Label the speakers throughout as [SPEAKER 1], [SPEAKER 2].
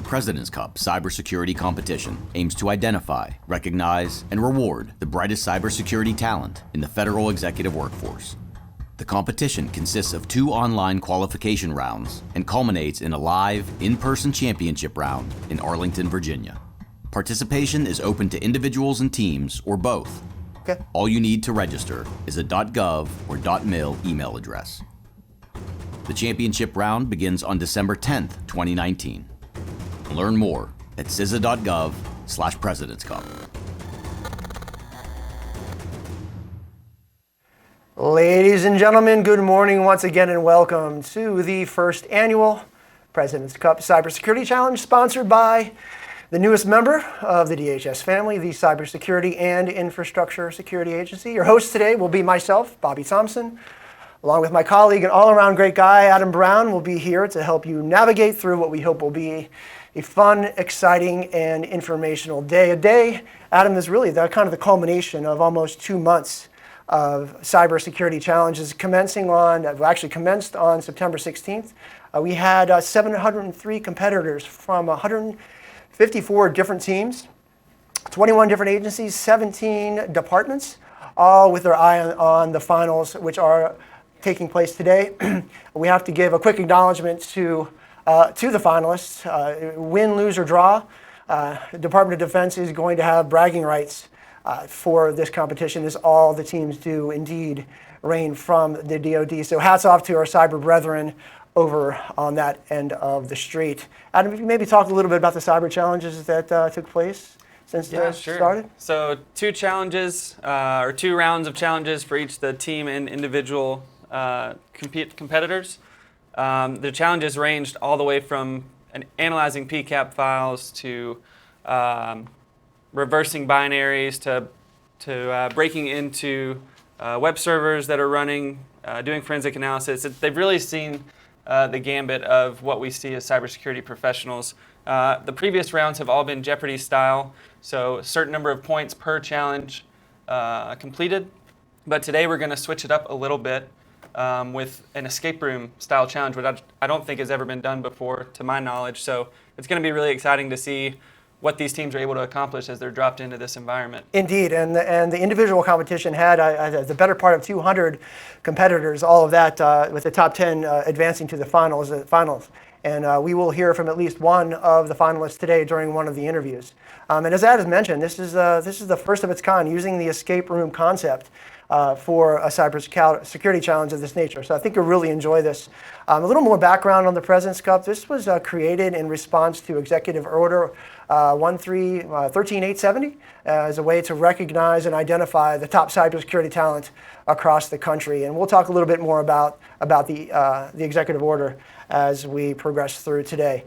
[SPEAKER 1] President's Cup Cybersecurity Competition aims to identify, recognize, and reward the brightest cybersecurity talent in the federal executive workforce. The competition consists of 2 online qualification rounds and culminates in a live, in-person championship round in Arlington, Virginia. Participation is open to individuals and teams, or both.
[SPEAKER 2] Okay.
[SPEAKER 1] All you need to register is a .gov or .mil email address. The championship round begins on December 10th, 2019. Learn more at CISA.gov/President's Cup.
[SPEAKER 2] Ladies and gentlemen, good morning once again and welcome to the first annual President's Cup Cybersecurity Challenge, sponsored by the newest member of the DHS family, the Cybersecurity and Infrastructure Security Agency. Your host today will be myself, Bobby Thompson, along with my colleague and all-around great guy, Adam Brown. Will be here to help you navigate through what we hope will be a fun, exciting, and informational day. A day, Adam, is really the kind of the culmination of almost 2 months of cybersecurity challenges commenced on September 16th. We had 703 competitors from 154 different teams, 21 different agencies, 17 departments, all with their eye on the finals, which are taking place today. We have to give a quick acknowledgement to the finalists. Win, lose, or draw, the Department of Defense is going to have bragging rights for this competition, as all the teams do indeed reign from the DoD. So hats off to our cyber brethren over on that end of the street. Adam, if you maybe talk a little bit about the cyber challenges that took place since started?
[SPEAKER 3] So 2 challenges, or 2 rounds of challenges for each the team and individual competitors. The challenges ranged all the way from analyzing PCAP files to reversing binaries to breaking into web servers that are running, doing forensic analysis. They've really seen the gambit of what we see as cybersecurity professionals. The previous rounds have all been Jeopardy style, so a certain number of points per challenge completed. But today we're going to switch it up a little bit with an escape room style challenge, which I don't think has ever been done before, to my knowledge. So it's going to be really exciting to see what these teams are able to accomplish as they're dropped into this environment.
[SPEAKER 2] Indeed, and the individual competition had the better part of 200 competitors, all of that with the top 10 advancing to the finals. And we will hear from at least one of the finalists today during one of the interviews. And as Adam mentioned, this is the first of its kind, using the escape room concept for a cybersecurity challenge of this nature. So I think you'll really enjoy this. A little more background on the President's Cup. This was created in response to Executive Order 13870 as a way to recognize and identify the top cybersecurity talent across the country. And we'll talk a little bit more about the executive order as we progress through today.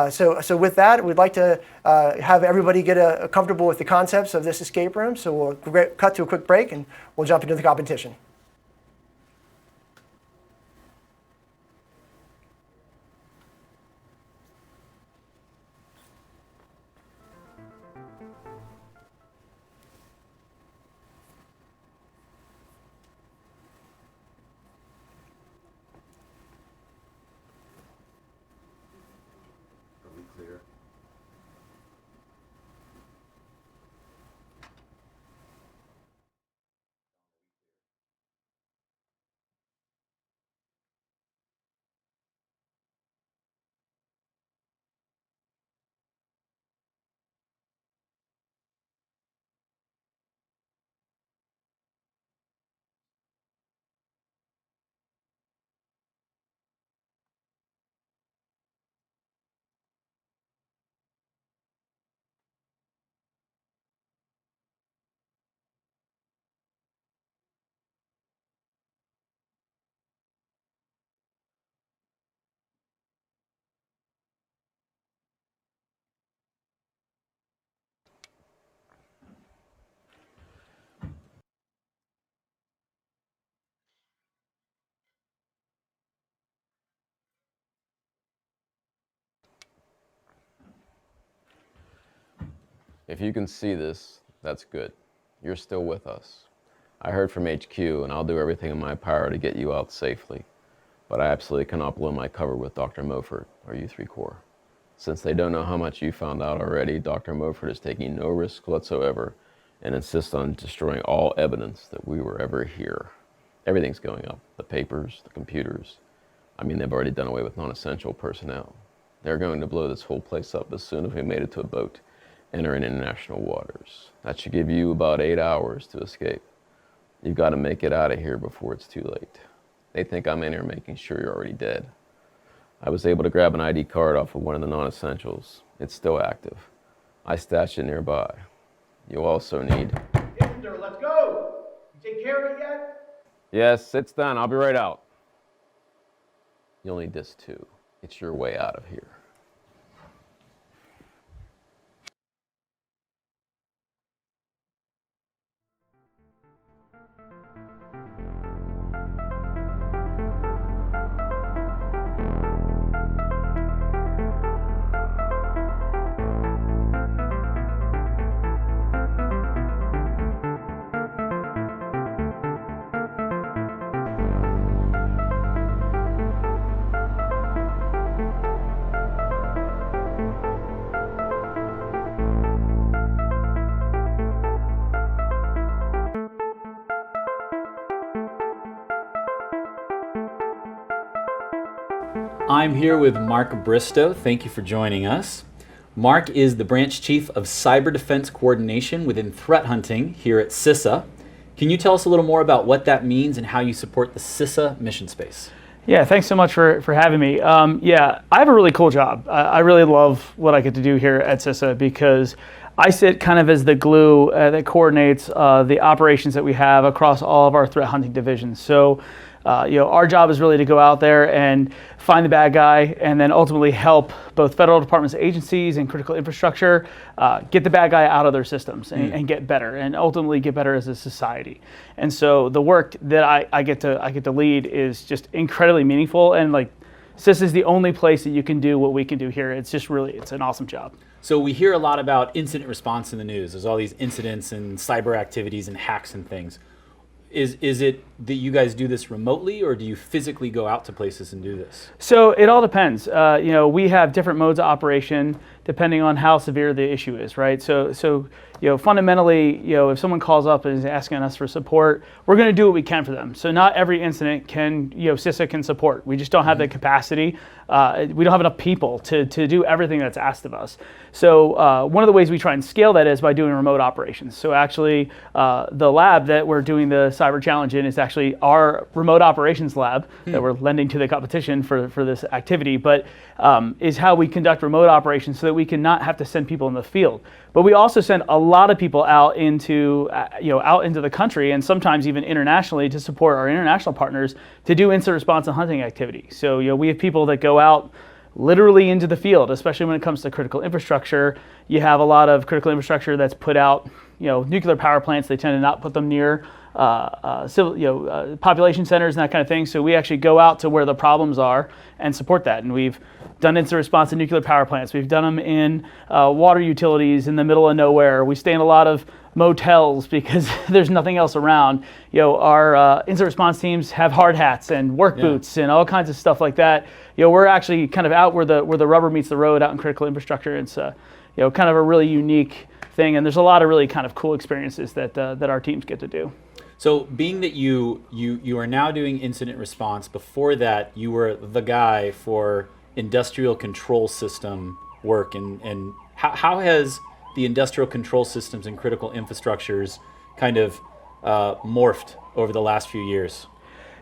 [SPEAKER 2] So with that, we'd like to have everybody get comfortable with the concepts of this escape room. So we'll cut to a quick break and we'll jump into the competition.
[SPEAKER 4] If you can see this, that's good. You're still with us. I heard from HQ, and I'll do everything in my power to get you out safely. But I absolutely cannot blow my cover with Dr. Mofert or U3 Corps. Since they don't know how much you found out already, Dr. Moford is taking no risk whatsoever and insists on destroying all evidence that we were ever here. Everything's going up. The papers, the computers. I mean, they've already done away with non-essential personnel. They're going to blow this whole place up as soon as we made it to a boat, entering international waters. That should give you about 8 hours to escape. You've got to make it out of here before it's too late. They think I'm in here making sure you're already dead. I was able to grab an ID card off of one of the non-essentials. It's still active. I stashed it nearby. You'll also need...
[SPEAKER 2] Victor, let's go! You take care of it yet?
[SPEAKER 4] Yes, it's done. I'll be right out. You'll need this too. It's your way out of here.
[SPEAKER 5] I'm here with Mark Bristow. Thank you for joining us. Mark is the Branch Chief of Cyber Defense Coordination within Threat Hunting here at CISA. Can you tell us a little more about what that means and how you support the CISA mission space?
[SPEAKER 6] Yeah, thanks so much for having me. Yeah, I have a really cool job. I really love what I get to do here at CISA because I sit kind of as the glue that coordinates the operations that we have across all of our threat hunting divisions. So, our job is really to go out there and find the bad guy and then ultimately help both federal departments, agencies, and critical infrastructure get the bad guy out of their systems and get better and ultimately get better as a society. And so the work that I get to lead is just incredibly meaningful, and like CISA is the only place that you can do what we can do here. It's just really, it's an awesome job.
[SPEAKER 5] So we hear a lot about incident response in the news. There's all these incidents and cyber activities and hacks and things. Is it that you guys do this remotely, or do you physically go out to places and do this?
[SPEAKER 6] So it all depends. We have different modes of operation depending on how severe the issue is, right? So fundamentally, if someone calls up and is asking us for support, we're going to do what we can for them. So not every incident can, CISA can support. We just don't have the capacity. We don't have enough people to do everything that's asked of us. So one of the ways we try and scale that is by doing remote operations. So actually, the lab that we're doing the cyber challenge in is actually our remote operations lab that we're lending to the competition for this activity, but is how we conduct remote operations so that we can not have to send people in the field. But we also send a lot of people out into the country and sometimes even internationally to support our international partners to do incident response and hunting activity. So we have people that go out literally into the field, especially when it comes to critical infrastructure. You have a lot of critical infrastructure that's put out, nuclear power plants. They tend to not put them near population centers and that kind of thing. So we actually go out to where the problems are and support that. And we've done incident response in nuclear power plants. We've done them in water utilities in the middle of nowhere. We stay in a lot of motels because there's nothing else around. Our incident response teams have hard hats and work boots and all kinds of stuff like that. We're actually kind of out where the rubber meets the road out in critical infrastructure. It's kind of a really unique thing, and there's a lot of really kind of cool experiences that our teams get to do.
[SPEAKER 5] So being that you are now doing incident response, before that you were the guy for industrial control system work, and how has the industrial control systems and critical infrastructures kind of morphed over the last few years?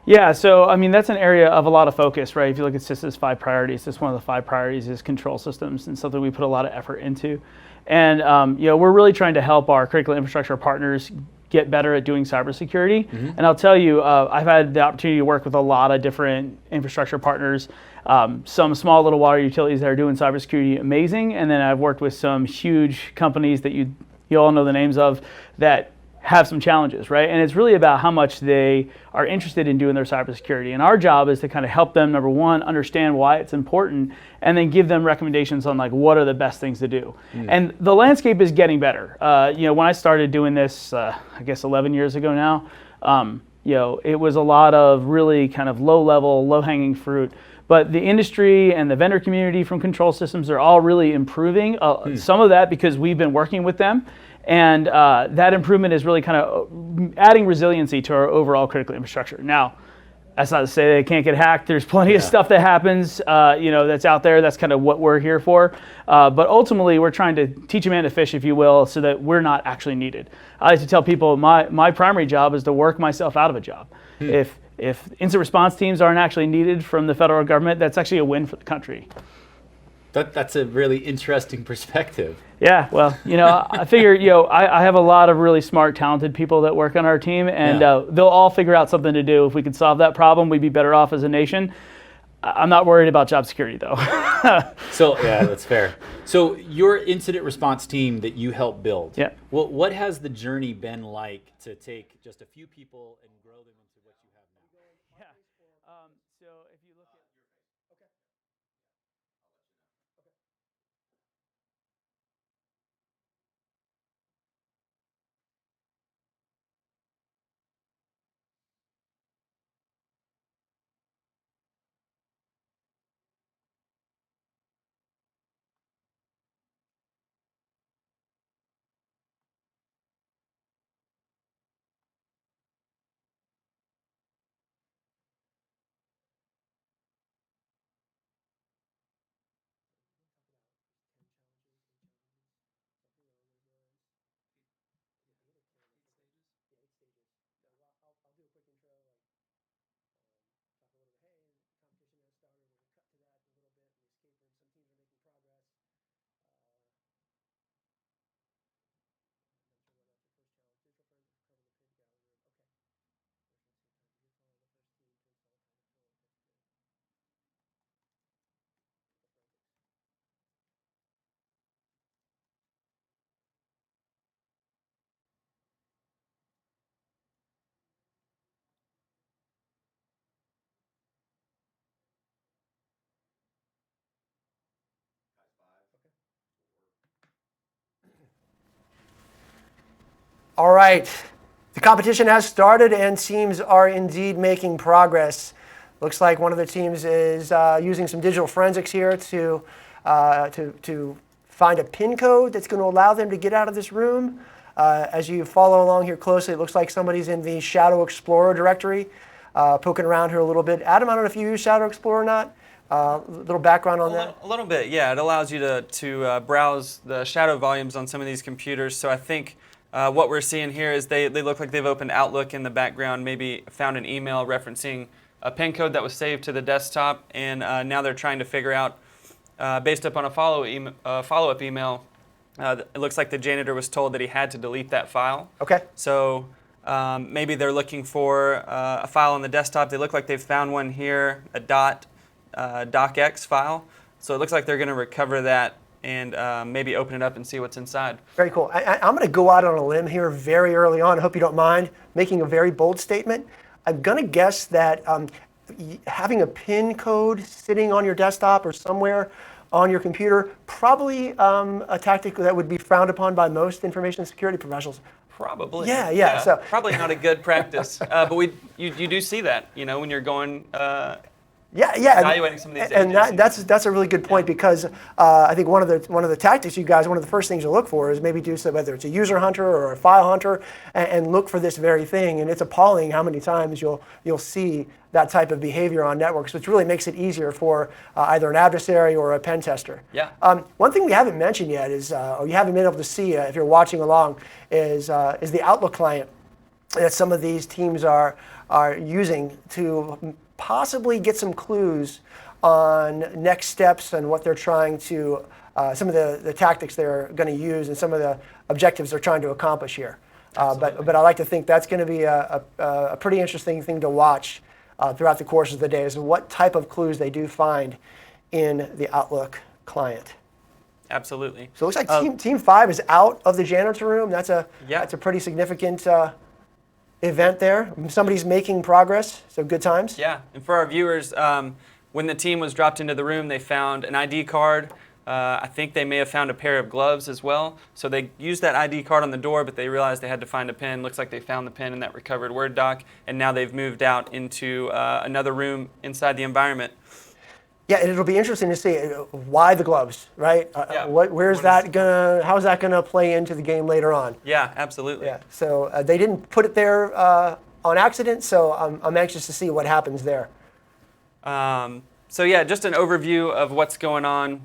[SPEAKER 6] Yeah, so I mean that's an area of a lot of focus, right? If you look at CISA's 5 priorities, that's one of the 5 priorities is control systems, and something we put a lot of effort into. And we're really trying to help our critical infrastructure partners get better at doing cybersecurity. And I'll tell you, I've had the opportunity to work with a lot of different infrastructure partners, some small little water utilities that are doing cybersecurity amazing, and then I've worked with some huge companies that you all know the names of that have some challenges, right? And it's really about how much they are interested in doing their cybersecurity. And our job is to kind of help them, number one, understand why it's important, and then give them recommendations on like what are the best things to do. And the landscape is getting better. When I started doing this, I guess 11 years ago now, it was a lot of really kind of low-level, low-hanging fruit. But the industry and the vendor community from control systems are all really improving. Some of that because we've been working with them. And that improvement is really kind of adding resiliency to our overall critical infrastructure. Now, that's not to say that it can't get hacked. There's plenty of stuff that happens, that's out there. That's kind of what we're here for. But ultimately, we're trying to teach a man to fish, if you will, so that we're not actually needed. I like to tell people my primary job is to work myself out of a job. If incident response teams aren't actually needed from the federal government, that's actually a win for the country.
[SPEAKER 5] That's a really interesting perspective.
[SPEAKER 6] Yeah, well, I figure, I have a lot of really smart, talented people that work on our team, and they'll all figure out something to do. If we could solve that problem, we'd be better off as a nation. I'm not worried about job security, though.
[SPEAKER 5] So, yeah, that's fair. So your incident response team that you helped build, well, what has the journey been like to take just a few people and grow them into what you have now?
[SPEAKER 6] Yeah. So if you look at
[SPEAKER 2] All right, the competition has started and teams are indeed making progress. Looks like one of the teams is using some digital forensics here to find a PIN code that's going to allow them to get out of this room. As you follow along here closely, it looks like somebody's in the Shadow Explorer directory, poking around here a little bit. Adam, I don't know if you use Shadow Explorer or not. A little background on that?
[SPEAKER 3] A little bit, yeah. It allows you to browse the shadow volumes on some of these computers. So I think what we're seeing here is they look like they've opened Outlook in the background, maybe found an email referencing a PIN code that was saved to the desktop, and now they're trying to figure out, based upon a follow-up email, it looks like the janitor was told that he had to delete that file.
[SPEAKER 2] Okay.
[SPEAKER 3] So maybe they're looking for a file on the desktop. They look like they've found one here, a docx file. So it looks like they're going to recover that and maybe open it up and see what's inside.
[SPEAKER 2] Very cool. I'm going to go out on a limb here very early on. I hope you don't mind making a very bold statement. I'm going to guess that having a PIN code sitting on your desktop or somewhere on your computer, probably a tactic that would be frowned upon by most information security professionals.
[SPEAKER 3] Probably.
[SPEAKER 2] Yeah. So
[SPEAKER 3] probably not a good practice, but you do see that, when you're going. Evaluating some of these
[SPEAKER 2] and that's a really good point, because I think one of the tactics one of the first things to look for is maybe do so, whether it's a user hunter or a file hunter, and look for this very thing. And it's appalling how many times you'll see that type of behavior on networks, which really makes it easier for either an adversary or a pen tester.
[SPEAKER 3] Yeah.
[SPEAKER 2] One thing we haven't mentioned yet is, or you haven't been able to see if you're watching along, is the Outlook client that some of these teams are using to possibly get some clues on next steps and what they're trying to, some of the tactics they're going to use and some of the objectives they're trying to accomplish here. But I like to think that's going to be a pretty interesting thing to watch throughout the course of the day, is what type of clues they do find in the Outlook client.
[SPEAKER 3] Absolutely.
[SPEAKER 2] So it looks like Team 5 is out of the janitor room. That's a pretty significant event there. Somebody's making progress, so good times.
[SPEAKER 3] Yeah, and for our viewers, when the team was dropped into the room, they found an ID card. I think they may have found a pair of gloves as well. So they used that ID card on the door, but they realized they had to find a pen. Looks like they found the pen in that recovered Word doc, and now they've moved out into another room inside the environment.
[SPEAKER 2] Yeah, and it'll be interesting to see why the gloves, right?
[SPEAKER 3] Yeah.
[SPEAKER 2] Where's that gonna? How's that gonna play into the game later on?
[SPEAKER 3] Yeah, absolutely.
[SPEAKER 2] Yeah. So they didn't put it there on accident. So I'm anxious to see what happens there.
[SPEAKER 3] So yeah, just an overview of what's going on.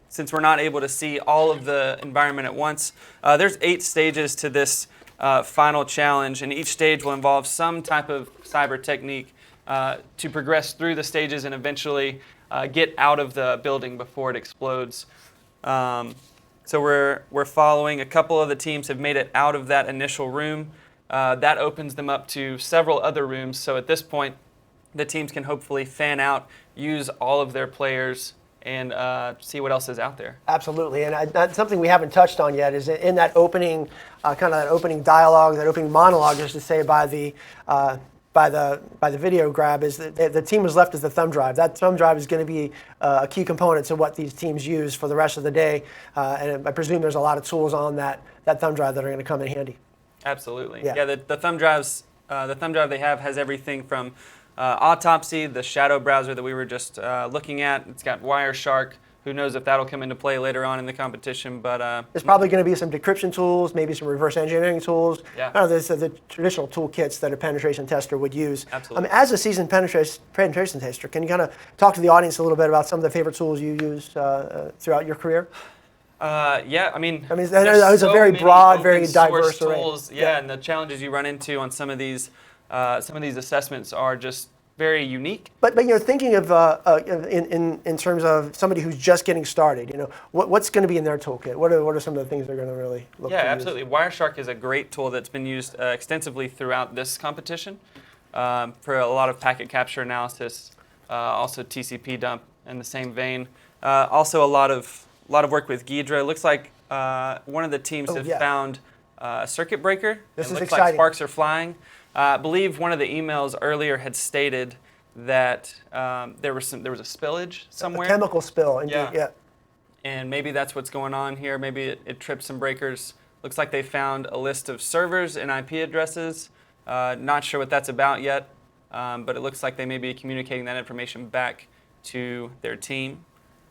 [SPEAKER 3] Since we're not able to see all of the environment at once, there's 8 stages to this final challenge, and each stage will involve some type of cyber technique to progress through the stages and eventually get out of the building before it explodes. So we're following. A couple of the teams have made it out of that initial room. That opens them up to several other rooms. So at this point, the teams can hopefully fan out, use all of their players, and see what else is out there.
[SPEAKER 2] Absolutely, and that's something we haven't touched on yet. Is in that opening, kind of that opening dialogue, that opening monologue, just to say by the video grab, is that the team was left as the thumb drive. That thumb drive is going to be a key component to what these teams use for the rest of the day, and I presume there's a lot of tools on that thumb drive that are going to come in handy.
[SPEAKER 3] Absolutely.
[SPEAKER 2] Yeah.
[SPEAKER 3] The thumb drives, the thumb drive they have has everything from Autopsy, the shadow browser that we were just looking at. It's got Wireshark. Who knows if that'll come into play later on in the competition? But
[SPEAKER 2] there's probably going to be some decryption tools, maybe some reverse engineering tools.
[SPEAKER 3] Yeah.
[SPEAKER 2] I don't know, there's the traditional toolkits that a penetration tester would use.
[SPEAKER 3] Absolutely.
[SPEAKER 2] As a seasoned penetration tester, can you kind of talk to the audience a little bit about some of the favorite tools you used throughout your career?
[SPEAKER 3] Yeah, I mean,
[SPEAKER 2] that
[SPEAKER 3] there's
[SPEAKER 2] was a
[SPEAKER 3] so
[SPEAKER 2] very
[SPEAKER 3] many
[SPEAKER 2] broad, very
[SPEAKER 3] open source
[SPEAKER 2] diverse array.
[SPEAKER 3] tools. Yeah, and the challenges you run into on some of these assessments are just very unique.
[SPEAKER 2] But you're thinking of in terms of somebody who's just getting started. What's going to be in their toolkit? What are some of the things they're going to really look
[SPEAKER 3] Yeah,
[SPEAKER 2] to
[SPEAKER 3] absolutely. Wireshark is a great tool that's been used extensively throughout this competition for a lot of packet capture analysis, also TCP dump in the same vein. Also a lot of work with Ghidra. It looks like one of the teams found a circuit breaker.
[SPEAKER 2] This is
[SPEAKER 3] looks
[SPEAKER 2] exciting.
[SPEAKER 3] like sparks are flying. I believe one of the emails earlier had stated that there was a spillage somewhere.
[SPEAKER 2] A chemical spill, indeed.
[SPEAKER 3] Yeah.
[SPEAKER 2] Yeah.
[SPEAKER 3] And maybe that's what's going on here. Maybe it tripped some breakers. Looks like they found a list of servers and IP addresses. Not sure what that's about yet, but it looks like they may be communicating that information back to their team.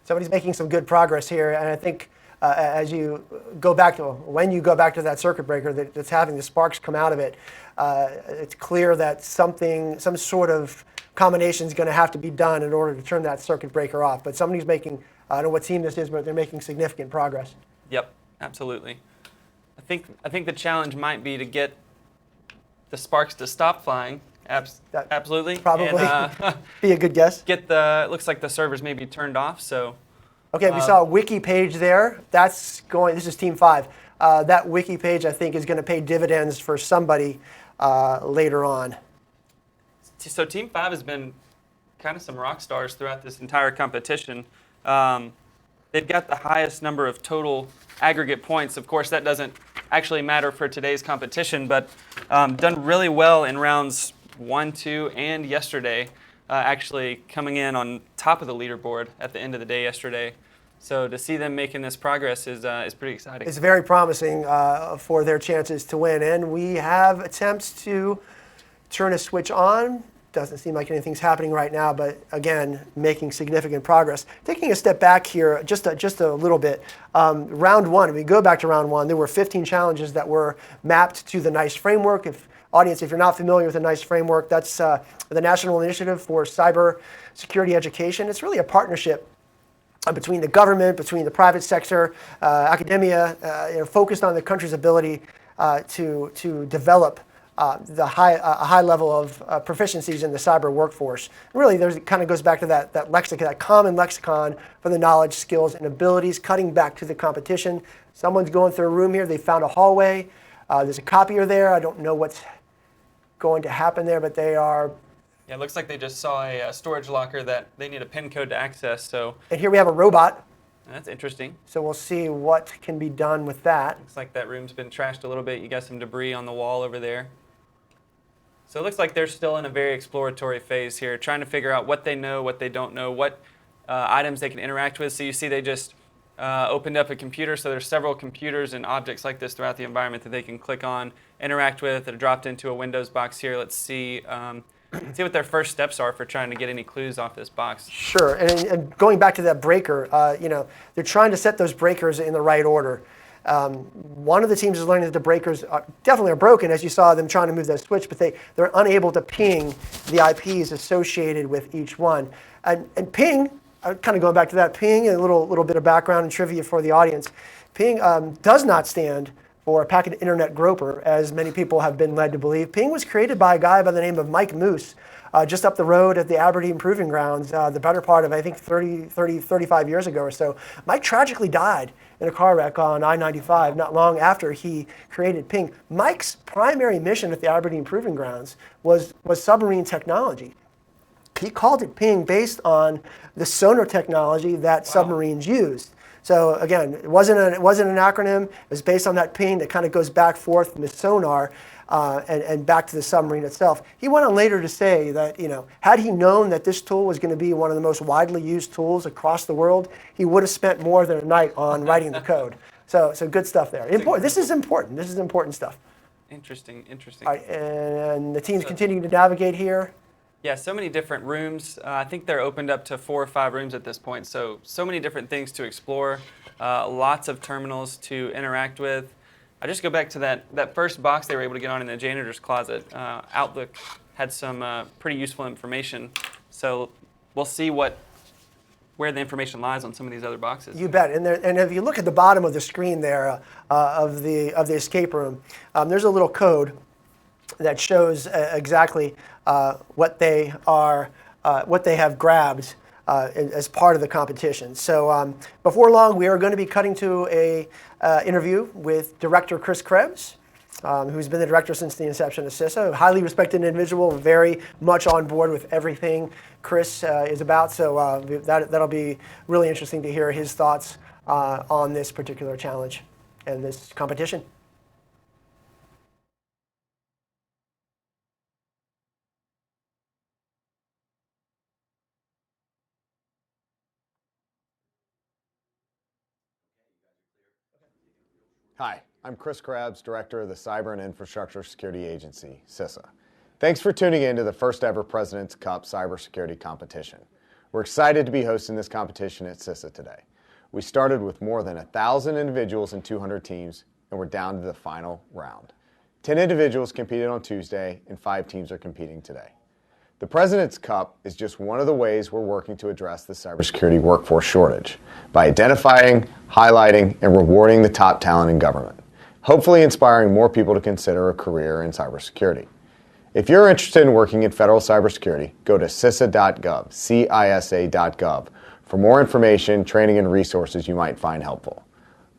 [SPEAKER 2] Somebody's making some good progress here, and I think as you go back to, when you go back to that circuit breaker that's having the sparks come out of it, it's clear that some sort of combination is going to have to be done in order to turn that circuit breaker off. But somebody's making, I don't know what team this is, but they're making significant progress.
[SPEAKER 3] Yep, absolutely. I think the challenge might be to get the sparks to stop flying. Absolutely.
[SPEAKER 2] Probably
[SPEAKER 3] And,
[SPEAKER 2] be a good guess.
[SPEAKER 3] it looks like the servers may be turned off, so.
[SPEAKER 2] Okay, we saw a wiki page there. This is Team 5. That wiki page, I think, is going to pay dividends for somebody later on.
[SPEAKER 3] So Team 5 has been kind of some rock stars throughout this entire competition. They've got the highest number of total aggregate points. Of course, that doesn't actually matter for today's competition, but done really well in rounds 1, 2, and yesterday, actually coming in on top of the leaderboard at the end of the day yesterday. So to see them making this progress is pretty exciting.
[SPEAKER 2] It's very promising for their chances to win. And we have attempts to turn a switch on. Doesn't seem like anything's happening right now, but again, making significant progress. Taking a step back here, just a little bit. Round 1, if we go back to round 1, there were 15 challenges that were mapped to the NICE framework. If you're not familiar with the NICE framework, that's the National Initiative for Cybersecurity Education. It's really a partnership between the government, between the private sector, academia, focused on the country's ability to develop a high level of proficiencies in the cyber workforce. Really, it kind of goes back to that lexicon, that common lexicon for the knowledge, skills, and abilities, cutting back to the competition. Someone's going through a room here. They found a hallway. There's a copier there. I don't know what's going to happen there, but they are.
[SPEAKER 3] Yeah, it looks like they just saw a storage locker that they need a PIN code to access. So.
[SPEAKER 2] And here we have a robot.
[SPEAKER 3] That's interesting.
[SPEAKER 2] So we'll see what can be done with that.
[SPEAKER 3] Looks like that room's been trashed a little bit. You got some debris on the wall over there. So it looks like they're still in a very exploratory phase here, trying to figure out what they know, what they don't know, what items they can interact with. So you see they just opened up a computer. So there's several computers and objects like this throughout the environment that they can click on, interact with, that are dropped into a Windows box here. Let's see. see what their first steps are for trying to get any clues off this box.
[SPEAKER 2] Sure, and going back to that breaker, they're trying to set those breakers in the right order. One of the teams is learning that the breakers definitely are broken, as you saw them trying to move that switch, but they're unable to ping the IPs associated with each one. And ping, kind of going back to that, ping, a little bit of background and trivia for the audience. Ping does not stand for a packet internet groper, as many people have been led to believe. Ping was created by a guy by the name of Mike Moose, just up the road at the Aberdeen Proving Grounds, the better part of, I think, 35 years ago or so. Mike tragically died in a car wreck on I-95 not long after he created Ping. Mike's primary mission at the Aberdeen Proving Grounds was submarine technology. He called it Ping based on the sonar technology that submarines used. So again, it wasn't an acronym. It was based on that ping that kind of goes back forth from the sonar and back to the submarine itself. He went on later to say that, had he known that this tool was going to be one of the most widely used tools across the world, he would have spent more than a night on writing the code. So good stuff there. This is important. This is important stuff.
[SPEAKER 3] Interesting.
[SPEAKER 2] All right, and the team's continuing to navigate here.
[SPEAKER 3] Yeah, so many different rooms. I think they're opened up to 4 or 5 rooms at this point. So many different things to explore. Lots of terminals to interact with. I just go back to that first box they were able to get on in the janitor's closet. Outlook had some pretty useful information. So we'll see where the information lies on some of these other boxes.
[SPEAKER 2] You bet. And if you look at the bottom of the screen there of the escape room, there's a little code that shows exactly what they have grabbed as part of the competition. So before long, we are going to be cutting to a interview with Director Chris Krebs, who's been the director since the inception of CISA, a highly respected individual, very much on board with everything Chris is about. So that'll be really interesting to hear his thoughts on this particular challenge and this competition.
[SPEAKER 7] Hi, I'm Chris Krebs, Director of the Cyber and Infrastructure Security Agency, CISA. Thanks for tuning in to the first ever President's Cup Cybersecurity Competition. We're excited to be hosting this competition at CISA today. We started with more than 1,000 individuals and 200 teams, and we're down to the final round. 10 individuals competed on Tuesday, and 5 teams are competing today. The President's Cup is just one of the ways we're working to address the cybersecurity workforce shortage by identifying, highlighting, and rewarding the top talent in government, hopefully inspiring more people to consider a career in cybersecurity. If you're interested in working in federal cybersecurity, go to CISA.gov, CISA.gov, for more information, training, and resources you might find helpful.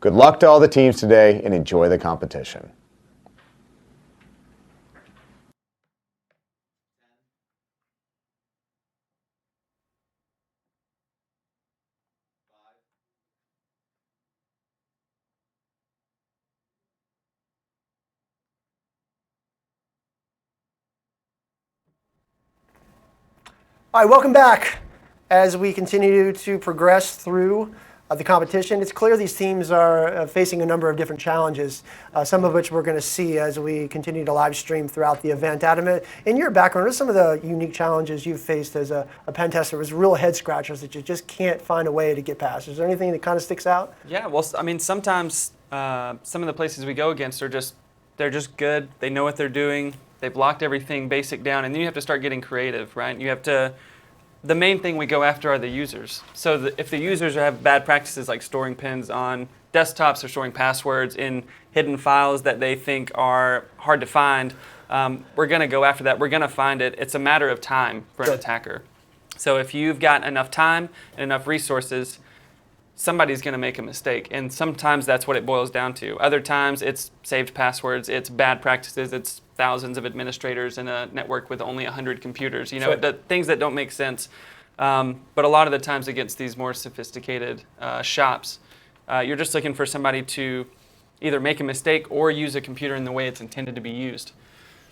[SPEAKER 7] Good luck to all the teams today and enjoy the competition.
[SPEAKER 2] All right, welcome back. As we continue to progress through the competition, it's clear these teams are facing a number of different challenges, some of which we're going to see as we continue to live stream throughout the event. Adam, in your background, what are some of the unique challenges you've faced as a pen tester? It was real head scratchers that you just can't find a way to get past. Is there anything that kind of sticks out?
[SPEAKER 3] Yeah, well, I mean, sometimes some of the places we go against they're just good. They know what they're doing. They've locked everything basic down, and then you have to start getting creative, right? The main thing we go after are the users. So if the users have bad practices like storing pins on desktops or storing passwords in hidden files that they think are hard to find, we're going to go after that. We're going to find it. It's a matter of time for an attacker. So if you've got enough time and enough resources, somebody's going to make a mistake. And sometimes that's what it boils down to. Other times it's saved passwords, it's bad practices, it's thousands of administrators in a network with only 100 computers. The things that don't make sense. But a lot of the times against these more sophisticated shops, you're just looking for somebody to either make a mistake or use a computer in the way it's intended to be used.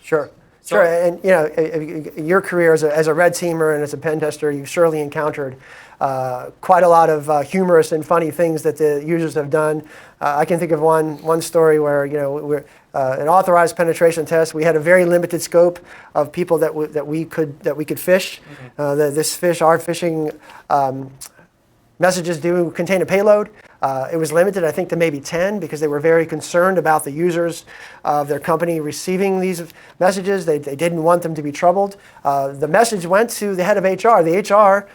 [SPEAKER 2] Sure. Sure, and your career as a red teamer and as a pen tester, you've surely encountered quite a lot of humorous and funny things that the users have done. I can think of one story where we're an authorized penetration test. We had a very limited scope of people that we could phish. Our phishing messages do contain a payload. It was limited, I think, to maybe 10 because they were very concerned about the users of their company receiving these messages. They didn't want them to be troubled. The message went to the head of HR. The HR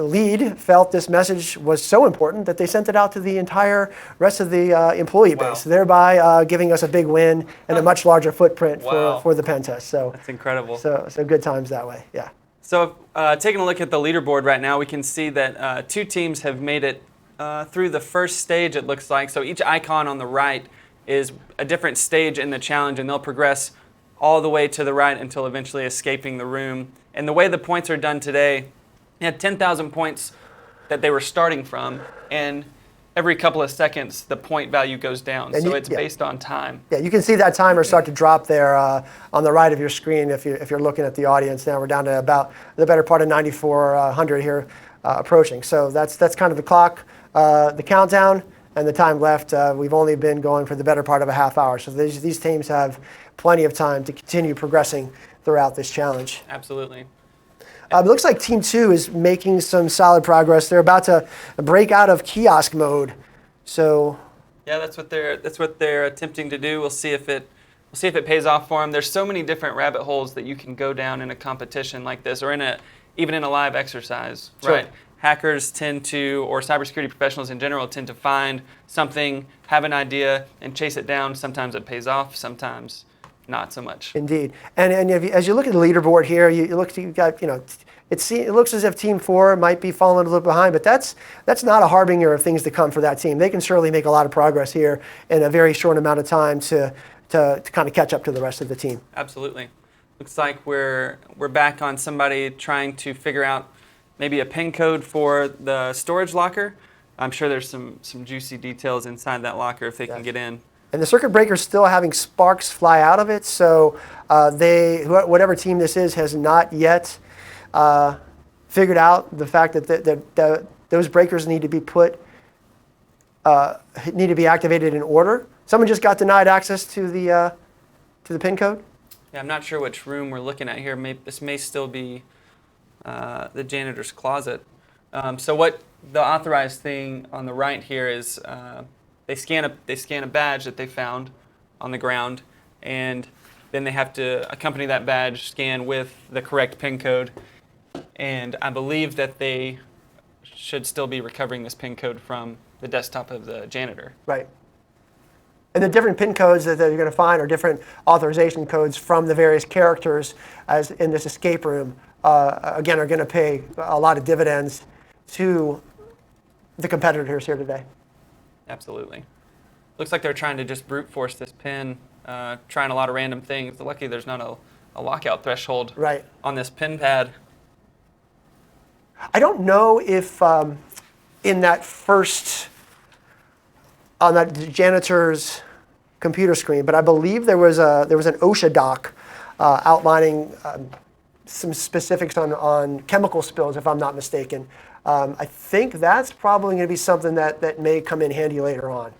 [SPEAKER 2] lead felt this message was so important that they sent it out to the entire rest of the employee base, thereby giving us a big win and a much larger footprint for the pen test. So
[SPEAKER 3] that's incredible.
[SPEAKER 2] So good times that way, yeah.
[SPEAKER 3] So taking a look at the leaderboard right now, we can see that 2 teams have made it through the first stage, it looks like. So each icon on the right is a different stage in the challenge, and they'll progress all the way to the right until eventually escaping the room. And the way the points are done today, they had 10,000 points that they were starting from, and every couple of seconds the point value goes down. So it's based on time.
[SPEAKER 2] Yeah, you can see that timer start to drop there on the right of your screen if you're looking at the audience. Now we're down to about the better part of 9,400 here approaching. So that's kind of the clock, the countdown, and the time left. We've only been going for the better part of a half hour. So these teams have plenty of time to continue progressing throughout this challenge.
[SPEAKER 3] Absolutely.
[SPEAKER 2] It looks like Team 2 is making some solid progress. They're about to break out of kiosk mode. So
[SPEAKER 3] yeah, that's what they're attempting to do. We'll see if it pays off for them. There's so many different rabbit holes that you can go down in a competition like this, or even in a live exercise,
[SPEAKER 2] sure.
[SPEAKER 3] Right? Hackers tend to, or cybersecurity professionals in general, tend to find something, have an idea, and chase it down. Sometimes it pays off, sometimes not so much.
[SPEAKER 2] Indeed, and as you look at the leaderboard here, it looks as if Team 4 might be falling a little behind, but that's not a harbinger of things to come for that team. They can surely make a lot of progress here in a very short amount of time to kind of catch up to the rest of the team.
[SPEAKER 3] Absolutely. Looks like we're back on somebody trying to figure out maybe a PIN code for the storage locker. I'm sure there's some juicy details inside that locker if they can get in.
[SPEAKER 2] And the circuit breaker's still having sparks fly out of it, so whatever team this is has not yet figured out the fact that those breakers need to be activated in order. Someone just got denied access to the PIN code.
[SPEAKER 3] Yeah, I'm not sure which room we're looking at here. This may still be the janitor's closet. So what the authorized thing on the right here is. They scan a badge that they found on the ground, and then they have to accompany that badge scan with the correct PIN code. And I believe that they should still be recovering this PIN code from the desktop of the janitor.
[SPEAKER 2] Right. And the different PIN codes that you're going to find are different authorization codes from the various characters as in this escape room. Again, are going to pay a lot of dividends to the competitors here today.
[SPEAKER 3] Absolutely. Looks like they're trying to just brute force this pin, trying a lot of random things. Luckily, there's not a lockout threshold on this pin pad.
[SPEAKER 2] I don't know if in that first, on that janitor's computer screen, but I believe there was an OSHA doc outlining some specifics on chemical spills, if I'm not mistaken. I think that's probably going to be something that may come in handy later on.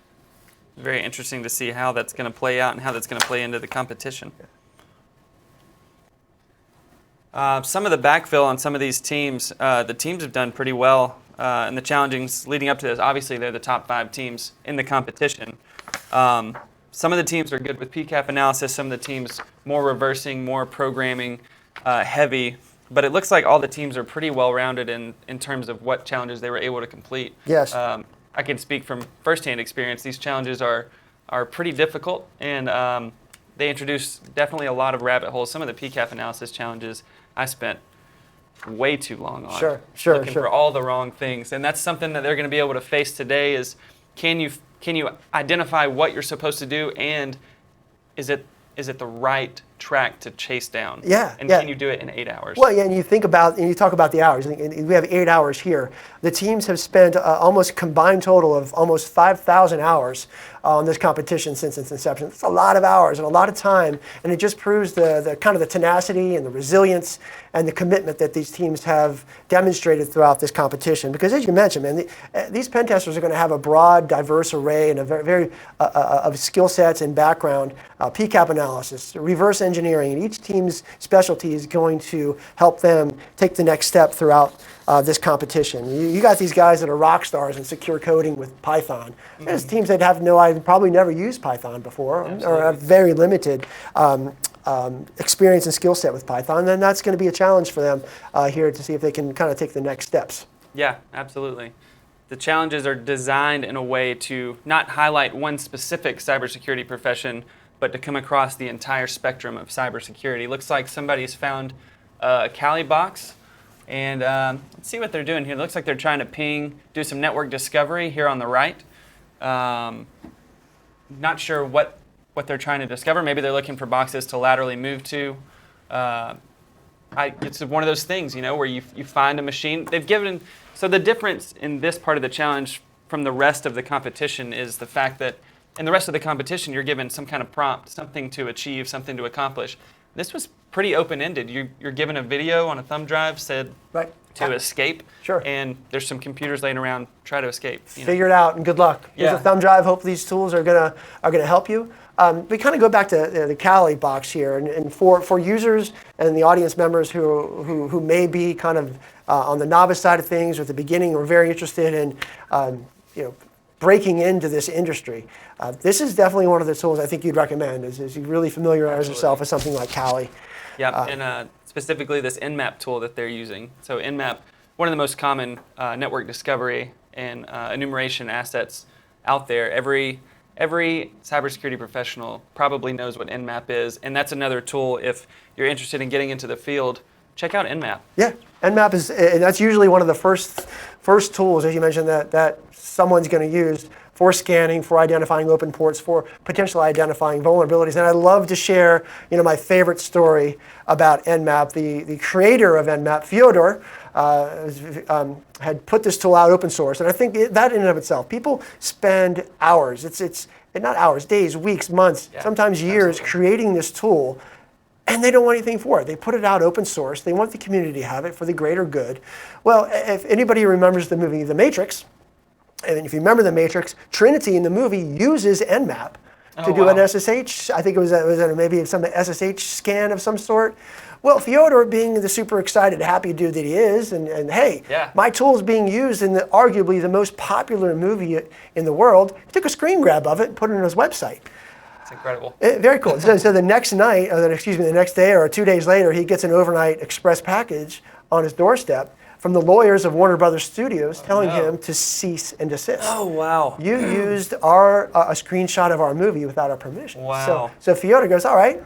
[SPEAKER 3] Very interesting to see how that's going to play out and how that's going to play into the competition. Some of the backfill on some of these teams, the teams have done pretty well in the challengings leading up to this. Obviously, they're the top 5 teams in the competition. Some of the teams are good with PCAP analysis. Some of the teams more reversing, more programming heavy. But it looks like all the teams are pretty well-rounded in terms of what challenges they were able to complete.
[SPEAKER 2] Yes.
[SPEAKER 3] I can speak from firsthand experience. These challenges are pretty difficult, and they introduce definitely a lot of rabbit holes. Some of the PCAP analysis challenges I spent way too long on. Looking for all the wrong things. And that's something that they're going to be able to face today is can you identify what you're supposed to do, and is it the right track to chase down?
[SPEAKER 2] Yeah,
[SPEAKER 3] And
[SPEAKER 2] yeah.
[SPEAKER 3] can you do it in 8 hours?
[SPEAKER 2] Well, yeah, and you talk about the hours. And we have 8 hours here. The teams have spent almost combined total of almost 5,000 hours on this competition since its inception. It's a lot of hours and a lot of time, and it just proves the kind of the tenacity and the resilience and the commitment that these teams have demonstrated throughout this competition. Because as you mentioned, man, these pen testers are going to have a broad, diverse array and a very of skill sets and background, PCAP analysis, reverse engineering, and each team's specialty is going to help them take the next step throughout this competition. You got these guys that are rock stars in secure coding with Python. There's teams that have probably never used Python before or have very limited experience and skill set with Python. Then that's going to be a challenge for them here to see if they can kind of take the next steps.
[SPEAKER 3] Yeah, absolutely. The challenges are designed in a way to not highlight one specific cybersecurity profession, but to come across the entire spectrum of cybersecurity. Looks like somebody's found a Kali box. And let's see what they're doing here. It looks like they're trying to do some network discovery here on the right. Not sure what they're trying to discover. Maybe they're looking for boxes to laterally move to. It's one of those things, where you find a machine. So the difference in this part of the challenge from the rest of the competition is the fact that in the rest of the competition, you're given some kind of prompt, something to achieve, something to accomplish. This was pretty open-ended. You're given a video on a thumb drive, said to escape.
[SPEAKER 2] Sure.
[SPEAKER 3] And there's some computers laying around, try to escape.
[SPEAKER 2] Figure it out and good luck. Here's a thumb drive. Hope these tools are gonna help you. We kind of go back to the Kali box here, and for users and the audience members who may be kind of on the novice side of things or at the beginning, or very interested in breaking into this industry. This is definitely one of the tools I think you'd recommend is you really familiarize yourself with something like Kali.
[SPEAKER 3] Yeah, and specifically this Nmap tool that they're using. So Nmap, one of the most common network discovery and enumeration assets out there. Every cybersecurity professional probably knows what Nmap is, and that's another tool if you're interested in getting into the field. Check out Nmap.
[SPEAKER 2] Yeah, Nmap and that's usually one of the first tools, as you mentioned, that someone's going to use for scanning, for identifying open ports, for potentially identifying vulnerabilities. And I love to share, my favorite story about Nmap. The creator of Nmap, Fyodor, had put this tool out open source, and I think that in and of itself, people spend hours. It's not hours, days, weeks, months, sometimes years creating this tool. And they don't want anything for it. They put it out open source. They want the community to have it for the greater good. Well, if anybody remembers the movie The Matrix, and if you remember The Matrix, Trinity in the movie uses Nmap to do an SSH. I think it was maybe some SSH scan of some sort. Well, Fyodor, being the super excited, happy dude that he is, and hey, my tool is being used in arguably the most popular movie in the world, he took a screen grab of it and put it on his website.
[SPEAKER 3] Incredible.
[SPEAKER 2] Very cool. So the next night, the next day or 2 days later, he gets an overnight express package on his doorstep from the lawyers of Warner Brothers Studios telling him to cease and desist.
[SPEAKER 3] Oh, wow.
[SPEAKER 2] You used a screenshot of our movie without our permission.
[SPEAKER 3] Wow.
[SPEAKER 2] So Fyodor goes, all right,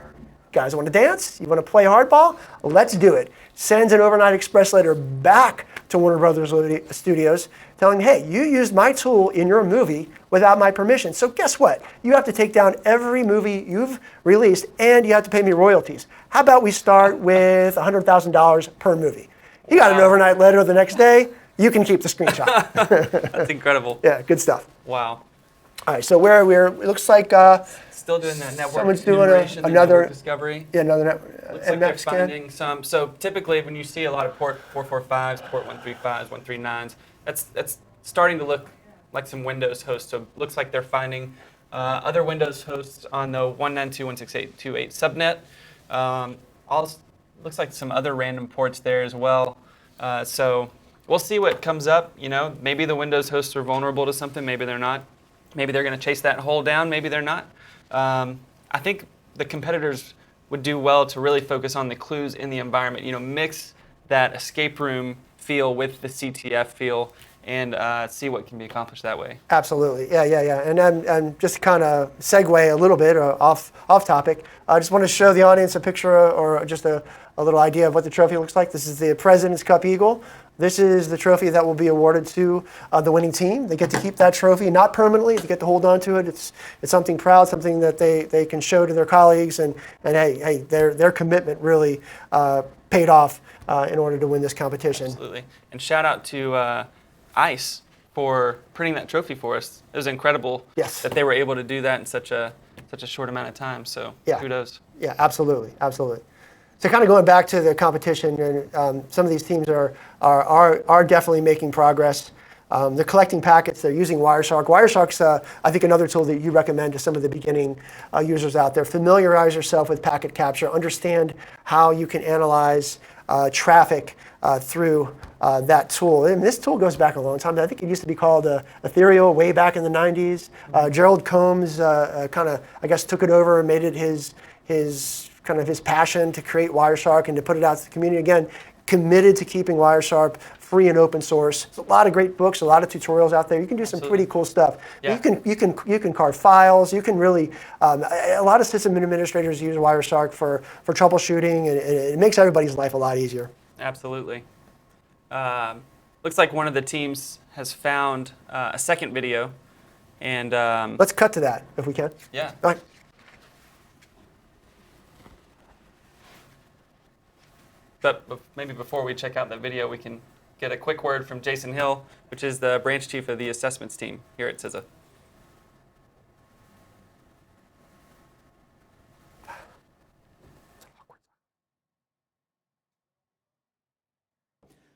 [SPEAKER 2] guys want to dance? You want to play hardball? Let's do it. Sends an overnight express letter back to Warner Brothers Studios telling, hey, you used my tool in your movie without my permission. So guess what? You have to take down every movie you've released and you have to pay me royalties. How about we start with $100,000 per movie? You got an overnight letter the next day. You can keep the screenshot.
[SPEAKER 3] That's incredible.
[SPEAKER 2] Yeah, good stuff.
[SPEAKER 3] Wow.
[SPEAKER 2] All right, so where it looks like
[SPEAKER 3] still doing that network
[SPEAKER 2] someone's doing
[SPEAKER 3] enumeration,
[SPEAKER 2] another
[SPEAKER 3] network discovery.
[SPEAKER 2] Yeah, another
[SPEAKER 3] Looks like they're finding some. So typically, when you see a lot of port 445s, port 135s, 139s, that's starting to look like some Windows hosts. So it looks like they're finding other Windows hosts on the 192.168.28 subnet. Looks like some other random ports there as well. So we'll see what comes up. Maybe the Windows hosts are vulnerable to something. Maybe they're not. Maybe they're going to chase that hole down. Maybe they're not. I think the competitors would do well to really focus on the clues in the environment. Mix that escape room feel with the CTF feel and see what can be accomplished that way.
[SPEAKER 2] Absolutely, yeah. And just kind of segue a little bit off topic. I just want to show the audience a picture or just a little idea of what the trophy looks like. This is the President's Cup Eagle. This is the trophy that will be awarded to the winning team. They get to keep that trophy, not permanently. They get to hold on to it. It's something proud, something that they can show to their colleagues, and hey, their commitment really paid off in order to win this competition.
[SPEAKER 3] Absolutely, and shout out to ICE for printing that trophy for us. It was incredible that they were able to do that in such a short amount of time. So kudos.
[SPEAKER 2] Yeah, absolutely. So kind of going back to the competition, and some of these teams are definitely making progress. They're collecting packets. They're using Wireshark. Wireshark's, I think, another tool that you recommend to some of the beginning users out there. Familiarize yourself with packet capture. Understand how you can analyze traffic through that tool. And this tool goes back a long time. I think it used to be called Ethereal way back in the 90s. Gerald Combs kind of, I guess, took it over and made it his passion to create Wireshark and to put it out to the community. Again, committed to keeping Wireshark free and open source. There's a lot of great books, a lot of tutorials out there. You can do some pretty cool stuff. Yeah. You can carve files. You can really, a lot of system administrators use Wireshark for troubleshooting, and it makes everybody's life a lot easier.
[SPEAKER 3] Absolutely. Looks like one of the teams has found a second video, and
[SPEAKER 2] let's cut to that if we can.
[SPEAKER 3] Yeah.
[SPEAKER 2] All right.
[SPEAKER 3] But maybe before we check out that video, we can get a quick word from Jason Hill, which is the branch chief of the assessments team here at CISA.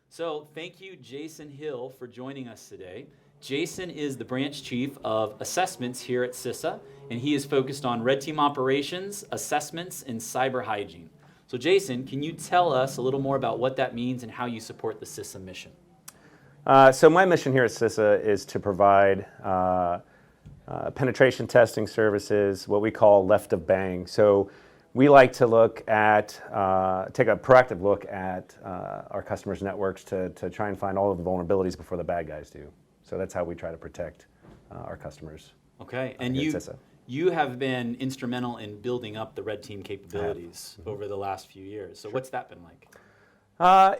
[SPEAKER 5] So thank you, Jason Hill, for joining us today. Jason is the branch chief of assessments here at CISA, and he is focused on red team operations, assessments, and cyber hygiene. So Jason, can you tell us a little more about what that means and how you support the CISA mission?
[SPEAKER 8] So my mission here at CISA is to provide penetration testing services, what we call left of bang. So we like to look at, take a proactive look at our customers' networks to try and find all of the vulnerabilities before the bad guys do. So that's how we try to protect our customers.
[SPEAKER 5] Okay, and you have been instrumental in building up the red team capabilities over the last few years. So what's that been like?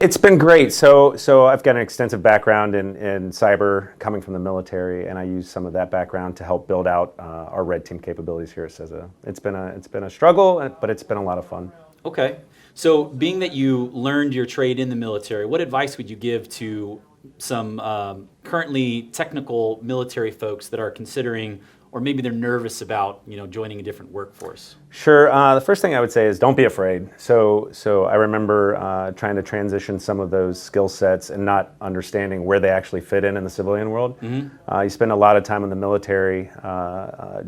[SPEAKER 8] It's been great. So I've got an extensive background in cyber coming from the military, and I use some of that background to help build out our red team capabilities here at CISA. It's been a struggle, but it's been a lot of fun.
[SPEAKER 5] Okay. So being that you learned your trade in the military, what advice would you give to some currently technical military folks that are considering, or maybe they're nervous about, joining a different workforce?
[SPEAKER 8] Sure. The first thing I would say is don't be afraid. So I remember trying to transition some of those skill sets and not understanding where they actually fit in the civilian world. Mm-hmm. You spend a lot of time in the military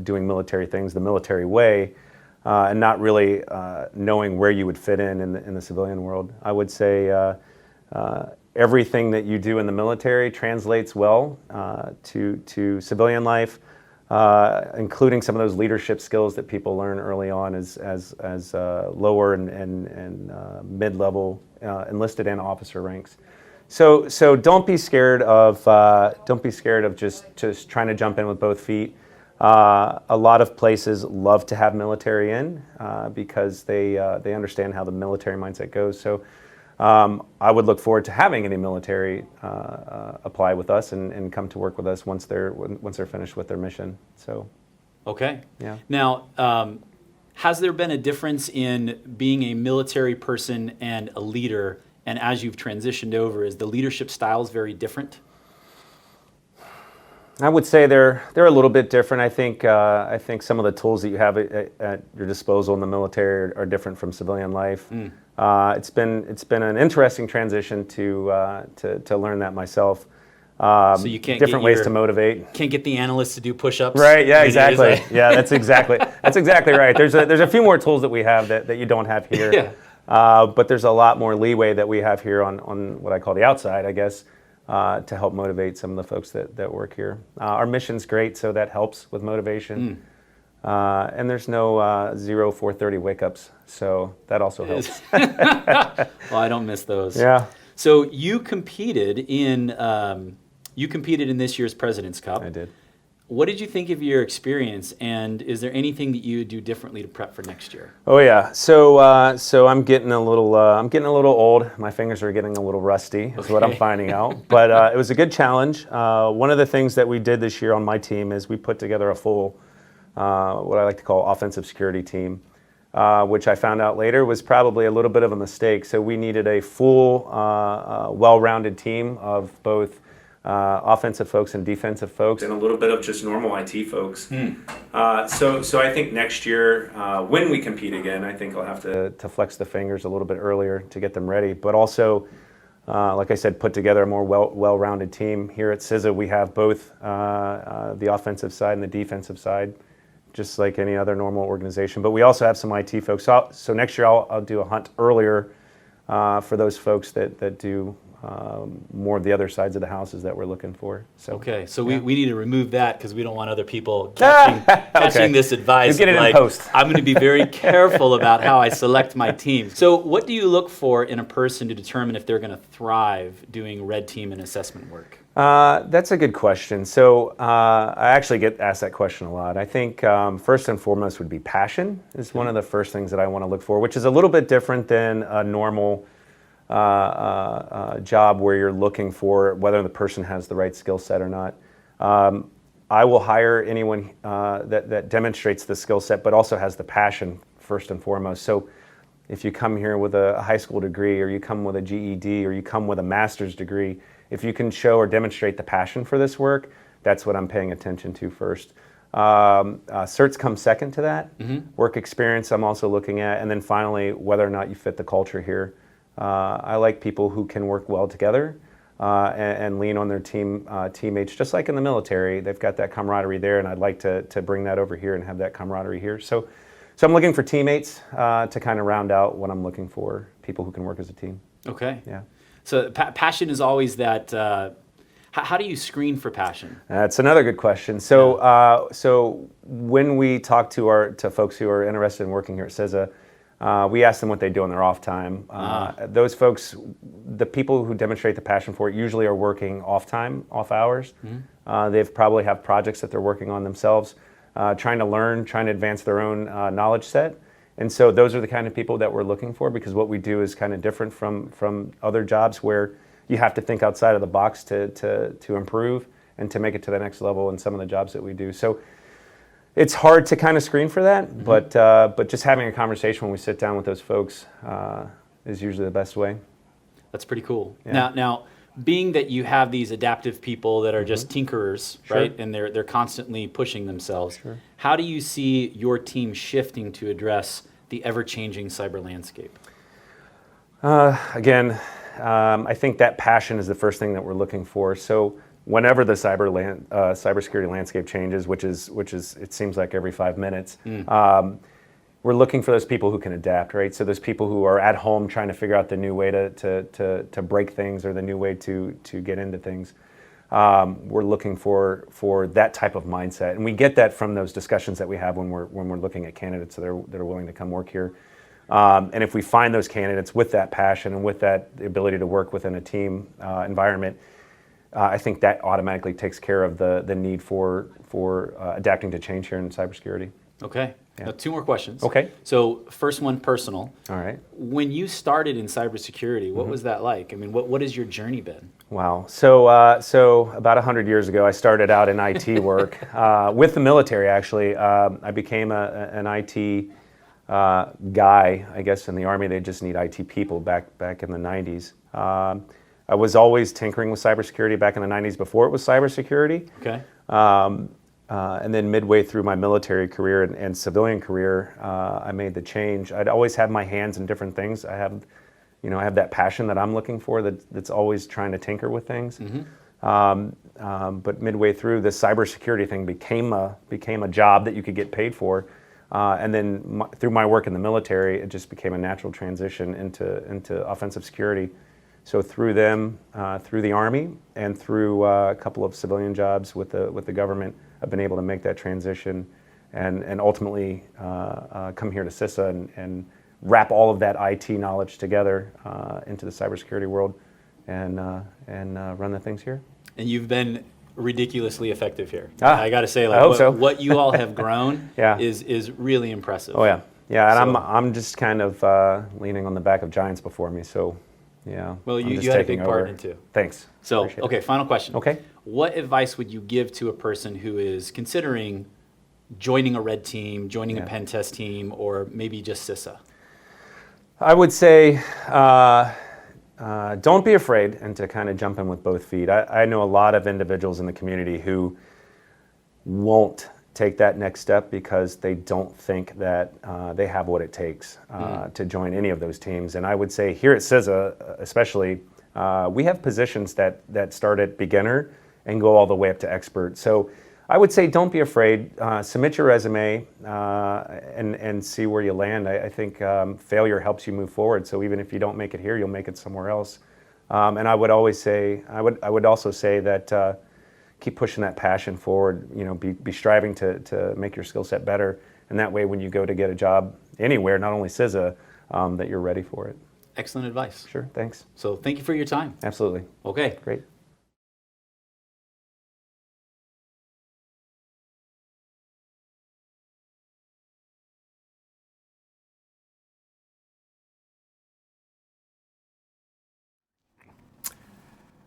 [SPEAKER 8] doing military things the military way, and not really knowing where you would fit in the civilian world. I would say everything that you do in the military translates well to civilian life. Including some of those leadership skills that people learn early on as lower and mid-level enlisted and officer ranks. So don't be scared of just trying to jump in with both feet. A lot of places love to have military in because they understand how the military mindset goes. So I would look forward to having any military apply with us and come to work with us once they're finished with their mission. So,
[SPEAKER 5] okay.
[SPEAKER 8] Yeah.
[SPEAKER 5] Now, has there been a difference in being a military person and a leader? And as you've transitioned over, is the leadership styles very different?
[SPEAKER 8] I would say they're a little bit different. I think some of the tools that you have at your disposal in the military are different from civilian life. It's been an interesting transition to learn that myself.
[SPEAKER 5] So you can't
[SPEAKER 8] different ways to motivate.
[SPEAKER 5] Can't get the analysts to do push-ups.
[SPEAKER 8] Right. Yeah. Exactly. Yeah. That's exactly right. There's a few more tools that we have that you don't have here.
[SPEAKER 5] Yeah.
[SPEAKER 8] But there's a lot more leeway that we have here on what I call the outside, I guess, to help motivate some of the folks that work here. Our mission's great, so that helps with motivation. And there's no 4:30 wake-ups, so that also helps.
[SPEAKER 5] Well, I don't miss those.
[SPEAKER 8] Yeah.
[SPEAKER 5] So you competed in You competed in this year's President's Cup.
[SPEAKER 8] I did.
[SPEAKER 5] What did you think of your experience, and is there anything that you would do differently to prep for next year?
[SPEAKER 8] Oh yeah, so I'm getting a little old. My fingers are getting a little rusty, is what I'm finding out. But it was a good challenge. One of the things that we did this year on my team is we put together a full, what I like to call offensive security team, which I found out later was probably a little bit of a mistake. So we needed a full, well-rounded team of both offensive folks and defensive folks, and a little bit of just normal IT folks. So I think next year, when we compete again, I think I'll have to flex the fingers a little bit earlier to get them ready. But also, like I said, put together a more well-rounded team. Here at CISA, we have both the offensive side and the defensive side, just like any other normal organization. But we also have some IT folks. So next year, I'll do a hunt earlier for those folks that do more of the other sides of the houses that we're looking for. So,
[SPEAKER 5] okay, so we need to remove that because we don't want other people catching this advice.
[SPEAKER 8] You get it in post.
[SPEAKER 5] I'm going to be very careful about how I select my team. So what do you look for in a person to determine if they're going to thrive doing red team and assessment work?
[SPEAKER 8] That's a good question. So I actually get asked that question a lot. I think first and foremost would be passion is one of the first things that I want to look for, which is a little bit different than a normal job where you're looking for whether the person has the right skill set or not. I will hire anyone that demonstrates the skill set but also has the passion first and foremost. So if you come here with a high school degree, or you come with a GED, or you come with a master's degree, if you can show or demonstrate the passion for this work, that's what I'm paying attention to first. Certs come second to that. Work experience I'm also looking at, and then finally whether or not you fit the culture here. I like people who can work well together and lean on their teammates, just like in the military. They've got that camaraderie there, and I'd like to bring that over here and have that camaraderie here. So I'm looking for teammates to kind of round out what I'm looking for, people who can work as a team.
[SPEAKER 5] Okay.
[SPEAKER 8] Yeah.
[SPEAKER 5] So passion is always that. How do you screen for passion?
[SPEAKER 8] That's another good question. So so when we talk to folks who are interested in working here at CISA, we ask them what they do on their off time. Those folks, the people who demonstrate the passion for it, usually are working off time, off hours. They've probably have projects that they're working on themselves, trying to learn, trying to advance their own knowledge set. And so those are the kind of people that we're looking for, because what we do is kind of different from other jobs where you have to think outside of the box to improve and to make it to the next level in some of the jobs that we do. So it's hard to kind of screen for that, but just having a conversation when we sit down with those folks is usually the best way.
[SPEAKER 5] That's pretty cool.
[SPEAKER 8] Yeah.
[SPEAKER 5] Now, being that you have these adaptive people that are just tinkerers, right, and they're constantly pushing themselves, how do you see your team shifting to address the ever-changing cyber landscape?
[SPEAKER 8] Again, I think that passion is the first thing that we're looking for. So whenever the cybersecurity landscape changes, which is it seems like every 5 minutes, we're looking for those people who can adapt, right? So those people who are at home trying to figure out the new way to break things, or the new way to get into things. We're looking for that type of mindset, and we get that from those discussions that we have when we're looking at candidates that are willing to come work here. And if we find those candidates with that passion and with that ability to work within a team environment, I think that automatically takes care of the need for adapting to change here in cybersecurity.
[SPEAKER 5] Okay.
[SPEAKER 8] Yeah.
[SPEAKER 5] Now, 2 more questions.
[SPEAKER 8] Okay.
[SPEAKER 5] So first one, personal.
[SPEAKER 8] All right.
[SPEAKER 5] When you started in cybersecurity, what was that like? I mean, what has your journey been?
[SPEAKER 8] Wow. So about 100 years ago, I started out in IT work with the military. Actually, I became an IT guy. I guess in the Army, they just need IT people back in the 90s. I was always tinkering with cybersecurity back in the 90s before it was cybersecurity.
[SPEAKER 5] Okay.
[SPEAKER 8] And then midway through my military career and civilian career, I made the change. I'd always had my hands in different things. I have that passion that I'm looking for, that's always trying to tinker with things. But midway through, the cybersecurity thing became a job that you could get paid for. And then through my work in the military, it just became a natural transition into offensive security. So through them, through the Army, and through a couple of civilian jobs with the government, I've been able to make that transition, and ultimately come here to CISA and wrap all of that IT knowledge together into the cybersecurity world, and run the things here.
[SPEAKER 5] And you've been ridiculously effective here.
[SPEAKER 8] Ah,
[SPEAKER 5] I got to say,
[SPEAKER 8] I hope so.
[SPEAKER 5] what you all have grown
[SPEAKER 8] Yeah.
[SPEAKER 5] is really impressive.
[SPEAKER 8] Oh yeah, yeah, and
[SPEAKER 5] So-
[SPEAKER 8] I'm just kind of leaning on the back of giants before me, so yeah.
[SPEAKER 5] Well,
[SPEAKER 8] I'm
[SPEAKER 5] you
[SPEAKER 8] just
[SPEAKER 5] had a
[SPEAKER 8] taking
[SPEAKER 5] big part
[SPEAKER 8] over.
[SPEAKER 5] in it too.
[SPEAKER 8] Thanks.
[SPEAKER 5] So,
[SPEAKER 8] Appreciate it.
[SPEAKER 5] okay, final question.
[SPEAKER 8] Okay.
[SPEAKER 5] What advice would you give to a person who is considering joining a red team, joining a pen test team, or maybe just CISA?
[SPEAKER 8] I would say don't be afraid and to kind of jump in with both feet. I know a lot of individuals in the community who won't take that next step because they don't think that they have what it takes to join any of those teams. And I would say here at CISA especially, we have positions that start at beginner and go all the way up to expert. So I would say don't be afraid. Submit your resume and see where you land. I think failure helps you move forward. So even if you don't make it here, you'll make it somewhere else. And I would always say, I would also say that keep pushing that passion forward. You know, be striving to make your skill set better. And that way, when you go to get a job anywhere, not only CISA, that you're ready for it.
[SPEAKER 5] Excellent advice.
[SPEAKER 8] Sure. Thanks.
[SPEAKER 5] So thank you for your time.
[SPEAKER 8] Absolutely.
[SPEAKER 5] Okay.
[SPEAKER 8] Great.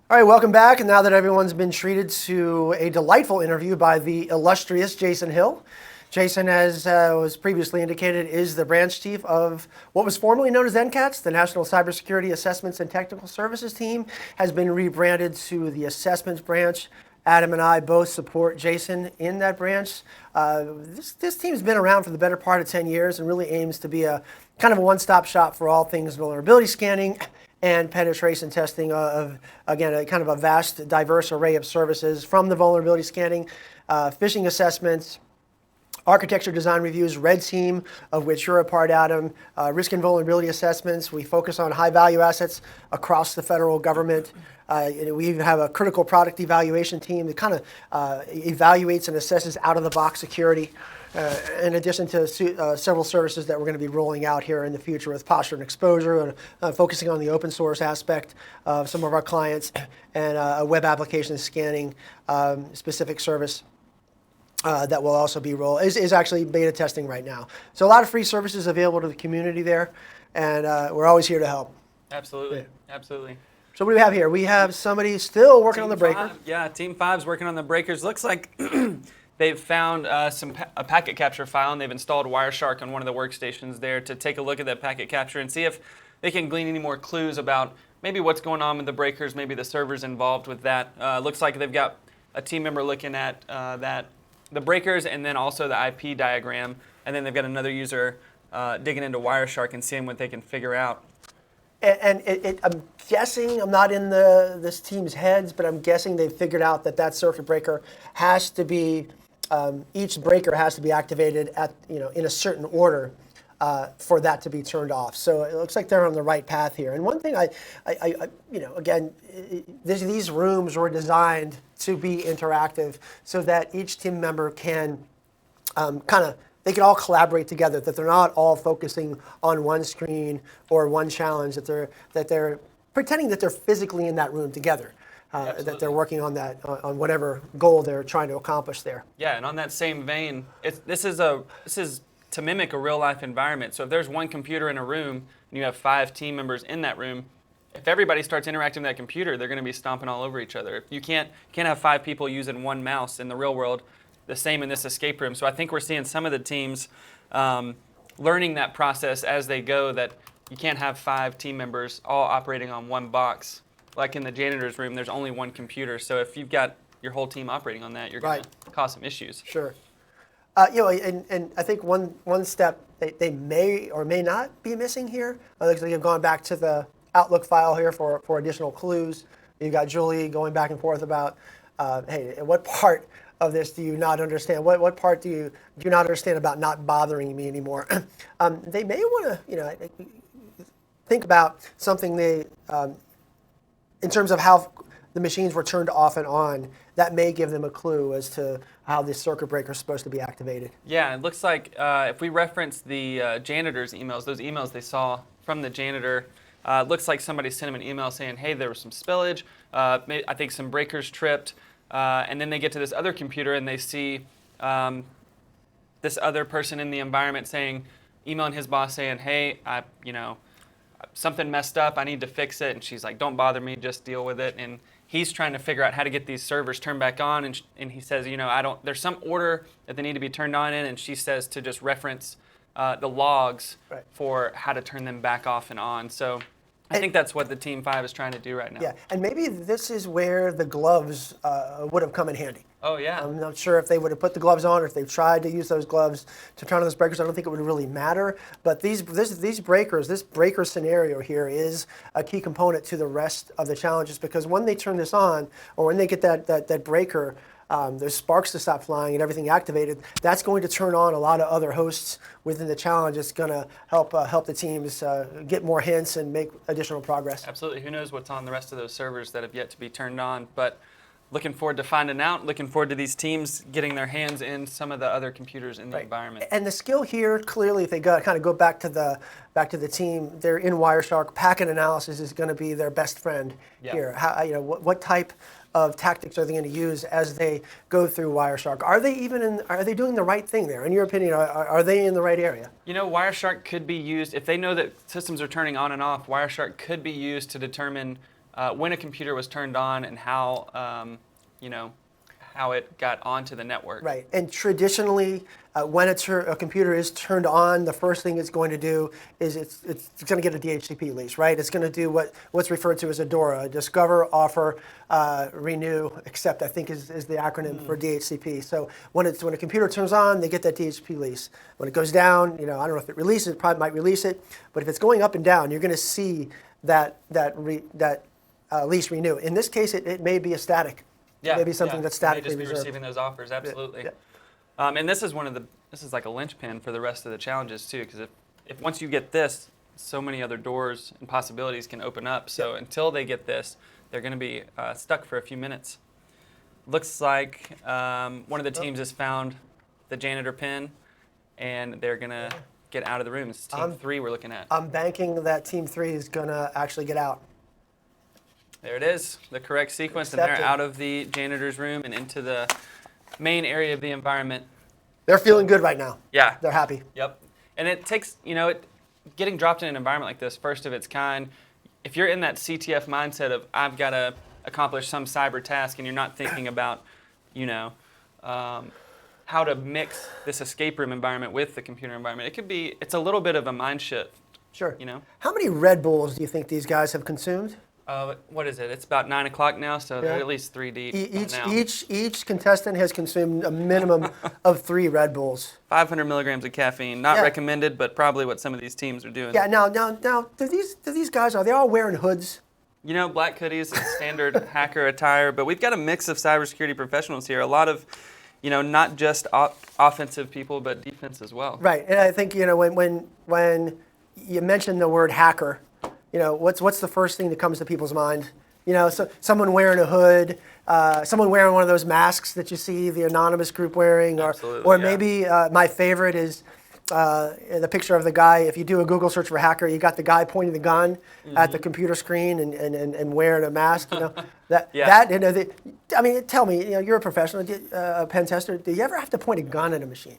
[SPEAKER 2] All right, welcome back. And now that everyone's been treated to a delightful interview by the illustrious Jason Hill. Jason, as was previously indicated, is the branch chief of what was formerly known as NCATS, the National Cybersecurity Assessments and Technical Services Team, has been rebranded to the Assessments Branch. Adam and I both support Jason in that branch. This team's been around for the better part of 10 years and really aims to be a kind of a one-stop shop for all things vulnerability scanning and penetration testing of, again, a kind of a vast, diverse array of services from the vulnerability scanning, phishing assessments, architecture design reviews, red team, of which you're a part, Adam, risk and vulnerability assessments. We focus on high value assets across the federal government. We even have a critical product evaluation team that kind of evaluates and assesses out of the box security. In addition to several services that we're going to be rolling out here in the future with posture and exposure, and focusing on the open source aspect of some of our clients, and a web application scanning specific service that will also be is actually beta testing right now. So a lot of free services available to the community there, and we're always here to help.
[SPEAKER 3] Absolutely, absolutely.
[SPEAKER 2] So what do we have here? We have somebody still working on the breaker.
[SPEAKER 3] Yeah, Team 5's working on the breakers. Looks like they've found a packet capture file, and they've installed Wireshark on one of the workstations there to take a look at that packet capture and see if they can glean any more clues about maybe what's going on with the breakers, maybe the servers involved with that. Looks like they've got a team member looking at the breakers and then also the IP diagram, and then they've got another user digging into Wireshark and seeing what they can figure out.
[SPEAKER 2] And I'm guessing, I'm not in this team's heads, but I'm guessing they've figured out that circuit breaker has to be, each breaker has to be activated in a certain order for that to be turned off. So it looks like they're on the right path here. And one thing again, these rooms were designed to be interactive so that each team member can they can all collaborate together, that they're not all focusing on one screen or one challenge, that they're pretending that they're physically in that room together, that they're working on on whatever goal they're trying to accomplish there.
[SPEAKER 3] Yeah, and on that same vein, this is to mimic a real life environment. So if there's one computer in a room and you have 5 team members in that room, if everybody starts interacting with that computer, they're going to be stomping all over each other. You can't have 5 people using one mouse in the real world. The same in this escape room. So I think we're seeing some of the teams learning that process as they go, that you can't have 5 team members all operating on one box. Like in the janitor's room, there's only one computer. So if you've got your whole team operating on that, you're going to cause some issues.
[SPEAKER 2] Sure. And I think one step they may or may not be missing here. Looks like you've gone back to the Outlook file here for additional clues. You've got Julie going back and forth about, hey, what part of this do you not understand? What part do you not understand about not bothering me anymore? They may want to, think about something in terms of how the machines were turned off and on. That may give them a clue as to how this circuit breaker is supposed to be activated.
[SPEAKER 3] Yeah, it looks like if we reference the janitor's emails, those emails they saw from the janitor, It looks like somebody sent him an email saying, hey, there was some spillage. I think some breakers tripped. And then they get to this other computer and they see this other person in the environment emailing his boss saying, hey, something messed up. I need to fix it. And she's like, don't bother me, just deal with it. And he's trying to figure out how to get these servers turned back on. And he says, there's some order that they need to be turned on in. And she says to just reference the logs for how to turn them back off and on. So I think that's what the Team 5 is trying to do right now.
[SPEAKER 2] Yeah, and maybe this is where the gloves would have come in handy.
[SPEAKER 3] Oh, yeah.
[SPEAKER 2] I'm not sure if they would have put the gloves on or if they've tried to use those gloves to turn on those breakers. I don't think it would really matter. But these breakers, this breaker scenario here is a key component to the rest of the challenges, because when they turn this on, or when they get that breaker, there's sparks to stop flying and everything activated, that's going to turn on a lot of other hosts within the challenge. It's going to help the teams get more hints and make additional progress.
[SPEAKER 3] Absolutely. Who knows what's on the rest of those servers that have yet to be turned on. But looking forward to finding out. Looking forward to these teams getting their hands in some of the other computers in the environment.
[SPEAKER 2] And the skill here, clearly, if they kind of go back to the team, they're in Wireshark. Packet analysis is going to be their best friend here. How, what type of tactics are they going to use as they go through Wireshark? Are they doing the right thing there? In your opinion, are they in the right area?
[SPEAKER 3] Wireshark could be used, if they know that systems are turning on and off, Wireshark could be used to determine when a computer was turned on and how, how it got onto the network.
[SPEAKER 2] Right, and traditionally, when a computer is turned on, the first thing it's going to do is it's going to get a DHCP lease, right? It's going to do what's referred to as a DORA, discover, offer, renew, accept, I think is the acronym for DHCP. So when a computer turns on, they get that DHCP lease. When it goes down, I don't know if it releases it, probably might release it, but if it's going up and down, you're going to see that lease renew. In this case, it may be a static.
[SPEAKER 3] Yeah,
[SPEAKER 2] maybe something that's statically
[SPEAKER 3] just be
[SPEAKER 2] reserved.
[SPEAKER 3] receiving those offers, absolutely.
[SPEAKER 2] Yeah.
[SPEAKER 3] And this is this is like a linchpin for the rest of the challenges too, because if once you get this, so many other doors and possibilities can open up. So until they get this, they're going to be stuck for a few minutes. Looks like one of the teams has found the janitor pin, and they're going to get out of the room. It's Team 3 we're looking at.
[SPEAKER 2] I'm banking that Team 3 is going to actually get out.
[SPEAKER 3] There it is, the correct sequence, and they're out of the janitor's room and into the main area of the environment.
[SPEAKER 2] They're feeling good right now.
[SPEAKER 3] Yeah.
[SPEAKER 2] They're happy.
[SPEAKER 3] Yep. And it takes, getting dropped in an environment like this, first of its kind, if you're in that CTF mindset of I've got to accomplish some cyber task and you're not thinking about, how to mix this escape room environment with the computer environment, it's a little bit of a mind shift.
[SPEAKER 2] Sure. How many Red Bulls do you think these guys have consumed?
[SPEAKER 3] What is it? It's about 9 o'clock now, so they're at least 3 deep now.
[SPEAKER 2] Each contestant has consumed a minimum of 3 Red Bulls.
[SPEAKER 3] 500 milligrams of caffeine, not recommended, but probably what some of these teams are doing.
[SPEAKER 2] Yeah. Now, do these guys, are they all wearing hoods?
[SPEAKER 3] Black hoodies is standard hacker attire, but we've got a mix of cybersecurity professionals here. A lot of, not just offensive people, but defense as well.
[SPEAKER 2] Right, and I think when you mention the word hacker, what's the first thing that comes to people's mind? So someone wearing a hood, someone wearing one of those masks that you see the anonymous group wearing, or maybe my favorite is the picture of the guy. If you do a Google search for hacker, you got the guy pointing the gun at the computer screen and wearing a mask. Tell me, you're a professional, a pen tester. Do you ever have to point a gun at a machine?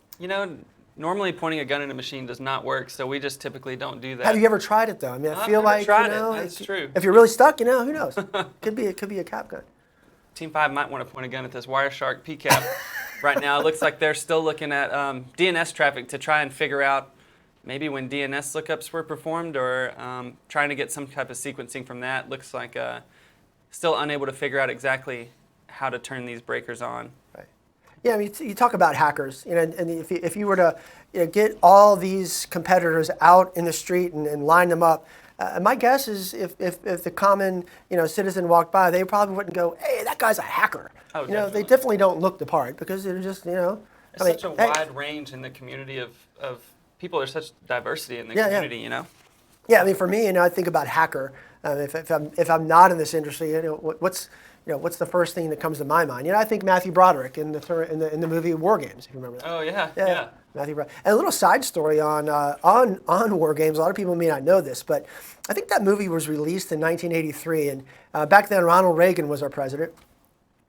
[SPEAKER 3] Normally pointing a gun in a machine does not work, so we just typically don't do that.
[SPEAKER 2] Have you ever tried it though? I feel like
[SPEAKER 3] tried it. That's true.
[SPEAKER 2] If you're really stuck, who knows? It could be a cap gun.
[SPEAKER 3] Team 5 might want to point a gun at this Wireshark PCAP right now. It looks like they're still looking at DNS traffic to try and figure out maybe when DNS lookups were performed, or trying to get some type of sequencing from that. Looks like still unable to figure out exactly how to turn these breakers on.
[SPEAKER 2] Right. Yeah, you talk about hackers, and if you were to get all these competitors out in the street and line them up, my guess is if the common citizen walked by, they probably wouldn't go, "Hey, that guy's a hacker."
[SPEAKER 3] Oh,
[SPEAKER 2] They definitely don't look the part, because they're just
[SPEAKER 3] There's such a wide range in the community of people. There's such diversity in the community.
[SPEAKER 2] Yeah, I mean, for me, I think about hacker. If I'm not in this industry, what's the first thing that comes to my mind? I think Matthew Broderick in the movie War Games, if you remember that.
[SPEAKER 3] Oh yeah.
[SPEAKER 2] Matthew Broderick. And a little side story on War Games. A lot of people may not know this, but I think that movie was released in 1983, and back then Ronald Reagan was our president,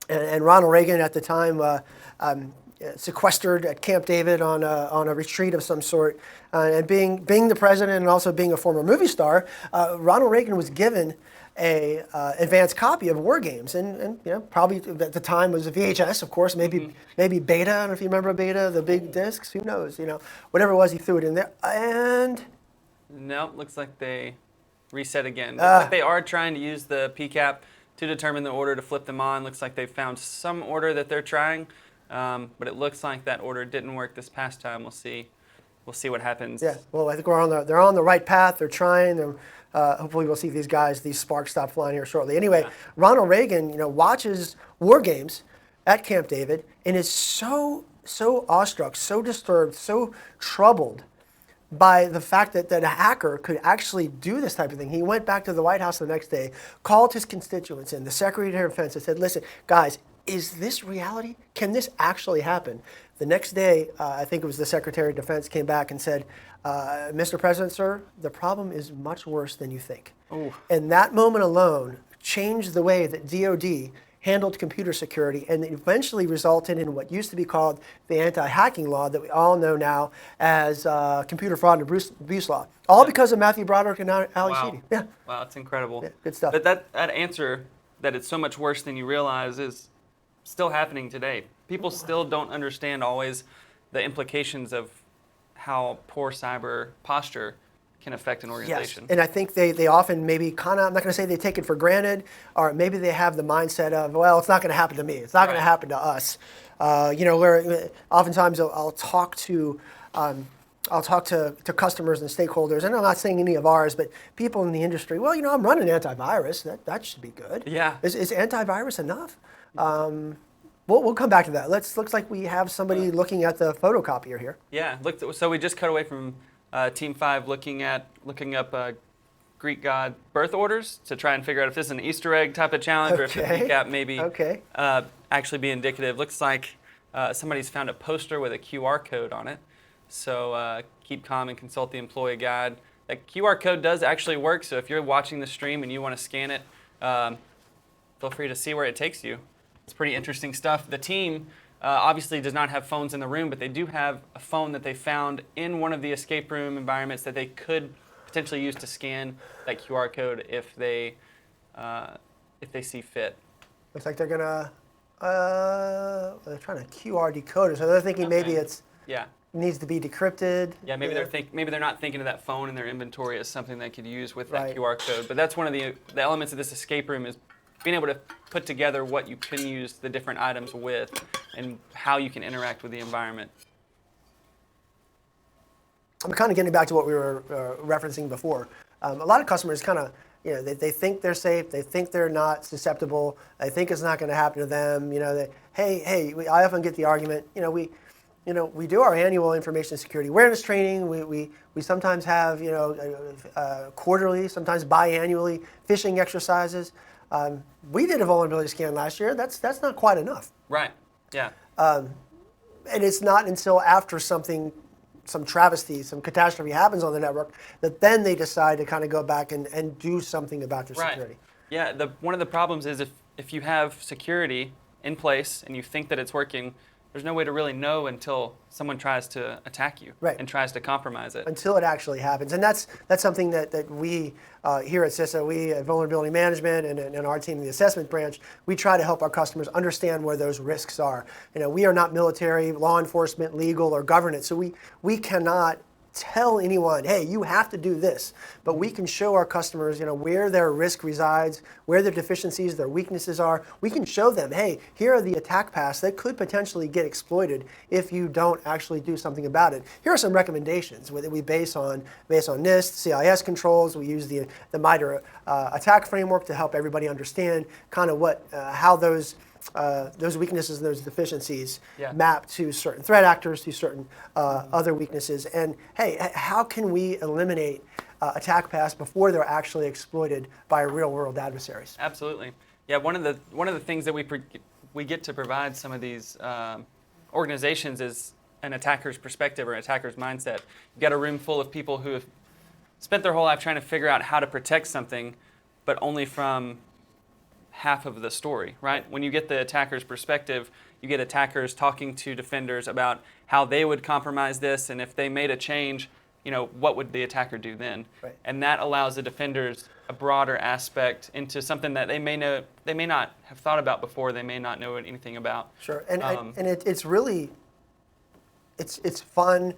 [SPEAKER 2] and Ronald Reagan at the time. Sequestered at Camp David on a retreat of some sort, and being the president and also being a former movie star, Ronald Reagan was given a advanced copy of War Games, and probably at the time was a VHS, of course, maybe Beta. I don't know if you remember Beta, the big discs. Who knows? Whatever it was, he threw it in there, and
[SPEAKER 3] no, looks like they reset again. Looks like they are trying to use the PCAP to determine the order to flip them on. Looks like they found some order that they're trying. But it looks like that order didn't work this past time. We'll see what happens.
[SPEAKER 2] Yeah. Well, I think they're on the right path. They're trying. Hopefully, we'll see these sparks stop flying here shortly. Anyway, Ronald Reagan, watches War Games at Camp David and is so awestruck, so disturbed, so troubled by the fact that a hacker could actually do this type of thing. He went back to the White House the next day, called his constituents in, the Secretary of Defense, and said, "Listen, guys. Is this reality? Can this actually happen?" The next day, I think it was the Secretary of Defense came back and said, "Mr. President, sir, the problem is much worse than you think." Ooh. And that moment alone changed the way that DoD handled computer security, and it eventually resulted in what used to be called the anti-hacking law that we all know now as computer fraud and abuse law. All because of Matthew Broderick and Ali Sheedy. Yeah.
[SPEAKER 3] Wow, that's incredible.
[SPEAKER 2] Yeah, good stuff.
[SPEAKER 3] But that answer, that it's so much worse than you realize, is still happening today. People still don't understand always the implications of how poor cyber posture can affect an organization.
[SPEAKER 2] Yes, and I think they often maybe I'm not going to say they take it for granted, or maybe they have the mindset of, well, it's not going to happen to me. It's not going to happen to us. Where oftentimes I'll talk to customers and stakeholders, and I'm not saying any of ours, but people in the industry. Well, I'm running antivirus. That should be good.
[SPEAKER 3] Yeah.
[SPEAKER 2] Is antivirus enough? We'll come back to that. Looks like we have somebody looking at the photocopier here.
[SPEAKER 3] Yeah. So we just cut away from Team 5 looking up Greek god birth orders to try and figure out if this is an Easter egg type of challenge or if the PCAP maybe actually be indicative. Looks like somebody's found a poster with a QR code on it. So keep calm and consult the employee guide. That QR code does actually work. So if you're watching the stream and you want to scan it, feel free to see where it takes you. It's pretty interesting stuff. The team obviously does not have phones in the room, but they do have a phone that they found in one of the escape room environments that they could potentially use to scan that QR code if they see fit.
[SPEAKER 2] Looks like they're gonna they're trying to QR decode it, so they're thinking maybe it's needs to be decrypted.
[SPEAKER 3] Yeah, maybe they're not thinking of that phone in their inventory as something they could use with that QR code. But that's one of the elements of this escape room is being able to put together what you can use the different items with and how you can interact with the environment.
[SPEAKER 2] I'm kind of getting back to what we were referencing before. A lot of customers kind of, they think they're safe, they think they're not susceptible, they think it's not going to happen to them. I often get the argument, we do our annual information security awareness training. We sometimes have, quarterly, sometimes biannually phishing exercises. We did a vulnerability scan last year. That's not quite enough.
[SPEAKER 3] Right. Yeah.
[SPEAKER 2] And it's not until after some travesty, some catastrophe happens on the network that then they decide to kind of go back and do something about their security.
[SPEAKER 3] Yeah. One of the problems is if you have security in place and you think that it's working, there's no way to really know until someone tries to attack you and tries to compromise it.
[SPEAKER 2] Until it actually happens. And that's something that we here at CISA, we at Vulnerability Management and our team in the assessment branch, we try to help our customers understand where those risks are. We are not military, law enforcement, legal, or governance, so we cannot tell anyone, hey, you have to do this. But we can show our customers, where their risk resides, where their deficiencies, their weaknesses are. We can show them, hey, here are the attack paths that could potentially get exploited if you don't actually do something about it. Here are some recommendations that we base on NIST, CIS controls. We use the MITRE attack framework to help everybody understand kind of how those those weaknesses and those deficiencies
[SPEAKER 3] Yeah.
[SPEAKER 2] map to certain threat actors, to certain other weaknesses. And hey, how can we eliminate attack paths before they're actually exploited by real world adversaries?
[SPEAKER 3] Absolutely. Yeah, one of the things that we get to provide some of these organizations is an attacker's perspective or an attacker's mindset. You've got a room full of people who have spent their whole life trying to figure out how to protect something, but only from half of the story, right? When you get the attacker's perspective, you get attackers talking to defenders about how they would compromise this, and if they made a change, what would the attacker do then?
[SPEAKER 2] Right.
[SPEAKER 3] And that allows the defenders a broader aspect into something that they may not have thought about before, they may not know anything about.
[SPEAKER 2] Sure, and it's really, it's fun,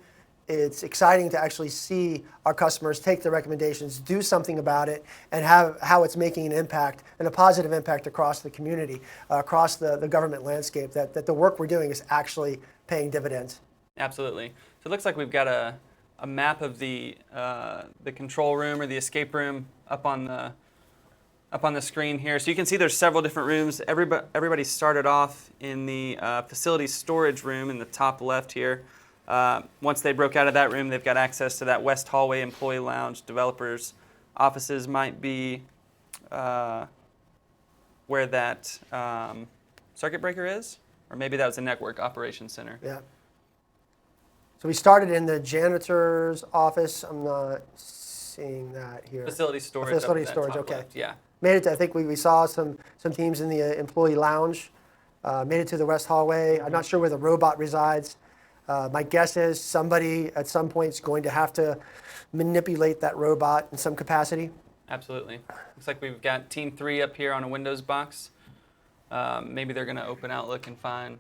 [SPEAKER 2] it's exciting to actually see our customers take the recommendations, do something about it, and how it's making an impact, and a positive impact across the community, across the government landscape, that the work we're doing is actually paying dividends.
[SPEAKER 3] Absolutely. So it looks like we've got a map of the control room or the escape room up on the screen here. So you can see there's several different rooms. Everybody started off in the facility storage room in the top left here. Once they broke out of that room, they've got access to that west hallway employee lounge. Developers' offices might be where that circuit breaker is, or maybe that was the network operations center.
[SPEAKER 2] Yeah. So we started in the janitor's office. I'm not seeing that here.
[SPEAKER 3] Facility storage.
[SPEAKER 2] Facility
[SPEAKER 3] up at that
[SPEAKER 2] storage,
[SPEAKER 3] top
[SPEAKER 2] okay.
[SPEAKER 3] left, yeah.
[SPEAKER 2] Made it to, I think we saw some teams in the employee lounge. Made it to the west hallway. I'm not sure where the robot resides. My guess is somebody at some point is going to have to manipulate that robot in some capacity.
[SPEAKER 3] Absolutely. Looks like we've got Team 3 up here on a Windows box. Maybe they're going to open Outlook and find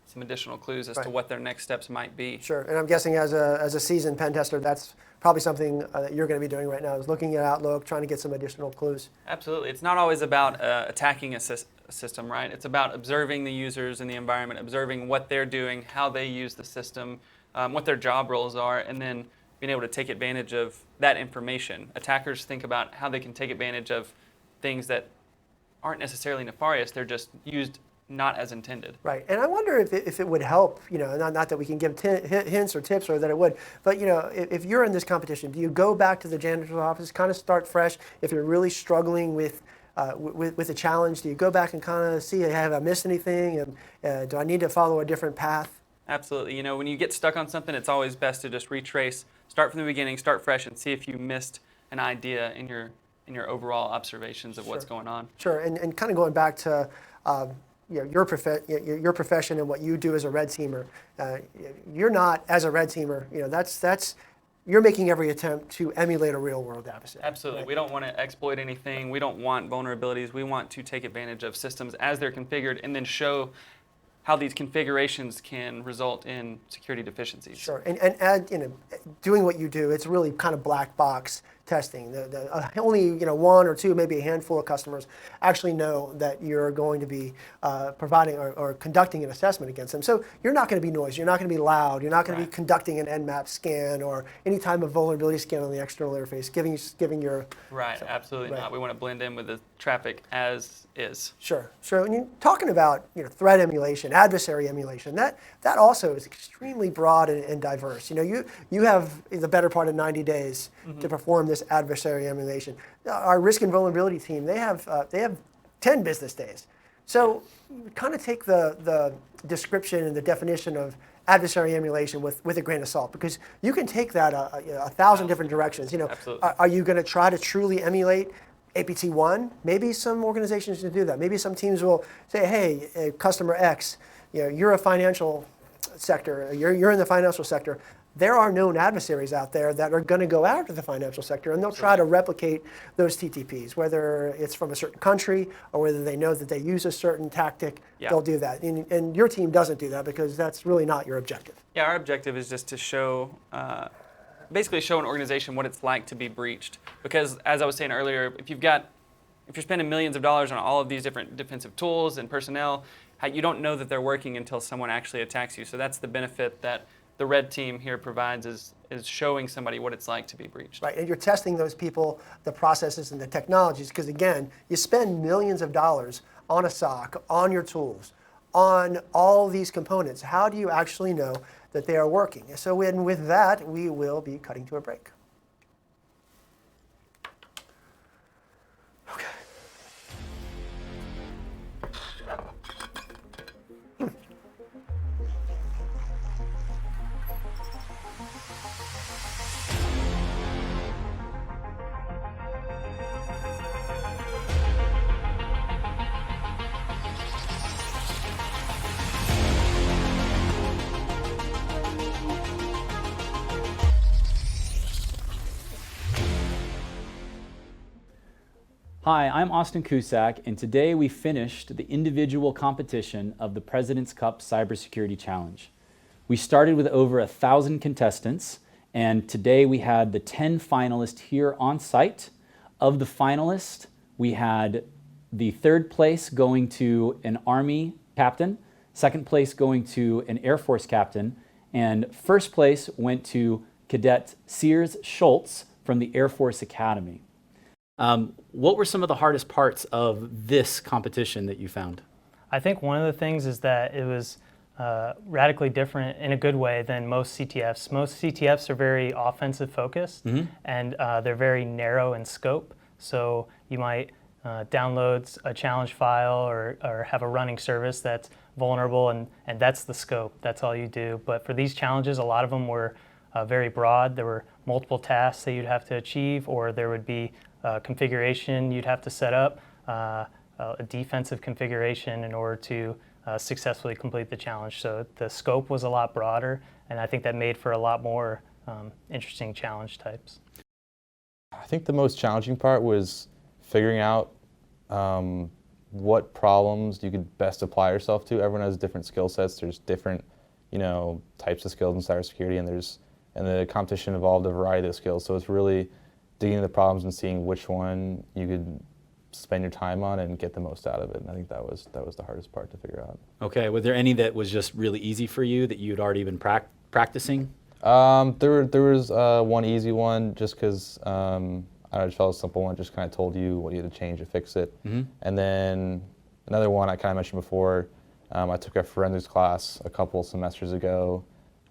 [SPEAKER 3] some additional clues as to what their next steps might be.
[SPEAKER 2] Sure, and I'm guessing as a seasoned pen tester, that's probably something that you're going to be doing right now, is looking at Outlook, trying to get some additional clues.
[SPEAKER 3] Absolutely. It's not always about attacking a system, right? It's about observing the users in the environment, observing what they're doing, how they use the system, what their job roles are, and then being able to take advantage of that information. Attackers think about how they can take advantage of things that aren't necessarily nefarious, they're just used not as intended.
[SPEAKER 2] Right, and I wonder if it would help, not that we can give hints or tips or that it would, but if you're in this competition, do you go back to the janitor's office, kind of start fresh? If you're really struggling with a challenge, do you go back and kind of see, have I missed anything, and do I need to follow a different path?
[SPEAKER 3] Absolutely. When you get stuck on something, it's always best to just retrace, start from the beginning, start fresh, and see if you missed an idea in your overall observations of what's going on.
[SPEAKER 2] Sure, and kind of going back to your profession and what you do as a red teamer. You're not, as a red teamer, you're making every attempt to emulate a real world adversary.
[SPEAKER 3] Absolutely.
[SPEAKER 2] Right?
[SPEAKER 3] We don't want to exploit anything. We don't want vulnerabilities. We want to take advantage of systems as they're configured and then show how these configurations can result in security deficiencies.
[SPEAKER 2] Sure, and doing what you do, it's really kind of black box testing. Only one or two, maybe a handful of customers actually know that you're going to be providing or conducting an assessment against them. So you're not going to be noisy, you're not going to be loud, you're not going to be conducting an Nmap scan or any type of vulnerability scan on the external interface, giving your...
[SPEAKER 3] Right, absolutely not. We want to blend in with the traffic as is.
[SPEAKER 2] Sure. When you're talking about threat emulation, adversary emulation, that also is extremely broad and diverse. You have the better part of 90 days to perform this adversary emulation. Our risk and vulnerability team, they have 10 business days. So kind of take the description and the definition of adversary emulation with a grain of salt, because you can take that 1,000 different directions.
[SPEAKER 3] Absolutely.
[SPEAKER 2] Are you going to try to truly emulate APT1? Maybe some organizations will do that. Maybe some teams will say, hey, customer X, you're a financial sector, you're in the financial sector. There are known adversaries out there that are going to go after the financial sector, and they'll try to replicate those TTPs, whether it's from a certain country or whether they know that they use a certain tactic. They'll do that. And your team doesn't do that because that's really not your objective.
[SPEAKER 3] Yeah, our objective is just to show, basically show an organization what it's like to be breached. Because as I was saying earlier, if you're spending millions of dollars on all of these different defensive tools and personnel, you don't know that they're working until someone actually attacks you. So that's the benefit that the red team here provides, is is showing somebody what it's like to be breached.
[SPEAKER 2] Right, and you're testing those people, the processes and the technologies, because again, you spend millions of dollars on a SOC, on your tools, on all these components. How do you actually know that they are working? So with that, we will be cutting to a break. Okay.
[SPEAKER 5] Hi, I'm Austin Cusack, and today we finished the individual competition of the President's Cup Cybersecurity Challenge. We started with over 1,000 contestants, and today we had the 10 finalists here on site. Of the finalists, we had the third place going to an Army captain, second place going to an Air Force captain, and first place went to Cadet Sears Schultz from the Air Force Academy. What were some of the hardest parts of this competition that you found?
[SPEAKER 9] I think one of the things is that it was radically different in a good way than most CTFs. Most CTFs are very offensive focused, and they're very narrow in scope. So you might download a challenge file or have a running service that's vulnerable, and that's the scope. That's all you do. But for these challenges, a lot of them were very broad. There were multiple tasks that you'd have to achieve, or there would be configuration you'd have to set up, a defensive configuration in order to successfully complete the challenge. So the scope was a lot broader, and I think that made for a lot more interesting challenge types.
[SPEAKER 10] I think the most challenging part was figuring out what problems you could best apply yourself to. Everyone has different skill sets. There's different, types of skills in cybersecurity, and the competition involved a variety of skills. So it's really digging into the problems and seeing which one you could spend your time on and get the most out of it. And I think that was the hardest part to figure out. Okay,
[SPEAKER 5] was there any that was just really easy for you that you'd already been practicing?
[SPEAKER 10] There was one easy one just because I just felt a simple one, just kind of told you what you had to change to fix it. And then another one I kind of mentioned before, I took a forensics class a couple semesters ago,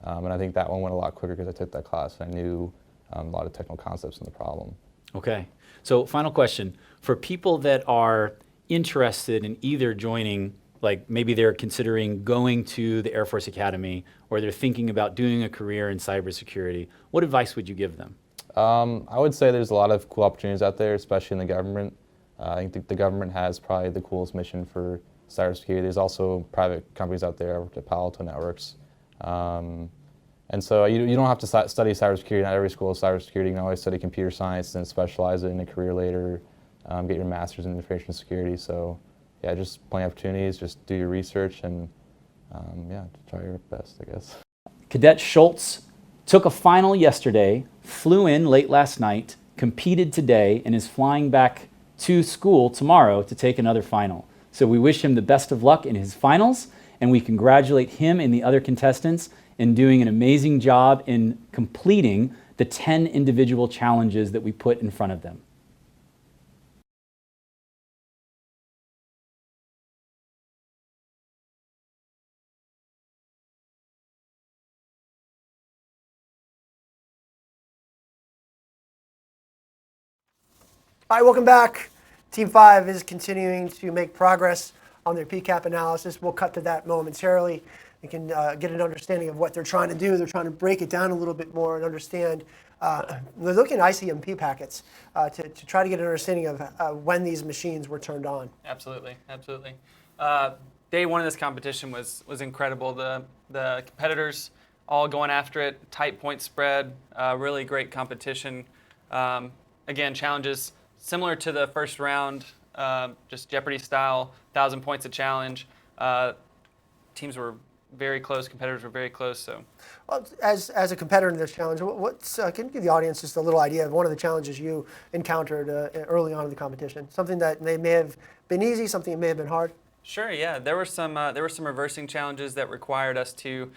[SPEAKER 10] and I think that one went a lot quicker because I took that class and I knew a lot of technical concepts in the problem.
[SPEAKER 5] Okay, so final question. For people that are interested in either joining, like maybe they're considering going to the Air Force Academy or they're thinking about doing a career in cybersecurity, what advice would you give them?
[SPEAKER 10] I would say there's a lot of cool opportunities out there, especially in the government. I think the government has probably the coolest mission for cybersecurity. There's also private companies out there. I worked at Palo Alto Networks. And so you don't have to study cybersecurity. Not every school is cybersecurity. You can always study computer science and specialize in a career later, get your master's in information security. So yeah, just plenty of opportunities. Just do your research and yeah, try your best, I guess.
[SPEAKER 5] Cadet Schultz took a final yesterday, flew in late last night, competed today, and is flying back to school tomorrow to take another final. So we wish him the best of luck in his finals, and we congratulate him and the other contestants in doing an amazing job in completing the 10 individual challenges that we put in front of them.
[SPEAKER 2] All right, welcome back. Team 5 is continuing to make progress on their PCAP analysis. We'll cut to that momentarily. You can get an understanding of what they're trying to do. They're trying to break it down a little bit more and understand. They're looking at ICMP packets to try to get an understanding of when these machines were turned on.
[SPEAKER 3] Absolutely, absolutely. Day one of this competition was incredible. The competitors all going after it, tight point spread, really great competition. Again, challenges similar to the first round, just Jeopardy style, 1,000 points a challenge. Teams were very close, competitors were very close. So,
[SPEAKER 2] well, as a competitor in this challenge, can you give the audience just a little idea of one of the challenges you encountered early on in the competition? Something that may have been easy, something that may have been hard?
[SPEAKER 3] Sure. Yeah, there were some reversing challenges that required us to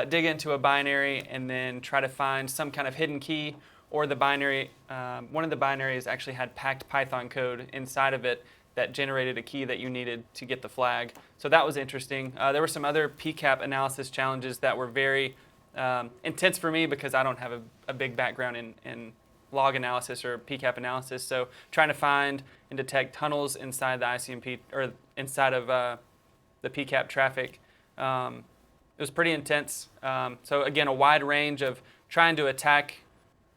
[SPEAKER 3] dig into a binary and then try to find some kind of hidden key, or the binary. One of the binaries actually had packed Python code inside of it that generated a key that you needed to get the flag. So that was interesting. There were some other PCAP analysis challenges that were very intense for me because I don't have a big background in log analysis or PCAP analysis. So trying to find and detect tunnels inside the ICMP or inside of the PCAP traffic, it was pretty intense. So again, a wide range of trying to attack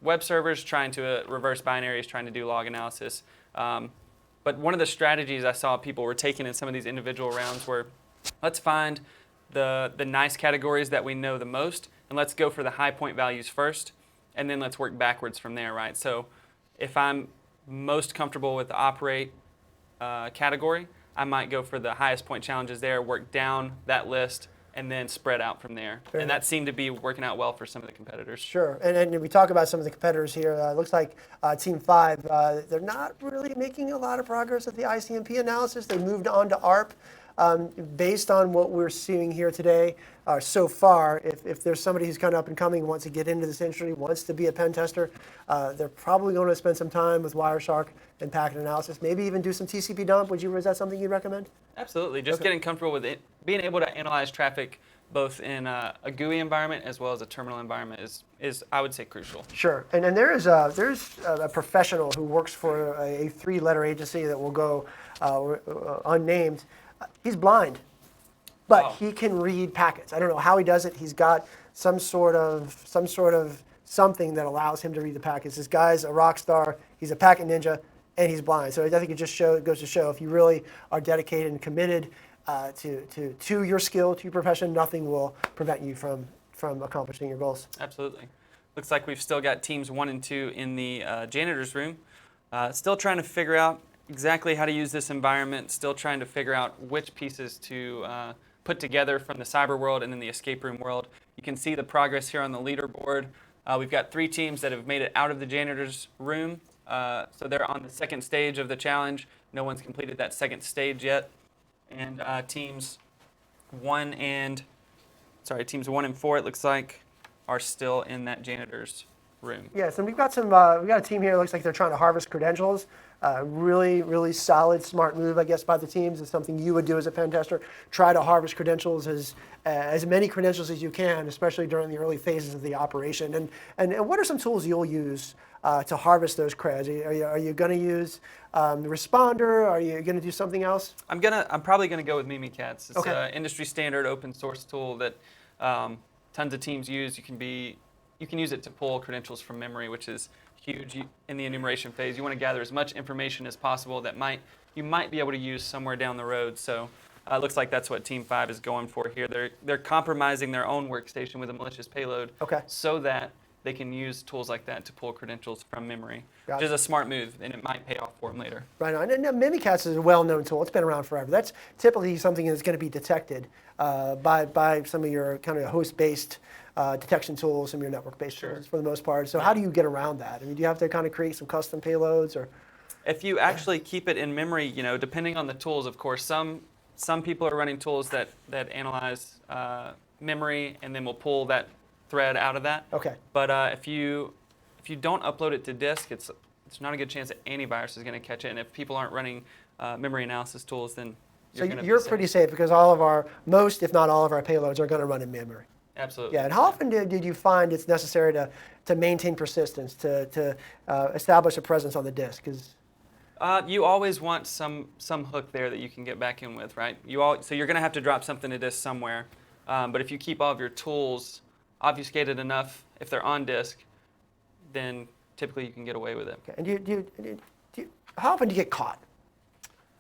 [SPEAKER 3] web servers, trying to reverse binaries, trying to do log analysis. But one of the strategies I saw people were taking in some of these individual rounds were, let's find the nice categories that we know the most, and let's go for the high point values first, and then let's work backwards from there, right? So if I'm most comfortable with the operate category, I might go for the highest point challenges there, work down that list, and then spread out from there. And that seemed to be working out well for some of the competitors.
[SPEAKER 2] Sure, and we talk about some of the competitors here. It looks like Team 5, they're not really making a lot of progress with the ICMP analysis. They moved on to ARP. Based on what we're seeing here today, so far, if there's somebody who's kind of up and coming, wants to get into this industry, wants to be a pen tester, they're probably going to spend some time with Wireshark and packet analysis, maybe even do some TCP dump. Is that something you'd recommend?
[SPEAKER 3] Absolutely. Just getting comfortable with it, being able to analyze traffic both in a GUI environment as well as a terminal environment is I would say, crucial.
[SPEAKER 2] Sure. And there's a professional who works for a 3-letter agency that will go unnamed. He's blind, but he can read packets. I don't know how he does it. He's got some sort of something that allows him to read the packets. This guy's a rock star. He's a packet ninja, and he's blind. So I think it goes to show if you really are dedicated and committed to your skill, to your profession, nothing will prevent you from accomplishing your goals.
[SPEAKER 3] Absolutely. Looks like we've still got teams 1 and 2 in the janitor's room. Still trying to figure out exactly how to use this environment, still trying to figure out which pieces to put together from the cyber world and then the escape room world. You can see the progress here on the leaderboard. We've got 3 teams that have made it out of the janitor's room. So they're on the second stage of the challenge. No one's completed that second stage yet. And teams 1 and 4, it looks like, are still in that janitor's room.
[SPEAKER 2] Yes, and we've got a team here. It looks like they're trying to harvest credentials. Really, really solid, smart move, I guess, by the teams. It's something you would do as a pen tester. Try to harvest credentials, as many credentials as you can, especially during the early phases of the operation. And what are some tools you'll use to harvest those creds? Are you going to use the responder? Are you going to do something else?
[SPEAKER 3] I'm probably going to go with Mimikatz. It's
[SPEAKER 2] Okay.
[SPEAKER 3] an industry standard open source tool that tons of teams use. You can use it to pull credentials from memory, which is huge in the enumeration phase. You want to gather as much information as possible that you might be able to use somewhere down the road. So it looks like that's what Team 5 is going for here. They're compromising their own workstation with a malicious payload, so that they can use tools like that to pull credentials from memory, which is a smart move, and it might pay off for them later.
[SPEAKER 2] Right on. And Mimikatz is a well-known tool. It's been around forever. That's typically something that's going to be detected by some of your kind of host-based detection tools, some of your network-based tools for the most part. So how do you get around that? I mean, do you have to kind of create some custom payloads, or?
[SPEAKER 3] If you actually keep it in memory, depending on the tools, of course, some people are running tools that analyze memory and then will pull that thread out of that.
[SPEAKER 2] Okay.
[SPEAKER 3] But if you don't upload it to disk, it's not a good chance that antivirus is going to catch it. And if people aren't running memory analysis tools, then you're
[SPEAKER 2] pretty safe because most, if not all of our payloads are going to run in memory.
[SPEAKER 3] Absolutely.
[SPEAKER 2] Yeah, and how often did you find it's necessary to maintain persistence, to establish a presence on the disk?
[SPEAKER 3] You always want some hook there that you can get back in with, right? So you're going to have to drop something to disk somewhere. But if you keep all of your tools obfuscated enough, if they're on disk, then typically you can get away with it.
[SPEAKER 2] Okay. And how often do you get caught?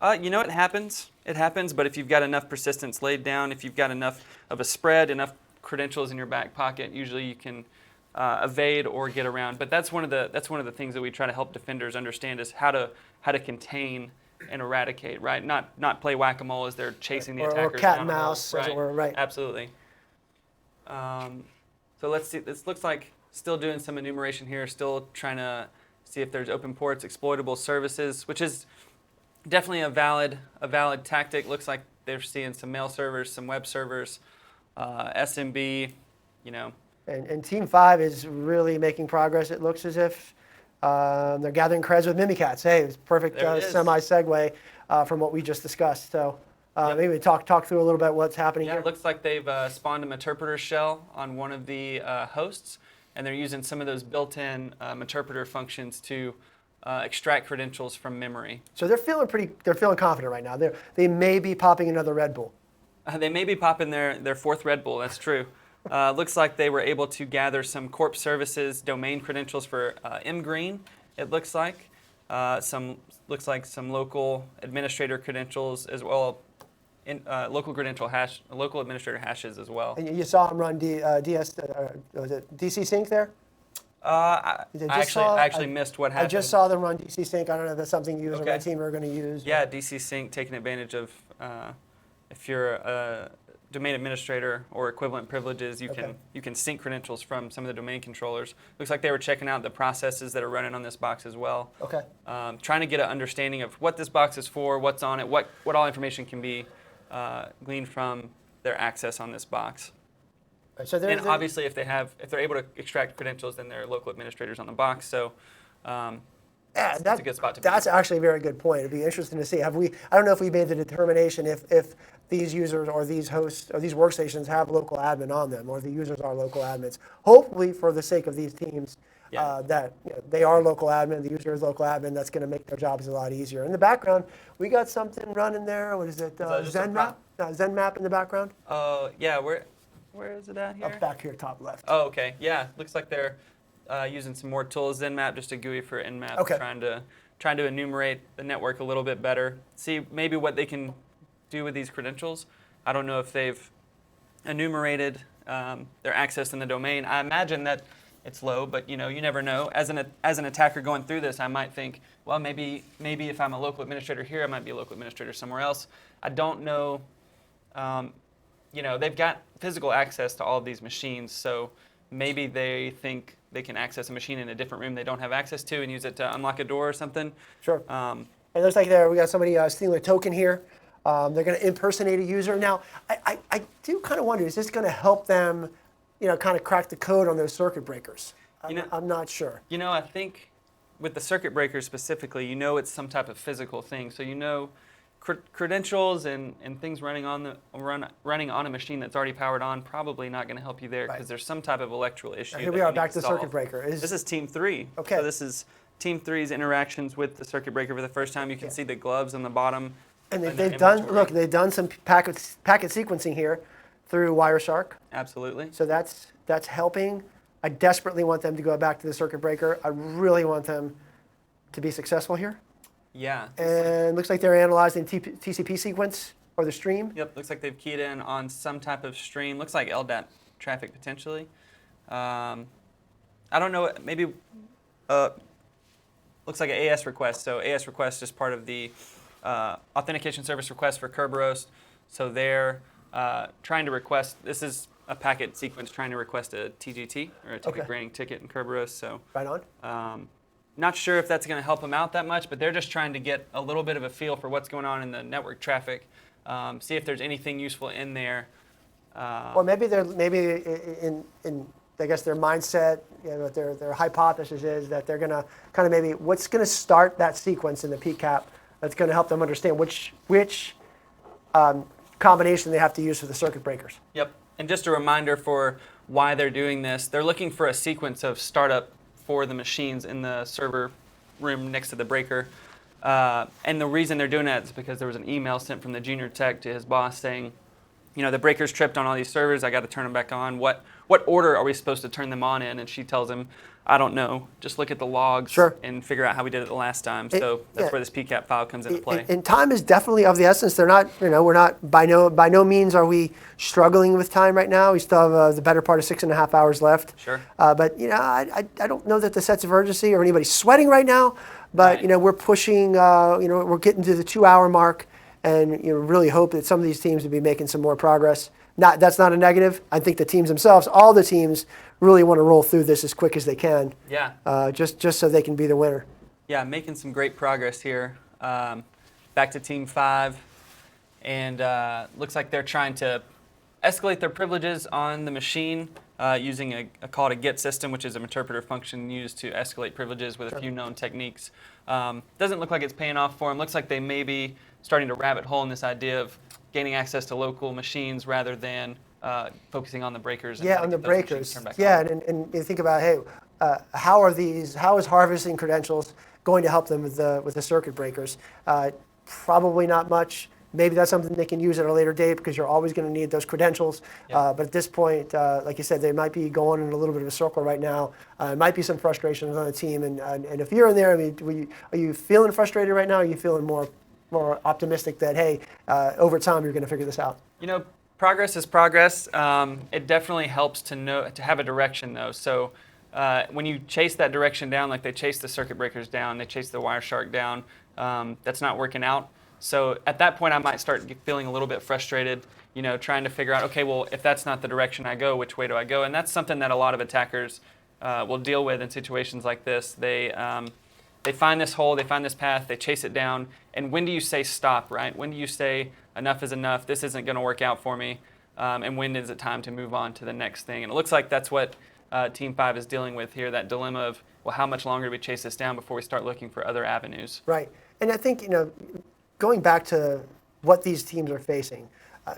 [SPEAKER 3] It happens. It happens, but if you've got enough persistence laid down, if you've got enough of a spread, enough credentials in your back pocket, usually you can evade or get around. But that's one of the things that we try to help defenders understand is how to contain and eradicate, right? Not play whack-a-mole as they're chasing the attackers.
[SPEAKER 2] Or cat and mouse, as it were, right?
[SPEAKER 3] Absolutely. So let's see. This looks like still doing some enumeration here. Still trying to see if there's open ports, exploitable services, which is definitely a valid tactic. Looks like they're seeing some mail servers, some web servers, SMB, you know.
[SPEAKER 2] And Team 5 is really making progress. It looks as if they're gathering creds with Mimikatz. Hey, it's perfect
[SPEAKER 3] There it is.
[SPEAKER 2] semi-segue from what we just discussed. So maybe talk through a little bit what's happening
[SPEAKER 3] Yeah,
[SPEAKER 2] here.
[SPEAKER 3] it looks like they've spawned a interpreter shell on one of the hosts, and they're using some of those built-in interpreter functions to extract credentials from memory.
[SPEAKER 2] So they're feeling confident right now. They may be popping another Red Bull.
[SPEAKER 3] They may be popping their fourth Red Bull, that's true. Looks like they were able to gather some corp services domain credentials for mgreen, it looks like. Some local administrator credentials as well, local administrator hashes as well.
[SPEAKER 2] And you saw him run was it DC Sync there?
[SPEAKER 3] I actually missed what happened.
[SPEAKER 2] I just saw them run DC Sync. I don't know if that's something you as a red team are going to use.
[SPEAKER 3] Yeah, DC Sync taking advantage of if you're a domain administrator or equivalent privileges, you can sync credentials from some of the domain controllers. Looks like they were checking out the processes that are running on this box as well.
[SPEAKER 2] Okay.
[SPEAKER 3] Trying to get an understanding of what this box is for, what's on it, what all information can be gleaned from their access on this box.
[SPEAKER 2] So
[SPEAKER 3] and obviously, if they're able to extract credentials, then they're local administrators on the box. So
[SPEAKER 2] yeah,
[SPEAKER 3] that's a good spot to be.
[SPEAKER 2] That's actually a very good point. It'd be interesting to see. I don't know if we made the determination if these users or these hosts or these workstations have local admin on them, or the users are local admins. Hopefully, for the sake of these teams, that they are local admin, the user is local admin. That's going to make their jobs a lot easier. In the background, we got something running there. What is it? ZenMap? ZenMap in the background?
[SPEAKER 3] Yeah. Where is it at here?
[SPEAKER 2] Up back here, top left.
[SPEAKER 3] Oh, okay. Yeah, looks like they're using some more tools. ZenMap, just a GUI for Nmap.
[SPEAKER 2] Okay.
[SPEAKER 3] Trying to enumerate the network a little bit better. See maybe what they can do with these credentials. I don't know if they've enumerated their access in the domain. I imagine that it's low, but you never know. As an attacker going through this, I might think, well, maybe if I'm a local administrator here, I might be a local administrator somewhere else. I don't know. They've got physical access to all of these machines, so maybe they think they can access a machine in a different room they don't have access to and use it to unlock a door or something.
[SPEAKER 2] Sure. It looks like we got somebody stealing a token here. They're going to impersonate a user. Now, I do kind of wonder, is this going to help them, kind of crack the code on those circuit breakers? I'm not sure.
[SPEAKER 3] I think with the circuit breakers specifically, it's some type of physical thing. So credentials and things running on a machine that's already powered on, probably not going to help you there because there's some type of electrical issue.
[SPEAKER 2] Here we are back to the circuit breaker.
[SPEAKER 3] This is Team 3.
[SPEAKER 2] Okay.
[SPEAKER 3] So this is Team 3's interactions with the circuit breaker for the first time. You can see the gloves on the bottom.
[SPEAKER 2] And they've done some packet sequencing here through Wireshark.
[SPEAKER 3] Absolutely.
[SPEAKER 2] So that's helping. I desperately want them to go back to the circuit breaker. I really want them to be successful here.
[SPEAKER 3] Yeah.
[SPEAKER 2] And looks like they're analyzing TCP sequence or the stream.
[SPEAKER 3] Yep, looks like they've keyed in on some type of stream. Looks like LDAP traffic potentially. I don't know, maybe looks like an AS request. So AS request is part of the authentication service request for Kerberos. So they're trying to request, this is a packet sequence trying to request a TGT or a ticket granting ticket in Kerberos. So
[SPEAKER 2] right on.
[SPEAKER 3] Not sure if that's going to help them out that much, but they're just trying to get a little bit of a feel for what's going on in the network traffic, see if there's anything useful in there.
[SPEAKER 2] Or maybe in I guess their mindset, their hypothesis is that they're going to kind of maybe what's going to start that sequence in the PCAP that's going to help them understand which combination they have to use for the circuit breakers.
[SPEAKER 3] Yep, and just a reminder for why they're doing this. They're looking for a sequence of startup for the machines in the server room next to the breaker. And the reason they're doing that is because there was an email sent from the junior tech to his boss saying, the breaker's tripped on all these servers, I got to turn them back on. What order are we supposed to turn them on in? And she tells him, I don't know. Just look at the logs and figure out how we did it the last time. So that's where this PCAP file comes into play.
[SPEAKER 2] And time is definitely of the essence. They're not, we're not, by no means are we struggling with time right now. We still have the better part of 6.5 hours left.
[SPEAKER 3] Sure.
[SPEAKER 2] But, I don't know that the sense of urgency or anybody's sweating right now. But, we're pushing, we're getting to the 2-hour mark and, really hope that some of these teams will be making some more progress. That's not a negative. I think the teams themselves, all the teams, really want to roll through this as quick as they can.
[SPEAKER 3] Yeah.
[SPEAKER 2] Just so they can be the winner.
[SPEAKER 3] Yeah, making some great progress here. Back to Team 5. and looks like they're trying to escalate their privileges on the machine using a call to get system, which is an interpreter function used to escalate privileges with a few known techniques. Doesn't look like it's paying off for them. Looks like they may be starting to rabbit hole in this idea of gaining access to local machines rather than focusing on the breakers. And
[SPEAKER 2] Yeah,
[SPEAKER 3] how to
[SPEAKER 2] on the
[SPEAKER 3] get those machines
[SPEAKER 2] breakers.
[SPEAKER 3] turned back
[SPEAKER 2] Yeah,
[SPEAKER 3] on.
[SPEAKER 2] and you think about, hey, how is harvesting credentials going to help them with the circuit breakers? Probably not much. Maybe that's something they can use at a later date because you're always going to need those credentials.
[SPEAKER 3] Yeah.
[SPEAKER 2] But at this point, like you said, they might be going in a little bit of a circle right now. It might be some frustrations on the team. And if you're in there, I mean, are you feeling frustrated right now? Or are you feeling more optimistic that, hey, over time you're going to figure this out?
[SPEAKER 3] You know, progress is progress. It definitely helps to have a direction, though. So when you chase that direction down, like they chase the circuit breakers down, they chase the Wireshark down, that's not working out. So at that point, I might start feeling a little bit frustrated, you know, trying to figure out, okay, well, if that's not the direction I go, which way do I go? And that's something that a lot of attackers will deal with in situations like this. They find this hole, they find this path, they chase it down, and when do you say stop, right? When do you say enough is enough, this isn't going to work out for me, and when is it time to move on to the next thing? And it looks like that's what Team 5 is dealing with here, that dilemma of, well, how much longer do we chase this down before we start looking for other avenues?
[SPEAKER 2] Right. And I think, you know, going back to what these teams are facing,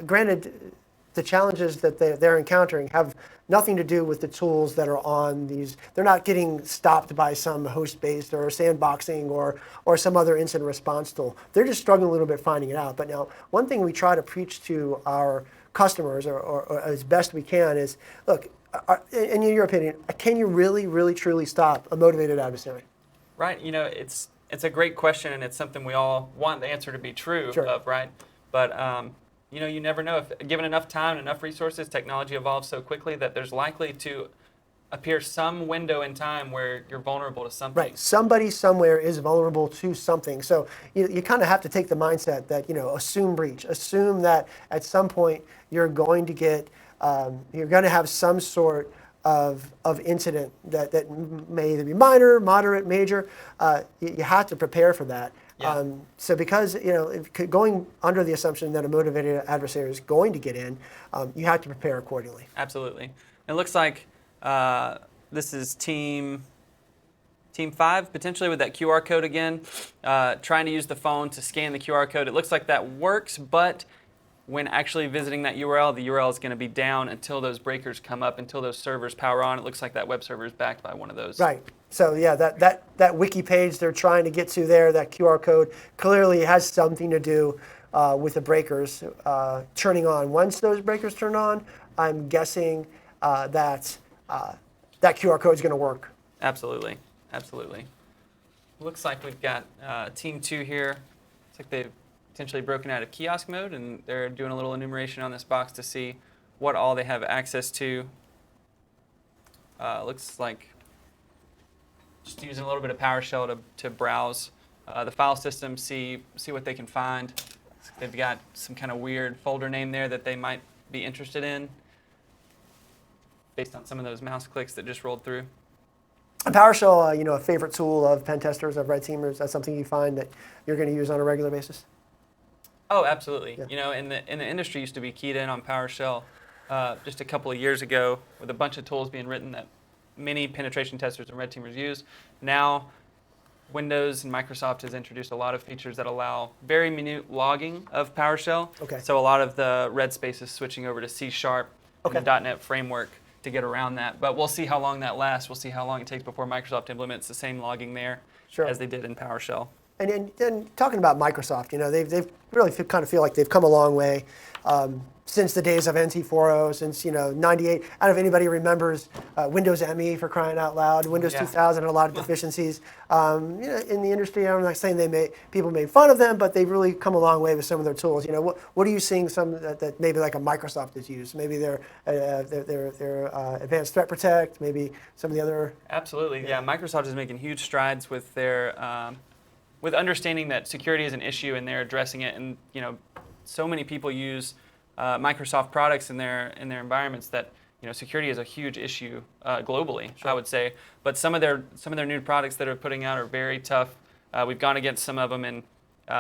[SPEAKER 2] granted, the challenges that they're encountering have nothing to do with the tools that are on these. They're not getting stopped by some host-based or sandboxing or some other incident response tool. They're just struggling a little bit finding it out. But now, one thing we try to preach to our customers, or as best we can, is, look, in your opinion, can you really, really, truly stop a motivated adversary?
[SPEAKER 3] Right. You know, it's a great question, and it's something we all want the answer to be true
[SPEAKER 2] Sure.
[SPEAKER 3] of, right? But, you know, you never know. If given enough time and enough resources, technology evolves so quickly that there's likely to appear some window in time where you're vulnerable to something.
[SPEAKER 2] Right. Somebody somewhere is vulnerable to something. So you kind of have to take the mindset that, you know, assume breach. Assume that at some point you're going to get, you're going to have some sort of incident that may either be minor, moderate, major. You have to prepare for that.
[SPEAKER 3] Yeah.
[SPEAKER 2] So because, you know, going under the assumption that a motivated adversary is going to get in, you have to prepare accordingly.
[SPEAKER 3] Absolutely. It looks like this is Team 5, potentially with that QR code again, trying to use the phone to scan the QR code. It looks like that works, but when actually visiting that URL, the URL is going to be down until those breakers come up, until those servers power on. It looks like that web server is backed by one of those.
[SPEAKER 2] Right. So yeah, that wiki page they're trying to get to there, that QR code, clearly has something to do with the breakers turning on. Once those breakers turn on, I'm guessing that QR code is going to work.
[SPEAKER 3] Absolutely. Absolutely. Looks like we've got Team 2 here. Looks like they've potentially broken out of kiosk mode, and they're doing a little enumeration on this box to see what all they have access to. Looks like just using a little bit of PowerShell to browse the file system, see what they can find. They've got some kind of weird folder name there that they might be interested in based on some of those mouse clicks that just rolled through.
[SPEAKER 2] PowerShell, you know, a favorite tool of pen testers, of red teamers. That's something you find that you're going to use on a regular basis.
[SPEAKER 3] Oh, absolutely.
[SPEAKER 2] Yeah.
[SPEAKER 3] You know, in the industry used to be keyed in on PowerShell just a couple of years ago with a bunch of tools being written that many penetration testers and red teamers use. Now, Windows and Microsoft has introduced a lot of features that allow very minute logging of PowerShell.
[SPEAKER 2] Okay.
[SPEAKER 3] So a lot of the red space is switching over to C# and the .NET framework to get around that. But we'll see how long that lasts. We'll see how long it takes before Microsoft implements the same logging there as they did in PowerShell.
[SPEAKER 2] And talking about Microsoft, you know, they've really kind of feel like they've come a long way since the days of NT4.0, since, you know, 98. I don't know if anybody remembers Windows ME, for crying out loud. Windows 2000 had a lot of deficiencies. You know, in the industry, I'm not saying people made fun of them, but they've really come a long way with some of their tools. You know, what are you seeing some that maybe like a Microsoft has used? Maybe their Advanced Threat Protect, maybe some of the other.
[SPEAKER 3] Absolutely, yeah. Microsoft is making huge strides with their with understanding that security is an issue, and they're addressing it. And you know, so many people use Microsoft products in their environments that, you know, security is a huge issue globally. Sure. I would say. But some of their new products that are putting out are very tough. We've gone against some of them, and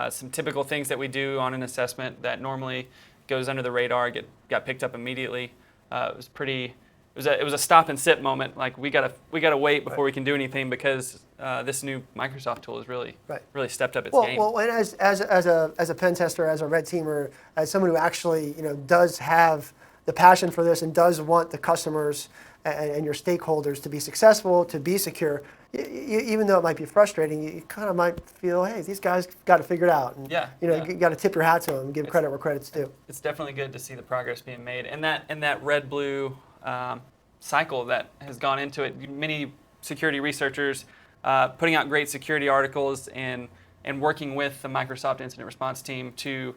[SPEAKER 3] some typical things that we do on an assessment that normally goes under the radar got picked up immediately. It was pretty. It was a stop and sit moment. Like we gotta wait before we can do anything because this new Microsoft tool has really stepped up its game.
[SPEAKER 2] Well, and as a pen tester, as a red teamer, as someone who actually does have the passion for this and does want the customers and your stakeholders to be successful, to be secure, even though it might be frustrating, you kind of might feel, hey, these guys got to figure it out. And, you got to tip your hat to them and give credit where credit's due.
[SPEAKER 3] It's definitely good to see the progress being made, and that red-blue cycle that has gone into it. Many security researchers putting out great security articles and working with the Microsoft incident response team to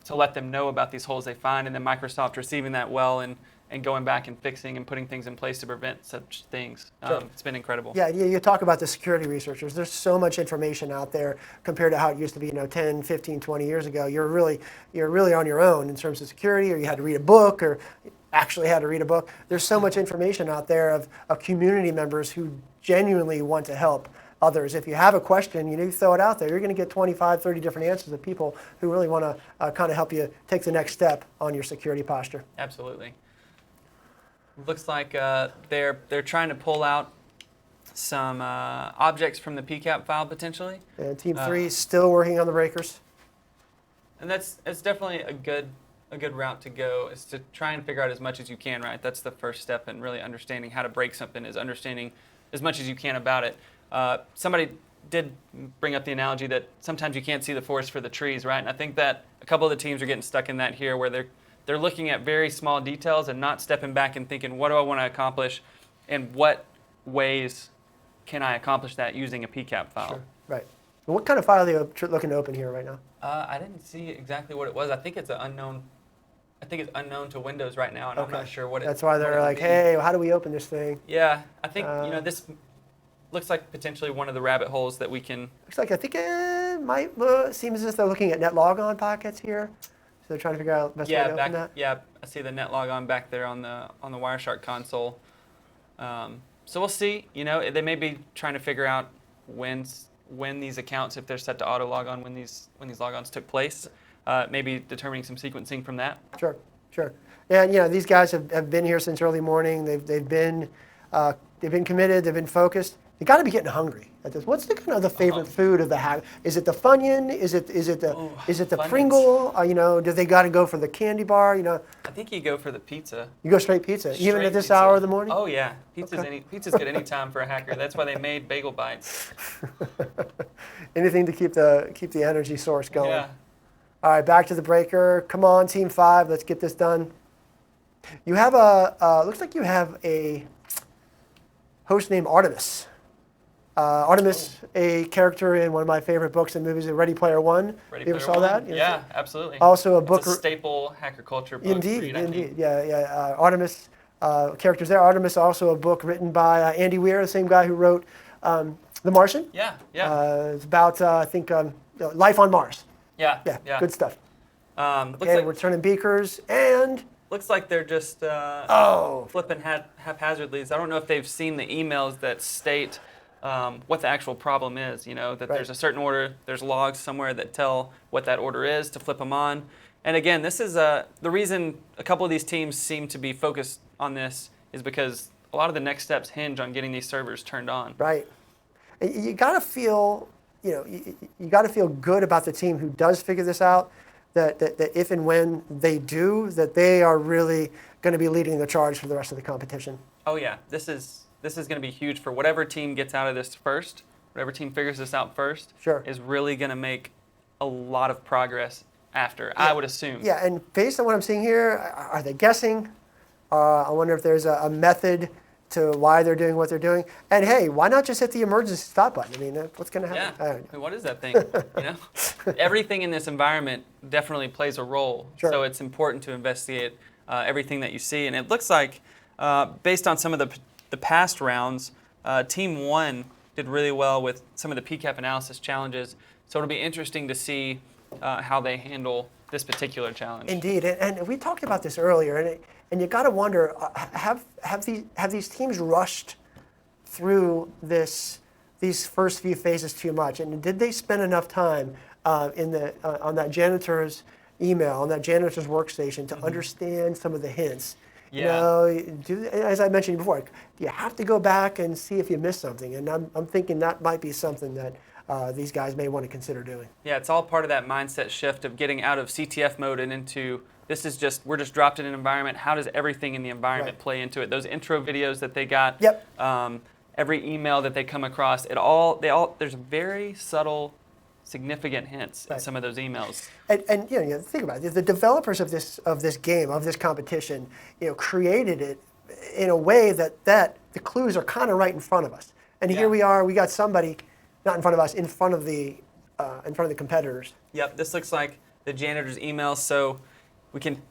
[SPEAKER 3] let them know about these holes they find, and then Microsoft receiving that well and going back and fixing and putting things in place to prevent such things.
[SPEAKER 2] Sure.
[SPEAKER 3] It's been incredible.
[SPEAKER 2] Yeah, you talk about the security researchers. There's so much information out there compared to how it used to be 10, 15, 20 years ago. You're really on your own in terms of security, or you had to read a book, or actually had to read a book. There's so much information out there of community members who genuinely want to help others. If you have a question, you throw it out there. You're going to get 25, 30 different answers of people who really want to kind of help you take the next step on your security posture.
[SPEAKER 3] Absolutely. Looks like they're trying to pull out some objects from the PCAP file potentially.
[SPEAKER 2] And Team 3 is still working on the breakers.
[SPEAKER 3] And it's definitely a good route to go, is to try and figure out as much as you can, right? That's the first step in really understanding how to break something, is understanding as much as you can about it. Somebody did bring up the analogy that sometimes you can't see the forest for the trees, right? And I think that a couple of the teams are getting stuck in that here, where they're looking at very small details and not stepping back and thinking, what do I want to accomplish, and what ways can I accomplish that using a PCAP file?
[SPEAKER 2] Sure. Right. And what kind of file are you looking to open here right now?
[SPEAKER 3] I didn't see exactly what it was. I think it's unknown to Windows right now, and I'm not sure what it is.
[SPEAKER 2] That's why they're like, hey, how do we open this thing?
[SPEAKER 3] Yeah, I think this looks like potentially one of the rabbit holes that we can.
[SPEAKER 2] I think it might seem as if they're looking at netlogon packets here. So they're trying to figure out the best way to open that.
[SPEAKER 3] Yeah, I see the netlogon back there on the Wireshark console. So we'll see. They may be trying to figure out when these accounts, if they're set to auto log on, when these logons took place. Maybe determining some sequencing from that.
[SPEAKER 2] Sure. And these guys have been here since early morning. They've been committed. They've been focused. They got to be getting hungry at this. What's the favorite food of the hack? Is it the Funyun? Is it the Pringle? Do they got to go for the candy bar?
[SPEAKER 3] I think you go for the pizza.
[SPEAKER 2] You go straight pizza, even at this hour of the morning.
[SPEAKER 3] Oh yeah, pizza's good any time for a hacker. That's why they made bagel bites.
[SPEAKER 2] Anything to keep the energy source going.
[SPEAKER 3] Yeah.
[SPEAKER 2] All right, back to the breaker. Come on, Team 5, let's get this done. You have looks like you have a host named Artemis. Artemis, a character in one of my favorite books and movies, Ready Player One. You ever saw that?
[SPEAKER 3] Yeah, absolutely.
[SPEAKER 2] Also a book.
[SPEAKER 3] It's a staple hacker culture book.
[SPEAKER 2] Indeed. Yeah. Artemis, characters there. Artemis, also a book written by Andy Weir, the same guy who wrote The Martian.
[SPEAKER 3] Yeah.
[SPEAKER 2] It's about, I think, life on Mars.
[SPEAKER 3] Yeah.
[SPEAKER 2] Good stuff. We're turning beakers, and
[SPEAKER 3] looks like they're just flipping haphazardly. I don't know if they've seen the emails that state what the actual problem is. There's a certain order, there's logs somewhere that tell what that order is to flip them on. And again, this is the reason a couple of these teams seem to be focused on this is because a lot of the next steps hinge on getting these servers turned on.
[SPEAKER 2] Right. You got to feel, you got to feel good about the team who does figure this out. That if and when they do, that they are really going to be leading the charge for the rest of the competition.
[SPEAKER 3] Oh yeah, this is going to be huge for whatever team gets out of this first. Whatever team figures this out first is really going to make a lot of progress after, I would assume.
[SPEAKER 2] Yeah, and based on what I'm seeing here, are they guessing? I wonder if there's a method to why they're doing what they're doing. And hey, why not just hit the emergency stop button? I mean, what's going to happen?
[SPEAKER 3] Yeah. I mean, what is that thing? Everything in this environment definitely plays a role.
[SPEAKER 2] Sure.
[SPEAKER 3] So it's important to investigate everything that you see. And it looks like, based on some of the past rounds, Team 1 did really well with some of the PCAP analysis challenges. So it'll be interesting to see how they handle this particular challenge.
[SPEAKER 2] Indeed, and we talked about this earlier, and you got to wonder, have these teams rushed through these first few phases too much, and did they spend enough time on that janitor's email, on that janitor's workstation to understand some of the hints.
[SPEAKER 3] Yeah.
[SPEAKER 2] As I mentioned before, you have to go back and see if you missed something. And I'm thinking that might be something that these guys may want to consider doing.
[SPEAKER 3] Yeah, it's all part of that mindset shift of getting out of CTF mode and into we're just dropped in an environment. How does everything in the environment play into it? Those intro videos that they got, every email that they come across, there's very subtle, significant hints in some of those emails.
[SPEAKER 2] And think about it. The developers of this game, of this competition, created it in a way that the clues are kind of right in front of us. And here we are. We got somebody not in front of us, in front of the competitors.
[SPEAKER 3] Yep. This looks like the janitor's email. So we can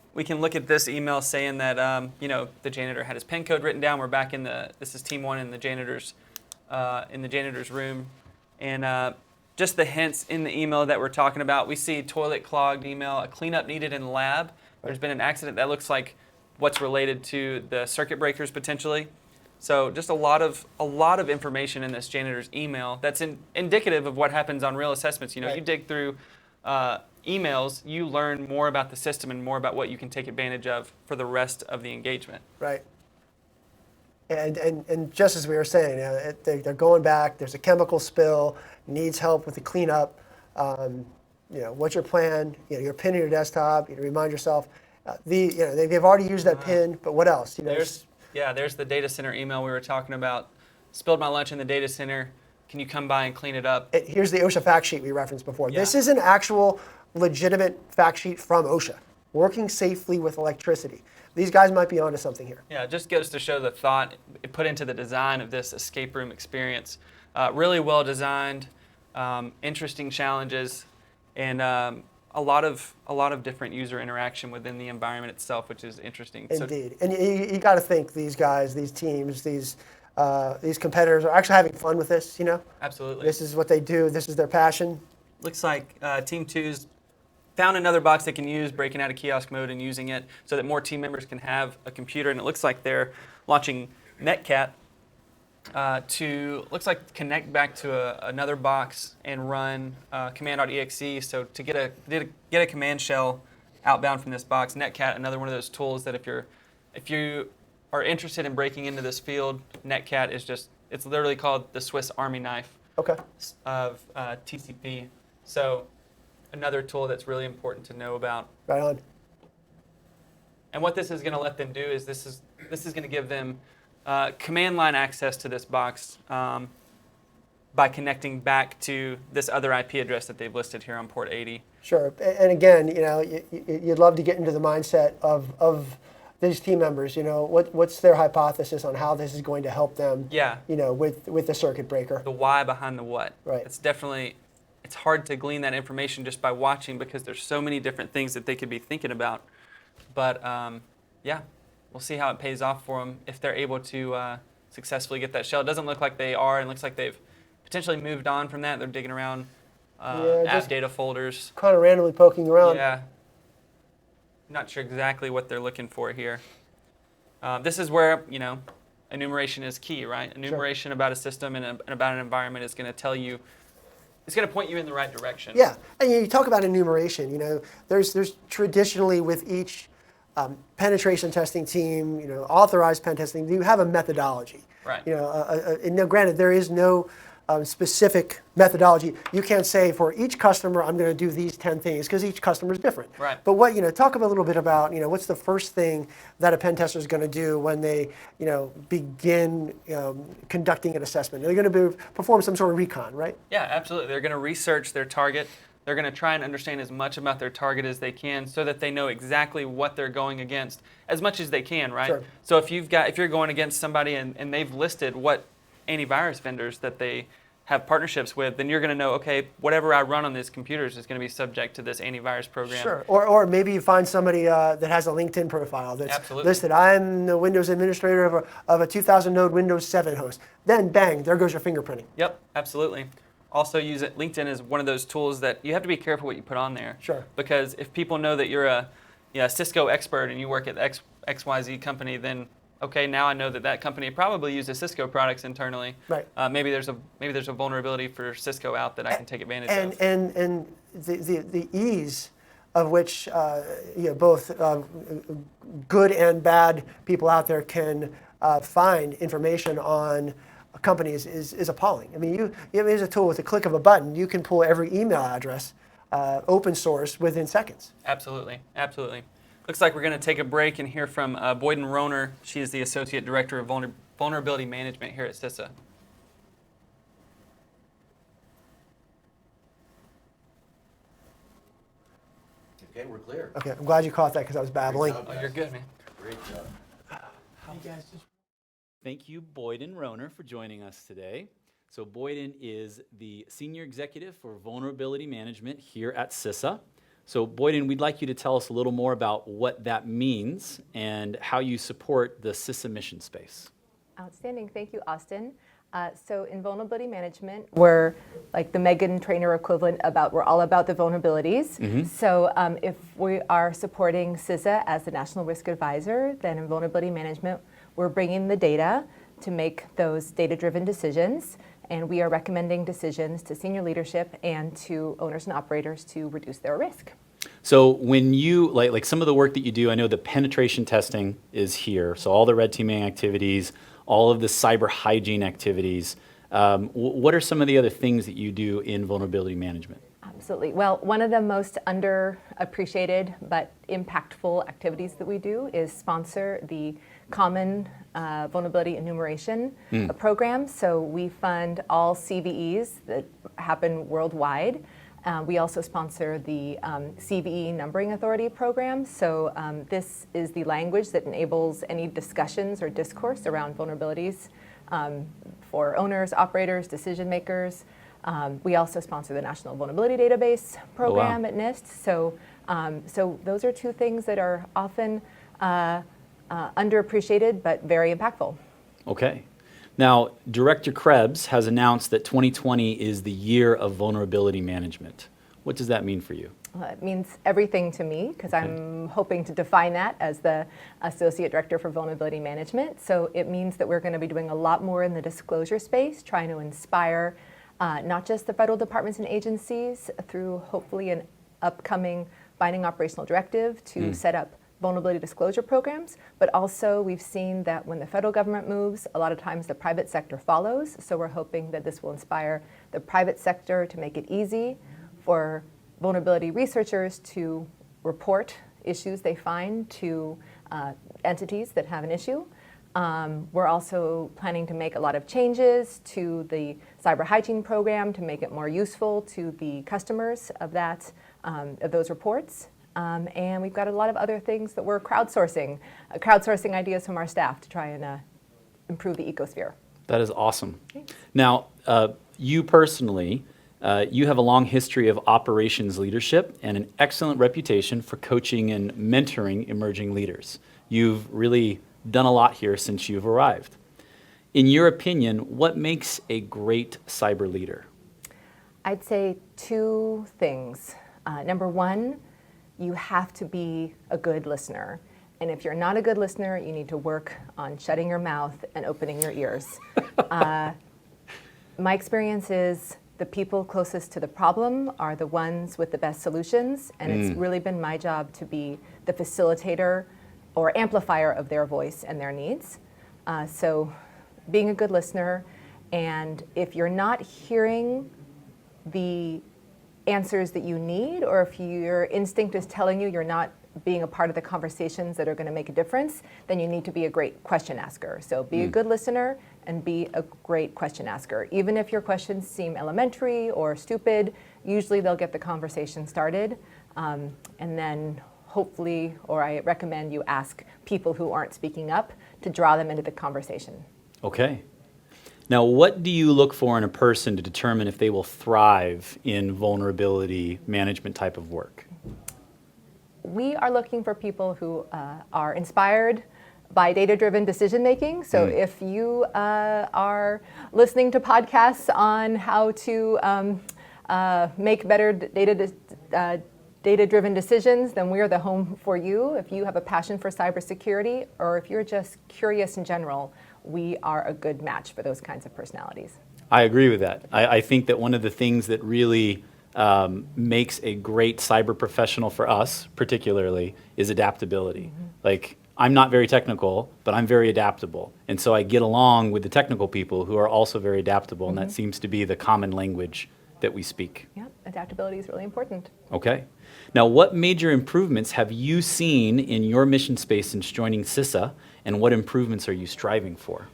[SPEAKER 3] look at this email saying that the janitor had his PIN code written down. We're back this is team one in the janitor's room, and just the hints in the email that we're talking about. We see toilet clogged email, a cleanup needed in the lab. There's been an accident that looks like what's related to the circuit breakers potentially. So just a lot of information in this janitor's email that's indicative of what happens on real assessments. You dig through emails, you learn more about the system and more about what you can take advantage of for the rest of the engagement.
[SPEAKER 2] Right. And just as we were saying, they're going back. There's a chemical spill. Needs help with the cleanup. What's your plan? Your PIN in your desktop. Remind yourself. They've already used that PIN, but what else?
[SPEAKER 3] There's the data center email we were talking about. Spilled my lunch in the data center. Can you come by and clean it up?
[SPEAKER 2] Here's the OSHA fact sheet we referenced before.
[SPEAKER 3] Yeah.
[SPEAKER 2] This is an actual legitimate fact sheet from OSHA. Working safely with electricity. These guys might be onto something here.
[SPEAKER 3] Yeah, it just goes to show the thought it put into the design of this escape room experience. Really well designed, interesting challenges, and a lot of different user interaction within the environment itself, which is interesting.
[SPEAKER 2] Indeed, and you got to think these guys, these teams, these competitors are actually having fun with this.
[SPEAKER 3] Absolutely.
[SPEAKER 2] This is what they do. This is their passion.
[SPEAKER 3] Looks like Team 2's found another box they can use, breaking out of kiosk mode and using it so that more team members can have a computer. And it looks like they're launching Netcat to connect back to another box and run command.exe. So to get a command shell outbound from this box, Netcat, another one of those tools that if you are interested in breaking into this field, Netcat it's literally called the Swiss Army knife of TCP. So another tool that's really important to know about.
[SPEAKER 2] Right on.
[SPEAKER 3] And what this is going to let them do is this is going to give them command line access to this box by connecting back to this other IP address that they've listed here on port 80.
[SPEAKER 2] Sure. And again, you'd love to get into the mindset of these team members. What's their hypothesis on how this is going to help them?
[SPEAKER 3] Yeah.
[SPEAKER 2] With the circuit breaker.
[SPEAKER 3] The why behind the what.
[SPEAKER 2] Right.
[SPEAKER 3] It's hard to glean that information just by watching because there's so many different things that they could be thinking about. But we'll see how it pays off for them if they're able to successfully get that shell. It doesn't look like they are, and it looks like they've potentially moved on from that. They're digging around app data folders.
[SPEAKER 2] Kind of randomly poking around.
[SPEAKER 3] Yeah. Not sure exactly what they're looking for here. This is where, enumeration is key, right? Enumeration about a system and about an environment is going to tell you, it's going to point you in the right direction.
[SPEAKER 2] Yeah, and you talk about enumeration. There's traditionally with each penetration testing team, authorized pen testing, you have a methodology.
[SPEAKER 3] Right.
[SPEAKER 2] And now, granted, there is no specific methodology. You can't say for each customer I'm going to do these 10 things because each customer is different.
[SPEAKER 3] Right.
[SPEAKER 2] But talk a little bit about what's the first thing that a pen tester is going to do when they begin conducting an assessment. They're going to perform some sort of recon, right?
[SPEAKER 3] Yeah, absolutely. They're going to research their target. They're going to try and understand as much about their target as they can so that they know exactly what they're going against as much as they can, right?
[SPEAKER 2] Sure.
[SPEAKER 3] So if you're going against somebody and they've listed what antivirus vendors that they have partnerships with, then you're going to know, okay, whatever I run on these computers is going to be subject to this antivirus program.
[SPEAKER 2] Sure. Or maybe you find somebody that has a LinkedIn profile that's listed, I'm the Windows administrator of a 2000 node Windows 7 host. Then bang, there goes your fingerprinting.
[SPEAKER 3] Yep, absolutely. Also use it. LinkedIn is one of those tools that you have to be careful what you put on there.
[SPEAKER 2] Sure.
[SPEAKER 3] Because if people know that you're a Cisco expert and you work at XYZ company, then okay, now I know that that company probably uses Cisco products internally.
[SPEAKER 2] Right.
[SPEAKER 3] Maybe there's a vulnerability for Cisco out that I can take advantage of.
[SPEAKER 2] And the ease of which both good and bad people out there can find information on companies is appalling. I mean, there's a tool with a click of a button. You can pull every email address, open source, within seconds.
[SPEAKER 3] Absolutely, absolutely. Looks like we're going to take a break and hear from Boyden Rohner. She is the Associate Director of Vulnerability Management here at CISA.
[SPEAKER 1] Okay, we're clear.
[SPEAKER 2] Okay, I'm glad you caught that because I was babbling.
[SPEAKER 3] Oh, you're good, man.
[SPEAKER 1] Great job.
[SPEAKER 5] Thank you, Boyden Rohner, for joining us today. So Boyden is the Senior Executive for Vulnerability Management here at CISA. So Boyden, we'd like you to tell us a little more about what that means and how you support the CISA mission space.
[SPEAKER 11] Outstanding. Thank you, Austin. So in vulnerability management, we're like the Meghan Trainor equivalent we're all about the vulnerabilities.
[SPEAKER 5] Mm-hmm.
[SPEAKER 11] So if we are supporting CISA as the National Risk Advisor, then in vulnerability management, we're bringing the data to make those data-driven decisions. And we are recommending decisions to senior leadership and to owners and operators to reduce their risk.
[SPEAKER 5] So when you, like some of the work that you do, I know the penetration testing is here. So all the red teaming activities, all of the cyber hygiene activities. What are some of the other things that you do in vulnerability management?
[SPEAKER 11] Absolutely. Well, one of the most underappreciated but impactful activities that we do is sponsor the Common Vulnerability Enumeration program. So we fund all CVEs that happen worldwide. We also sponsor the CVE Numbering Authority program. So this is the language that enables any discussions or discourse around vulnerabilities for owners, operators, decision makers. We also sponsor the National Vulnerability Database program at NIST. So, so those are two things that are often underappreciated but very impactful.
[SPEAKER 5] Okay. Now, Director Krebs has announced that 2020 is the year of vulnerability management. What does that mean for you?
[SPEAKER 11] It means everything to me because I'm hoping to define that as the Associate Director for Vulnerability Management. So it means that we're going to be doing a lot more in the disclosure space, trying to inspire not just the federal departments and agencies through hopefully an upcoming binding operational directive to set up vulnerability disclosure programs, but also we've seen that when the federal government moves, a lot of times the private sector follows. So we're hoping that this will inspire the private sector to make it easy for vulnerability researchers to report issues they find to entities that have an issue. We're also planning to make a lot of changes to the cyber hygiene program to make it more useful to the customers of of those reports. And we've got a lot of other things that we're crowdsourcing ideas from our staff to try and improve the ecosphere.
[SPEAKER 5] That is awesome.
[SPEAKER 11] Thanks.
[SPEAKER 5] Now, you personally, you have a long history of operations leadership and an excellent reputation for coaching and mentoring emerging leaders. You've really done a lot here since you've arrived. In your opinion, what makes a great cyber leader?
[SPEAKER 11] I'd say two things. Number one, you have to be a good listener. And if you're not a good listener, you need to work on shutting your mouth and opening your ears. My experience is the people closest to the problem are the ones with the best solutions, and it's really been my job to be the facilitator or amplifier of their voice and their needs. So being a good listener, and if you're not hearing the answers that you need, or if your instinct is telling you you're not being a part of the conversations that are going to make a difference, then you need to be a great question asker. So be a good listener and be a great question asker. Even if your questions seem elementary or stupid, usually they'll get the conversation started. And then hopefully, or I recommend you ask people who aren't speaking up to draw them into the conversation.
[SPEAKER 5] Okay. Now, what do you look for in a person to determine if they will thrive in vulnerability management type of work?
[SPEAKER 11] We are looking for people who are inspired by data-driven decision-making. So if you are listening to podcasts on how to make better data-driven decisions, then we're the home for you. If you have a passion for cybersecurity, or if you're just curious in general, we are a good match for those kinds of personalities.
[SPEAKER 5] I agree with that. I think that one of the things that really makes a great cyber professional for us, particularly, is adaptability. Like, I'm not very technical, but I'm very adaptable. And so I get along with the technical people who are also very adaptable, and that seems to be the common language that we speak.
[SPEAKER 11] Yep, adaptability is really important.
[SPEAKER 5] Okay. Now, what major improvements have you seen in your mission space since joining CISA, and what improvements are you striving for?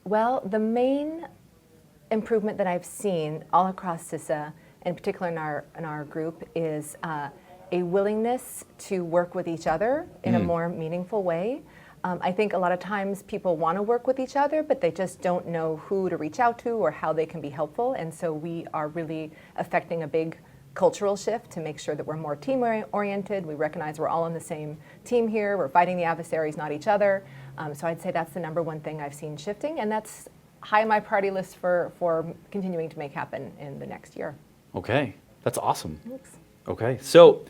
[SPEAKER 11] Well, the main improvement that I've seen all across CISA, in particular in our group, is a willingness to work with each other in a more meaningful way. I think a lot of times people want to work with each other, but they just don't know who to reach out to or how they can be helpful. And so we are really affecting a big cultural shift to make sure that we're more team-oriented. We recognize we're all on the same team here. We're fighting the adversaries, not each other. So I'd say that's the number one thing I've seen shifting, and that's high on my priority list for continuing to make happen in the next year.
[SPEAKER 5] Okay, that's awesome.
[SPEAKER 11] Thanks.
[SPEAKER 5] Okay, so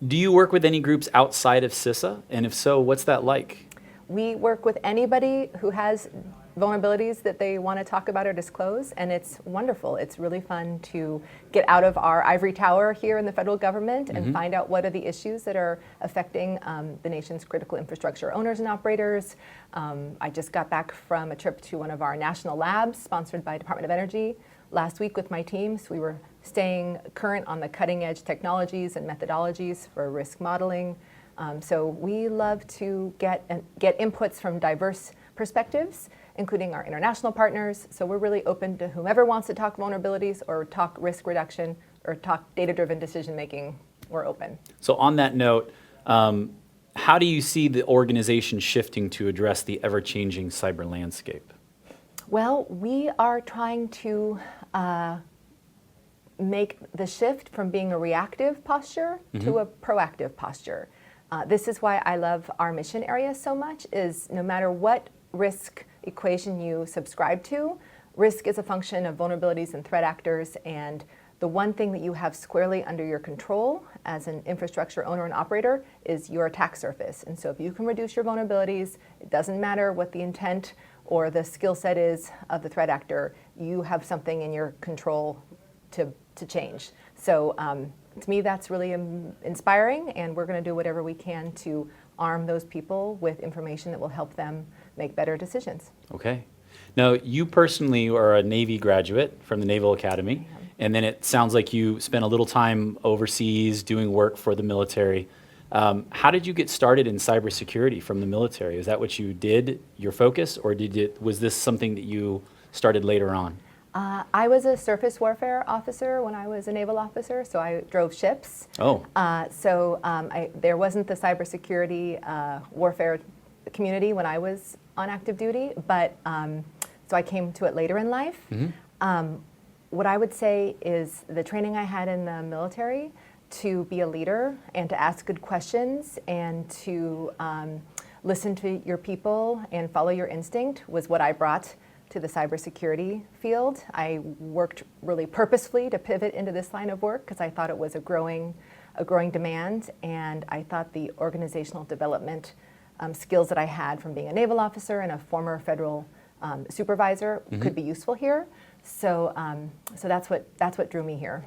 [SPEAKER 5] do you work with any groups outside of CISA? And if so, what's that like?
[SPEAKER 11] We work with anybody who has vulnerabilities that they want to talk about or disclose, and it's wonderful. It's really fun to get out of our ivory tower here in the federal government and find out what are the issues that are affecting the nation's critical infrastructure owners and operators. I just got back from a trip to one of our national labs sponsored by Department of Energy last week with my team. So we were staying current on the cutting edge technologies and methodologies for risk modeling. So we love to get inputs from diverse perspectives, including our international partners. So we're really open to whomever wants to talk vulnerabilities or talk risk reduction or talk data-driven decision making. We're open.
[SPEAKER 5] So on that note, how do you see the organization shifting to address the ever-changing cyber landscape?
[SPEAKER 11] Well, we are trying to make the shift from being a reactive posture to a proactive posture. This is why I love our mission area so much, is no matter what risk equation you subscribe to, risk is a function of vulnerabilities and threat actors, and the one thing that you have squarely under your control as an infrastructure owner and operator is your attack surface. And so if you can reduce your vulnerabilities, it doesn't matter what the intent or the skill set is of the threat actor, you have something in your control to change. So to me, that's really inspiring, and we're going to do whatever we can to arm those people with information that will help them make better decisions.
[SPEAKER 5] Okay. Now, you personally are a Navy graduate from the Naval Academy, and then it sounds like you spent a little time overseas doing work for the military. How did you get started in cybersecurity from the military? Is that what you did, your focus, or was this something that you started later on?
[SPEAKER 11] I was a surface warfare officer when I was a naval officer, so I drove ships.
[SPEAKER 5] Oh.
[SPEAKER 11] There wasn't the cybersecurity warfare community when I was on active duty, but so I came to it later in life. What I would say is the training I had in the military to be a leader and to ask good questions and to listen to your people and follow your instinct was what I brought to the cybersecurity field. I worked really purposefully to pivot into this line of work because I thought it was a growing demand, and I thought the organizational development skills that I had from being a naval officer and a former federal supervisor could be useful here. So that's what drew me here.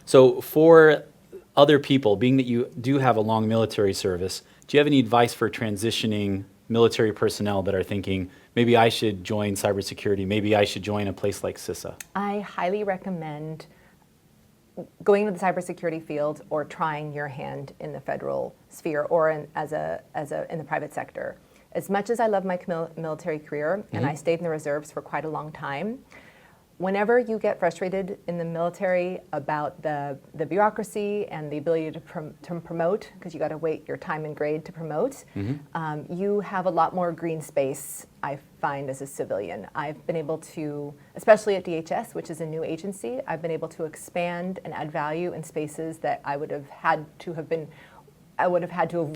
[SPEAKER 5] So for other people, being that you do have a long military service, do you have any advice for transitioning military personnel that are thinking, maybe I should join cybersecurity, maybe I should join a place like CISA?
[SPEAKER 11] I highly recommend going into the cybersecurity field or trying your hand in the federal sphere or in the private sector. As much as I love my military career, and I stayed in the reserves for quite a long time, whenever you get frustrated in the military about the bureaucracy and the ability to promote, because you got to wait your time and grade to promote, you have a lot more green space, I find, as a civilian. I've been able to, especially at DHS, which is a new agency, I've been able to expand and add value in spaces that I would have had to have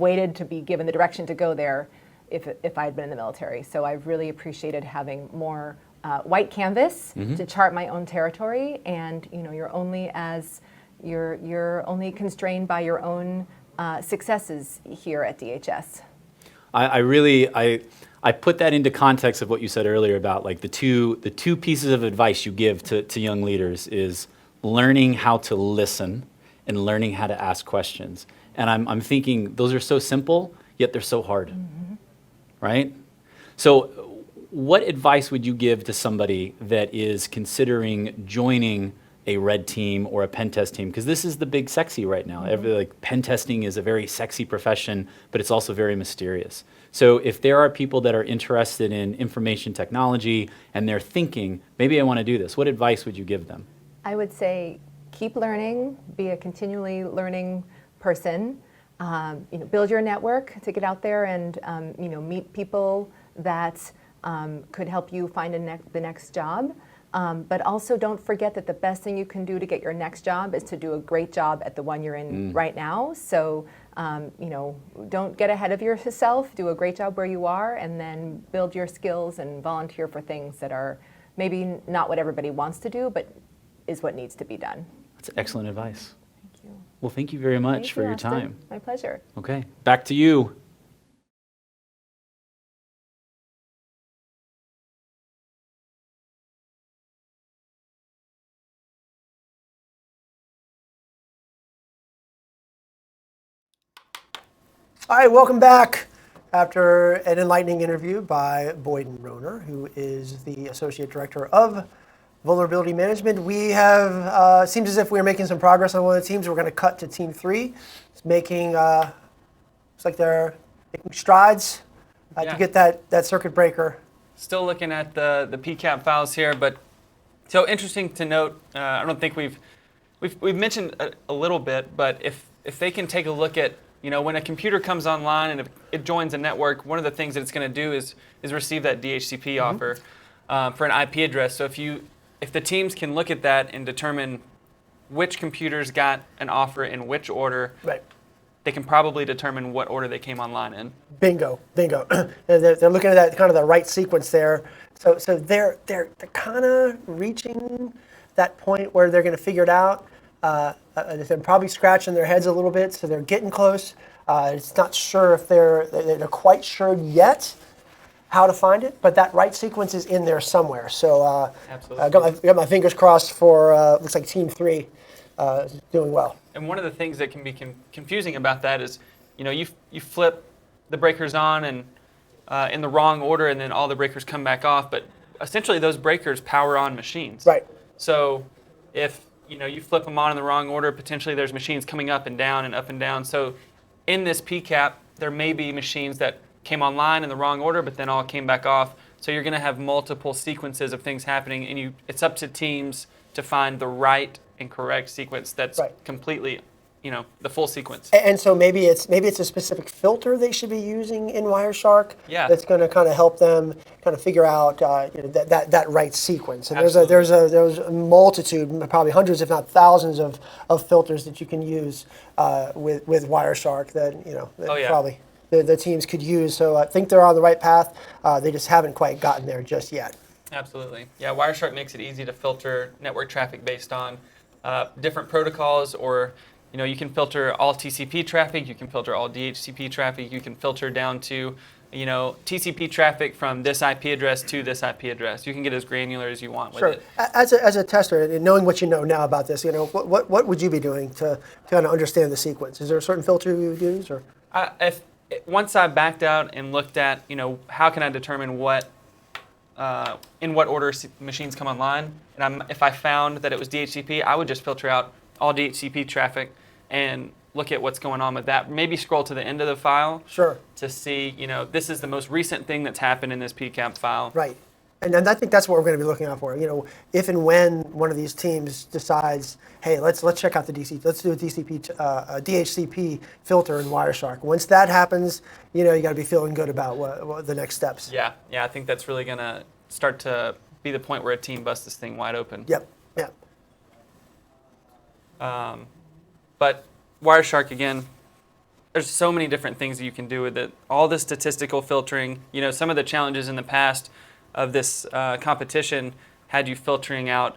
[SPEAKER 11] waited to be given the direction to go there if I had been in the military. So I've really appreciated having more white canvas to chart my own territory, and you're only as you're only constrained by your own successes here at DHS.
[SPEAKER 5] I put that into context of what you said earlier about like the two pieces of advice you give to young leaders is learning how to listen and learning how to ask questions. And I'm thinking those are so simple, yet they're so hard, right? So what advice would you give to somebody that is considering joining a red team or a pen test team? Because this is the big sexy right now. Like pen testing is a very sexy profession, but it's also very mysterious. So if there are people that are interested in information technology and they're thinking, maybe I want to do this, what advice would you give them?
[SPEAKER 11] I would say keep learning, be a continually learning person. Build your network to get out there and meet people that could help you find the next job. But also don't forget that the best thing you can do to get your next job is to do a great job at the one you're in right now. So, don't get ahead of yourself, do a great job where you are, and then build your skills and volunteer for things that are maybe not what everybody wants to do, but is what needs to be done.
[SPEAKER 5] That's excellent advice.
[SPEAKER 11] Thank you.
[SPEAKER 5] Well, thank you very much
[SPEAKER 11] Thank
[SPEAKER 5] for
[SPEAKER 11] you,
[SPEAKER 5] your
[SPEAKER 11] Austin.
[SPEAKER 5] time.
[SPEAKER 11] My pleasure.
[SPEAKER 5] Okay, back to you.
[SPEAKER 2] All right, welcome back. After an enlightening interview by Boyden Roner, who is the Associate Director of Vulnerability Management, we have, seems as if we're making some progress on one of the teams. We're going to cut to Team 3. It's making, looks like they're making strides to get that circuit breaker.
[SPEAKER 3] Still looking at the PCAP files here, but so interesting to note, I don't think we've mentioned a little bit, but if they can take a look at, when a computer comes online and if it joins a network, one of the things that it's going to do is receive that DHCP offer for an IP address. So if the teams can look at that and determine which computers got an offer in which order,
[SPEAKER 2] right,
[SPEAKER 3] they can probably determine what order they came online in.
[SPEAKER 2] Bingo. They're looking at that kind of the right sequence there. So they're kind of reaching that point where they're going to figure it out. They're probably scratching their heads a little bit, so they're getting close. It's not sure if they're quite sure yet how to find it, but that right sequence is in there somewhere. So I got my fingers crossed for looks like Team 3 doing well.
[SPEAKER 3] And one of the things that can be confusing about that is, you flip the breakers on and in the wrong order, and then all the breakers come back off. But essentially, those breakers power on machines.
[SPEAKER 2] Right.
[SPEAKER 3] So if you flip them on in the wrong order, potentially there's machines coming up and down and up and down. So in this PCAP, there may be machines that came online in the wrong order, but then all came back off. So you're going to have multiple sequences of things happening, and it's up to teams to find the right and correct sequence that's completely, the full sequence.
[SPEAKER 2] And so maybe it's a specific filter they should be using in Wireshark.
[SPEAKER 3] Yeah.
[SPEAKER 2] That's going to kind of help them kind of figure out that right sequence. And there's a multitude, probably hundreds if not thousands of filters that you can use with Wireshark that probably the teams could use. So I think they're on the right path. They just haven't quite gotten there just yet.
[SPEAKER 3] Absolutely. Yeah, Wireshark makes it easy to filter network traffic based on different protocols, or you can filter all TCP traffic, you can filter all DHCP traffic, you can filter down to TCP traffic from this IP address to this IP address. You can get as granular as you want with it.
[SPEAKER 2] As a tester, and knowing what you know now about this, what would you be doing to kind of understand the sequence? Is there a certain filter you would use, or?
[SPEAKER 3] Once I backed out and looked at, how can I determine in what order machines come online, and if I found that it was DHCP, I would just filter out all DHCP traffic and look at what's going on with that. Maybe scroll to the end of the file to see, this is the most recent thing that's happened in this PCAP file.
[SPEAKER 2] Right. And I think that's what we're going to be looking out for. If and when one of these teams decides, hey, let's check out let's do a DHCP filter in Wireshark. Once that happens, you got to be feeling good about what the next steps.
[SPEAKER 3] Yeah, I think that's really going to start to be the point where a team busts this thing wide open.
[SPEAKER 2] Yep.
[SPEAKER 3] But Wireshark, again, there's so many different things that you can do with it. All the statistical filtering, some of the challenges in the past of this competition had you filtering out,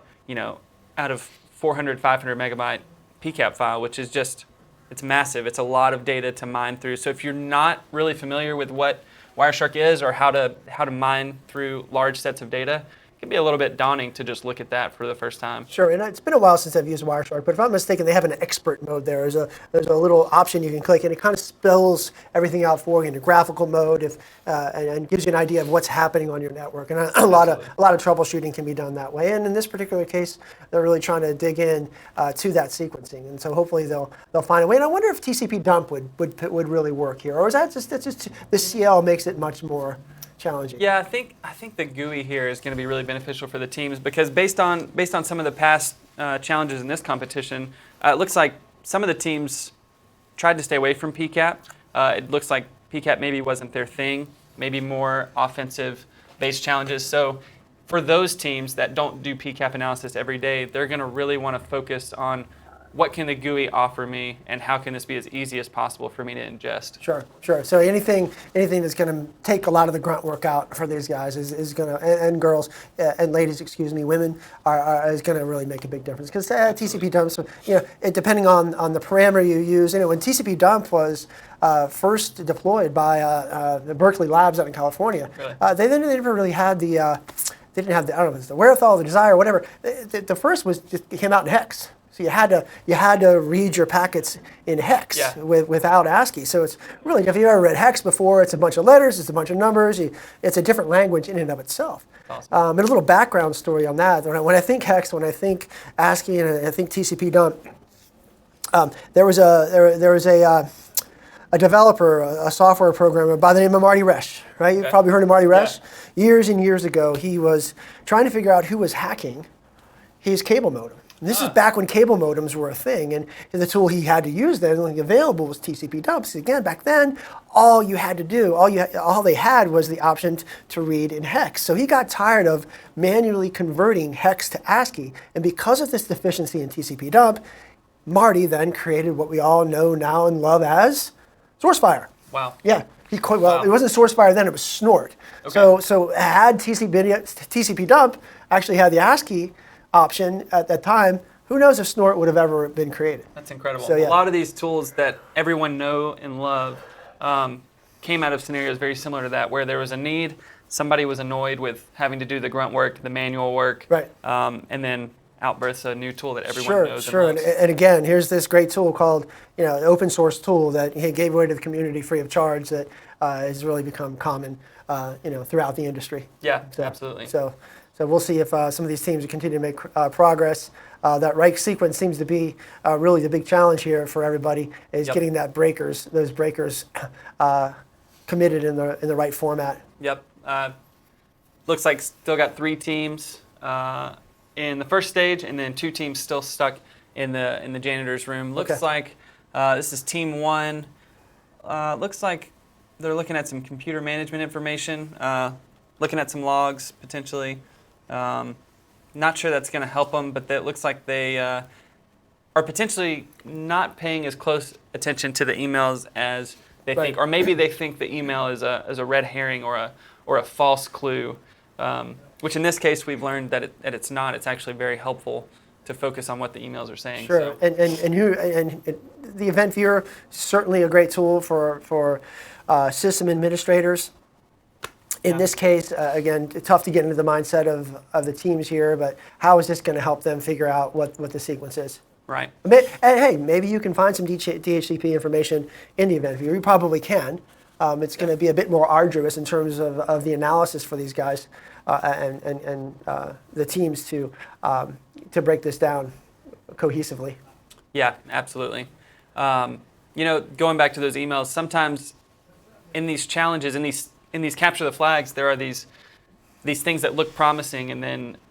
[SPEAKER 3] out of 400, 500 megabyte PCAP file, which is just, it's massive. It's a lot of data to mine through. So if you're not really familiar with what Wireshark is or how to mine through large sets of data, it can be a little bit daunting to just look at that for the first time.
[SPEAKER 2] Sure, and it's been a while since I've used Wireshark, but if I'm not mistaken, they have an expert mode there. There's a little option you can click, and it kind of spells everything out for you in a graphical mode, and gives you an idea of what's happening on your network. And a lot of troubleshooting can be done that way. And in this particular case, they're really trying to dig in to that sequencing, and so hopefully they'll find a way. And I wonder if TCP dump would really work here, or is that's just the CL makes it much more challenging?
[SPEAKER 3] Yeah, I think the GUI here is going to be really beneficial for the teams because based on some of the past challenges in this competition, it looks like some of the teams tried to stay away from PCAP. It looks like PCAP maybe wasn't their thing, maybe more offensive-based challenges. So for those teams that don't do PCAP analysis every day, they're going to really want to focus on what can the GUI offer me, and how can this be as easy as possible for me to ingest?
[SPEAKER 2] Sure. So anything that's going to take a lot of the grunt work out for these guys is going to, and girls, and ladies, women, is going to really make a big difference. Because TCP dumps, depending on the parameter you use, when TCP dump was first deployed by the Berkeley Labs out in California,
[SPEAKER 3] Really?
[SPEAKER 2] they never really had the, they didn't have the, I don't know if it's the wherewithal, the desire, whatever. The first was just came out in hex. So you had to read your packets in hex without ASCII. So it's really, if you've ever read hex before, it's a bunch of letters, it's a bunch of numbers. It's a different language in and of itself.
[SPEAKER 3] Awesome.
[SPEAKER 2] And a little background story on that. When I think hex, when I think ASCII, and I think TCP dump, there was a developer, a software programmer by the name of Marty Resch. Right? You've probably heard of Marty Resch.
[SPEAKER 3] Yeah.
[SPEAKER 2] Years and years ago, he was trying to figure out who was hacking his cable modem. And this is back when cable modems were a thing, and the tool he had to use then, only available, was TCP dumps. Again, back then, all you had to do, all they had was the option to read in hex. So he got tired of manually converting hex to ASCII, and because of this deficiency in TCP dump, Marty then created what we all know now and love as SourceFire.
[SPEAKER 3] Wow.
[SPEAKER 2] Yeah. It wasn't SourceFire then, it was Snort.
[SPEAKER 3] Okay.
[SPEAKER 2] So had TCP dump actually had the ASCII option at that time, who knows if Snort would have ever been created.
[SPEAKER 3] That's incredible.
[SPEAKER 2] So,
[SPEAKER 3] A lot of these tools that everyone know and love came out of scenarios very similar to that, where there was a need, somebody was annoyed with having to do the grunt work, the manual work,
[SPEAKER 2] right.
[SPEAKER 3] And then out births a new tool that everyone knows
[SPEAKER 2] Sure.
[SPEAKER 3] and loves.
[SPEAKER 2] And again, here's this great tool called, an open source tool that he gave away to the community free of charge that has really become common, throughout the industry.
[SPEAKER 3] Yeah, absolutely.
[SPEAKER 2] So we'll see if some of these teams will continue to make progress. That Reich sequence seems to be really the big challenge here for everybody, is getting those breakers committed in the right format.
[SPEAKER 3] Yep. Looks like still got 3 teams in the first stage, and then 2 teams still stuck in the janitor's room. Looks like this is team 1. Looks like they're looking at some computer management information, looking at some logs potentially. Not sure that's going to help them, but it looks like they are potentially not paying as close attention to the emails as they think, or maybe they think the email is a red herring or a false clue, which in this case we've learned that it's not. It's actually very helpful to focus on what the emails are saying.
[SPEAKER 2] Sure,
[SPEAKER 3] so.
[SPEAKER 2] and the event viewer is certainly a great tool for system administrators. In this case, again, tough to get into the mindset of the teams here, but how is this going to help them figure out what the sequence is?
[SPEAKER 3] Right.
[SPEAKER 2] And hey, maybe you can find some DHCP information in the event viewer. You probably can. It's going to be a bit more arduous in terms of the analysis for these guys and the teams to break this down cohesively.
[SPEAKER 3] Yeah, absolutely. Going back to those emails, sometimes in these challenges, in these capture the flags, there are these things that look promising and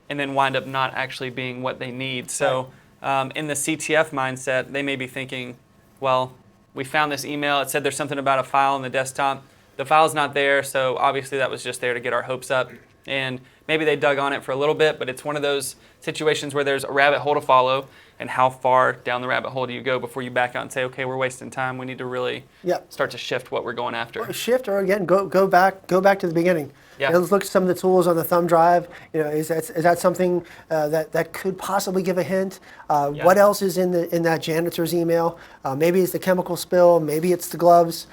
[SPEAKER 3] then wind up not actually being what they need. So in the CTF mindset, they may be thinking, well, we found this email. It said there's something about a file on the desktop. The file's not there, so obviously that was just there to get our hopes up. And maybe they dug on it for a little bit, but it's one of those situations where there's a rabbit hole to follow. and how far down the rabbit hole do you go before you back out and say, okay, we're wasting time. We need to really start to shift what we're going after.
[SPEAKER 2] Shift, or again, go back to the beginning.
[SPEAKER 3] Yeah.
[SPEAKER 2] Let's look at some of the tools on the thumb drive. Is that something that could possibly give a hint? What else is in that janitor's email? Maybe it's the chemical spill. Maybe it's the gloves.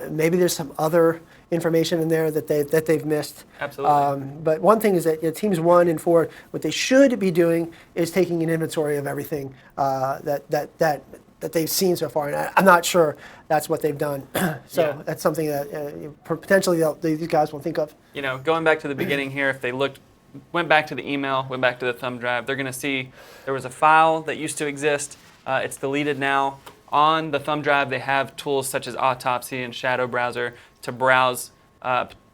[SPEAKER 2] Maybe there's some other information in there that they've missed.
[SPEAKER 3] Absolutely.
[SPEAKER 2] But one thing is that teams 1 and 4, what they should be doing is taking an inventory of everything that they've seen so far, and I'm not sure that's what they've done. So that's something that potentially these guys will think of.
[SPEAKER 3] Going back to the beginning here, if they went back to the email, went back to the thumb drive, they're going to see there was a file that used to exist. It's deleted now. On the thumb drive, they have tools such as Autopsy and Shadow Browser to browse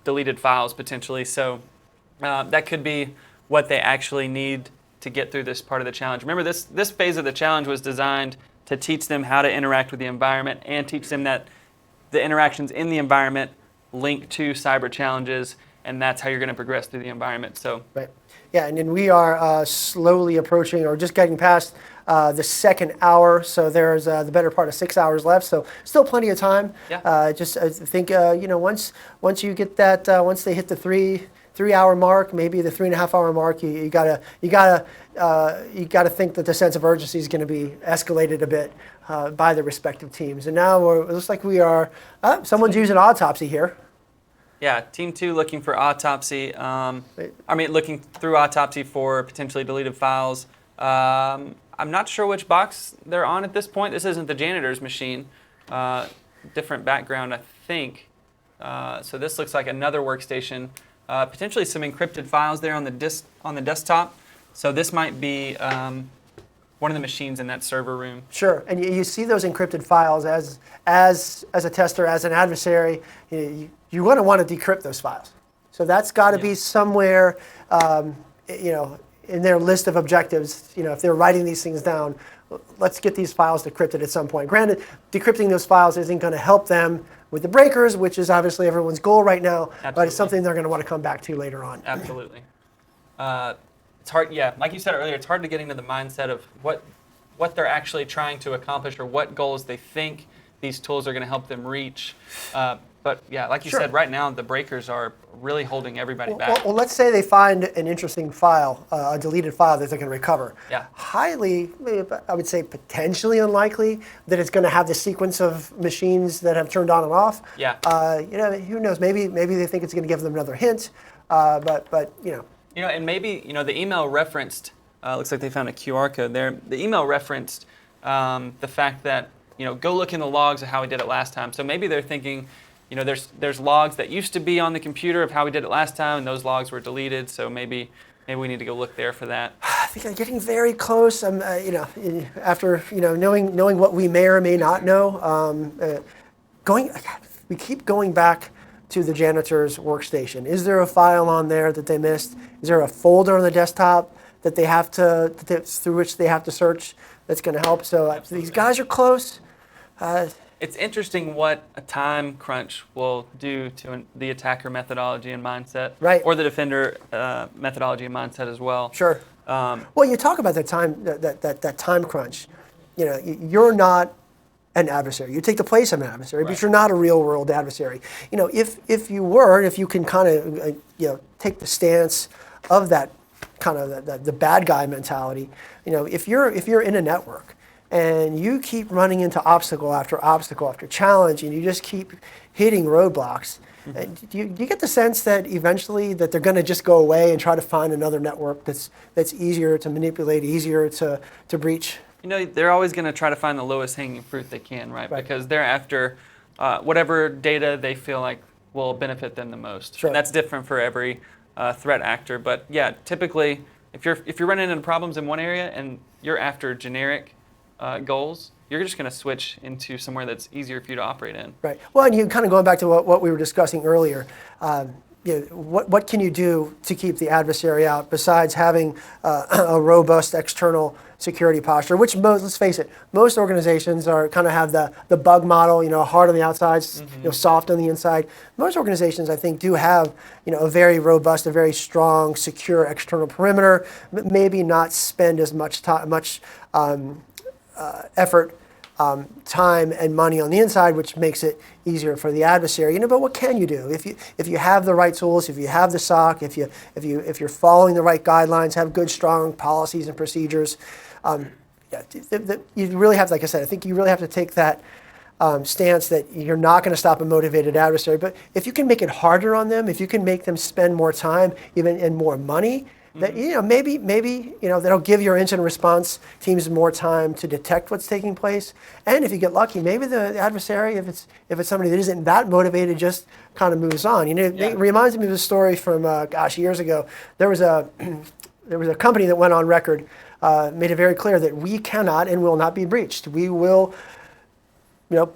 [SPEAKER 3] deleted files potentially. So that could be what they actually need to get through this part of the challenge. Remember, this phase of the challenge was designed to teach them how to interact with the environment and teach them that the interactions in the environment link to cyber challenges, and that's how you're going to progress through the environment. So,
[SPEAKER 2] right. Yeah, and then we are slowly approaching or just getting past the second hour, so there's the better part of 6 hours left, so still plenty of time.
[SPEAKER 3] Yeah.
[SPEAKER 2] Just I think once you get that, once they hit the three hour mark, maybe the 3.5 hour mark, you gotta think that the sense of urgency is going to be escalated a bit by the respective teams. And now it looks like we are. Someone's using Autopsy here.
[SPEAKER 3] Yeah, Team 2 looking for Autopsy. Looking through Autopsy for potentially deleted files. I'm not sure which box they're on at this point. This isn't the janitor's machine. Different background, I think. So this looks like another workstation. Potentially some encrypted files there on the desktop. So this might be one of the machines in that server room.
[SPEAKER 2] Sure, and you see those encrypted files as a tester, as an adversary. You want to decrypt those files. So that's got to be somewhere, in their list of objectives. If they're writing these things down, let's get these files decrypted at some point. Granted, decrypting those files isn't going to help them with the breakers, which is obviously everyone's goal right now.
[SPEAKER 3] Absolutely.
[SPEAKER 2] But it's something they're going to want to come back to later on.
[SPEAKER 3] Absolutely. It's hard, like you said earlier, it's hard to get into the mindset of what they're actually trying to accomplish or what goals they think these tools are going to help them reach. But yeah, like you said, right now the breakers are really holding everybody back.
[SPEAKER 2] Well, let's say they find an interesting file, a deleted file that they can recover.
[SPEAKER 3] Yeah.
[SPEAKER 2] Highly, I would say potentially unlikely that it's going to have the sequence of machines that have turned on and off.
[SPEAKER 3] Yeah.
[SPEAKER 2] Who knows? Maybe they think it's going to give them another hint. But.
[SPEAKER 3] And maybe the email referenced. Looks like they found a QR code there. The email referenced the fact that go look in the logs of how we did it last time. So maybe they're thinking. There's logs that used to be on the computer of how we did it last time, and those logs were deleted. So maybe we need to go look there for that.
[SPEAKER 2] I think I'm getting very close. After knowing what we may or may not know, we keep going back to the janitor's workstation. Is there a file on there that they missed? Is there a folder on the desktop that they have through which they have to search that's going to help? So these guys are close.
[SPEAKER 3] It's interesting what a time crunch will do to the attacker methodology and mindset,
[SPEAKER 2] right? Or
[SPEAKER 3] the defender methodology and mindset as well.
[SPEAKER 2] Sure. Well, you talk about that time crunch. You're not an adversary. You take the place of an adversary, but you're not a real world adversary. If you were, if you can kind of take the stance of that kind of the bad guy mentality. If you're in a network and you keep running into obstacle after challenge, and you just keep hitting roadblocks, do you get the sense that eventually that they're going to just go away and try to find another network that's easier to manipulate, easier to breach?
[SPEAKER 3] They're always going to try to find the lowest hanging fruit they can, right? Because they're after whatever data they feel like will benefit them the most.
[SPEAKER 2] Sure.
[SPEAKER 3] And that's different for every threat actor. But yeah, typically, if you're running into problems in one area and you're after generic goals, you're just going to switch into somewhere that's easier for you to operate in.
[SPEAKER 2] Right. Well, and you kind of going back to what we were discussing earlier. what can you do to keep the adversary out besides having a robust external security posture, which let's face it, most organizations are kind of have the bug model, hard on the outside, soft on the inside. Most organizations, I think, do have, a very robust, a very strong, secure external perimeter, maybe not spend as much effort, time and money on the inside, which makes it easier for the adversary. But what can you do if you have the right tools, if you have the SOC, if you're following the right guidelines, have good, strong policies and procedures? You really have, like I said, I think you really have to take that stance that you're not going to stop a motivated adversary. But if you can make it harder on them, if you can make them spend more time, even and more money, that maybe that'll give your incident response teams more time to detect what's taking place. And if you get lucky, maybe the adversary, if it's somebody that isn't that motivated, just kind of moves on. It reminds me of a story from years ago. There was a company that went on record, made it very clear that we cannot and will not be breached. We will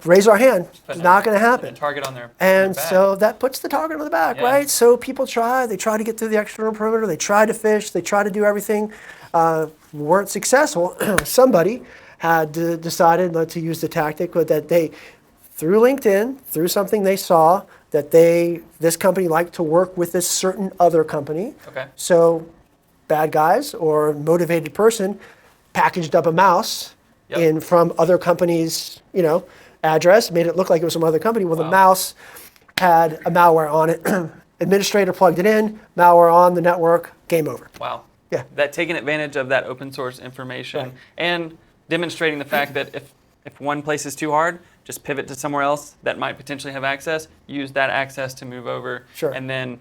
[SPEAKER 2] raise our hand. It's not going to happen.
[SPEAKER 3] Target on their
[SPEAKER 2] And
[SPEAKER 3] back.
[SPEAKER 2] so that puts the target on the back, right? So people they try to get through the external perimeter, they try to fish, they try to do everything, weren't successful. Somebody had decided to use the tactic that they, through LinkedIn, through something they saw, that this company liked to work with this certain other company.
[SPEAKER 3] Okay.
[SPEAKER 2] So bad guys or motivated person packaged up a mouse in from other companies, address, made it look like it was some other company. Well, the mouse had a malware on it. Administrator plugged it in, malware on the network, game over.
[SPEAKER 3] Wow.
[SPEAKER 2] Yeah.
[SPEAKER 3] That taking advantage of that open source information and demonstrating the fact that if one place is too hard, just pivot to somewhere else that might potentially have access, use that access to move over.
[SPEAKER 2] Sure.
[SPEAKER 3] And then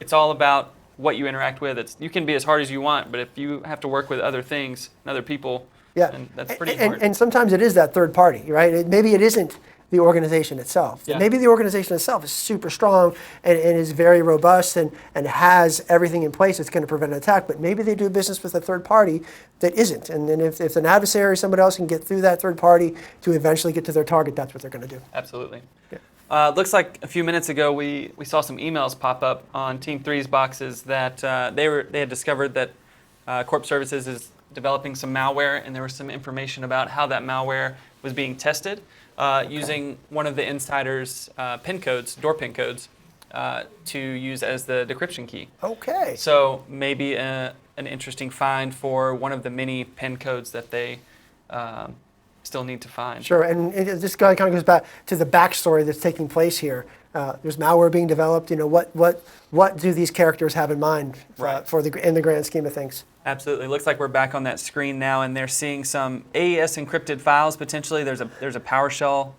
[SPEAKER 3] it's all about what you interact with. You can be as hard as you want, but if you have to work with other things and other people, and that's pretty important.
[SPEAKER 2] And sometimes it is that third party, right? Maybe it isn't the organization itself.
[SPEAKER 3] Yeah.
[SPEAKER 2] Maybe the organization itself is super strong and is very robust and has everything in place that's going to prevent an attack, but maybe they do business with a third party that isn't. And then if an adversary or somebody else can get through that third party to eventually get to their target, that's what they're going to do.
[SPEAKER 3] Absolutely. Looks like a few minutes ago we saw some emails pop up on Team 3's boxes that they had discovered that Corp Services is developing some malware, and there was some information about how that malware was being tested using one of the insiders' pin codes, door pin codes, to use as the decryption key.
[SPEAKER 2] Okay.
[SPEAKER 3] So maybe an interesting find for one of the many pin codes that they still need to find.
[SPEAKER 2] Sure, and this guy kind of goes back to the backstory that's taking place here. There's malware being developed. What do these characters have in mind in the grand scheme of things?
[SPEAKER 3] Absolutely. Looks like we're back on that screen now, and they're seeing some AES encrypted files potentially. There's a PowerShell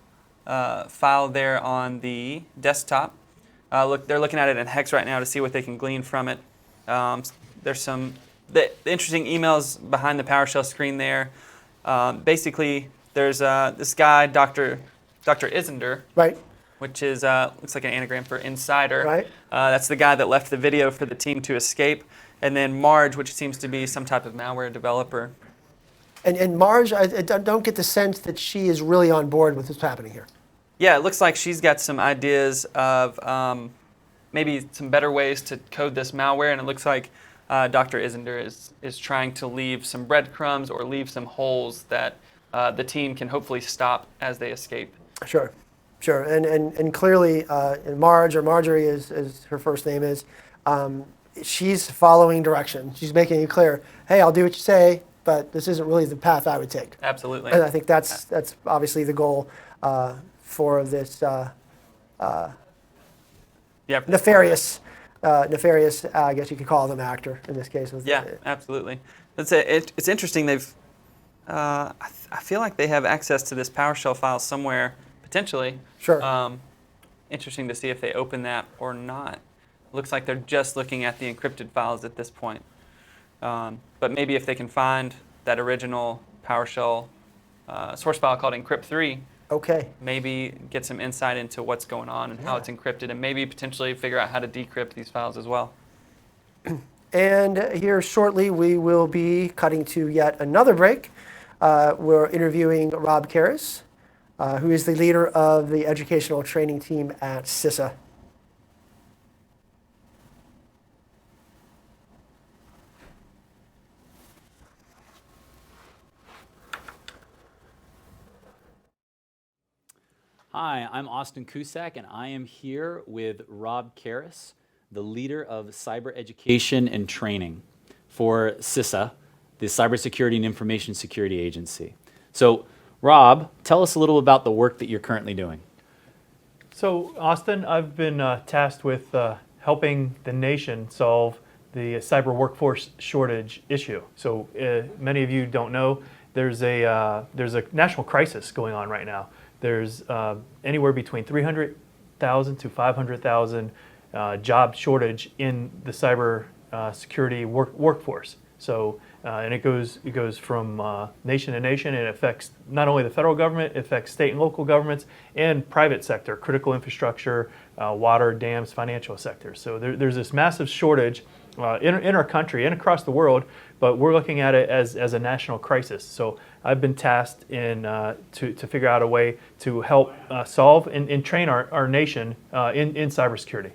[SPEAKER 3] file there on the desktop. They're looking at it in hex right now to see what they can glean from it. There's the interesting emails behind the PowerShell screen there. Basically, there's this guy, Dr. Isender,
[SPEAKER 2] right,
[SPEAKER 3] which is looks like an anagram for insider.
[SPEAKER 2] Right.
[SPEAKER 3] That's the guy that left the video for the team to escape. And then Marge, which seems to be some type of malware developer.
[SPEAKER 2] And Marge, I don't get the sense that she is really on board with what's happening here.
[SPEAKER 3] Yeah, it looks like she's got some ideas of maybe some better ways to code this malware, and it looks like Dr. Isender is trying to leave some breadcrumbs or leave some holes that the team can hopefully stop as they escape.
[SPEAKER 2] Sure. And clearly, Marge, or Marjorie as her first name is, she's following direction. She's making it clear, hey, I'll do what you say, but this isn't really the path I would take.
[SPEAKER 3] Absolutely.
[SPEAKER 2] And I think that's obviously the goal for this nefarious, I guess you could call them actor in this case.
[SPEAKER 3] Absolutely. It's interesting. I feel like they have access to this PowerShell file somewhere, potentially.
[SPEAKER 2] Sure.
[SPEAKER 3] Interesting to see if they open that or not. Looks like they're just looking at the encrypted files at this point. But maybe if they can find that original PowerShell source file called Encrypt3, maybe get some insight into what's going on and how it's encrypted, and maybe potentially figure out how to decrypt these files as well.
[SPEAKER 2] And here shortly we will be cutting to yet another break. We're interviewing Rob Karras, who is the leader of the educational training team at CISA.
[SPEAKER 5] Hi, I'm Austin Cusack, and I am here with Rob Karras, the leader of Cyber Education and Training for CISA, the Cybersecurity and Information Security Agency. So, Rob, tell us a little about the work that you're currently doing.
[SPEAKER 12] So, Austin, I've been tasked with helping the nation solve the cyber workforce shortage issue. So, many of you don't know, there's a national crisis going on right now. There's anywhere between 300,000 to 500,000 job shortage in the cyber security workforce. So, and it goes from nation to nation. It affects not only the federal government, it affects state and local governments and private sector, critical infrastructure, water, dams, financial sectors. So there's this massive shortage in our country and across the world, but we're looking at it as a national crisis. So I've been tasked to figure out a way to help solve and train our nation in cybersecurity.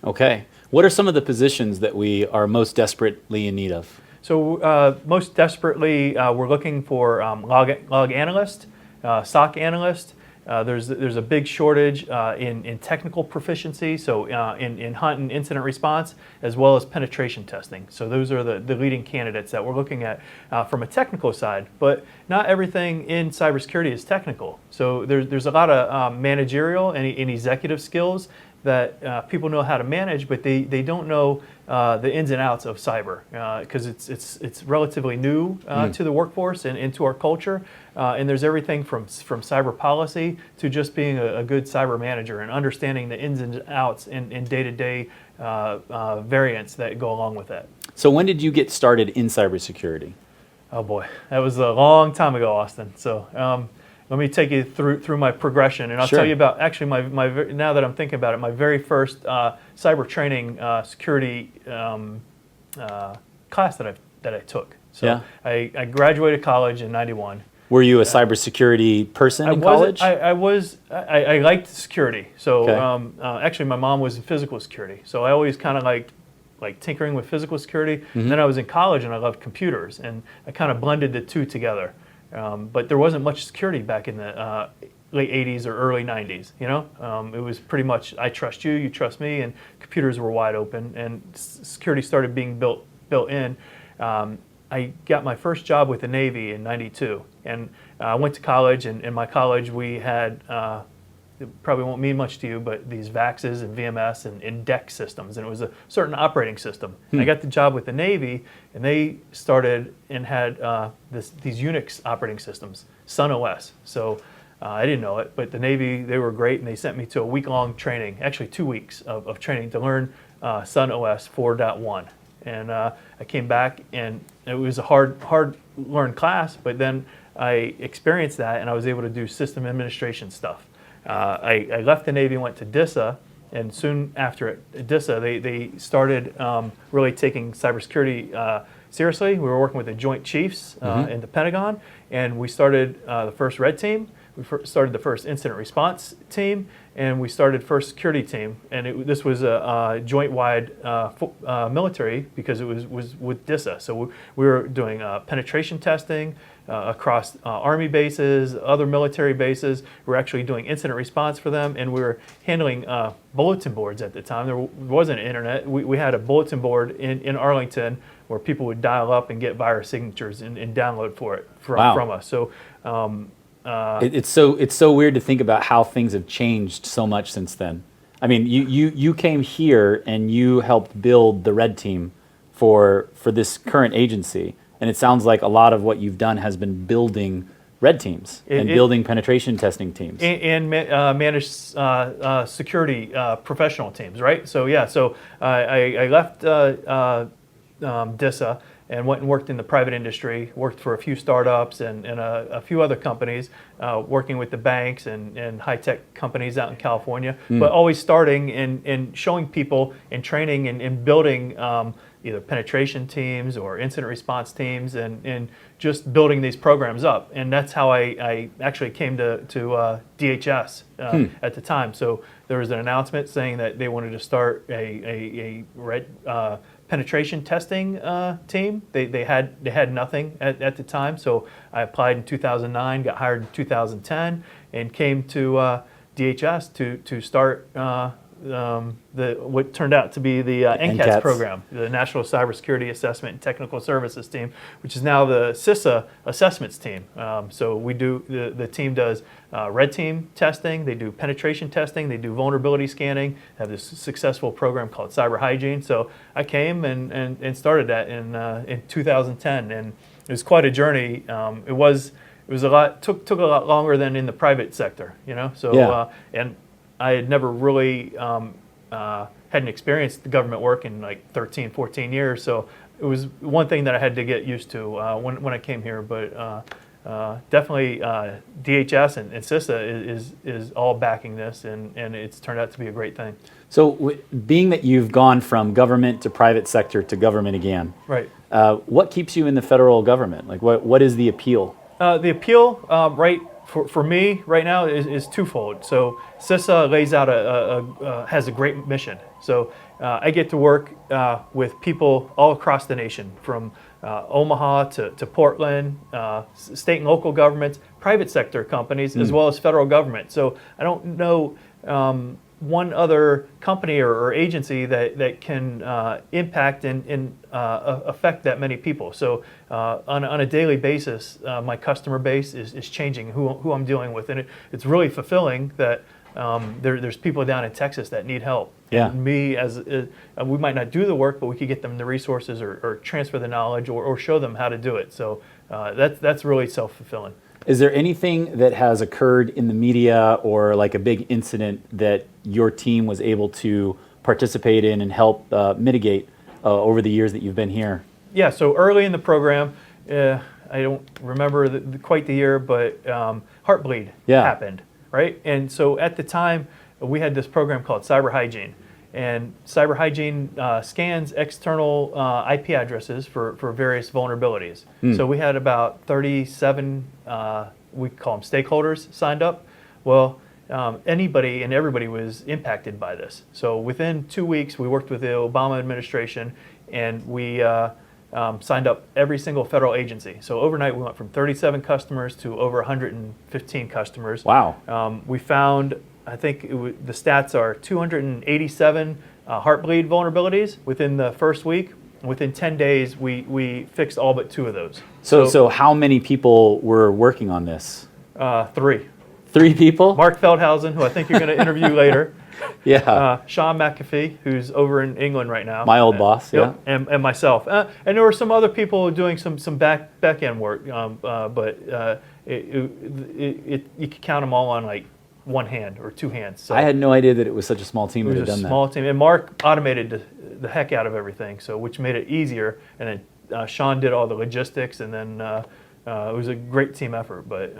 [SPEAKER 5] Okay. What are some of the positions that we are most desperately in need of?
[SPEAKER 12] So most desperately, we're looking for log analyst, SOC analyst. There's a big shortage in technical proficiency, so in hunt and incident response, as well as penetration testing. So those are the leading candidates that we're looking at from a technical side. But not everything in cybersecurity is technical. So there's a lot of managerial and executive skills that people know how to manage, but they don't know the ins and outs of cyber because it's relatively new to the workforce and to our culture. And there's everything from cyber policy to just being a good cyber manager and understanding the ins and outs and day-to-day variants that go along with that.
[SPEAKER 5] So when did you get started in cybersecurity?
[SPEAKER 12] Oh boy, that was a long time ago, Austin. So let me take you through my progression, and I'll tell you about actually my now that I'm thinking about it, my very first cyber training security class that I took. So I graduated college in '91.
[SPEAKER 5] Were you a cybersecurity person in college?
[SPEAKER 12] I liked security. So actually, my mom was in physical security, so I always kind of like tinkering with physical security. And then I was in college, and I loved computers, and I kind of blended the two together. But there wasn't much security back in the late 80s or early 90s, you know? It was pretty much, I trust you, you trust me, and computers were wide open, and security started being built in. I got my first job with the Navy in '92, and I went to college, and in my college we had, it probably won't mean much to you, but these VAXs and VMS and DEC systems, and it was a certain operating system. I got the job with the Navy, and they started and had these Unix operating systems, Sun OS. So I didn't know it, but the Navy, they were great, and they sent me to a week-long training, actually 2 weeks of training to learn Sun OS 4.1. And I came back, and it was a hard learned class, but then I experienced that, and I was able to do system administration stuff. I left the Navy and went to DISA, and soon after DISA, they started really taking cybersecurity seriously. We were working with the Joint Chiefs in the Pentagon, and we started the first Red Team. We started the first incident response team, and we started first security team. And this was a joint-wide military because it was with DISA. So we were doing penetration testing across Army bases, other military bases. We were actually doing incident response for them, and we were handling bulletin boards at the time. There wasn't internet. We had a bulletin board in Arlington where people would dial up and get virus signatures and download from us. So.
[SPEAKER 5] It's so weird to think about how things have changed so much since then. I mean, you came here and you helped build the Red Team for this current agency, and it sounds like a lot of what you've done has been building Red Teams and building penetration testing teams
[SPEAKER 12] and managed security professional teams, right? So yeah, so I left DISA and went and worked in the private industry, worked for a few startups and a few other companies, working with the banks and high-tech companies out in California, but always starting and showing people and training and building either penetration teams or incident response teams and just building these programs up. And that's how I actually came to DHS at the time. So there was an announcement saying that they wanted to start a penetration testing team. They had nothing at the time, so I applied in 2009, got hired in 2010, and came to DHS to start what turned out to be the NCATS program, the National Cybersecurity Assessment and Technical Services team, which is now the CISA assessments team. So we do the team does red team testing, they do penetration testing, they do vulnerability scanning, have this successful program called Cyber Hygiene. So I came and started that in 2010, and it was quite a journey. It was a lot took a lot longer than in the private sector, you know. So and I had never really hadn't experienced the government work in like 13, 14 years. So it was one thing that I had to get used to when I came here. But definitely DHS and CISA is all backing this, and it's turned out to be a great thing.
[SPEAKER 5] So being that you've gone from government to private sector to government again,
[SPEAKER 12] right?
[SPEAKER 5] What keeps you in the federal government? Like what is the appeal?
[SPEAKER 12] The appeal, for me right now is twofold. So CISA lays out has a great mission. So I get to work with people all across the nation, from Omaha to Portland, state and local governments, private sector companies, as well as federal government. So I don't know one other company or agency that can impact and affect that many people. So on a daily basis, my customer base is changing, who I'm dealing with, and it's really fulfilling that there's people down in Texas that need help.
[SPEAKER 5] Yeah.
[SPEAKER 12] And me, we might not do the work, but we could get them the resources or transfer the knowledge or show them how to do it. So that's really self-fulfilling.
[SPEAKER 5] Is there anything that has occurred in the media or like a big incident that your team was able to participate in and help mitigate over the years that you've been here?
[SPEAKER 12] Yeah, so early in the program, I don't remember quite the year, but Heartbleed happened, right? And so at the time, we had this program called Cyber Hygiene. And Cyber Hygiene scans external IP addresses for various vulnerabilities. So we had about 37, we call them stakeholders, signed up. Well, anybody and everybody was impacted by this. So within 2 weeks, we worked with the Obama administration, and we signed up every single federal agency. So overnight, we went from 37 customers to over 115 customers.
[SPEAKER 5] Wow.
[SPEAKER 12] We found, I think the stats are 287 Heartbleed vulnerabilities within the first week. Within 10 days, we fixed all but 2 of those.
[SPEAKER 5] So how many people were working on this?
[SPEAKER 12] 3.
[SPEAKER 5] 3 people?
[SPEAKER 12] Mark Feldhausen, who I think you're going to interview later.
[SPEAKER 5] Yeah.
[SPEAKER 12] Sean McAfee, who's over in England right now.
[SPEAKER 5] My old boss, yeah.
[SPEAKER 12] And myself. And there were some other people doing some back-end work, but you could count them all on like one hand or 2 hands. So
[SPEAKER 5] I had no idea that it was such a small team that had done that.
[SPEAKER 12] It was a small team, and Mark automated the heck out of everything, so which made it easier. And then Sean did all the logistics, and then it was a great team effort. But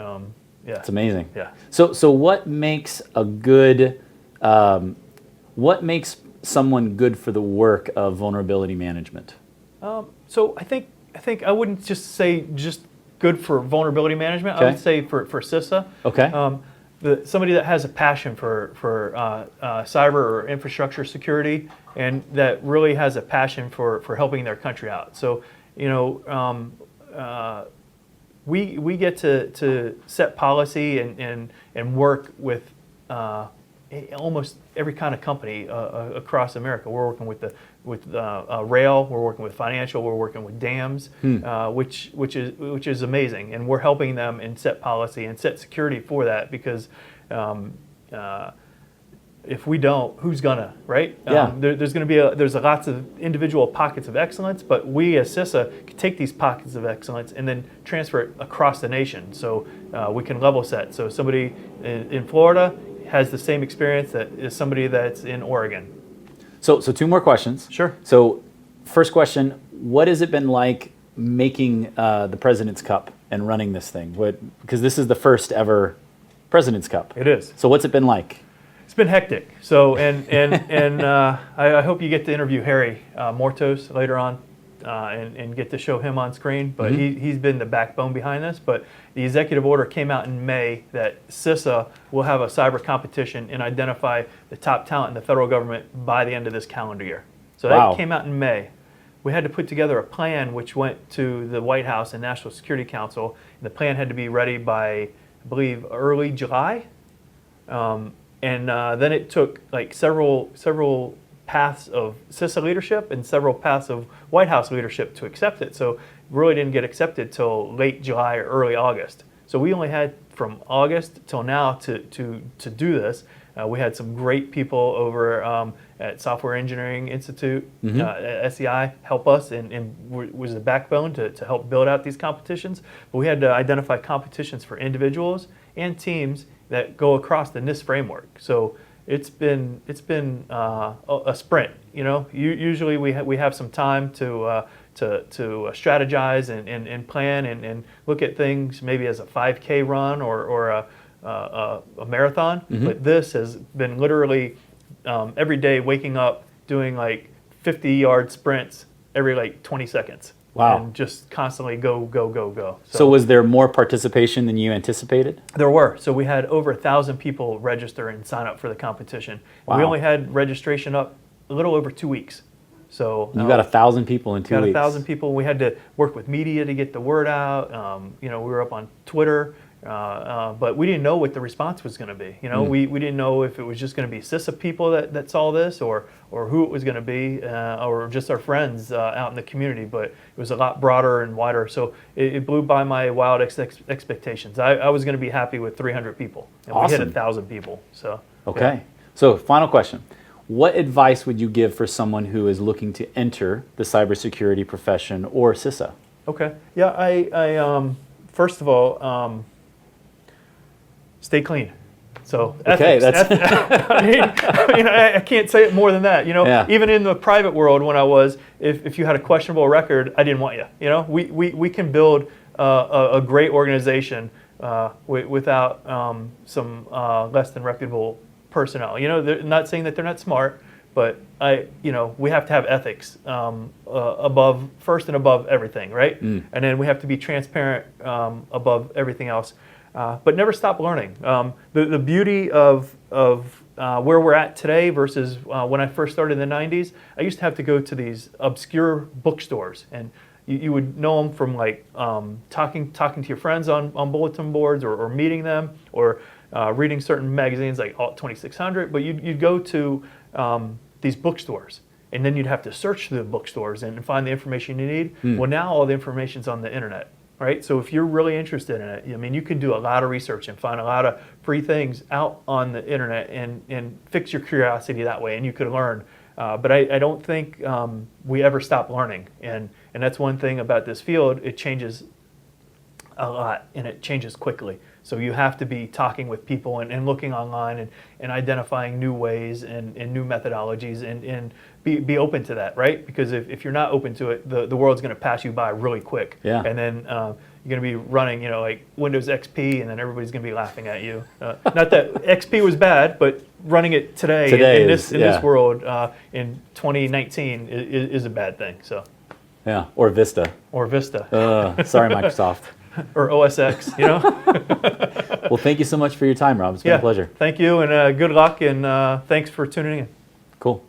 [SPEAKER 12] yeah,
[SPEAKER 5] it's amazing.
[SPEAKER 12] Yeah.
[SPEAKER 5] So what makes a good, what makes someone good for the work of vulnerability management?
[SPEAKER 12] So I think I wouldn't just say just good for vulnerability management.
[SPEAKER 5] Okay.
[SPEAKER 12] I would say for CISA.
[SPEAKER 5] Okay.
[SPEAKER 12] Somebody that has a passion for cyber or infrastructure security, and that really has a passion for helping their country out. So, you know, we get to set policy and work with almost every kind of company across America. We're working with rail, we're working with financial, we're working with dams, which is amazing, and we're helping them and set policy and set security for that, because if we don't, who's gonna, right?
[SPEAKER 5] Yeah.
[SPEAKER 12] There's going to be there's lots of individual pockets of excellence, but we as CISA can take these pockets of excellence and then transfer it across the nation, so we can level set. So somebody in Florida has the same experience that is somebody that's in Oregon.
[SPEAKER 5] So 2 more questions.
[SPEAKER 12] Sure.
[SPEAKER 5] So first question, what has it been like making the President's Cup and running this thing? Because this is the first ever President's Cup.
[SPEAKER 12] It is.
[SPEAKER 5] So what's it been like?
[SPEAKER 12] It's been hectic. So and I hope you get to interview Harry Mortos later on and get to show him on screen. But he's been the backbone behind this. But the executive order came out in May that CISA will have a cyber competition and identify the top talent in the federal government by the end of this calendar year. So that came out in May. We had to put together a plan which went to the White House and National Security Council. And the plan had to be ready by, I believe, early July. And then it took like several paths of CISA leadership and several paths of White House leadership to accept it. So it really didn't get accepted till late July or early August. So we only had from August till now to do this. We had some great people over at Software Engineering Institute, at SEI, help us and was the backbone to help build out these competitions. But we had to identify competitions for individuals and teams that go across the NIST framework. So it's been a sprint. You know, usually we have some time to strategize and plan and look at things maybe as a 5K run or a marathon. But this has been literally every day waking up doing like 50-yard sprints every like 20 seconds.
[SPEAKER 5] Wow.
[SPEAKER 12] And just constantly go, go, go, go.
[SPEAKER 5] So was there more participation than you anticipated?
[SPEAKER 12] There were. So we had over 1,000 people register and sign up for the competition.
[SPEAKER 5] Wow.
[SPEAKER 12] We only had registration up a little over 2 weeks. So
[SPEAKER 5] You got 1,000 people in 2 weeks.
[SPEAKER 12] Got 1,000 people. We had to work with media to get the word out. You know, we were up on Twitter. But we didn't know what the response was going to be. You know, we didn't know if it was just going to be CISA people that saw this, or who it was going to be, or just our friends out in the community. But it was a lot broader and wider. So it blew by my wild expectations. I was going to be happy with 300 people, and
[SPEAKER 5] Awesome.
[SPEAKER 12] we hit 1,000 people. So
[SPEAKER 5] Okay.
[SPEAKER 12] yeah.
[SPEAKER 5] So final question. What advice would you give for someone who is looking to enter the cybersecurity profession or CISA?
[SPEAKER 12] Okay. Yeah. I first of all. Stay clean. So
[SPEAKER 5] Okay,
[SPEAKER 12] ethics. I mean, I can't say it more than that. You know,
[SPEAKER 5] Yeah.
[SPEAKER 12] even in the private world, when I was, if you had a questionable record, I didn't want you. You know, we can build a great organization without some less than reputable personnel. You know, they're not saying that they're not smart, but we have to have ethics first and above everything, right? And then we have to be transparent above everything else. But never stop learning. The beauty of where we're at today versus when I first started in the 90s, I used to have to go to these obscure bookstores, and you would know them from like talking to your friends on bulletin boards or meeting them, or reading certain magazines like Alt 2600. But you'd go to these bookstores, and then you'd have to search through the bookstores and find the information you need. Well, now all the information's on the internet. Right? So if you're really interested in it, I mean, you can do a lot of research and find a lot of free things out on the internet and fix your curiosity that way, and you could learn. But I don't think we ever stop learning, and that's one thing about this field. It changes a lot, and it changes quickly. So you have to be talking with people and looking online and identifying new ways and new methodologies and be open to that, right? Because if you're not open to it, the world's going to pass you by really quick.
[SPEAKER 5] Yeah.
[SPEAKER 12] And then you're going to be running, like Windows XP, and then everybody's going to be laughing at you. Not that XP was bad, but running it today in this world in 2019 is a bad thing. So.
[SPEAKER 5] Yeah, or Vista.
[SPEAKER 12] Or Vista.
[SPEAKER 5] Sorry, Microsoft.
[SPEAKER 12] Or OS X,
[SPEAKER 5] Well, thank you so much for your time, Rob. It's been a pleasure.
[SPEAKER 12] Thank you, and good luck, and thanks for tuning in.
[SPEAKER 5] Cool.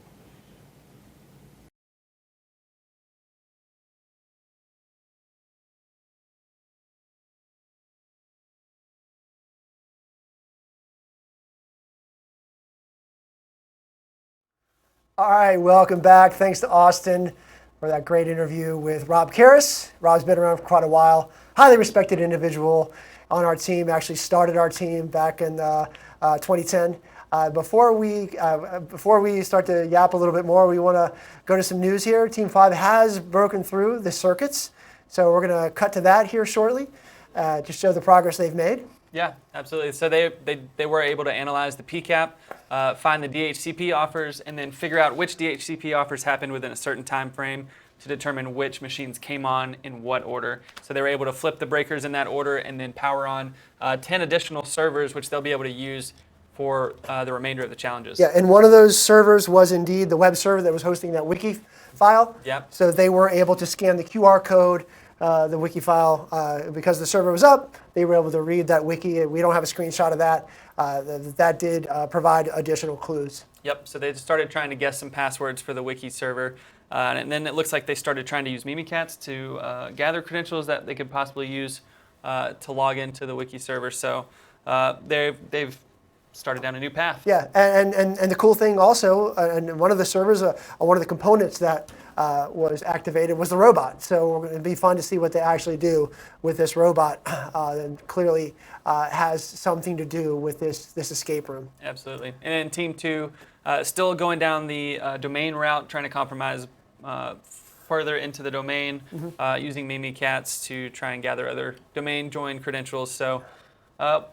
[SPEAKER 2] All right, welcome back. Thanks to Austin for that great interview with Rob Karras. Rob's been around for quite a while. Highly respected individual on our team. Actually started our team back in 2010. Before we start to yap a little bit more, we want to go to some news here. Team 5 has broken through the circuits, so we're going to cut to that here shortly to show the progress they've made.
[SPEAKER 3] Yeah, absolutely. So they were able to analyze the PCAP, find the DHCP offers, and then figure out which DHCP offers happened within a certain time frame to determine which machines came on in what order. So they were able to flip the breakers in that order and then power on 10 additional servers, which they'll be able to use for the remainder of the challenges.
[SPEAKER 2] Yeah, and one of those servers was indeed the web server that was hosting that wiki file.
[SPEAKER 3] Yep.
[SPEAKER 2] So they were able to scan the QR code, the wiki file, because the server was up. They were able to read that wiki. We don't have a screenshot of that. That did provide additional clues.
[SPEAKER 3] Yep, so they started trying to guess some passwords for the wiki server. And then it looks like they started trying to use Mimikatz to gather credentials that they could possibly use to log into the wiki server. So they've started down a new path.
[SPEAKER 2] Yeah, and the cool thing also, and one of the servers, one of the components that was activated was the robot. So it'll be fun to see what they actually do with this robot. And clearly has something to do with this escape room.
[SPEAKER 3] Absolutely. And then Team 2, still going down the domain route, trying to compromise further into the domain, using Mimikatz to try and gather other domain join credentials. So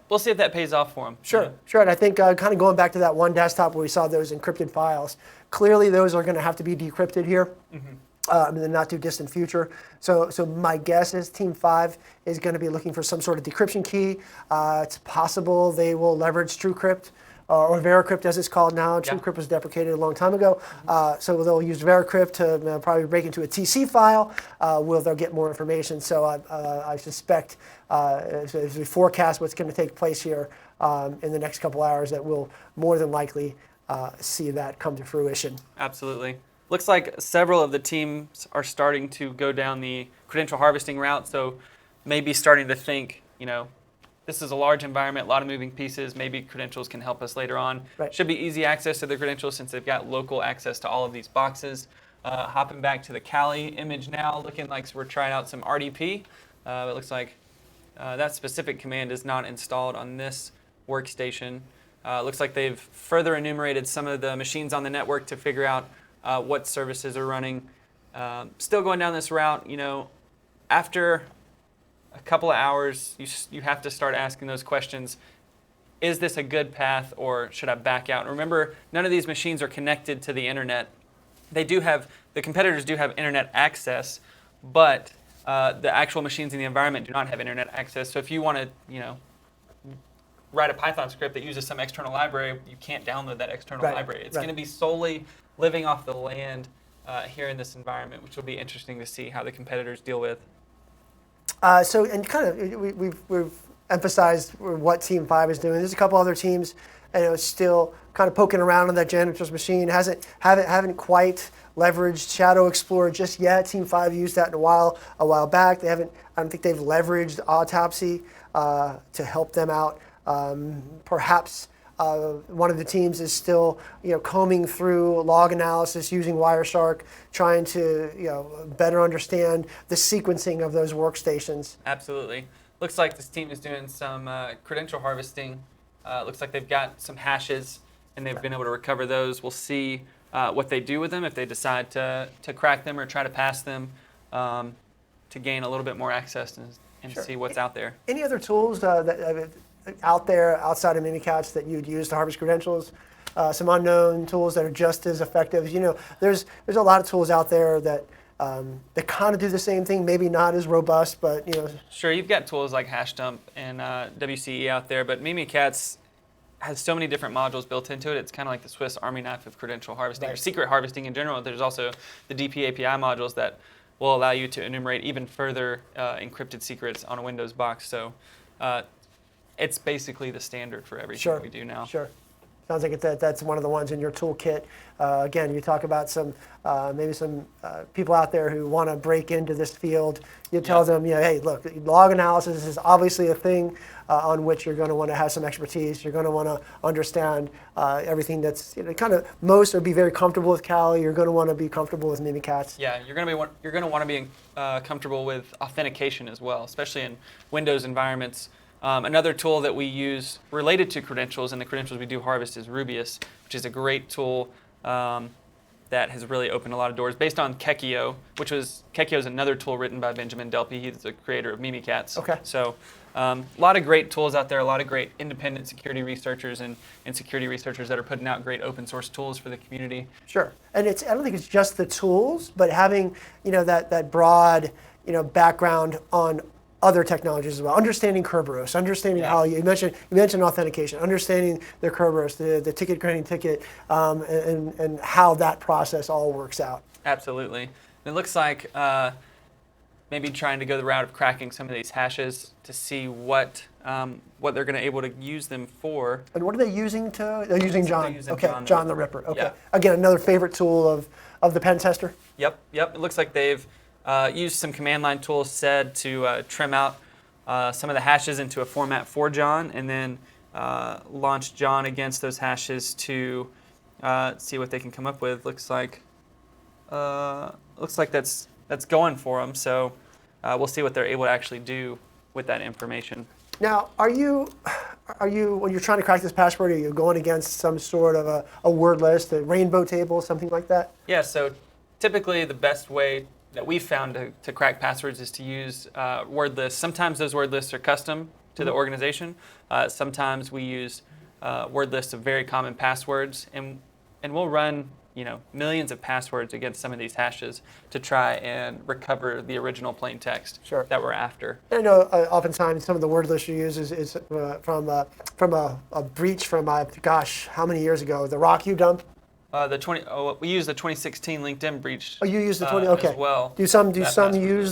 [SPEAKER 3] we'll see if that pays off for them.
[SPEAKER 2] Sure. And I think kind of going back to that one desktop where we saw those encrypted files, clearly those are going to have to be decrypted here in the not too distant future. So my guess is Team 5 is going to be looking for some sort of decryption key. It's possible they will leverage TrueCrypt. Or VeraCrypt as it's called now. TrueCrypt was deprecated a long time ago. So they'll use VeraCrypt to probably break into a TC file. They'll get more information. So I suspect as we forecast what's going to take place here in the next couple hours, that we'll more than likely see that come to fruition.
[SPEAKER 3] Absolutely. Looks like several of the teams are starting to go down the credential harvesting route. So maybe starting to think, this is a large environment, a lot of moving pieces. Maybe credentials can help us later on.
[SPEAKER 2] Right.
[SPEAKER 3] Should be easy access to the credentials since they've got local access to all of these boxes. Hopping back to the Kali image now, looking like we're trying out some RDP. It looks like that specific command is not installed on this workstation. Looks like they've further enumerated some of the machines on the network to figure out what services are running. Still going down this route, after a couple of hours, you have to start asking those questions. Is this a good path, or should I back out? And remember, none of these machines are connected to the internet. The competitors do have internet access, but the actual machines in the environment do not have internet access. So if you want to, write a Python script that uses some external library, you can't download that external library. It's going to be solely living off the land here in this environment, which will be interesting to see how the competitors deal with.
[SPEAKER 2] We've emphasized what Team 5 is doing. There's a couple other teams, still kind of poking around on that janitor's machine. Haven't quite leveraged Shadow Explorer just yet. Team 5 used that a while back. I don't think they've leveraged Autopsy to help them out. Perhaps one of the teams is still, combing through log analysis using Wireshark, trying to, better understand the sequencing of those workstations.
[SPEAKER 3] Absolutely. Looks like this team is doing some credential harvesting. Looks like they've got some hashes, and they've been able to recover those. We'll see what they do with them if they decide to crack them or try to pass them to gain a little bit more access and see what's out there.
[SPEAKER 2] Any other tools that out there outside of Mimikatz that you'd use to harvest credentials? Some unknown tools that are just as effective. There's a lot of tools out there that kind of do the same thing, maybe not as robust, but
[SPEAKER 3] Sure, you've got tools like Hashdump and WCE out there, but Mimikatz has so many different modules built into it. It's kind of like the Swiss Army knife of credential harvesting or secret harvesting in general. There's also the DP API modules that will allow you to enumerate even further encrypted secrets on a Windows box. So it's basically the standard for everything we do now.
[SPEAKER 2] Sure. Sounds like that's one of the ones in your toolkit. Again, you talk about maybe some people out there who want to break into this field. You tell them, hey, look, log analysis is obviously a thing on which you're going to want to have some expertise. You're going to want to understand everything that's most would be very comfortable with Kali. You're going to want to be comfortable with Mimikatz.
[SPEAKER 3] Yeah, you're going to want to be comfortable with authentication as well, especially in Windows environments. Another tool that we use related to credentials and the credentials we do harvest is Rubius, which is a great tool that has really opened a lot of doors based on Kekio, Kekio is another tool written by Benjamin Delpy. He's the creator of Mimikatz.
[SPEAKER 2] Okay.
[SPEAKER 3] So a lot of great tools out there, a lot of great independent security researchers and security researchers that are putting out great open source tools for the community.
[SPEAKER 2] Sure. And I don't think it's just the tools, but having that broad background on other technologies as well. Understanding Kerberos, understanding how you mentioned authentication, understanding the Kerberos, the ticket granting ticket, and how that process all works out.
[SPEAKER 3] Absolutely. It looks like maybe trying to go the route of cracking some of these hashes to see what they're going to able to use them for.
[SPEAKER 2] And what are they using to? They're using John. John the Ripper. Okay.
[SPEAKER 3] Yeah.
[SPEAKER 2] Again, another favorite tool of the pen tester.
[SPEAKER 3] Yep. It looks like they've used some command line tools to trim out some of the hashes into a format for John, and then launch John against those hashes to see what they can come up with. Looks like that's going for them. So we'll see what they're able to actually do with that information.
[SPEAKER 2] Now, are you when you're trying to crack this password, are you going against some sort of a word list, a rainbow table, something like that?
[SPEAKER 3] Yeah. So typically, the best way that we've found to crack passwords is to use word lists. Sometimes those word lists are custom to the organization. Sometimes we use word lists of very common passwords, and we'll run millions of passwords against some of these hashes to try and recover the original plain text that we're after.
[SPEAKER 2] I know oftentimes some of the word lists you use is from a breach from gosh, how many years ago? The RockU dump.
[SPEAKER 3] We use the 2016 LinkedIn breach.
[SPEAKER 2] Oh, you use the 20? Okay.
[SPEAKER 3] As well.
[SPEAKER 2] Do some use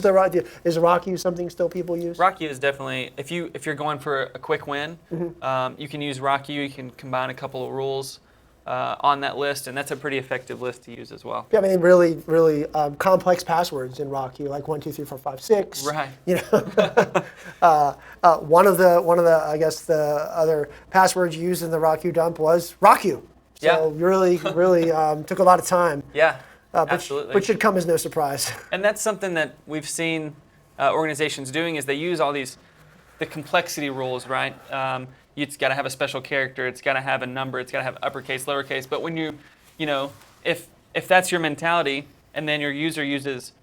[SPEAKER 2] the is RockU something still people use?
[SPEAKER 3] RockU is definitely if you're going for a quick win, you can use RockU. You can combine a couple of rules on that list, and that's a pretty effective list to use as well.
[SPEAKER 2] Yeah, I mean really complex passwords in RockU, like 1, 2, 3, 4, 5, 6.
[SPEAKER 3] Right.
[SPEAKER 2] One of the I guess the other passwords used in the RockU dump was RockU. So really took a lot of time.
[SPEAKER 3] Yeah, absolutely.
[SPEAKER 2] Which should come as no surprise.
[SPEAKER 3] And that's something that we've seen organizations doing is they use all the complexity rules, right? It's got to have a special character. It's got to have a number. It's got to have uppercase, lowercase. But when if that's your mentality, and then your user uses,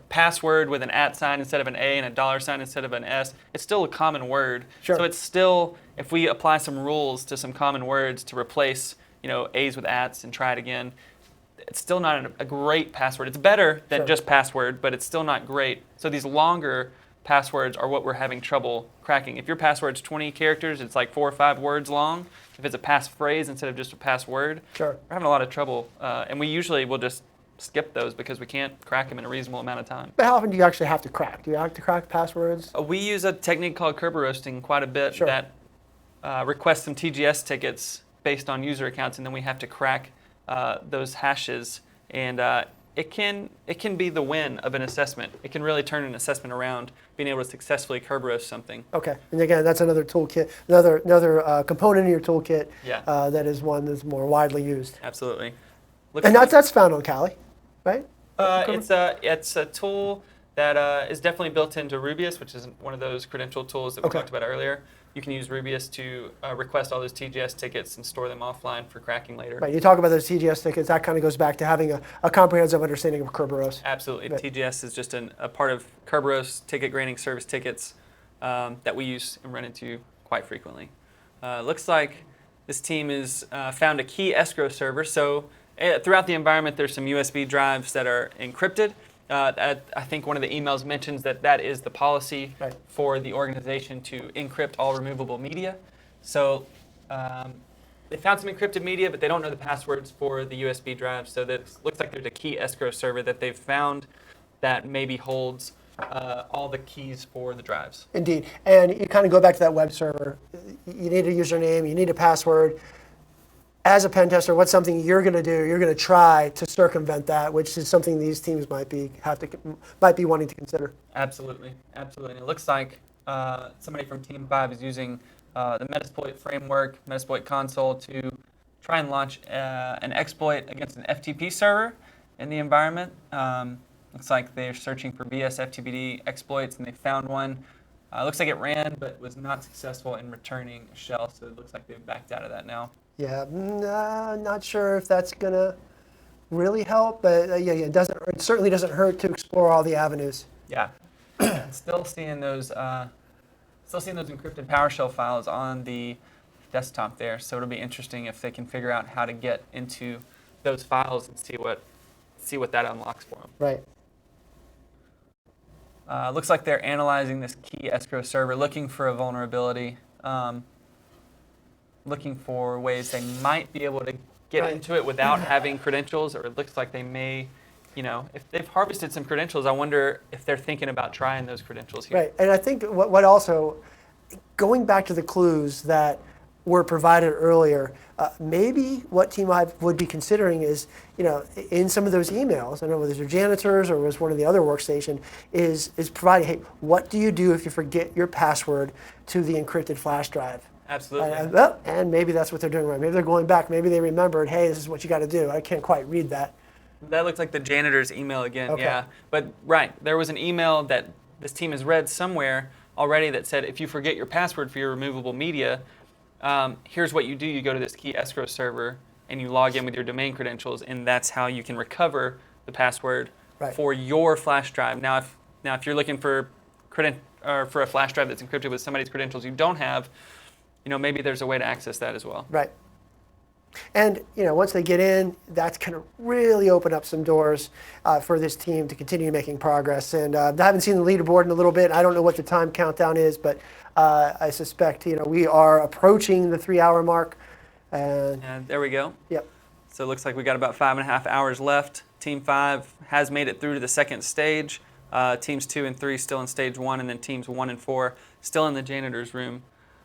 [SPEAKER 3] password with an @sign instead of an A and a $sign instead of an S, it's still a common word.
[SPEAKER 2] Sure.
[SPEAKER 3] So it's still, if we apply some rules to some common words to replace, A's with ats and try it again, it's still not a great password. It's better than just password, but it's still not great. So these longer passwords are what we're having trouble cracking. If your password's 20 characters, it's like 4 or 5 words long. If it's a passphrase instead of just a password, we're having a lot of trouble. And we usually will just skip those because we can't crack them in a reasonable amount of time.
[SPEAKER 2] But how often do you actually have to crack? Do you have to crack passwords?
[SPEAKER 3] We use a technique called Kerber roasting quite a bit that requests some TGS tickets based on user accounts, and then we have to crack those hashes. And it can be the win of an assessment. It can really turn an assessment around, being able to successfully Kerber roast something.
[SPEAKER 2] Okay, and again, that's another toolkit, another component in your toolkit that is one that's more widely used.
[SPEAKER 3] Absolutely.
[SPEAKER 2] And that's found on Kali, right?
[SPEAKER 3] It's a tool that is definitely built into Rubius, which is one of those credential tools that we talked about earlier. You can use Rubius to request all those TGS tickets and store them offline for cracking later.
[SPEAKER 2] Right, you talk about those TGS tickets, that kind of goes back to having a comprehensive understanding of Kerberos.
[SPEAKER 3] Absolutely. Right. TGS is just a part of Kerberos ticket granting service tickets that we use and run into quite frequently. Looks like this team has found a key escrow server. So throughout the environment, there's some USB drives that are encrypted. I think one of the emails mentions that is the policy for the organization to encrypt all removable media. So they found some encrypted media, but they don't know the passwords for the USB drives. So that looks like there's a key escrow server that they've found that maybe holds all the keys for the drives.
[SPEAKER 2] Indeed. And you kind of go back to that web server. You need a username, you need a password. As a pen tester, what's something you're going to do? You're going to try to circumvent that, which is something these teams might be wanting to consider.
[SPEAKER 3] Absolutely. And it looks like somebody from Team 5 is using the Metasploit framework, Metasploit console, to try and launch an exploit against an FTP server in the environment. Looks like they're searching for BS-FTPD exploits, and they found one. Looks like it ran, but was not successful in returning a shell, so it looks like they've backed out of that now.
[SPEAKER 2] Yeah, not sure if that's going to really help, but it certainly doesn't hurt to explore all the avenues.
[SPEAKER 3] Yeah, still seeing those encrypted PowerShell files on the desktop there. So it'll be interesting if they can figure out how to get into those files and see what that unlocks for them.
[SPEAKER 2] Right.
[SPEAKER 3] Looks like they're analyzing this key escrow server, looking for a vulnerability. Looking for ways they might be able to get into it without having credentials, or it looks like they may, if they've harvested some credentials, I wonder if they're thinking about trying those credentials here.
[SPEAKER 2] Right, and I think what also, going back to the clues that were provided earlier, maybe what Team I would be considering is, in some of those emails, I don't know whether they're janitors or was one of the other workstation, is providing, hey, what do you do if you forget your password to the encrypted flash drive?
[SPEAKER 3] Absolutely.
[SPEAKER 2] And maybe that's what they're doing right. Maybe they're going back. Maybe they remembered, hey, this is what you got to do. I can't quite read that.
[SPEAKER 3] That looks like the janitor's email again,
[SPEAKER 2] Okay.
[SPEAKER 3] yeah. But right, there was an email that this team has read somewhere already that said, if you forget your password for your removable media, here's what you do. You go to this key escrow server and you log in with your domain credentials, and that's how you can recover the password for your flash drive. Now, if you're looking for a flash drive that's encrypted with somebody's credentials you don't have, maybe there's a way to access that as well.
[SPEAKER 2] Right. And once they get in, that's going to really open up some doors for this team to continue making progress. And I haven't seen the leaderboard in a little bit. I don't know what the time countdown is, but I suspect we are approaching the 3-hour mark.
[SPEAKER 3] And there we go.
[SPEAKER 2] Yep.
[SPEAKER 3] So it looks like we got about 5.5 hours left. Team 5 has made it through to the second stage. Teams 2 and 3 still in stage 1, and then teams 1 and 4 still in the janitor's room.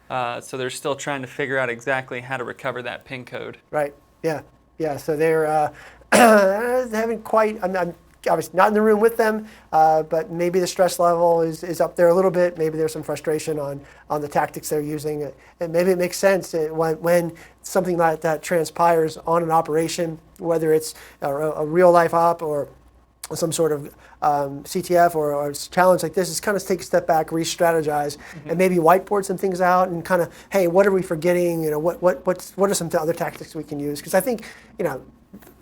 [SPEAKER 3] So they're still trying to figure out exactly how to recover that PIN code.
[SPEAKER 2] Right. Yeah. Yeah. So they're they haven't quite. I'm obviously not in the room with them, but maybe the stress level is up there a little bit. Maybe there's some frustration on the tactics they're using, and maybe it makes sense when something like that transpires on an operation, whether it's a real life op or some sort of CTF or a challenge like this, is kind of take a step back, re-strategize, and maybe whiteboard some things out, and kind of, hey, what are we forgetting? What are some other tactics we can use? Because I think,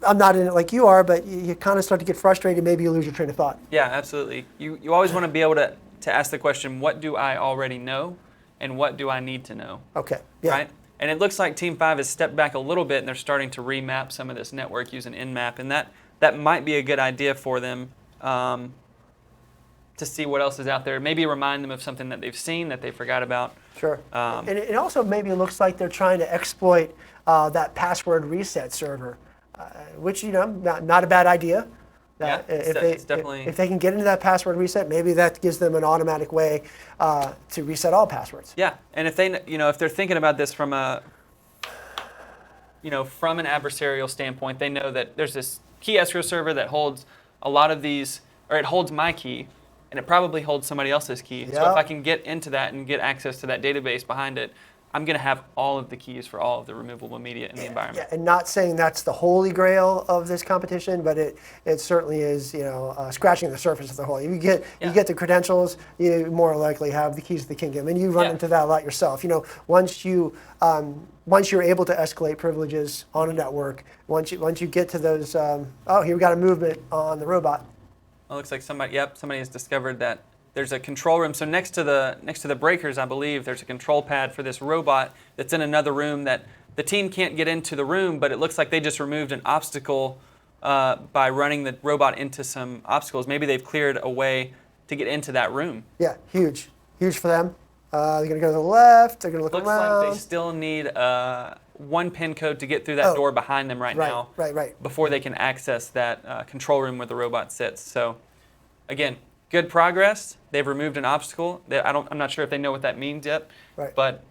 [SPEAKER 2] I'm not in it like you are, but you kind of start to get frustrated. Maybe you lose your train of thought.
[SPEAKER 3] Yeah, absolutely. You always want to be able to ask the question, what do I already know, and what do I need to know?
[SPEAKER 2] Okay. Yeah.
[SPEAKER 3] Right. And it looks like Team 5 has stepped back a little bit, and they're starting to remap some of this network using Nmap, and that might be a good idea for them to see what else is out there. Maybe remind them of something that they've seen that they forgot about.
[SPEAKER 2] Sure. And it also maybe looks like they're trying to exploit that password reset server, which not a bad idea.
[SPEAKER 3] Yeah, it's definitely.
[SPEAKER 2] If they can get into that password reset, maybe that gives them an automatic way to reset all passwords.
[SPEAKER 3] Yeah, and if they, if they're thinking about this from an adversarial standpoint, they know that there's this key escrow server that holds a lot of these, or it holds my key, and it probably holds somebody else's key.
[SPEAKER 2] Yep.
[SPEAKER 3] So if I can get into that and get access to that database behind it, I'm going to have all of the keys for all of the removable media in the environment.
[SPEAKER 2] Yeah, and not saying that's the holy grail of this competition, but it certainly is, scratching the surface of the whole. You get the credentials, you more likely have the keys to the kingdom, and you run into that a lot yourself. Once you're able to escalate privileges on a network, once you get to those, here we got a movement on the robot.
[SPEAKER 3] Well, it looks like somebody has discovered that there's a control room. So next to the breakers, I believe, there's a control pad for this robot that's in another room that the team can't get into the room, but it looks like they just removed an obstacle by running the robot into some obstacles. Maybe they've cleared a way to get into that room.
[SPEAKER 2] Yeah, huge for them. They're going to go to the left. They're going to look around.
[SPEAKER 3] Looks like they still need one PIN code to get through that door behind them right now.
[SPEAKER 2] Right.
[SPEAKER 3] Before they can access that control room where the robot sits. So, again, good progress. They've removed an obstacle. I'm not sure if they know what that means yet.
[SPEAKER 2] Right.
[SPEAKER 3] But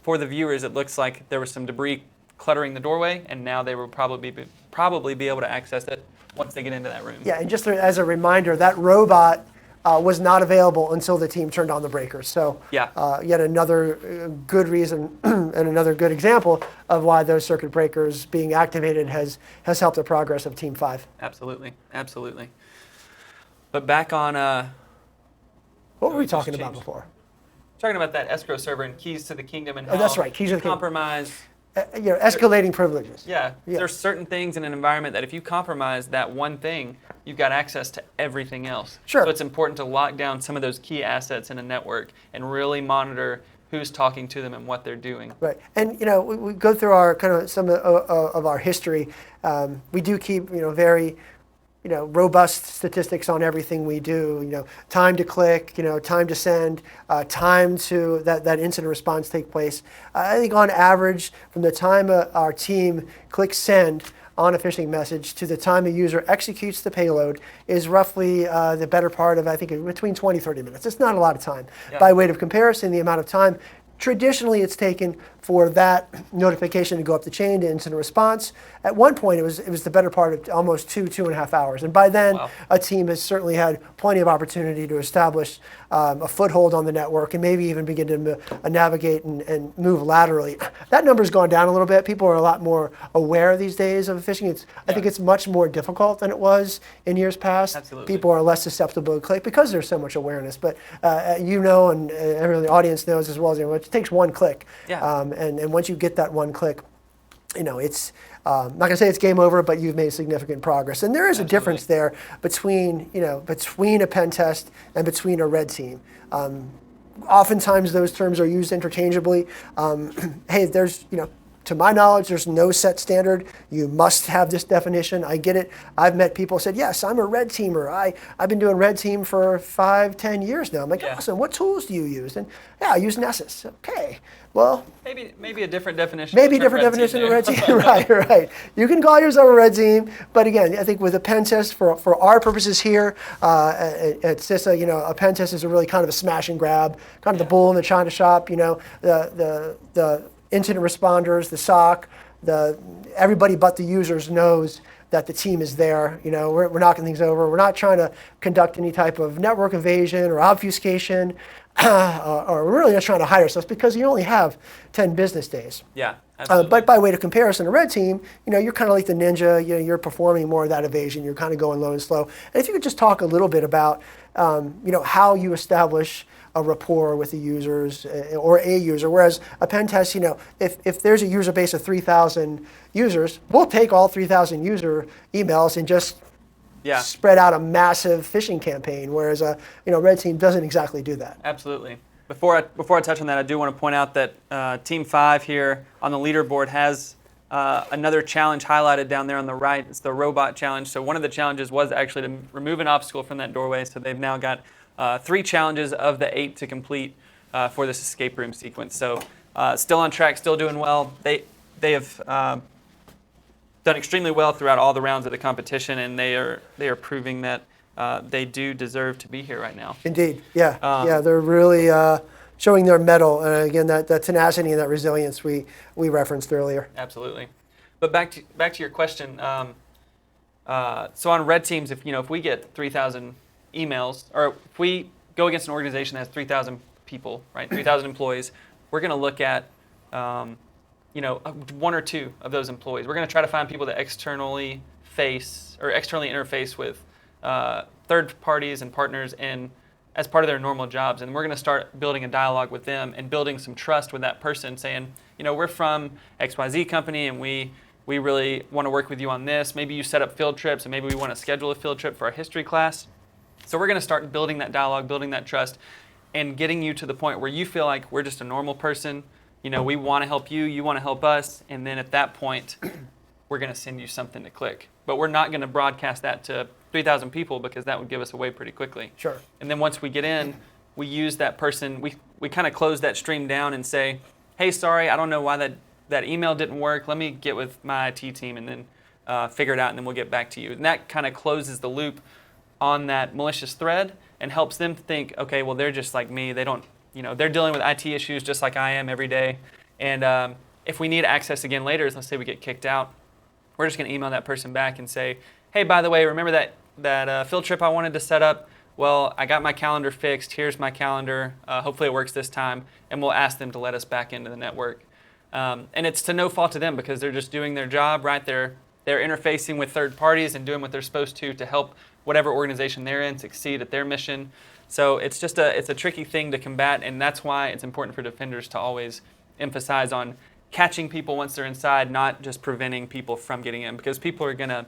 [SPEAKER 3] for the viewers, it looks like there was some debris cluttering the doorway, and now they will probably be able to access it once they get into that room.
[SPEAKER 2] Yeah, and just as a reminder, that robot was not available until the team turned on the breakers. So yet another good reason and another good example of why those circuit breakers being activated has helped the progress of Team 5.
[SPEAKER 3] Absolutely. But back on...
[SPEAKER 2] what were we talking about before?
[SPEAKER 3] Talking about that escrow server and keys to the kingdom and how
[SPEAKER 2] that's right, keys to the kingdom.
[SPEAKER 3] Compromise...
[SPEAKER 2] escalating privileges.
[SPEAKER 3] Yeah, there's certain things in an environment that if you compromise that one thing, you've got access to everything else.
[SPEAKER 2] Sure.
[SPEAKER 3] So it's important to lock down some of those key assets in a network and really monitor who's talking to them and what they're doing.
[SPEAKER 2] Right, and we go through our kind of some of our history. We do keep very robust statistics on everything we do. Time to click, time to send, time to that incident response take place. I think on average, from the time our team clicks send on a phishing message to the time a user executes the payload is roughly the better part of, I think, between 20 30 minutes. It's not a lot of time.
[SPEAKER 3] Yeah.
[SPEAKER 2] By way of comparison, the amount of time traditionally it's taken for that notification to go up the chain to incident response. At one point, it was the better part of almost 2.5 hours. And by then, a team has certainly had plenty of opportunity to establish a foothold on the network and maybe even begin to navigate and move laterally. That number's gone down a little bit. People are a lot more aware these days of phishing. I think it's much more difficult than it was in years past.
[SPEAKER 3] Absolutely.
[SPEAKER 2] People are less susceptible to click because there's so much awareness. But you know, and everyone in the audience knows as well as anyone, it takes one click.
[SPEAKER 3] Yeah.
[SPEAKER 2] And once you get that one click, you know, it's not going to say it's game over, but you've made significant progress. And there is a difference there between, you know, between a pen test and between a red team. Oftentimes those terms are used interchangeably. Hey, there's, you know, to my knowledge, there's no set standard. You must have this definition. I get it. I've met people who said, yes, I'm a red teamer. I've been doing red team for 5-10 years now. I'm like, awesome. What tools do you use? And yeah, I use Nessus. Okay. Well,
[SPEAKER 3] maybe a different defmission.
[SPEAKER 2] Maybe a different definition of red team. Right. You can call yourself a red team, but again, I think with a pen test for our purposes here at CISA, you know, a pen test is a really kind of a smash and grab, kind of the bull in the china shop. You know, the incident responders, the SOC, everybody but the users knows that the team is there. You know, we're knocking things over. We're not trying to conduct any type of network evasion or obfuscation, or we're really not trying to hide ourselves because you only have 10 business days.
[SPEAKER 3] Yeah, absolutely.
[SPEAKER 2] But by way of comparison, a red team, you know, you're kind of like the ninja. You know, you're performing more of that evasion. You're kind of going low and slow. And if you could just talk a little bit about, you know, how you establish a rapport with the users or a user, whereas a pen test, you know, if there's a user base of 3,000 users, we'll take all 3,000 user emails and just spread out a massive phishing campaign, whereas a red team doesn't exactly do that.
[SPEAKER 3] Absolutely. Before I touch on that, I do want to point out that Team 5 here on the leaderboard has another challenge highlighted down there on the right. It's the robot challenge. So one of the challenges was actually to remove an obstacle from that doorway. So they've now got 3 challenges of the 8 to complete for this escape room sequence. So still on track, still doing well. They have done extremely well throughout all the rounds of the competition, and they are proving that they do deserve to be here right now.
[SPEAKER 2] Indeed, yeah, they're really showing their mettle, and again, that tenacity and that resilience we referenced earlier.
[SPEAKER 3] Absolutely, but back to your question. So on red teams, if we get 3,000 emails, or if we go against an organization that has 3,000 people, right, 3,000 employees, we're going to look at 1 or 2 of those employees. We're going to try to find people that externally interface with third parties and partners and as part of their normal jobs. And we're going to start building a dialogue with them and building some trust with that person, saying, we're from XYZ company and we really want to work with you on this. Maybe you set up field trips and maybe we want to schedule a field trip for our history class. So we're going to start building that dialogue, building that trust, and getting you to the point where you feel like we're just a normal person. We want to help you, you want to help us, and then at that point, we're going to send you something to click. But we're not going to broadcast that to 3,000 people because that would give us away pretty quickly.
[SPEAKER 2] Sure.
[SPEAKER 3] And then once we get in, we use that person, we kind of close that stream down and say, hey, sorry, I don't know why that email didn't work. Let me get with my IT team and then figure it out, and then we'll get back to you. And that kind of closes the loop on that malicious thread and helps them think, okay, well, they're just like me. They don't, they're dealing with IT issues just like I am every day. And if we need access again later, let's say we get kicked out, we're just going to email that person back and say, hey, by the way, remember that field trip I wanted to set up? Well, I got my calendar fixed. Here's my calendar. Hopefully it works this time. And we'll ask them to let us back into the network. And it's to no fault of them because they're just doing their job, right? They're interfacing with third parties and doing what they're supposed to help whatever organization they're in succeed at their mission. So it's just it's a tricky thing to combat, and that's why it's important for defenders to always emphasize on catching people once they're inside, not just preventing people from getting in, because people are gonna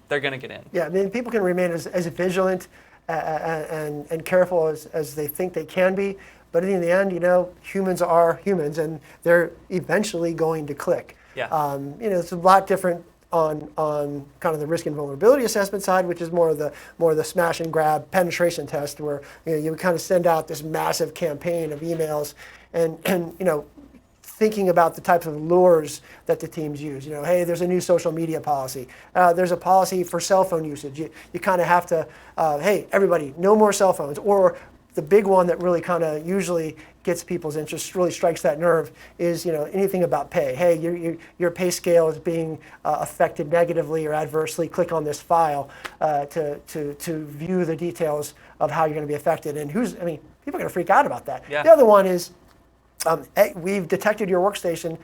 [SPEAKER 3] get in.
[SPEAKER 2] Yeah, I mean, people can remain as vigilant and careful as they think they can be, but in the end, humans are humans, and they're eventually going to click.
[SPEAKER 3] Yeah.
[SPEAKER 2] It's a lot different on kind of the risk and vulnerability assessment side, which is more of the smash and grab penetration test, where you kind of send out this massive campaign of emails, and thinking about the types of lures that the teams use. Hey, there's a new social media policy. There's a policy for cell phone usage. You kind of have to, hey, everybody, no more cell phones, or the big one that really kind of usually gets people's interest, really strikes that nerve, is anything about pay. Hey, your pay scale is being affected negatively or adversely. Click on this file to view the details of how you're going to be affected. And people are going to freak out about that.
[SPEAKER 3] Yeah.
[SPEAKER 2] The other one is, hey, we've detected your workstation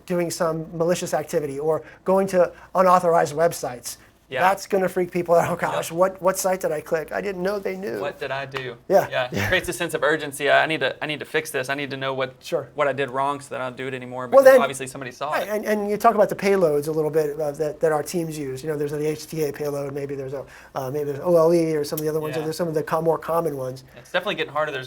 [SPEAKER 2] doing some malicious activity or going to unauthorized websites.
[SPEAKER 3] Yeah.
[SPEAKER 2] That's going to freak people out. Oh gosh, what site did I click? I didn't know they knew.
[SPEAKER 3] What did I do?
[SPEAKER 2] Yeah.
[SPEAKER 3] It creates a sense of urgency. I need to fix this. I need to know what I did wrong so that I don't do it anymore. Because obviously somebody saw it.
[SPEAKER 2] And you talk about the payloads a little bit that our teams use. There's the HTA payload. Maybe there's OLE or some of the other ones. Or there's some of the more common ones.
[SPEAKER 3] It's definitely getting harder.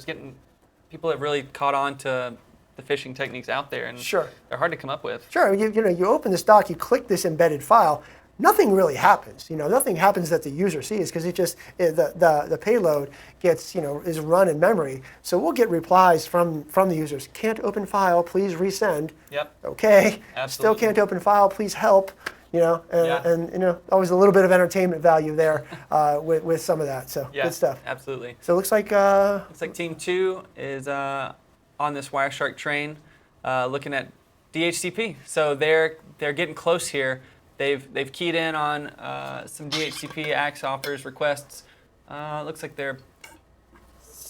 [SPEAKER 3] People have really caught on to the phishing techniques out there, and they're hard to come up with.
[SPEAKER 2] Sure. You open this doc, you click this embedded file. Nothing really happens. Nothing happens that the user sees because the payload gets is run in memory. So we'll get replies from the users. Can't open file. Please resend.
[SPEAKER 3] Yep.
[SPEAKER 2] Okay.
[SPEAKER 3] Absolutely.
[SPEAKER 2] Still can't open file. Please help. And always a little bit of entertainment value there with some of that. So good stuff.
[SPEAKER 3] Absolutely.
[SPEAKER 2] So it looks like
[SPEAKER 3] Team 2 is on this Wireshark train, looking at DHCP. So they're getting close here. They've keyed in on some DHCP ACKS offers requests. Looks like they're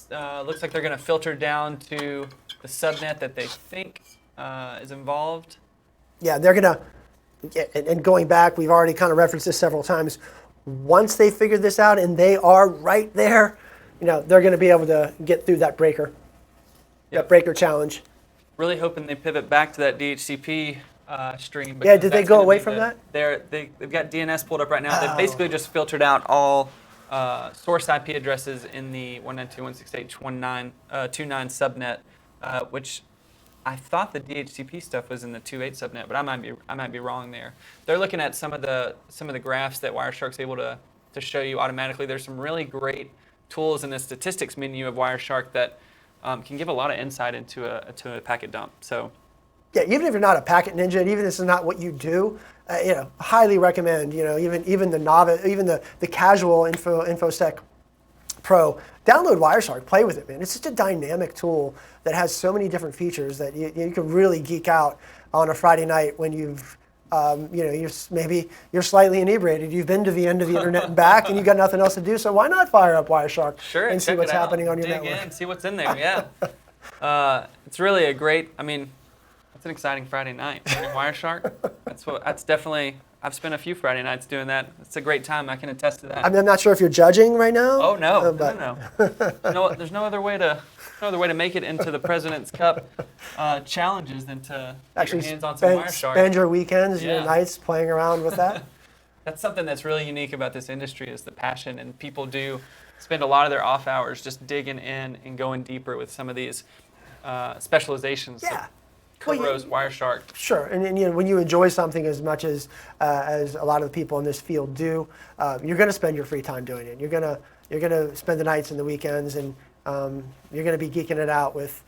[SPEAKER 3] going to filter down to the subnet that they think is involved.
[SPEAKER 2] Yeah, they're going to, and going back, we've already kind of referenced this several times. Once they figure this out, and they are right there, they're going to be able to get through that breaker, that breaker challenge.
[SPEAKER 3] Really hoping they pivot back to that DHCP stream.
[SPEAKER 2] Yeah, did they go away from that?
[SPEAKER 3] They've got DNS pulled up right now. They've basically just filtered out all source IP addresses in the 192.168.29 subnet, which I thought the DHCP stuff was in the 2.8 subnet, but I might be wrong there. They're looking at some of the graphs that Wireshark's able to show you automatically. There's some really great tools in the statistics menu of Wireshark that can give a lot of insight into a packet dump. So.
[SPEAKER 2] Yeah, even if you're not a packet ninja, and even if this is not what you do, highly recommend. Even the novice, even the casual InfoSec Pro, download Wireshark, play with it, man. It's such a dynamic tool that has so many different features that you can really geek out on a Friday night when you've, you're slightly inebriated. You've been to the end of the internet and back, and you've got nothing else to do. So why not fire up Wireshark and see what's happening on your network?
[SPEAKER 3] Dig in, see what's in there. Yeah, it's really a great. It's an exciting Friday night. Wireshark. That's definitely. I've spent a few Friday nights doing that. It's a great time. I can attest to that.
[SPEAKER 2] I'm not sure if you're judging right now.
[SPEAKER 3] Oh no, no. There's no other way to make it into the President's Cup challenges than to get your hands on some Wireshark.
[SPEAKER 2] Spend your weekends, your nights playing around with that.
[SPEAKER 3] That's something that's really unique about this industry is the passion, and people do spend a lot of their off hours just digging in and going deeper with some of these specializations.
[SPEAKER 2] Yeah.
[SPEAKER 3] Rose, Wireshark.
[SPEAKER 2] Sure, and when you enjoy something as much as a lot of the people in this field do, you're going to spend your free time doing it. You're going to spend the nights and the weekends, and you're going to be geeking it out with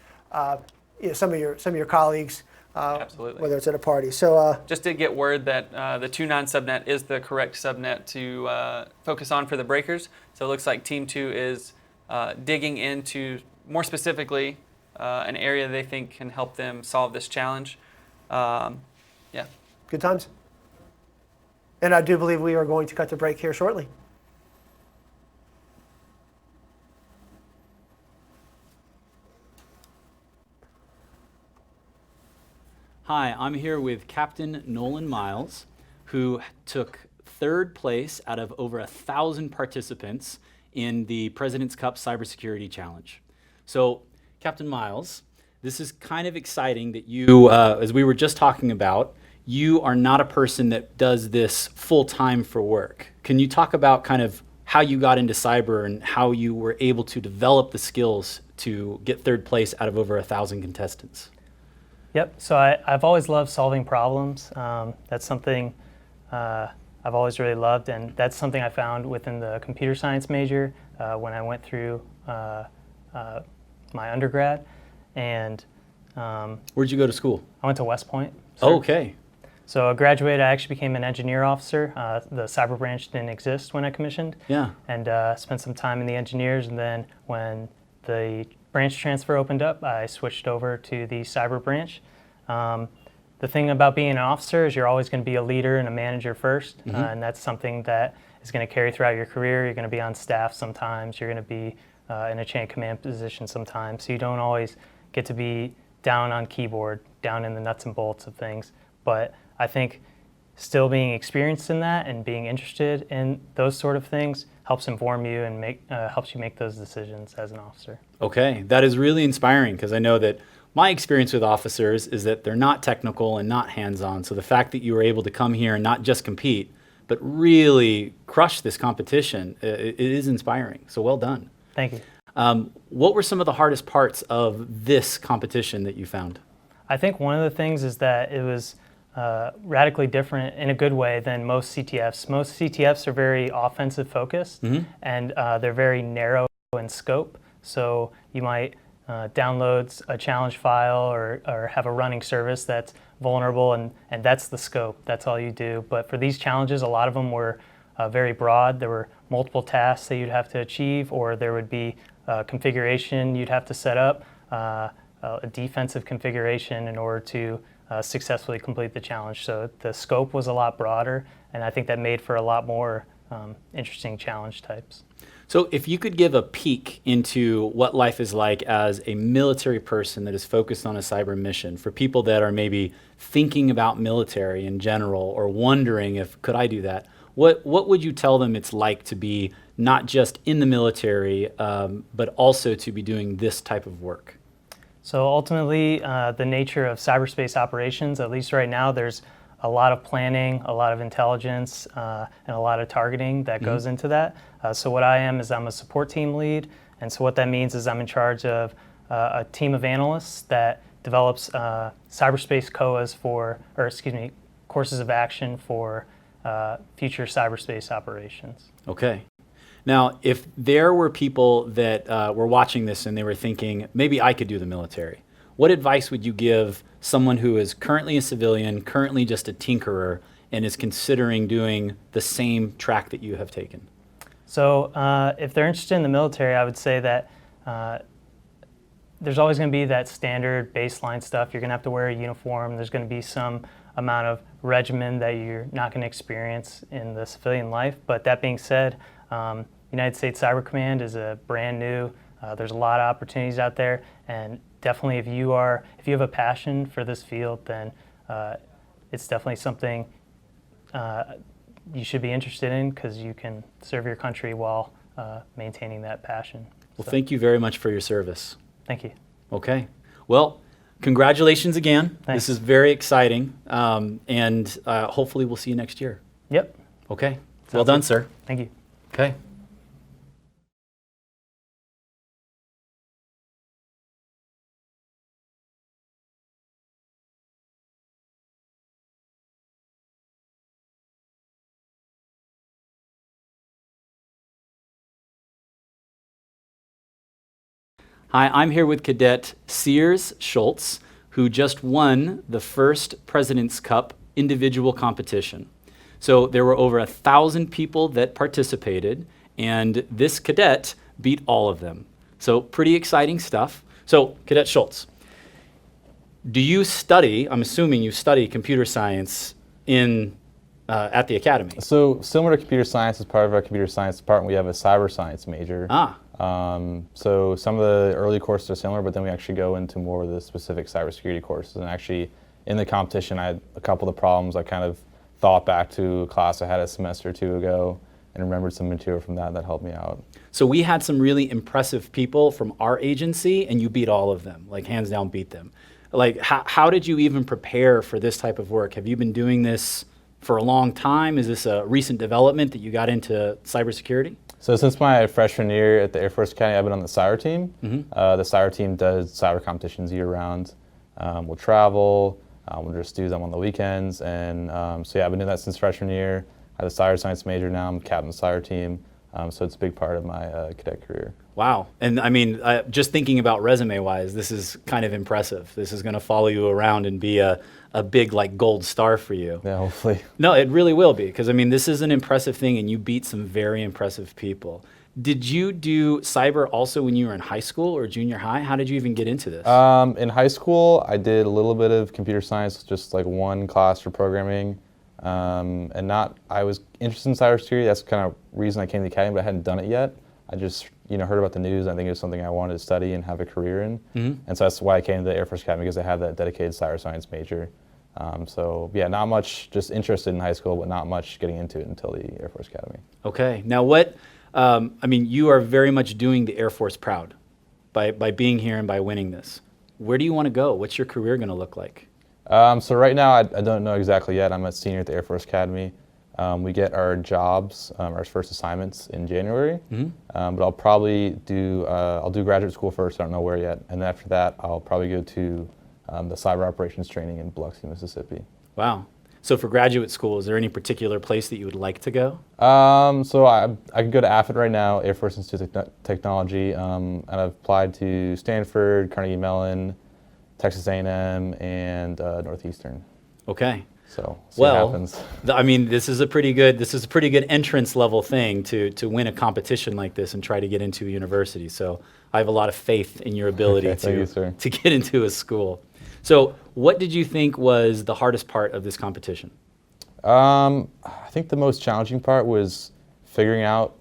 [SPEAKER 2] some of your colleagues.
[SPEAKER 3] Absolutely.
[SPEAKER 2] Whether it's at a party. So
[SPEAKER 3] just to get word that the 2.9 subnet is the correct subnet to focus on for the breakers. So it looks like Team 2 is digging into more specifically. An area they think can help them solve this challenge.
[SPEAKER 2] Good times. And I do believe we are going to cut to break here shortly.
[SPEAKER 5] Hi, I'm here with Captain Nolan Miles, who took third place out of over 1,000 participants in the President's Cup Cybersecurity Challenge. So, Captain Miles, this is kind of exciting that you, as we were just talking about, you are not a person that does this full time for work. Can you talk about kind of how you got into cyber and how you were able to develop the skills to get third place out of over 1,000 contestants?
[SPEAKER 9] Yep, so I've always loved solving problems. That's something I've always really loved, and that's something I found within the computer science major when I went through my undergrad. And
[SPEAKER 5] where'd you go to school?
[SPEAKER 9] I went to West Point.
[SPEAKER 5] Oh, okay.
[SPEAKER 9] So I graduated, I actually became an engineer officer. The cyber branch didn't exist when I commissioned.
[SPEAKER 5] Yeah.
[SPEAKER 9] And spent some time in the engineers, and then when the branch transfer opened up, I switched over to the cyber branch. The thing about being an officer is you're always going to be a leader and a manager first, and that's something that is going to carry throughout your career. You're going to be on staff sometimes, you're going to be in a chain of command position sometimes, so you don't always get to be down on keyboard, down in the nuts and bolts of things. But I think still being experienced in that and being interested in those sort of things helps inform you and helps you make those decisions as an officer.
[SPEAKER 5] Okay, that is really inspiring, because I know that my experience with officers is that they're not technical and not hands-on. So the fact that you were able to come here and not just compete, but really crush this competition, it is inspiring. So well done.
[SPEAKER 9] Thank you.
[SPEAKER 5] What were some of the hardest parts of this competition that you found?
[SPEAKER 9] I think one of the things is that it was radically different in a good way than most CTFs. Most CTFs are very offensive focused, and they're very narrow in scope. So you might download a challenge file or have a running service that's vulnerable, and that's the scope. That's all you do. But for these challenges, a lot of them were very broad. There were multiple tasks that you'd have to achieve, or there would be configuration you'd have to set up, a defensive configuration in order to successfully complete the challenge. So the scope was a lot broader, and I think that made for a lot more interesting challenge types.
[SPEAKER 5] So if you could give a peek into what life is like as a military person that is focused on a cyber mission, for people that are maybe thinking about military in general or wondering if, could I do that? What would you tell them it's like to be not just in the military, but also to be doing this type of work?
[SPEAKER 9] So ultimately, the nature of cyberspace operations, at least right now, there's a lot of planning, a lot of intelligence, and a lot of targeting that goes into that. So what I am is I'm a support team lead, and so what that means is I'm in charge of a team of analysts that develops cyberspace COAs courses of action for future cyberspace operations.
[SPEAKER 5] Okay. Now, if there were people that were watching this and they were thinking, maybe I could do the military, what advice would you give someone who is currently a civilian, currently just a tinkerer, and is considering doing the same track that you have taken?
[SPEAKER 9] So if they're interested in the military, I would say that there's always going to be that standard baseline stuff. You're going to have to wear a uniform. There's going to be some amount of regimen that you're not going to experience in the civilian life. But that being said, United States Cyber Command is a brand new. There's a lot of opportunities out there, and definitely if you have a passion for this field, then it's definitely something you should be interested in, because you can serve your country while maintaining that passion.
[SPEAKER 5] Well, thank you very much for your service.
[SPEAKER 9] Thank you.
[SPEAKER 5] Okay. Well, congratulations again.
[SPEAKER 9] Thanks.
[SPEAKER 5] This is very exciting, and hopefully we'll see you next year.
[SPEAKER 9] Yep.
[SPEAKER 5] Okay. Well done, sir.
[SPEAKER 9] Thank you.
[SPEAKER 5] Okay. Hi, I'm here with Cadet Sears Schultz, who just won the first President's Cup individual competition. So there were over 1,000 people that participated, and this cadet beat all of them. So pretty exciting stuff. So Cadet Schultz, do you study, I'm assuming you study computer science at the academy?
[SPEAKER 10] So similar to computer science, as part of our computer science department, we have a cyber science major. So some of the early courses are similar, but then we actually go into more of the specific cybersecurity courses. And actually, in the competition, I had a couple of the problems I kind of thought back to a class I had a semester or two ago and remembered some material from that helped me out.
[SPEAKER 5] So we had some really impressive people from our agency, and you beat all of them, like hands down beat them. Like, how did you even prepare for this type of work? Have you been doing this for a long time? Is this a recent development that you got into cybersecurity?
[SPEAKER 10] So since my freshman year at the Air Force Academy, I've been on the cyber team. The cyber team does cyber competitions year-round. We'll travel, we'll just do them on the weekends, and so yeah, I've been doing that since freshman year. I have a cyber science major now. I'm captain of the cyber team, so it's a big part of my cadet career.
[SPEAKER 5] Wow, and I mean, just thinking about resume-wise, this is kind of impressive. This is going to follow you around and be a big like gold star for you.
[SPEAKER 10] Yeah, hopefully.
[SPEAKER 5] No, it really will be, because I mean, this is an impressive thing, and you beat some very impressive people. Did you do cyber also when you were in high school or junior high? How did you even get into this?
[SPEAKER 10] In high school, I did a little bit of computer science, just like one class for programming. I was interested in cybersecurity. That's the kind of reason I came to the academy, but I hadn't done it yet. I just heard about the news. I think it was something I wanted to study and have a career in. And so that's why I came to the Air Force Academy, because I had that dedicated cyber science major. So yeah, not much, just interested in high school, but not much getting into it until the Air Force Academy.
[SPEAKER 5] Okay. Now you are very much doing the Air Force proud by being here and by winning this. Where do you want to go? What's your career going to look like?
[SPEAKER 10] So right now, I don't know exactly yet. I'm a senior at the Air Force Academy. We get our jobs, our first assignments in January. But I'll probably I'll do graduate school first. I don't know where yet. And after that, I'll probably go to the cyber operations training in Biloxi, Mississippi.
[SPEAKER 5] Wow. So for graduate school, is there any particular place that you would like to go?
[SPEAKER 10] So I could go to AFIT right now, Air Force Institute of Technology, and I've applied to Stanford, Carnegie Mellon, Texas A&M, and Northeastern.
[SPEAKER 5] Okay.
[SPEAKER 10] So see what happens.
[SPEAKER 5] This is a pretty good entrance level thing to win a competition like this and try to get into a university. So I have a lot of faith in your ability to get into a school. So what did you think was the hardest part of this competition?
[SPEAKER 10] I think the most challenging part was figuring out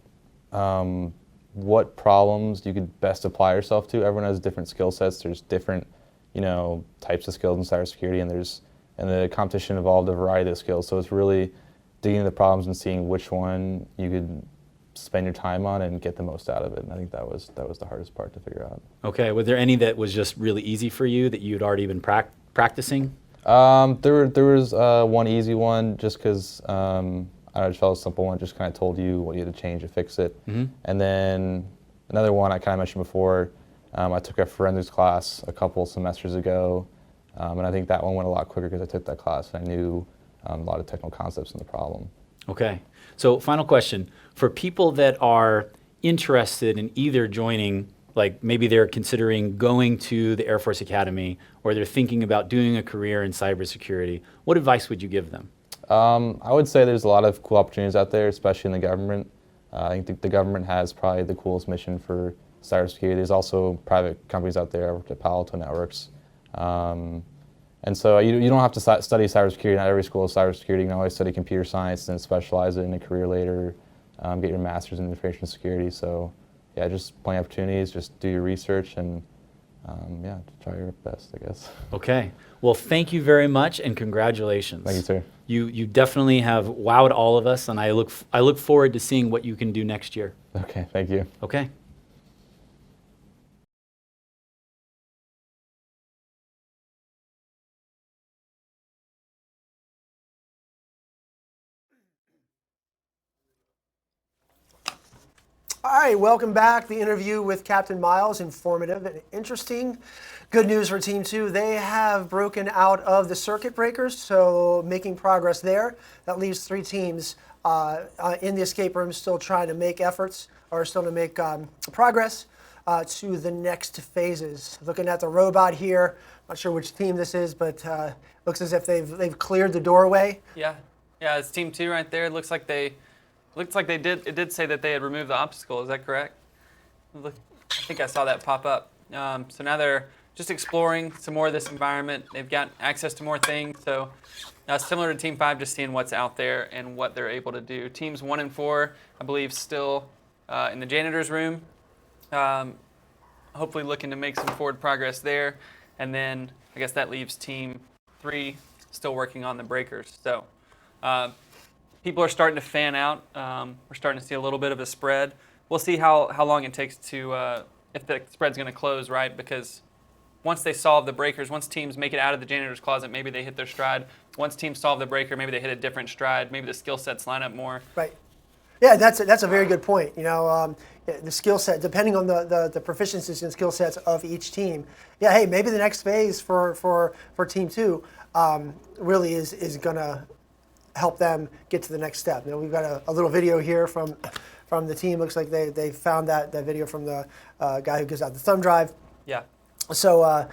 [SPEAKER 10] what problems you could best apply yourself to. Everyone has different skill sets. There's different, types of skills in cybersecurity, and the competition involved a variety of skills. So it's really digging into the problems and seeing which one you could spend your time on and get the most out of it. And I think that was the hardest part to figure out. Okay.
[SPEAKER 5] Was there any that was just really easy for you that you'd already been practicing?
[SPEAKER 10] There was one easy one, just because I just felt a simple one. Just kind of told you what you had to change to fix it. And then another one I kind of mentioned before. I took a forensics class a couple semesters ago, and I think that one went a lot quicker because I took that class and I knew a lot of technical concepts in the problem.
[SPEAKER 5] Okay. So final question. For people that are interested in either joining, like maybe they're considering going to the Air Force Academy or they're thinking about doing a career in cybersecurity, what advice would you give them?
[SPEAKER 10] I would say there's a lot of cool opportunities out there, especially in the government. I think the government has probably the coolest mission for cybersecurity. There's also private companies out there. I worked at Palo Alto Networks. And so you don't have to study cybersecurity. Not every school is cybersecurity. You can always study computer science and specialize in a career later, get your master's in information security. So yeah, just plenty of opportunities. Just do your research and try your best, I guess.
[SPEAKER 5] Okay. Well, thank you very much and congratulations.
[SPEAKER 10] Thank you, sir.
[SPEAKER 5] You definitely have wowed all of us, and I look forward to seeing what you can do next year.
[SPEAKER 10] Okay, thank you.
[SPEAKER 5] Okay.
[SPEAKER 2] All right, welcome back. The interview with Captain Miles, informative and interesting. Good news for Team 2. They have broken out of the circuit breakers, so making progress there. That leaves 3 teams in the escape room still trying to make efforts or still to make progress to the next phases. Looking at the robot here, not sure which team this is, but looks as if they've cleared the doorway.
[SPEAKER 3] Yeah, it's Team 2 right there. It looks like they did. It did say that they had removed the obstacle. Is that correct? I think I saw that pop up. So now they're just exploring some more of this environment. They've got access to more things. So similar to Team 5, just seeing what's out there and what they're able to do. Teams 1 and 4, I believe, still in the janitor's room. Hopefully looking to make some forward progress there. And then I guess that leaves Team 3 still working on the breakers. So people are starting to fan out. We're starting to see a little bit of a spread. We'll see how long it takes to, if the spread's going to close, right? Because once they solve the breakers, once teams make it out of the janitor's closet, maybe they hit their stride. Once teams solve the breaker, maybe they hit a different stride. Maybe the skill sets line up more.
[SPEAKER 2] Right. Yeah, that's a very good point. The skill set, depending on the proficiencies and skill sets of each team. Yeah, hey, maybe the next phase for Team 2 really is going to help them get to the next step. We've got a little video here from the team. Looks like they found that video from the guy who gives out the thumb drive.
[SPEAKER 3] Yeah.
[SPEAKER 2] So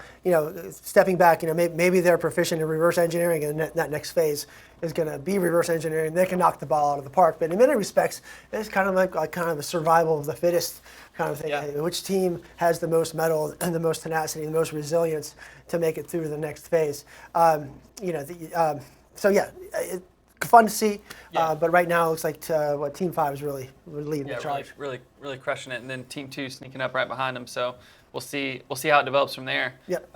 [SPEAKER 2] stepping back, maybe they're proficient in reverse engineering, and that next phase is going to be reverse engineering. They can knock the ball out of the park. But in many respects, it's kind of like kind of a survival of the fittest kind of thing.
[SPEAKER 3] Yeah.
[SPEAKER 2] Which team has the most mettle and the most tenacity and the most resilience to make it through the next phase? So yeah, fun to see.
[SPEAKER 3] Yeah.
[SPEAKER 2] But right now, it looks like Team 5 is really leading the charge.
[SPEAKER 3] Really crushing it, and then Team 2 sneaking up right behind them. So we'll see how it develops from there.
[SPEAKER 2] Yep.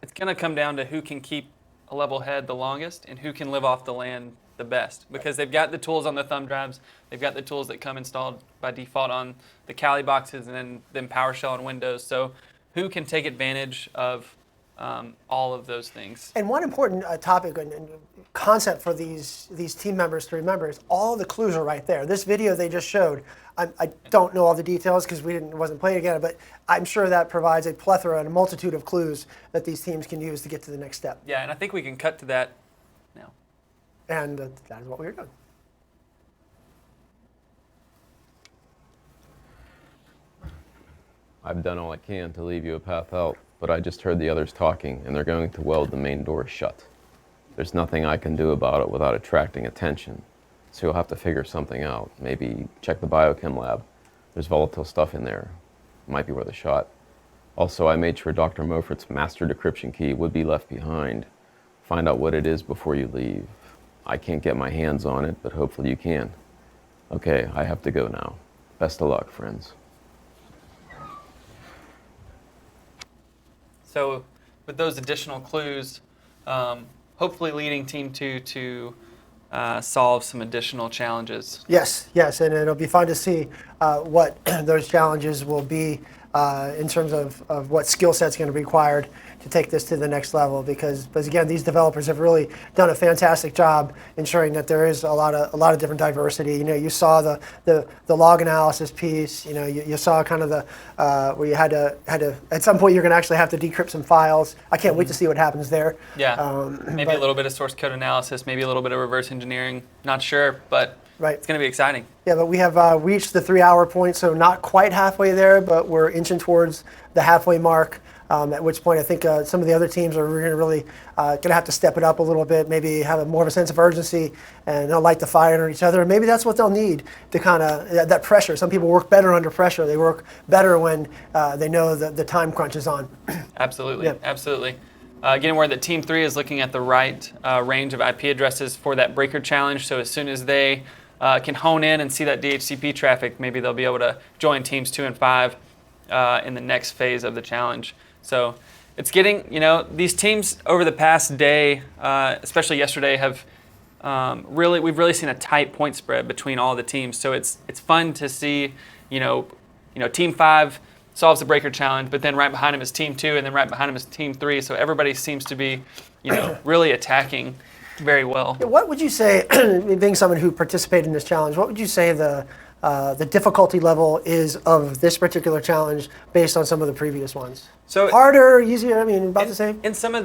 [SPEAKER 3] It's going to come down to who can keep a level head the longest and who can live off the land the best, because they've got the tools on the thumb drives, they've got the tools that come installed by default on the Kali boxes and then PowerShell and Windows. So who can take advantage of all of those things?
[SPEAKER 2] And one important topic and concept for these team members to remember is all the clues are right there. This video they just showed, I don't know all the details because wasn't playing again, but I'm sure that provides a plethora and a multitude of clues that these teams can use to get to the next step.
[SPEAKER 3] Yeah, and I think we can cut to that now.
[SPEAKER 2] And that is what we're doing.
[SPEAKER 4] I've done all I can to leave you a path out, but I just heard the others talking, and they're going to weld the main door shut. There's nothing I can do about it without attracting attention, so you'll have to figure something out. Maybe check the biochem lab. There's volatile stuff in there. Might be worth a shot. Also, I made sure Dr. Mofert's master decryption key would be left behind. Find out what it is before you leave. I can't get my hands on it, but hopefully you can. Okay, I have to go now. Best of luck, friends.
[SPEAKER 3] So with those additional clues, hopefully leading Team 2 to solve some additional challenges.
[SPEAKER 2] Yes, and it'll be fun to see what those challenges will be in terms of what skill set's going to be required to take this to the next level. Because again, these developers have really done a fantastic job ensuring that there is a lot of different diversity. You saw the log analysis piece. You saw kind of the where you had to at some point you're going to actually have to decrypt some files. I can't wait to see what happens there.
[SPEAKER 3] Yeah, maybe a little bit of source code analysis, maybe a little bit of reverse engineering. Not sure, but
[SPEAKER 2] right.
[SPEAKER 3] It's going to be exciting.
[SPEAKER 2] Yeah, but we have reached the 3-hour point, so not quite halfway there, but we're inching towards the halfway mark. At which point I think some of the other teams are really going to have to step it up a little bit, maybe have more of a sense of urgency and they'll light the fire under each other. And maybe that's what they'll need to kind of, that pressure. Some people work better under pressure. They work better when they know that the time crunch is on.
[SPEAKER 3] Absolutely,
[SPEAKER 2] Yeah.
[SPEAKER 3] absolutely. Getting word that Team 3 is looking at the right range of IP addresses for that breaker challenge. So as soon as they can hone in and see that DHCP traffic, maybe they'll be able to join Teams 2 and 5 in the next phase of the challenge. So it's getting, these teams over the past day, especially yesterday, have we've really seen a tight point spread between all the teams. So it's fun to see, Team 5 solves the breaker challenge, but then right behind him is Team 2, and then right behind him is Team 3. So everybody seems to be, really attacking very well.
[SPEAKER 2] What would you say, being someone who participated in this challenge, what would you say the difficulty level is of this particular challenge based on some of the previous ones?
[SPEAKER 3] So
[SPEAKER 2] harder, easier, about the same?
[SPEAKER 3] In some of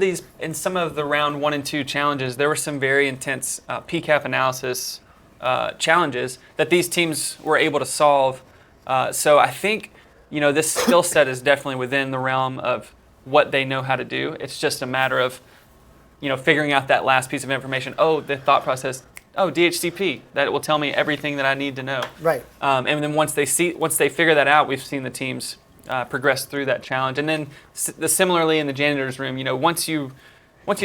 [SPEAKER 3] the round 1 and 2 challenges, there were some very intense PCAP analysis challenges that these teams were able to solve. So I think, this skill set is definitely within the realm of what they know how to do. It's just a matter of, figuring out that last piece of information. Oh, the thought process. Oh, DHCP. That will tell me everything that I need to know.
[SPEAKER 2] Right.
[SPEAKER 3] And then once they figure that out, we've seen the teams progress through that challenge. And then similarly in the janitor's room, once you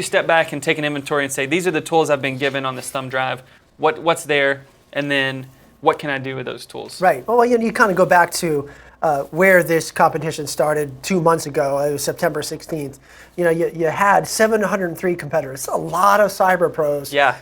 [SPEAKER 3] step back and take an inventory and say, these are the tools I've been given on this thumb drive. What's there, and then what can I do with those tools?
[SPEAKER 2] Right. Well, you kind of go back to where this competition started 2 months ago. It was September 16th. You had 703 competitors. It's a lot of cyber pros.
[SPEAKER 3] Yeah.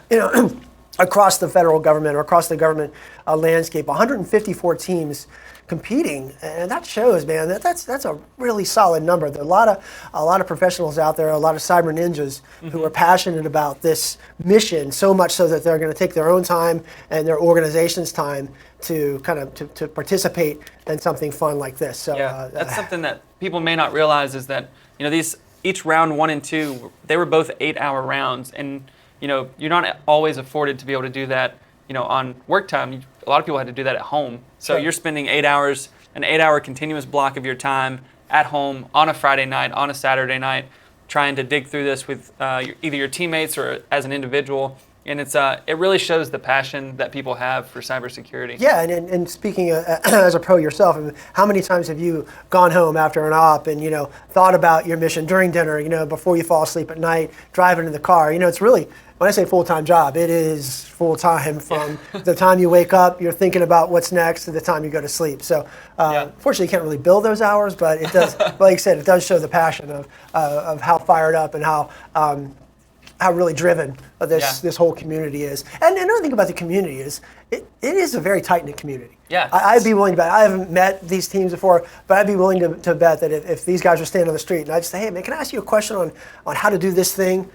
[SPEAKER 2] Across the federal government or across the government landscape, 154 teams competing, and that shows, man, that's a really solid number. There are a lot of professionals out there, a lot of cyber ninjas who are passionate about this mission, so much so that they're going to take their own time and their organization's time to kind of to participate in something fun like this. So
[SPEAKER 3] yeah, that's something that people may not realize is that each round 1 and 2, they were both 8-hour rounds, and you're not always afforded to be able to do that, on work time. A lot of people had to do that at home. So
[SPEAKER 2] Sure.
[SPEAKER 3] You're spending 8 hours, an 8-hour continuous block of your time at home on a Friday night, on a Saturday night, trying to dig through this with either your teammates or as an individual. And it really shows the passion that people have for cybersecurity.
[SPEAKER 2] Yeah, and speaking as a pro yourself, I mean, how many times have you gone home after an op and thought about your mission during dinner, before you fall asleep at night, driving in the car? It's really, when I say full-time job, it is full-time from the time you wake up, you're thinking about what's next, to the time you go to sleep. So, fortunately, you can't really bill those hours, but it does, like you said, it does show the passion of how fired up and how really driven this whole community is. And another thing about the community is it is a very tight-knit community.
[SPEAKER 3] Yeah.
[SPEAKER 2] I'd be willing to bet, I haven't met these teams before, but I'd be willing to bet that if these guys were standing on the street and I'd say, hey man, can I ask you a question on how to do this thing?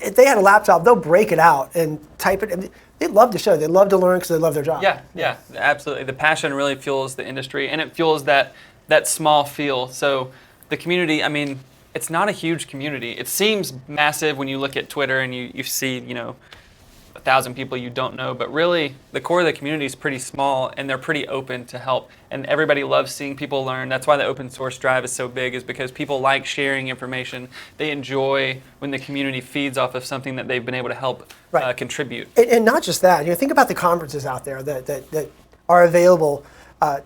[SPEAKER 2] If they had a laptop, they'll break it out and type it. And they'd love to show. They'd love to learn because they love their job.
[SPEAKER 3] Yeah, absolutely. The passion really fuels the industry, and it fuels that small feel. So the community, I mean, it's not a huge community. It seems massive when you look at Twitter and you see, 1,000 people you don't know, but really the core of the community is pretty small, and they're pretty open to help. And everybody loves seeing people learn. That's why the open source drive is so big, is because people like sharing information. They enjoy when the community feeds off of something that they've been able to help contribute.
[SPEAKER 2] And not just that. Think about the conferences out there that are available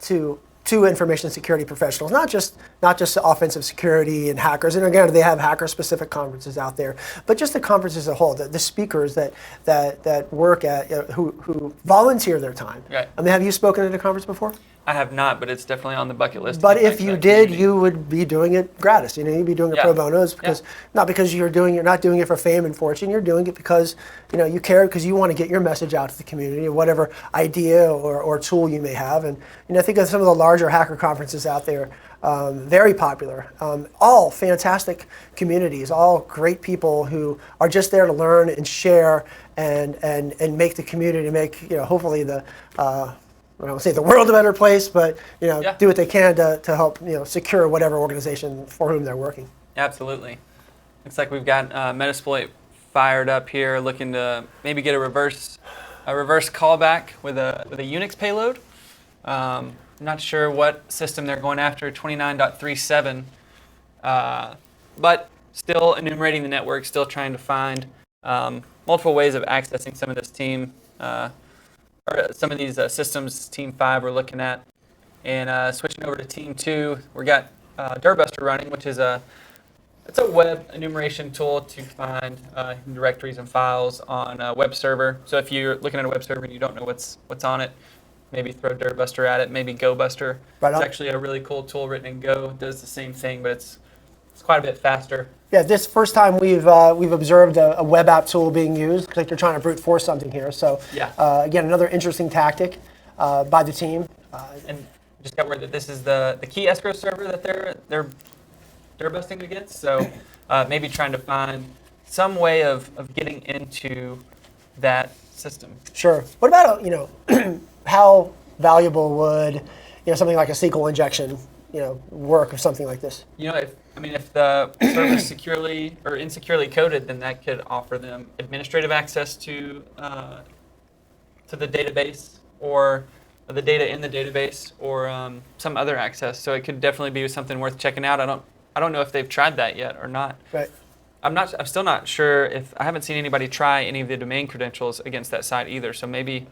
[SPEAKER 2] to information security professionals, not just offensive security and hackers. And again, they have hacker-specific conferences out there, but just the conferences as a whole. The speakers that work at who volunteer their time.
[SPEAKER 3] Right.
[SPEAKER 2] I mean, have you spoken at a conference before?
[SPEAKER 3] I have not, but it's definitely on the bucket list.
[SPEAKER 2] But if you did, you would be doing it gratis. You'd be doing it pro bono, because not because you're not doing it for fame and fortune. You're doing it because you care, because you want to get your message out to the community, whatever idea or tool you may have. And I think of some of the larger hacker conferences out there, very popular, all fantastic communities, all great people who are just there to learn and share and make the community, make hopefully the I don't say the world a better place, but do what they can to help secure whatever organization for whom they're working.
[SPEAKER 3] Absolutely. Looks like we've got Metasploit fired up here, looking to maybe get a reverse callback with a Unix payload. Not sure what system they're going after, 29.37, but still enumerating the network, still trying to find multiple ways of accessing some of this team. Or some of these systems Team 5 we're looking at. And switching over to Team 2, we got Dirtbuster running, which is it's a web enumeration tool to find directories and files on a web server. So if you're looking at a web server and you don't know what's on it, maybe throw Dirtbuster at it, maybe GoBuster.
[SPEAKER 2] Right on.
[SPEAKER 3] It's actually a really cool tool written in Go. It does the same thing, but it's quite a bit faster.
[SPEAKER 2] Yeah, this first time we've observed a web app tool being used, because they're trying to brute force something here. So again, another interesting tactic by the team.
[SPEAKER 3] And just got word that this is the key escrow server that they're busting against. So maybe trying to find some way of getting into that system.
[SPEAKER 2] Sure. What about how valuable would something like a SQL injection work of something like this?
[SPEAKER 3] If the server is securely or insecurely coded, then that could offer them administrative access to the database, or the data in the database, or some other access. So it could definitely be something worth checking out. I don't know if they've tried that yet or not.
[SPEAKER 2] Right.
[SPEAKER 3] I'm still not sure if I haven't seen anybody try any of the domain credentials against that site either. So maybe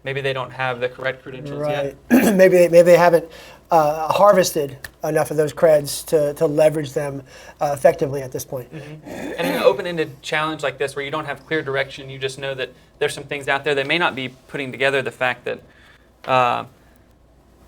[SPEAKER 3] they don't have the correct credentials yet.
[SPEAKER 2] maybe they haven't harvested enough of those creds to leverage them effectively at this point.
[SPEAKER 3] Mm-hmm. And in an open-ended challenge like this, where you don't have clear direction, you just know that there's some things out there. They may not be putting together the fact that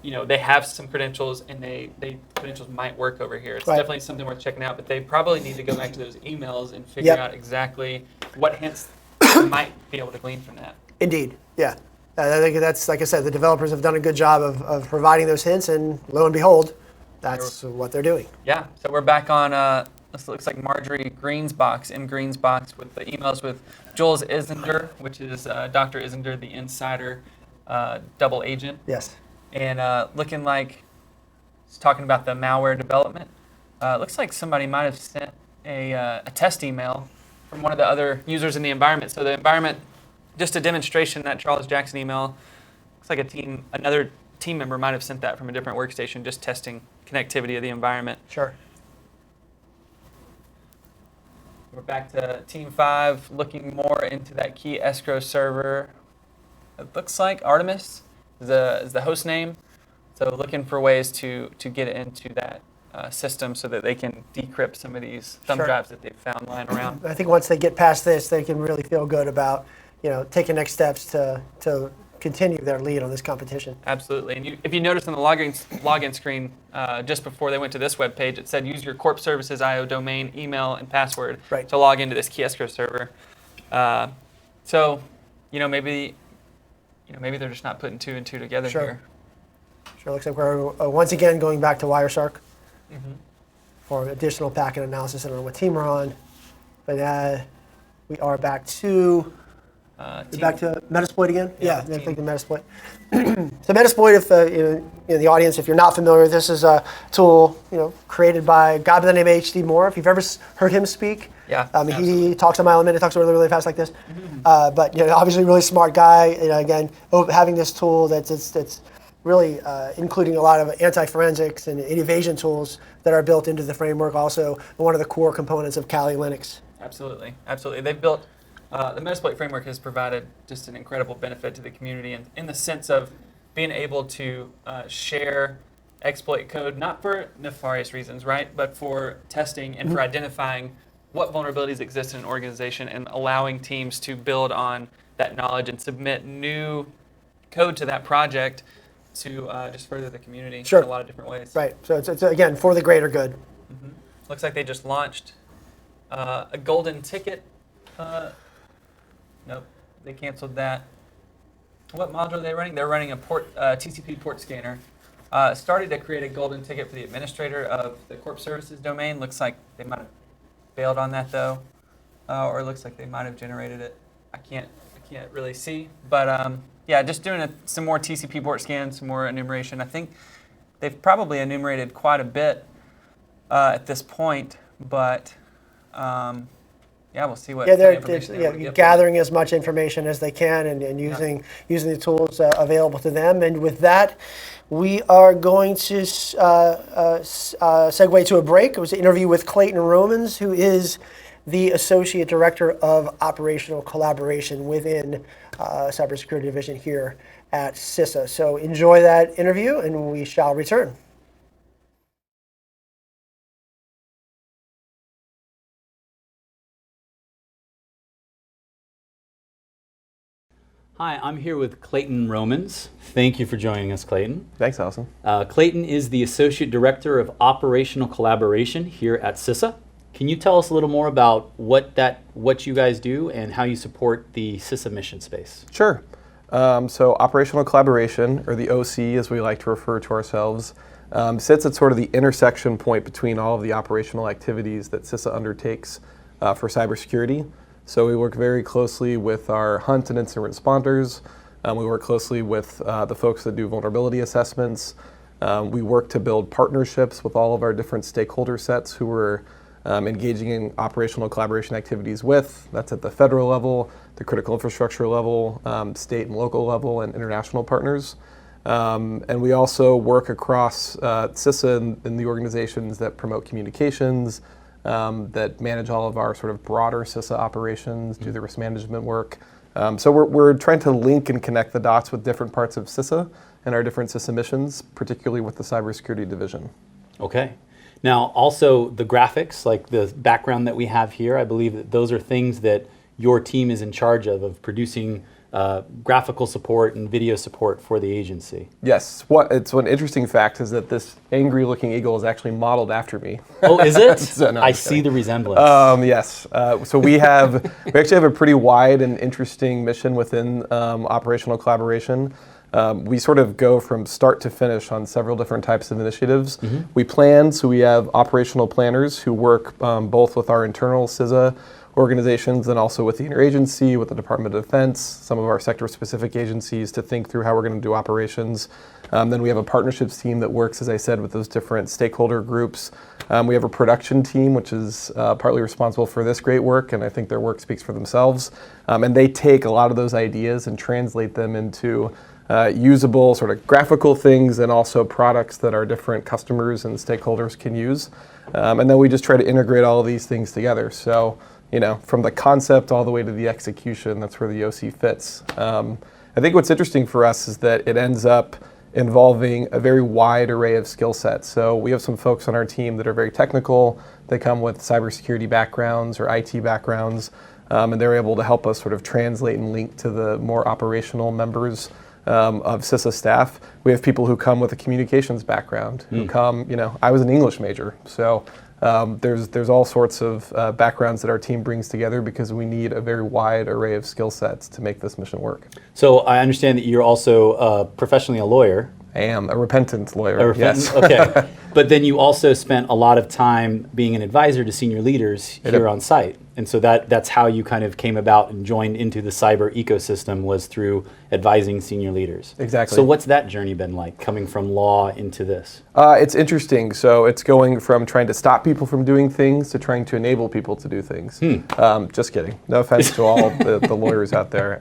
[SPEAKER 3] they have some credentials, and they credentials might work over here. It's definitely something worth checking out, but they probably need to go back to those emails and figure out exactly what hints they might be able to glean from that.
[SPEAKER 2] Indeed, yeah. I think that's, like I said, the developers have done a good job of providing those hints, and lo and behold, that's what they're doing.
[SPEAKER 3] Yeah, so we're back on, this looks like Marjorie Green's box, M. Green's box, with the emails with Jules Isinger, which is Dr. Isinger, the insider double agent.
[SPEAKER 2] Yes.
[SPEAKER 3] And looking like it's talking about the malware development. Looks like somebody might have sent a test email from one of the other users in the environment. So the environment, just a demonstration, that Charles Jackson email, looks like another team member might have sent that from a different workstation, just testing connectivity of the environment.
[SPEAKER 2] Sure.
[SPEAKER 3] We're back to Team 5, looking more into that key escrow server. It looks like Artemis is the host name. So looking for ways to get it into that system so that they can decrypt some of these thumb drives that they've found lying around.
[SPEAKER 2] I think once they get past this, they can really feel good about, taking next steps to continue their lead on this competition.
[SPEAKER 3] Absolutely. And if you notice on the login screen, just before they went to this web page, it said use your Corp Services IO domain, email, and password to log into this key escrow server. So, maybe they're just not putting 2 and 2 together here.
[SPEAKER 2] Sure looks like we're once again going back to Wireshark for additional packet analysis. I don't know what team we're on, but we are back to Metasploit again. Yeah, I think the Metasploit. So Metasploit, if in the audience, if you're not familiar, this is a tool created by a guy by the name of H.D. Moore. If you've ever heard him speak, he talks a mile a minute, talks really, really fast like this. But obviously, really smart guy. Again, having this tool that's really including a lot of anti-forensics and evasion tools that are built into the framework. Also, one of the core components of Kali Linux.
[SPEAKER 3] Absolutely. They've built. The Metasploit framework has provided just an incredible benefit to the community in the sense of being able to share exploit code, not for nefarious reasons, right, but for testing and for identifying what vulnerabilities exist in an organization and allowing teams to build on that knowledge and submit new code to that project to just further the community in a lot of different ways.
[SPEAKER 2] Right. So it's again, for the greater good.
[SPEAKER 3] Looks like they just launched a golden ticket. Nope, they canceled that. What module are they running? They're running a TCP port scanner. Started to create a golden ticket for the administrator of the Corp Services domain. Looks like they might have bailed on that though, or it looks like they might have generated it. I can't really see, but just doing some more TCP port scans, some more enumeration. I think they've probably enumerated quite a bit at this point, but. We'll see what information they
[SPEAKER 2] gathering as much information as they can and using the tools available to them. And with that, we are going to segue to a break. It was an interview with Clayton Romans, who is the Associate Director of Operational Collaboration within Cybersecurity Division here at CISA. So enjoy that interview, and we shall return.
[SPEAKER 5] Hi, I'm here with Clayton Romans. Thank you for joining us, Clayton.
[SPEAKER 10] Thanks, Allison.
[SPEAKER 5] Clayton is the Associate Director of Operational Collaboration here at CISA. Can you tell us a little more about what you guys do and how you support the CISA mission space?
[SPEAKER 10] Sure. So Operational Collaboration, or the OC as we like to refer to ourselves, sits at sort of the intersection point between all of the operational activities that CISA undertakes for cybersecurity. So we work very closely with our hunt and incident responders. We work closely with the folks that do vulnerability assessments. We work to build partnerships with all of our different stakeholder sets who we're engaging in operational collaboration activities with. That's at the federal level, the critical infrastructure level, state and local level, and international partners. And we also work across CISA and the organizations that promote communications, that manage all of our sort of broader CISA operations, do the risk management work. So we're trying to link and connect the dots with different parts of CISA and our different CISA missions, particularly with the Cybersecurity Division.
[SPEAKER 5] Okay. Now, also the graphics, like the background that we have here, I believe that those are things that your team is in charge of producing graphical support and video support for the agency.
[SPEAKER 10] Yes. One interesting fact is that this angry-looking eagle is actually modeled after me.
[SPEAKER 5] Oh, is it?
[SPEAKER 10] So, no,
[SPEAKER 5] I see the resemblance.
[SPEAKER 10] Yes. So we actually have a pretty wide and interesting mission within operational collaboration. We sort of go from start to finish on several different types of initiatives. We plan, so we have operational planners who work both with our internal CISA organizations and also with the interagency, with the Department of Defense, some of our sector-specific agencies to think through how we're going to do operations. Then we have a partnerships team that works, as I said, with those different stakeholder groups. We have a production team, which is partly responsible for this great work, and I think their work speaks for themselves. And they take a lot of those ideas and translate them into usable sort of graphical things and also products that our different customers and stakeholders can use. And then we just try to integrate all of these things together. So
[SPEAKER 13] from the concept all the way to the execution, that's where the OC fits. I think what's interesting for us is that it ends up involving a very wide array of skill sets. So we have some folks on our team that are very technical. They come with cybersecurity backgrounds or IT backgrounds, and they're able to help us sort of translate and link to the more operational members of CISA staff. We have people who come with a communications background, who come, I was an English major, so there's all sorts of backgrounds that our team brings together because we need a very wide array of skill sets to make this mission work.
[SPEAKER 5] So I understand that you're also professionally a lawyer.
[SPEAKER 13] I am a repentant lawyer. Yes.
[SPEAKER 5] Okay. But then you also spent a lot of time being an advisor to senior leaders here on site. And so that's how you kind of came about and joined into the cyber ecosystem, was through advising senior leaders.
[SPEAKER 13] Exactly.
[SPEAKER 5] So what's that journey been like, coming from law into this?
[SPEAKER 13] It's interesting. So it's going from trying to stop people from doing things to trying to enable people to do things. Just kidding. No offense to all the lawyers out there.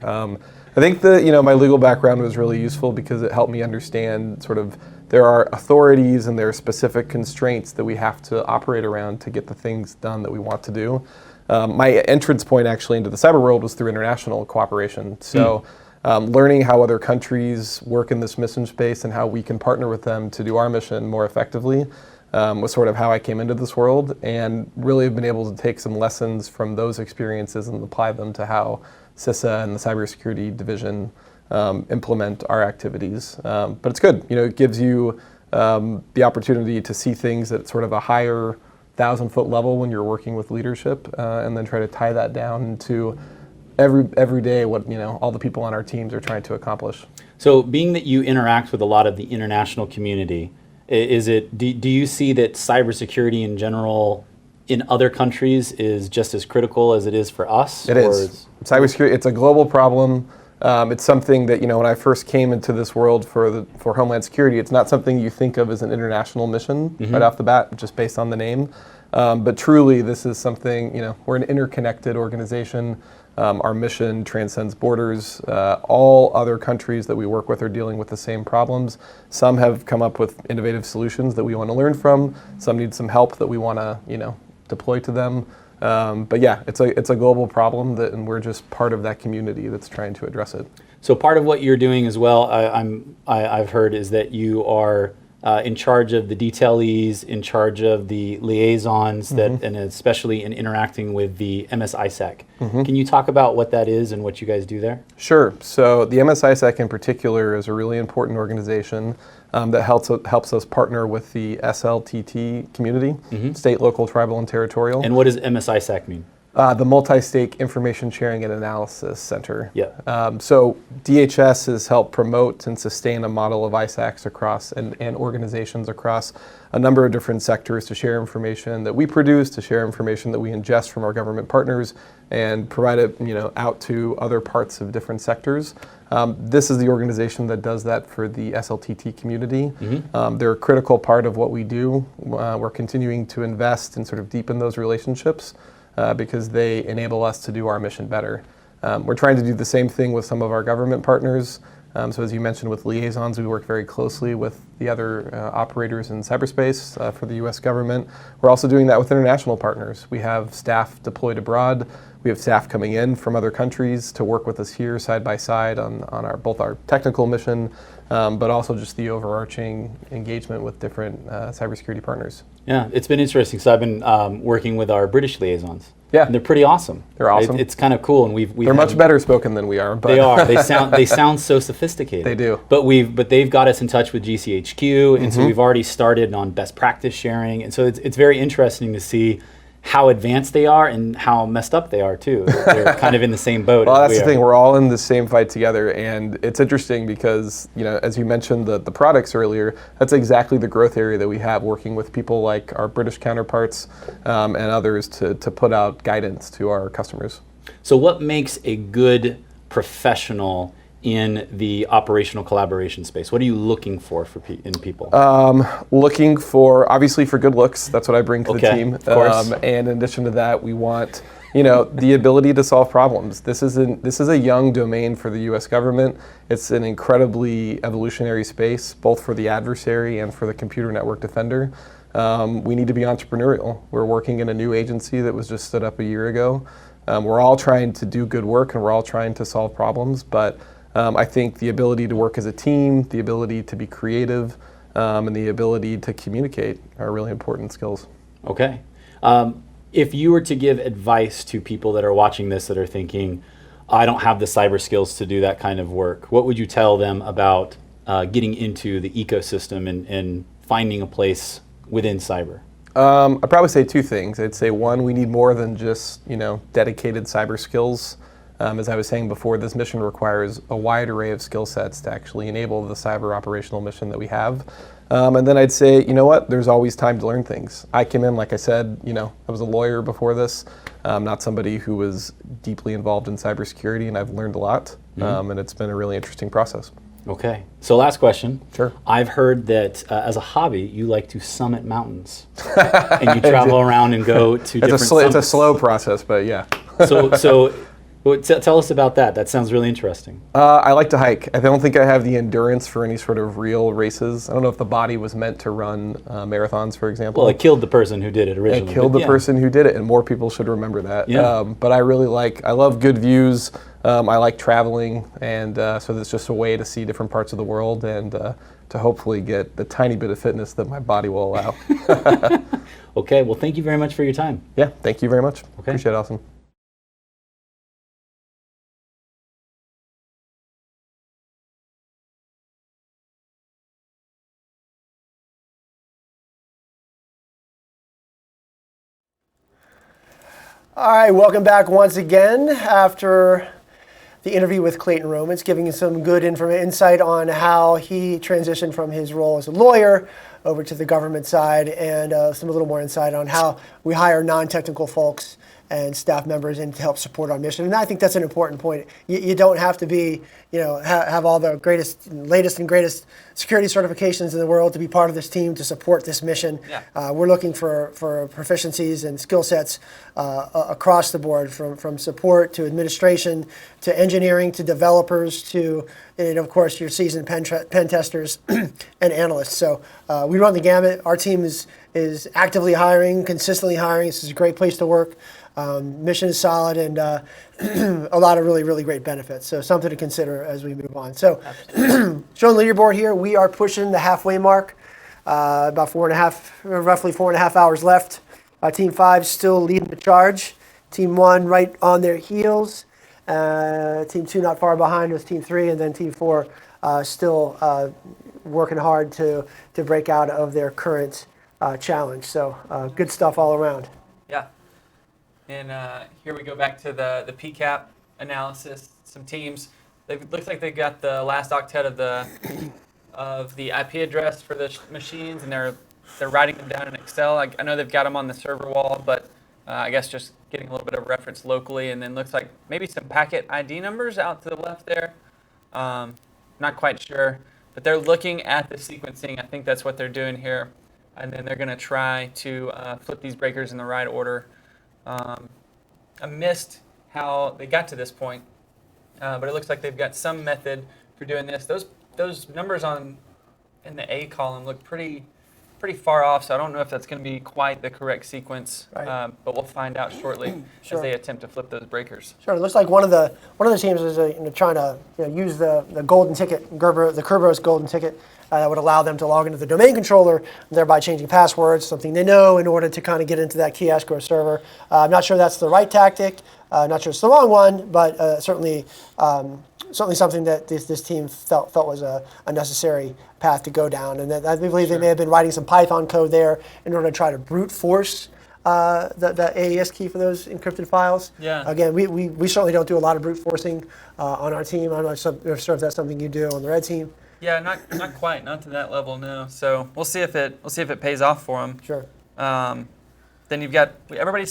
[SPEAKER 13] I think my legal background was really useful because it helped me understand sort of there are authorities and there are specific constraints that we have to operate around to get the things done that we want to do. My entrance point actually into the cyber world was through international cooperation. So learning how other countries work in this mission space and how we can partner with them to do our mission more effectively was sort of how I came into this world, and really have been able to take some lessons from those experiences and apply them to how CISA and the Cybersecurity Division implement our activities. But it's good. It gives you the opportunity to see things at sort of a higher 1,000-foot level when you're working with leadership, and then try to tie that down into every day what all the people on our teams are trying to accomplish.
[SPEAKER 5] So being that you interact with a lot of the international community, do you see that cybersecurity in general in other countries is just as critical as it is for us?
[SPEAKER 13] It is. Cybersecurity, it's a global problem. It's something that, when I first came into this world for Homeland Security, it's not something you think of as an international mission right off the bat, just based on the name. But truly, this is something, we're an interconnected organization. Our mission transcends borders. All other countries that we work with are dealing with the same problems. Some have come up with innovative solutions that we want to learn from. Some need some help that we want to, deploy to them. But yeah, it's a global problem and we're just part of that community that's trying to address it.
[SPEAKER 5] So part of what you're doing as well, I've heard, is that you are in charge of the detailees, in charge of the liaisons, and especially in interacting with the MSISAC. Can you talk about what that is and what you guys do there?
[SPEAKER 13] Sure. So the MSISAC in particular is a really important organization that helps us partner with the SLTT community, state, local, tribal, and territorial.
[SPEAKER 5] And what does MSISAC mean?
[SPEAKER 13] The Multi-State Information Sharing and Analysis Center.
[SPEAKER 5] Yeah.
[SPEAKER 13] So DHS has helped promote and sustain a model of ISACs across and organizations across a number of different sectors to share information that we produce, to share information that we ingest from our government partners, and provide it out to other parts of different sectors. This is the organization that does that for the SLTT community. They're a critical part of what we do. We're continuing to invest and sort of deepen those relationships because they enable us to do our mission better. We're trying to do the same thing with some of our government partners. So as you mentioned, with liaisons, we work very closely with the other operators in cyberspace for the U.S. government. We're also doing that with international partners. We have staff deployed abroad. We have staff coming in from other countries to work with us here side by side on both our technical mission, but also just the overarching engagement with different cybersecurity partners.
[SPEAKER 5] Yeah, it's been interesting. So I've been working with our British liaisons.
[SPEAKER 13] Yeah,
[SPEAKER 5] and they're pretty awesome.
[SPEAKER 13] They're awesome.
[SPEAKER 5] It's kind of cool, and we've
[SPEAKER 13] they're much better spoken than we are. But
[SPEAKER 5] they are. They sound so sophisticated.
[SPEAKER 13] They do.
[SPEAKER 5] But they've got us in touch with GCHQ, and so we've already started on best practice sharing, and so it's very interesting to see how advanced they are and how messed up they are too. They're kind of in the same boat.
[SPEAKER 13] Well, that's the thing. We're all in the same fight together, and it's interesting because as you mentioned the products earlier, that's exactly the growth area that we have, working with people like our British counterparts and others to put out guidance to our customers.
[SPEAKER 5] So, what makes a good professional in the operational collaboration space? What are you looking for in people?
[SPEAKER 13] Looking for, obviously, for good looks. That's what I bring to the team.
[SPEAKER 5] Of course.
[SPEAKER 13] And in addition to that, we want the ability to solve problems. This is a young domain for the U.S. government. It's an incredibly evolutionary space, both for the adversary and for the computer network defender. we need to be entrepreneurial. We're working in a new agency that was just stood up a year ago. We're all trying to do good work and we're all trying to solve problems, but I think the ability to work as a team, the ability to be creative, and the ability to communicate are really important skills.
[SPEAKER 5] Okay. If you were to give advice to people that are watching this that are thinking, I don't have the cyber skills to do that kind of work, what would you tell them about getting into the ecosystem and finding a place within cyber?
[SPEAKER 13] I'd probably say two things. I'd say one, we need more than just dedicated cyber skills. As I was saying before, this mission requires a wide array of skill sets to actually enable the cyber operational mission that we have. And then I'd say, you know what, there's always time to learn things. I came in, like I said, I was a lawyer before this, not somebody who was deeply involved in cybersecurity, and I've learned a lot, and it's been a really interesting process.
[SPEAKER 5] Okay, so last question.
[SPEAKER 13] Sure.
[SPEAKER 5] I've heard that as a hobby, you like to summit mountains, and you travel around and go to different summits.
[SPEAKER 13] It's a slow process, but yeah.
[SPEAKER 5] So tell us about that. That sounds really interesting.
[SPEAKER 13] I like to hike. I don't think I have the endurance for any sort of real races. I don't know if the body was meant to run marathons, for example.
[SPEAKER 5] Well, it killed the person who did it originally.
[SPEAKER 13] It killed the person who did it, and more people should remember that.
[SPEAKER 5] Yeah.
[SPEAKER 13] But I love good views. I like traveling, and so that's just a way to see different parts of the world and to hopefully get the tiny bit of fitness that my body will allow.
[SPEAKER 5] Okay, well, thank you very much for your time.
[SPEAKER 13] Yeah, thank you very much.
[SPEAKER 5] Okay.
[SPEAKER 13] Appreciate it, Austin.
[SPEAKER 2] All right, welcome back once again after the interview with Clayton Romans, giving you some good insight on how he transitioned from his role as a lawyer over to the government side, and a little more insight on how we hire non-technical folks and staff members in to help support our mission. And I think that's an important point. You don't have to be, have all the latest and greatest security certifications in the world to be part of this team to support this mission. Yeah. We're looking for proficiencies and skill sets across the board, from support to administration to engineering to developers to, and of course, your seasoned pen testers and analysts. So we run the gamut. Our team is actively hiring, consistently hiring. This is a great place to work. Mission is solid, and a lot of really, really great benefits. So something to consider as we move on. So showing the leaderboard here, we are pushing the halfway mark. About roughly 4.5 hours left. Team 5 still leading the charge. Team 1 right on their heels. Team 2 not far behind with Team 3, and then Team 4 still working hard to break out of their current challenge. So good stuff all around.
[SPEAKER 3] Yeah. And here we go back to the PCAP analysis. Some teams, it looks like they got the last octet of the IP address for the machines, and they're writing them down in Excel. I know they've got them on the server wall, but I guess just getting a little bit of reference locally, and then looks like maybe some packet ID numbers out to the left there. Not quite sure, but they're looking at the sequencing. I think that's what they're doing here, and then they're going to try to flip these breakers in the right order. I missed how they got to this point, but it looks like they've got some method for doing this. Those numbers in the A column look pretty far off, so I don't know if that's going to be quite the correct sequence. Right. But we'll find out shortly as they attempt to flip those breakers.
[SPEAKER 2] Sure. It looks like one of the teams is trying to use the golden ticket, the Kerberos golden ticket. That would allow them to log into the domain controller, thereby changing passwords, something they know, in order to kind of get into that key escrow server. I'm not sure that's the right tactic. Not sure it's the wrong one, but certainly something that this team felt was a necessary path to go down. And I believe they may have been writing some Python code there in order to try to brute force the AES key for those encrypted files.
[SPEAKER 3] Yeah.
[SPEAKER 2] Again, we certainly don't do a lot of brute forcing on our team. I'm not sure if that's something you do on the red team.
[SPEAKER 3] Yeah, not quite, not to that level, no. So we'll see if it pays off for them.
[SPEAKER 2] Sure.
[SPEAKER 3] Then you've got everybody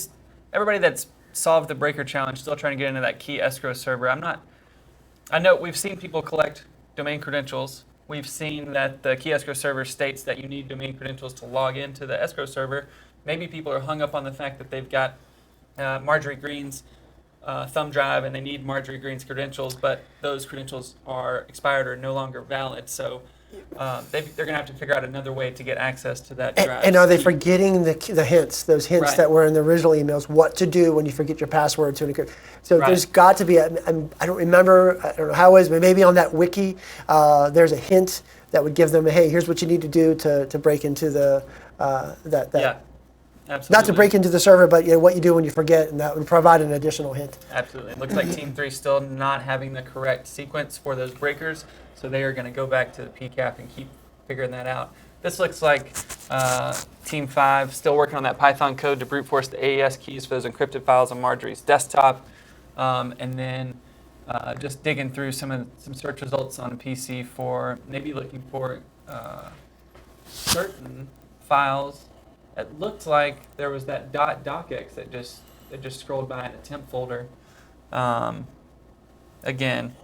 [SPEAKER 3] that's solved the breaker challenge still trying to get into that key escrow server. I know we've seen people collect domain credentials. We've seen that the key escrow server states that you need domain credentials to log into the escrow server. Maybe people are hung up on the fact that they've got Marjorie Green's thumb drive and they need Marjorie Green's credentials, but those credentials are expired or no longer valid. So they're going to have to figure out another way to get access to that drive.
[SPEAKER 2] And are they forgetting the hints, those hints
[SPEAKER 3] Right.
[SPEAKER 2] that were in the original emails, what to do when you forget your password to an encrypt? So
[SPEAKER 3] Right.
[SPEAKER 2] there's got to be, I don't remember, I don't know how it is, but maybe on that wiki, there's a hint that would give them, hey, here's what you need to do to break into the,
[SPEAKER 3] Yeah, absolutely.
[SPEAKER 2] not to break into the server, but what you do when you forget, and that would provide an additional hint.
[SPEAKER 3] Absolutely. It looks like Team 3 still not having the correct sequence for those breakers, so they are going to go back to the PCAP and keep figuring that out. This looks like Team 5 still working on that Python code to brute force the AES keys for those encrypted files on Marjorie's desktop, and then just digging through some search results on a PC for maybe looking for certain files. It looked like there was that .docx that just scrolled by in a temp folder. Again.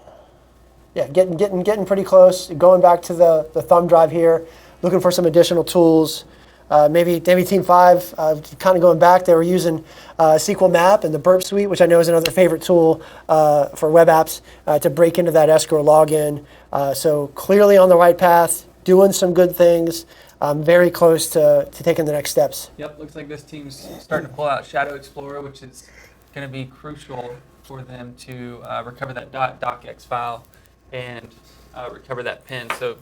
[SPEAKER 2] Yeah, getting pretty close. Going back to the thumb drive here, looking for some additional tools. Maybe Team 5, kind of going back, they were using SQL Map and the Burp Suite, which I know is another favorite tool for web apps to break into that escrow login. So clearly on the right path, doing some good things. Very close to taking the next steps.
[SPEAKER 3] Yep, looks like this team's starting to pull out Shadow Explorer, which is going to be crucial for them to recover that .docx file and recover that pin. So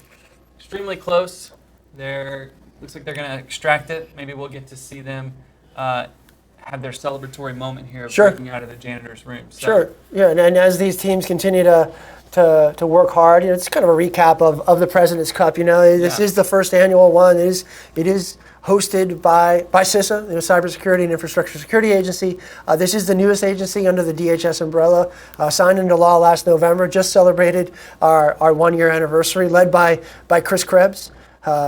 [SPEAKER 3] extremely close. Looks like they're going to extract it. Maybe we'll get to see them have their celebratory moment here of breaking out of the janitor's room. So.
[SPEAKER 2] Sure. Yeah, and as these teams continue to work hard, it's kind of a recap of the President's Cup. This is the first annual one. It is hosted by CISA, the Cybersecurity and Infrastructure Security Agency. This is the newest agency under the DHS umbrella, signed into law last November. Just celebrated our 1-year anniversary, led by Chris Krebs.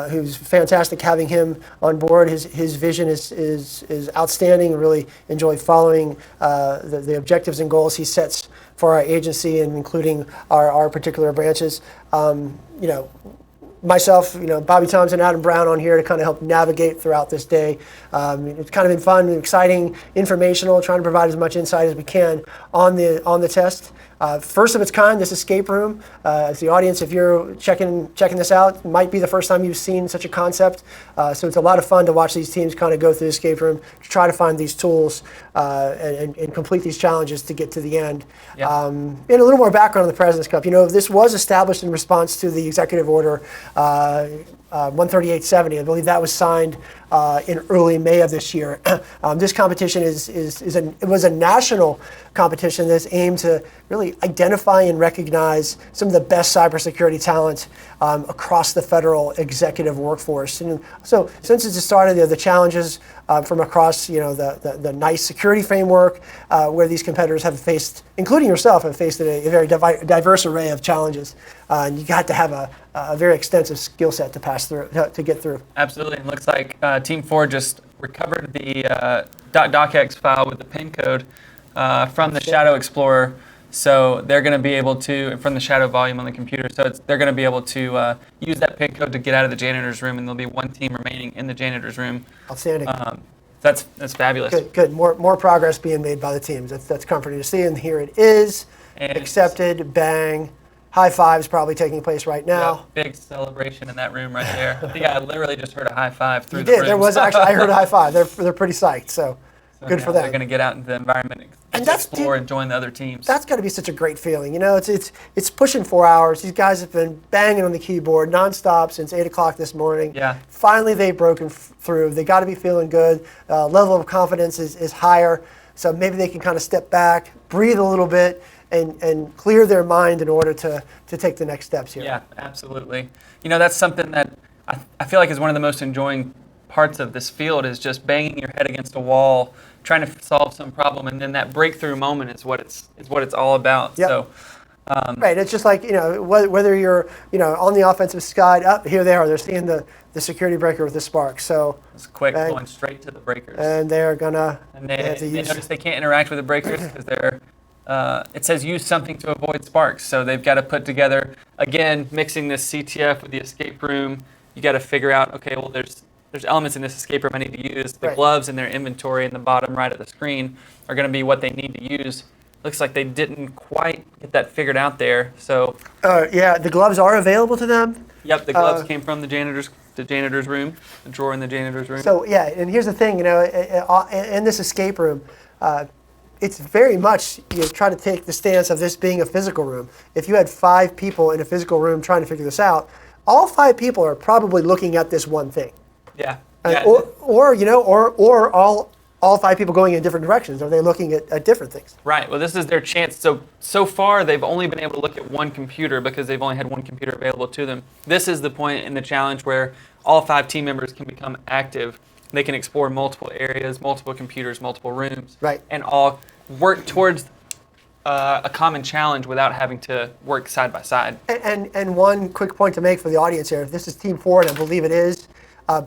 [SPEAKER 2] Who's fantastic having him on board. His vision is outstanding. I really enjoy following the objectives and goals he sets for our agency, and including our particular branches. Myself, Bobby Thompson, Adam Brown on here to kind of help navigate throughout this day. It's kind of been fun, exciting, informational, trying to provide as much insight as we can on the test. First of its kind, this escape room. As the audience, if you're checking this out, it might be the first time you've seen such a concept. So it's a lot of fun to watch these teams kind of go through the escape room to try to find these tools and complete these challenges to get to the end.
[SPEAKER 3] Yeah.
[SPEAKER 2] And a little more background on the President's Cup. This was established in response to the Executive Order 13870. I believe that was signed in early May of this year. This competition it was a national competition that's aimed to really identify and recognize some of the best cybersecurity talent across the federal executive workforce. And so since it's started, the challenges from across the NICE security framework, where these competitors have faced, including yourself, have faced a very diverse array of challenges. And you got to have a very extensive skill set to pass through, to get through.
[SPEAKER 3] Absolutely. It looks like Team 4 just recovered the .docx file with the pin code from the Shadow Explorer. So they're going to be able to, from the Shadow volume on the computer, so they're going to be able to use that pin code to get out of the janitor's room, and there'll be one team remaining in the janitor's room.
[SPEAKER 2] Outstanding.
[SPEAKER 3] That's fabulous.
[SPEAKER 2] Good. More progress being made by the teams. That's comforting to see, and here it is.
[SPEAKER 3] And
[SPEAKER 2] accepted. Bang. High fives probably taking place right now.
[SPEAKER 3] Yeah, big celebration in that room right there. I think I literally just heard a high five through
[SPEAKER 2] You
[SPEAKER 3] the
[SPEAKER 2] did.
[SPEAKER 3] room.
[SPEAKER 2] There was actually, I heard a high five. They're pretty psyched. So good for them.
[SPEAKER 3] They're going to get out into the environment and explore and join the other teams.
[SPEAKER 2] That's got to be such a great feeling. It's pushing 4 hours. These guys have been banging on the keyboard nonstop since 8 o'clock this morning.
[SPEAKER 3] Yeah.
[SPEAKER 2] Finally, they've broken through. They got to be feeling good. Level of confidence is higher. So maybe they can kind of step back, breathe a little bit, and clear their mind in order to take the next steps here.
[SPEAKER 3] Yeah, absolutely. That's something that I feel like is one of the most enjoying parts of this field, is just banging your head against a wall, trying to solve some problem, and then that breakthrough moment is what it's all about.
[SPEAKER 2] Yep.
[SPEAKER 3] So,
[SPEAKER 2] right. It's just like whether you're on the offensive side, here they are. They're seeing the security breaker with the spark. So
[SPEAKER 3] it's quick, going straight to the breakers.
[SPEAKER 2] And they're gonna.
[SPEAKER 3] And they notice they can't interact with the breakers because they're. It says use something to avoid sparks. So they've got to put together, again, mixing this CTF with the escape room. You got to figure out, okay, well, there's elements in this escape room I need to use. The gloves in their inventory in the bottom right of the screen are going to be what they need to use. Looks like they didn't quite get that figured out there. So
[SPEAKER 2] yeah, the gloves are available to them.
[SPEAKER 3] Yep, the gloves came from the janitor's room, the drawer in the janitor's room.
[SPEAKER 2] So yeah, and here's the thing, in this escape room, it's very much try to take the stance of this being a physical room. If you had 5 people in a physical room trying to figure this out, all 5 people are probably looking at this one thing.
[SPEAKER 3] Yeah.
[SPEAKER 2] Or all 5 people going in different directions. Are they looking at different things?
[SPEAKER 3] Right. Well, this is their chance. So far, they've only been able to look at one computer because they've only had one computer available to them. This is the point in the challenge where all 5 team members can become active. They can explore multiple areas, multiple computers, multiple rooms,
[SPEAKER 2] right,
[SPEAKER 3] and all work towards a common challenge without having to work side by side.
[SPEAKER 2] And one quick point to make for the audience here: if this is Team 4, and I believe it is.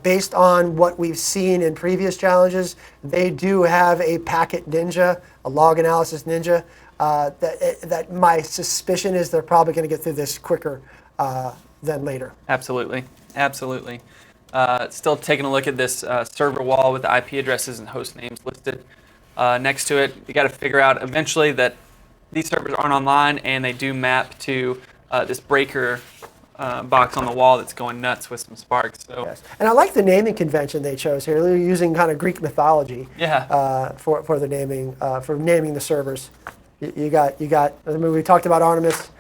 [SPEAKER 2] Based on what we've seen in previous challenges, they do have a packet ninja, a log analysis ninja. That my suspicion is they're probably going to get through this quicker than later.
[SPEAKER 3] Absolutely, absolutely. Still taking a look at this server wall with the IP addresses and host names listed next to it. You got to figure out eventually that these servers aren't online and they do map to this breaker box on the wall that's going nuts with some sparks. So.
[SPEAKER 2] Yes. And I like the naming convention they chose here. They're using kind of Greek mythology for the naming for naming the servers. You got. I mean, we talked about Artemis.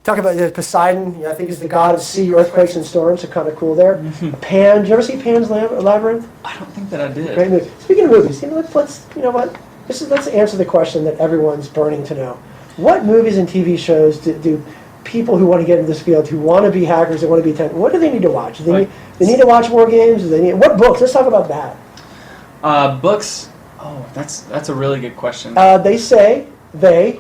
[SPEAKER 2] Talk about Poseidon. I think is the god of sea, earthquakes, and storms. So kind of cool there. Pan. Did you ever see Pan's Labyrinth?
[SPEAKER 3] I don't think that I did.
[SPEAKER 2] Great movie. Speaking of movies, let's answer the question that everyone's burning to know. What movies and TV shows do people who want to get into this field, who want to be hackers, they want to be what do they need to watch? They need to watch more games? What books? Let's talk about that.
[SPEAKER 3] Books. Oh, that's a really good question.
[SPEAKER 2] They say they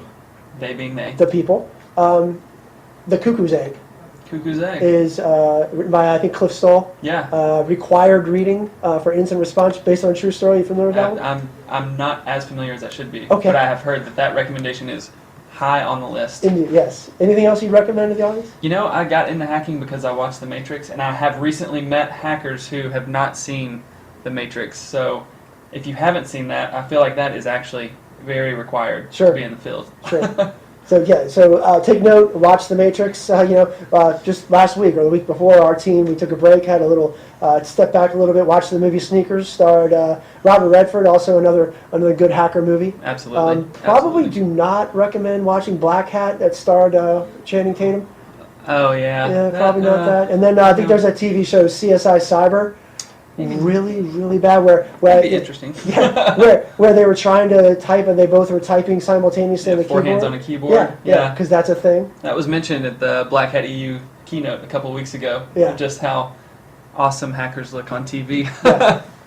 [SPEAKER 3] being they,
[SPEAKER 2] the people. The Cuckoo's Egg.
[SPEAKER 3] Cuckoo's Egg
[SPEAKER 2] is written by I think Cliff Stoll.
[SPEAKER 3] Yeah.
[SPEAKER 2] Required reading for incident response based on a true story. You familiar with that one?
[SPEAKER 3] I'm not as familiar as I should be.
[SPEAKER 2] Okay.
[SPEAKER 3] But I have heard that recommendation is high on the list.
[SPEAKER 2] Yes. Anything else you'd recommend to the audience?
[SPEAKER 3] I got into hacking because I watched The Matrix, and I have recently met hackers who have not seen The Matrix. So if you haven't seen that, I feel like that is actually very required to be in the field.
[SPEAKER 2] Sure. So take note, watch The Matrix. Just last week or the week before, our team, we took a break, had a little step back a little bit, watched the movie Sneakers, starred Robert Redford, also another good hacker movie.
[SPEAKER 3] Absolutely.
[SPEAKER 2] Probably do not recommend watching Black Hat that starred Channing Tatum.
[SPEAKER 3] Oh, yeah.
[SPEAKER 2] Yeah, probably not that. And then I think there's that TV show, CSI Cyber. Really, really bad. Where
[SPEAKER 3] that'd be interesting.
[SPEAKER 2] where they were trying to type and they both were typing simultaneously on the keyboard.
[SPEAKER 3] 4 hands on a keyboard.
[SPEAKER 2] Yeah, because that's a thing.
[SPEAKER 3] That was mentioned at the Black Hat EU keynote a couple of weeks ago.
[SPEAKER 2] Yeah.
[SPEAKER 3] Just how awesome hackers look on TV.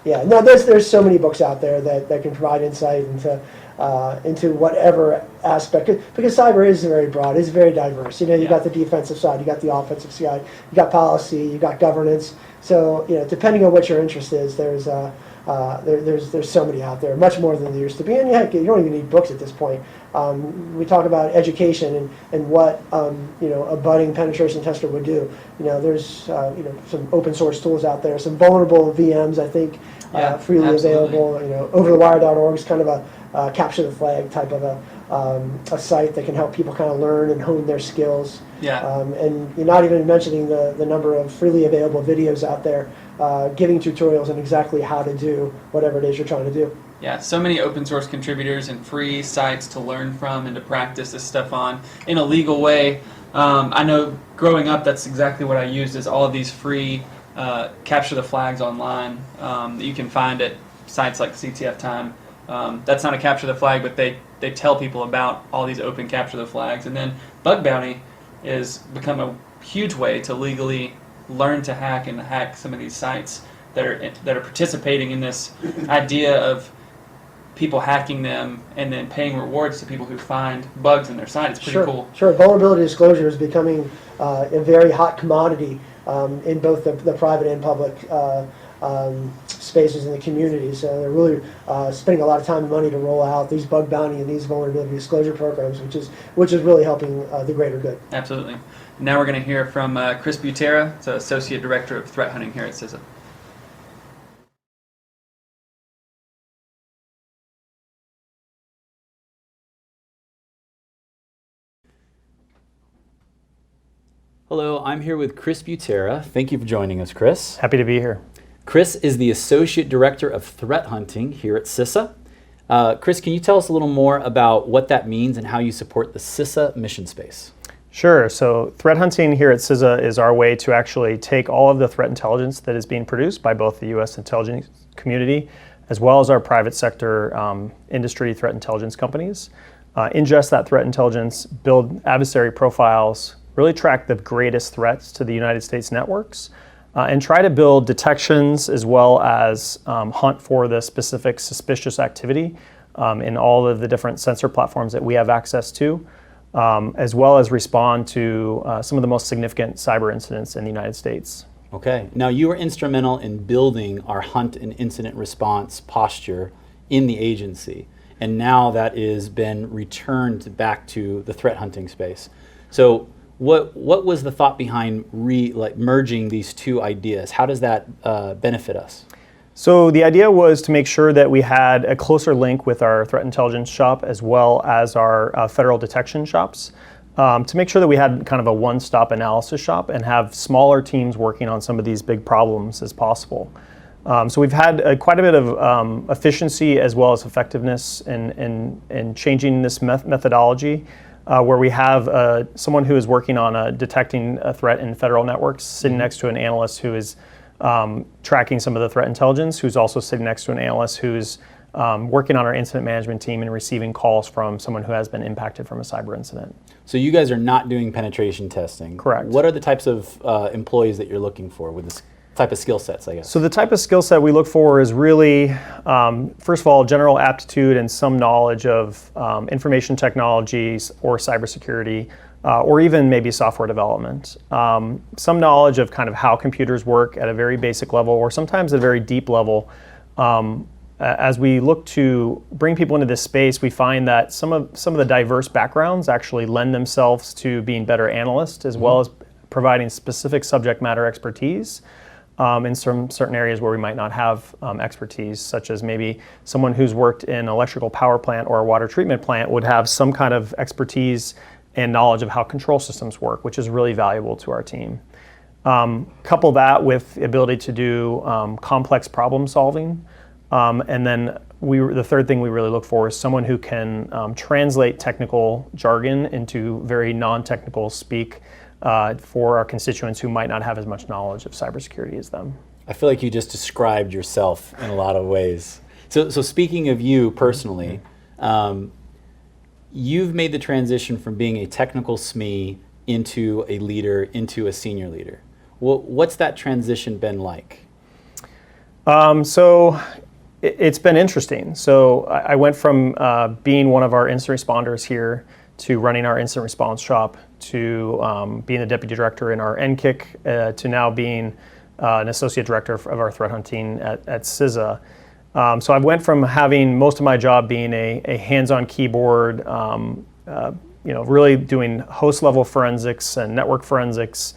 [SPEAKER 2] Yeah. No, there's so many books out there that can provide insight into whatever aspect, because cyber is very broad, it's very diverse. You got the defensive side, you got the offensive side, you got policy, you got governance. So depending on what your interest is, there's so many out there, much more than there used to be. And you don't even need books at this point. We talk about education and what a budding penetration tester would do. There's some open source tools out there, some vulnerable VMs, I think, freely available. Overthewire.org is kind of a capture the flag type of a site that can help people kind of learn and hone their skills. And you're not even mentioning the number of freely available videos out there giving tutorials on exactly how to do whatever it is you're trying to do.
[SPEAKER 3] Yeah, so many open source contributors and free sites to learn from and to practice this stuff on in a legal way. I know growing up, that's exactly what I used, is all of these free capture the flags online that you can find at sites like CTF Time. That's not a capture the flag, but they tell people about all these open capture the flags. And then Bug Bounty has become a huge way to legally learn to hack and hack some of these sites that are participating in this idea of people hacking them and then paying rewards to people who find bugs in their site. It's pretty cool.
[SPEAKER 2] Sure. Vulnerability disclosure is becoming a very hot commodity in both the private and public spaces in the community. So they're really spending a lot of time and money to roll out these bug bounty and these vulnerability disclosure programs, which is really helping the greater good.
[SPEAKER 3] Absolutely. Now we're going to hear from Chris Butera, Associate Director of Threat Hunting here at CISA.
[SPEAKER 5] Hello, I'm here with Chris Butera. Thank you for joining us, Chris.
[SPEAKER 9] Happy to be here.
[SPEAKER 5] Chris is the Associate Director of Threat Hunting here at CISA. Chris, can you tell us a little more about what that means and how you support the CISA mission space?
[SPEAKER 9] Sure. So threat hunting here at CISA is our way to actually take all of the threat intelligence that is being produced by both the U.S. intelligence community as well as our private sector industry threat intelligence companies, ingest that threat intelligence, build adversary profiles, really track the greatest threats to the United States networks, and try to build detections as well as hunt for the specific suspicious activity in all of the different sensor platforms that we have access to, as well as respond to some of the most significant cyber incidents in the United States.
[SPEAKER 5] Okay. Now, you were instrumental in building our hunt and incident response posture in the agency, and now that has been returned back to the threat hunting space. So what was the thought behind merging these two ideas? How does that benefit us?
[SPEAKER 9] So the idea was to make sure that we had a closer link with our threat intelligence shop as well as our federal detection shops, to make sure that we had kind of a one-stop analysis shop and have smaller teams working on some of these big problems as possible. So we've had quite a bit of efficiency as well as effectiveness in changing this methodology, where we have someone who is working on detecting a threat in federal networks sitting next to an analyst who is tracking some of the threat intelligence, who's also sitting next to an analyst who's working on our incident management team and receiving calls from someone who has been impacted from a cyber incident.
[SPEAKER 5] So you guys are not doing penetration testing.
[SPEAKER 9] Correct.
[SPEAKER 5] What are the types of employees that you're looking for with this type of skill sets, I guess?
[SPEAKER 9] So the type of skill set we look for is really, first of all, general aptitude and some knowledge of information technologies or cybersecurity, or even maybe software development. Some knowledge of kind of how computers work at a very basic level or sometimes at a very deep level. As we look to bring people into this space, we find that some of the diverse backgrounds actually lend themselves to being better analysts as well as providing specific subject matter expertise in some certain areas where we might not have expertise, such as maybe someone who's worked in an electrical power plant or a water treatment plant would have some kind of expertise and knowledge of how control systems work, which is really valuable to our team. Couple that with the ability to do complex problem solving. And then the third thing we really look for is someone who can translate technical jargon into very non-technical speak for our constituents who might not have as much knowledge of cybersecurity as them.
[SPEAKER 5] I feel like you just described yourself in a lot of ways. So speaking of you personally, you've made the transition from being a technical SME into a leader, into a senior leader. What's that transition been like?
[SPEAKER 9] So it's been interesting. So I went from being one of our incident responders here to running our incident response shop to being the deputy director in our NKIC to now being an associate director of our threat hunting at CISA. So I went from having most of my job being a hands-on keyboard, really doing host level forensics and network forensics,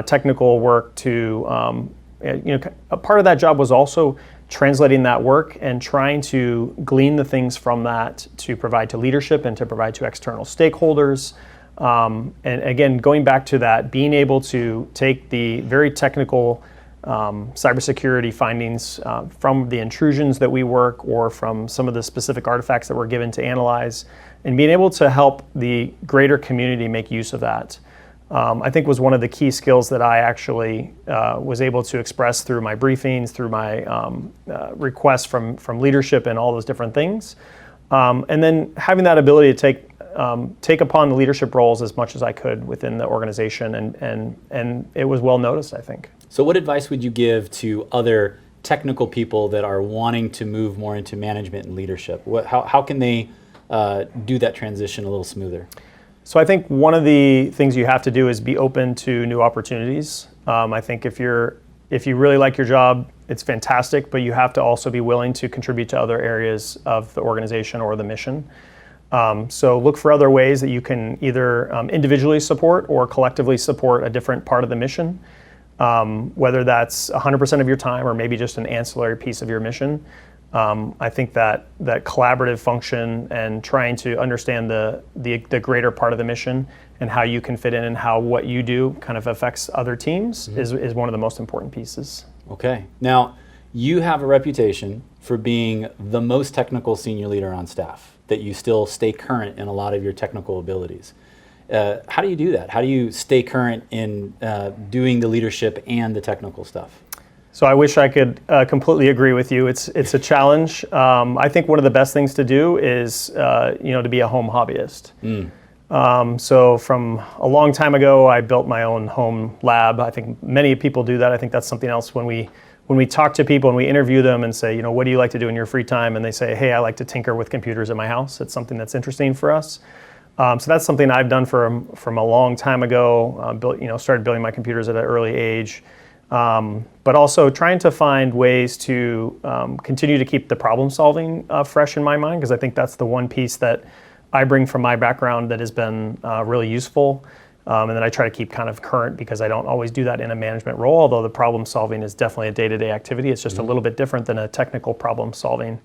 [SPEAKER 9] technical work to, a part of that job was also translating that work and trying to glean the things from that to provide to leadership and to provide to external stakeholders. And again, going back to that, being able to take the very technical cybersecurity findings from the intrusions that we work or from some of the specific artifacts that we're given to analyze and being able to help the greater community make use of that. I think was one of the key skills that I actually was able to express through my briefings, through my requests from leadership and all those different things. And then having that ability to take upon the leadership roles as much as I could within the organization, and it was well noticed, I think.
[SPEAKER 5] So what advice would you give to other technical people that are wanting to move more into management and leadership? How can they do that transition a little smoother?
[SPEAKER 9] So I think one of the things you have to do is be open to new opportunities. I think if you really like your job, it's fantastic, but you have to also be willing to contribute to other areas of the organization or the mission. So look for other ways that you can either individually support or collectively support a different part of the mission, whether that's 100% of your time or maybe just an ancillary piece of your mission. I think that collaborative function and trying to understand the greater part of the mission
[SPEAKER 14] and how you can fit in and how what you do kind of affects other teams is one of the most important pieces.
[SPEAKER 5] Okay. Now, you have a reputation for being the most technical senior leader on staff, that you still stay current in a lot of your technical abilities. How do you do that? How do you stay current in doing the leadership and the technical stuff?
[SPEAKER 14] So I wish I could completely agree with you. It's a challenge. I think one of the best things to do is to be a home hobbyist. So from a long time ago, I built my own home lab. I think many people do that. I think that's something else when we talk to people and we interview them and say, what do you like to do in your free time? And they say, hey, I like to tinker with computers in my house. It's something that's interesting for us. So that's something I've done from a long time ago. Started building my computers at an early age. But also trying to find ways to continue to keep the problem solving fresh in my mind, because I think that's the one piece that I bring from my background that has been really useful. And then I try to keep kind of current, because I don't always do that in a management role, although the problem solving is definitely a day-to-day activity. It's just a little bit different than a technical problem solving.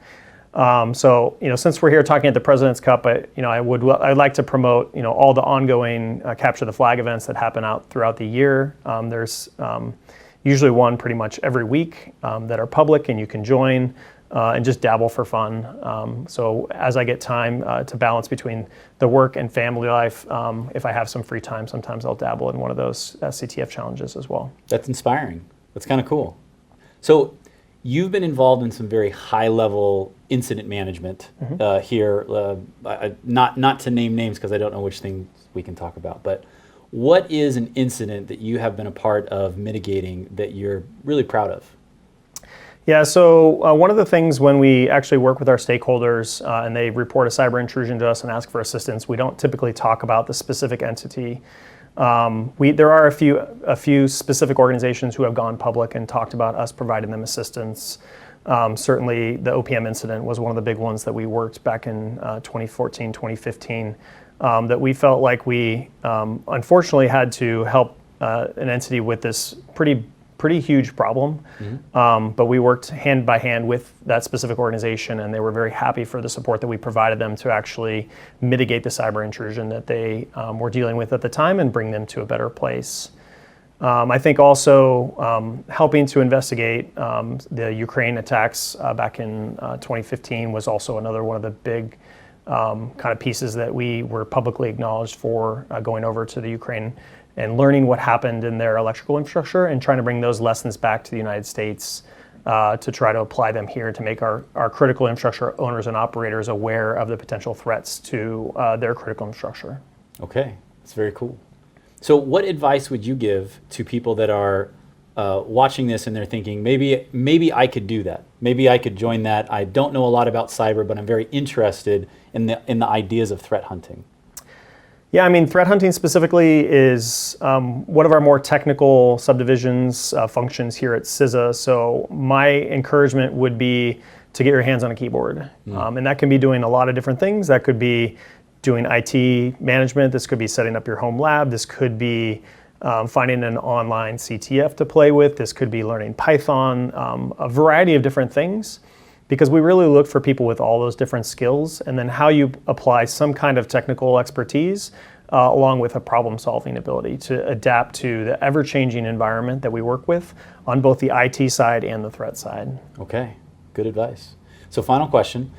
[SPEAKER 14] Since we're here talking at the President's Cup, I'd like to promote all the ongoing Capture the Flag events that happen out throughout the year. There's usually one pretty much every week that are public, and you can join and just dabble for fun. So as I get time to balance between the work and family life, if I have some free time, sometimes I'll dabble in one of those CTF challenges as well.
[SPEAKER 5] That's inspiring. That's kind of cool. So you've been involved in some very high-level incident management here. Not to name names, because I don't know which things we can talk about, but what is an incident that you have been a part of mitigating that you're really proud of?
[SPEAKER 14] Yeah, so one of the things when we actually work with our stakeholders and they report a cyber intrusion to us and ask for assistance, we don't typically talk about the specific entity. There are a few specific organizations who have gone public and talked about us providing them assistance. Certainly the OPM incident was one of the big ones that we worked back in 2014, 2015, that we felt like we unfortunately had to help an entity with this pretty huge problem. But we worked hand by hand with that specific organization, and they were very happy for the support that we provided them to actually mitigate the cyber intrusion that they were dealing with at the time and bring them to a better place. I think also helping to investigate the Ukraine attacks back in 2015 was also another one of the big kind of pieces that we were publicly acknowledged for going over to the Ukraine and learning what happened in their electrical infrastructure and trying to bring those lessons back to the United States to try to apply them here to make our critical infrastructure owners and operators aware of the potential threats to their critical infrastructure.
[SPEAKER 5] Okay, that's very cool. So what advice would you give to people that are watching this and they're thinking, maybe I could do that. Maybe I could join that. I don't know a lot about cyber, but I'm very interested in the ideas of threat hunting.
[SPEAKER 14] Yeah, I mean, threat hunting specifically is one of our more technical subdivisions functions here at CISA. So my encouragement would be to get your hands on a keyboard. And that can be doing a lot of different things. That could be doing IT management. This could be setting up your home lab. This could be finding an online CTF to play with. This could be learning Python, a variety of different things, because we really look for people with all those different skills, and then how you apply some kind of technical expertise along with a problem-solving ability to adapt to the ever-changing environment that we work with on both the IT side and the threat side.
[SPEAKER 5] Okay, good advice. So final question.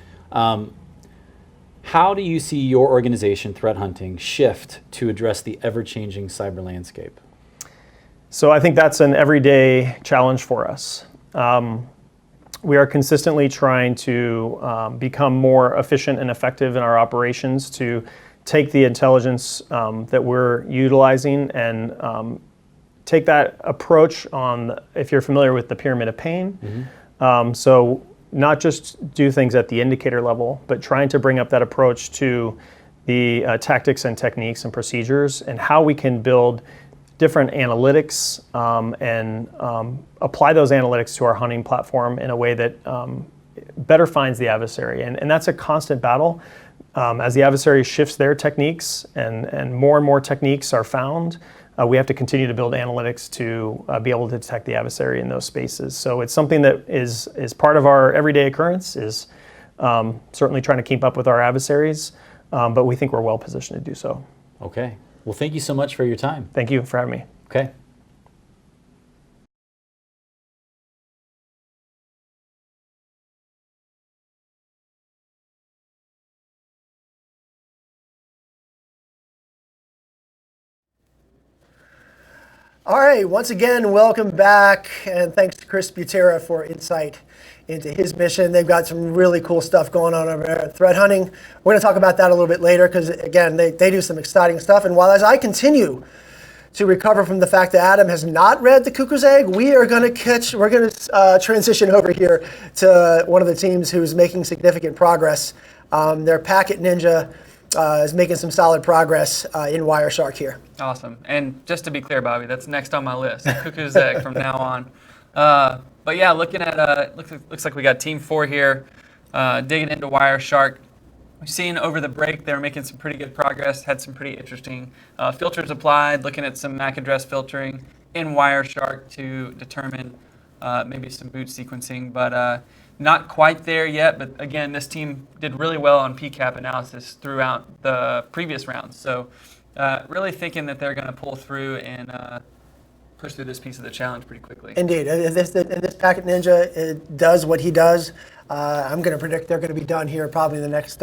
[SPEAKER 5] How do you see your organization, Threat Hunting, shift to address the ever-changing cyber landscape?
[SPEAKER 14] So I think that's an everyday challenge for us. We are consistently trying to become more efficient and effective in our operations, to take the intelligence that we're utilizing and take that approach on, if you're familiar with the pyramid of pain. So not just do things at the indicator level, but trying to bring up that approach to the tactics and techniques and procedures, and how we can build different analytics and apply those analytics to our hunting platform in a way that better finds the adversary. And that's a constant battle. As the adversary shifts their techniques and more techniques are found, we have to continue to build analytics to be able to detect the adversary in those spaces. So it's something that is part of our everyday occurrence, is certainly trying to keep up with our adversaries, but we think we're well positioned to do so.
[SPEAKER 5] Okay. Well, thank you so much for your time.
[SPEAKER 14] Thank you for having me.
[SPEAKER 5] Okay.
[SPEAKER 2] All right, once again, welcome back, and thanks to Chris Butera for insight into his mission. They've got some really cool stuff going on over there at Threat Hunting. We're going to talk about that a little bit later because, again, they do some exciting stuff. And while as I continue to recover from the fact that Adam has not read the Cuckoo's Egg, we're going to transition over here to one of the teams who's making significant progress. Their Packet Ninja is making some solid progress in Wireshark here.
[SPEAKER 3] Awesome. And just to be clear, Bobby, that's next on my list. Cuckoo's Egg from now on. But yeah, looking at looks like we got Team 4 here, digging into Wireshark. We've seen over the break they're making some pretty good progress. Had some pretty interesting filters applied. Looking at some MAC address filtering in Wireshark to determine maybe some boot sequencing, but not quite there yet. But again, this team did really well on PCAP analysis throughout the previous rounds. So really thinking that they're going to pull through and push through this piece of the challenge pretty quickly.
[SPEAKER 2] Indeed. And this Packet Ninja does what he does. I'm going to predict they're going to be done here probably in the next,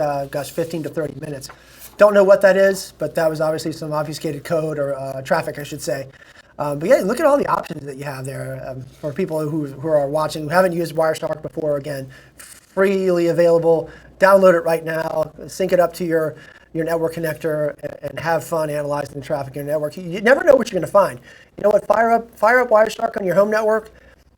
[SPEAKER 2] 15 to 30 minutes. Don't know what that is, but that was obviously some obfuscated code or traffic, I should say. But yeah, look at all the options that you have there for people who are watching, who haven't used Wireshark before. Again, freely available. Download it right now. Sync it up to your network connector and have fun analyzing the traffic in your network. You never know what you're going to find. You know what? Fire up Wireshark on your home network.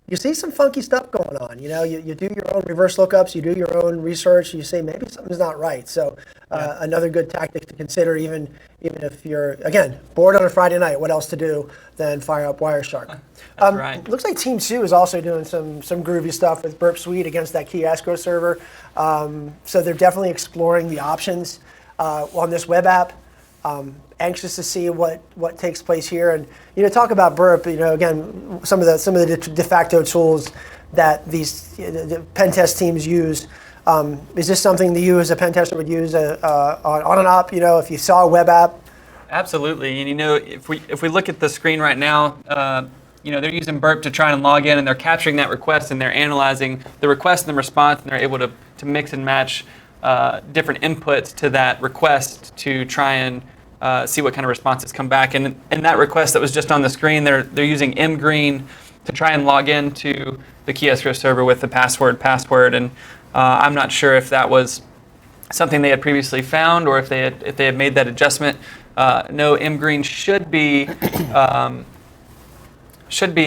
[SPEAKER 2] You see some funky stuff going on. You know, you do your own reverse lookups, you do your own research, you say maybe something's not right. So another good tactic to consider, even if you're, again, bored on a Friday night, what else to do than fire up Wireshark.
[SPEAKER 3] That's right.
[SPEAKER 2] Looks like Team 2 is also doing some groovy stuff with Burp Suite against that key escrow server. So they're definitely exploring the options on this web app. Anxious to see what takes place here, and talk about Burp. Again, some of the de facto tools that these the pen test teams use. Is this something that you as a pen tester would use on and up? If you saw a web app.
[SPEAKER 3] Absolutely, and if we look at the screen right now, they're using Burp to try and log in, and they're capturing that request, and they're analyzing the request and the response, and they're able to mix and match different inputs to that request to try and see what kind of responses come back. And that request that was just on the screen, they're using mgreen to try and log into the key escrow server with the password. And I'm not sure if that was something they had previously found or if they had made that adjustment. No, mgreen should be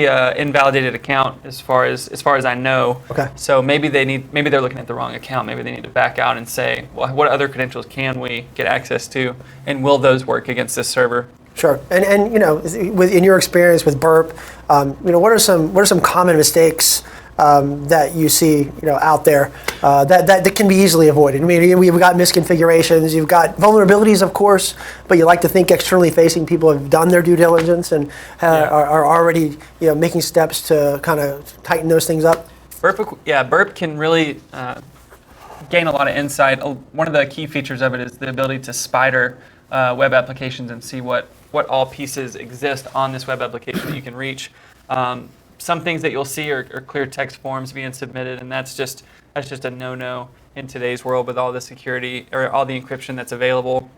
[SPEAKER 3] an invalidated account as far as I know.
[SPEAKER 2] Okay.
[SPEAKER 3] So maybe they're looking at the wrong account. Maybe they need to back out and say, well, what other credentials can we get access to, and will those work against this server?
[SPEAKER 2] Sure. And in your experience with Burp, what are some common mistakes that you see out there that can be easily avoided? I mean, we've got misconfigurations, you've got vulnerabilities, of course, but you like to think externally facing people have done their due diligence and are already making steps to kind of tighten those things up.
[SPEAKER 3] Burp can really gain a lot of insight. One of the key features of it is the ability to spider web applications and see what all pieces exist on this web application that you can reach. Some things that you'll see are clear text forms being submitted, and that's just a no-no in today's world with all the security or all the encryption that's available.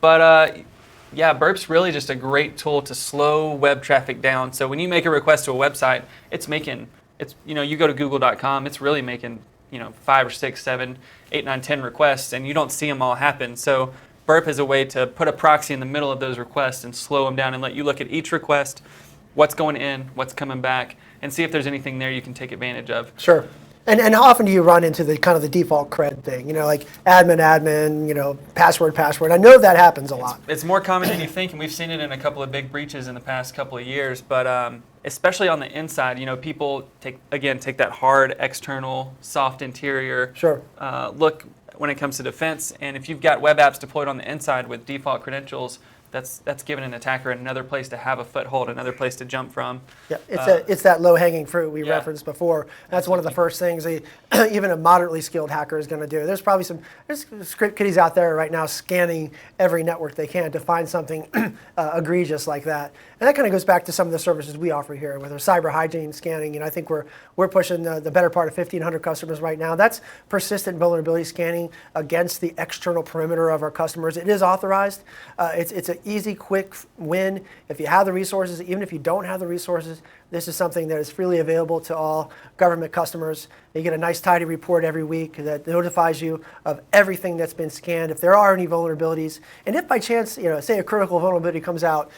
[SPEAKER 3] Burp's really just a great tool to slow web traffic down. So when you make a request to a website, you go to google.com, it's really making 5 or 6, 7, 8, 9, 10 requests, and you don't see them all happen. So Burp is a way to put a proxy in the middle of those requests and slow them down and let you look at each request, what's going in, what's coming back, and see if there's anything there you can take advantage of.
[SPEAKER 2] Sure. And how often do you run into the kind of the default cred thing? Like admin, password. I know that happens a lot.
[SPEAKER 3] It's more common than you think, and we've seen it in a couple of big breaches in the past couple of years. But especially on the inside, people take that hard external, soft interior look when it comes to defense. And if you've got web apps deployed on the inside with default credentials, that's given an attacker another place to have a foothold, another place to jump from.
[SPEAKER 2] Yeah, it's that low-hanging fruit we referenced before. That's one of the first things even a moderately skilled hacker is going to do. There's probably there's script kiddies out there right now scanning every network they can to find something egregious like that. And that kind of goes back to some of the services we offer here with our cyber hygiene scanning. I think we're pushing the better part of 1,500 customers right now. That's persistent vulnerability scanning against the external perimeter of our customers. It is authorized. It's an easy, quick win. If you have the resources, even if you don't have the resources, this is something that is freely available to all government customers. You get a nice tidy report every week that notifies you of everything that's been scanned, if there are any vulnerabilities. And if by chance, say a critical vulnerability comes out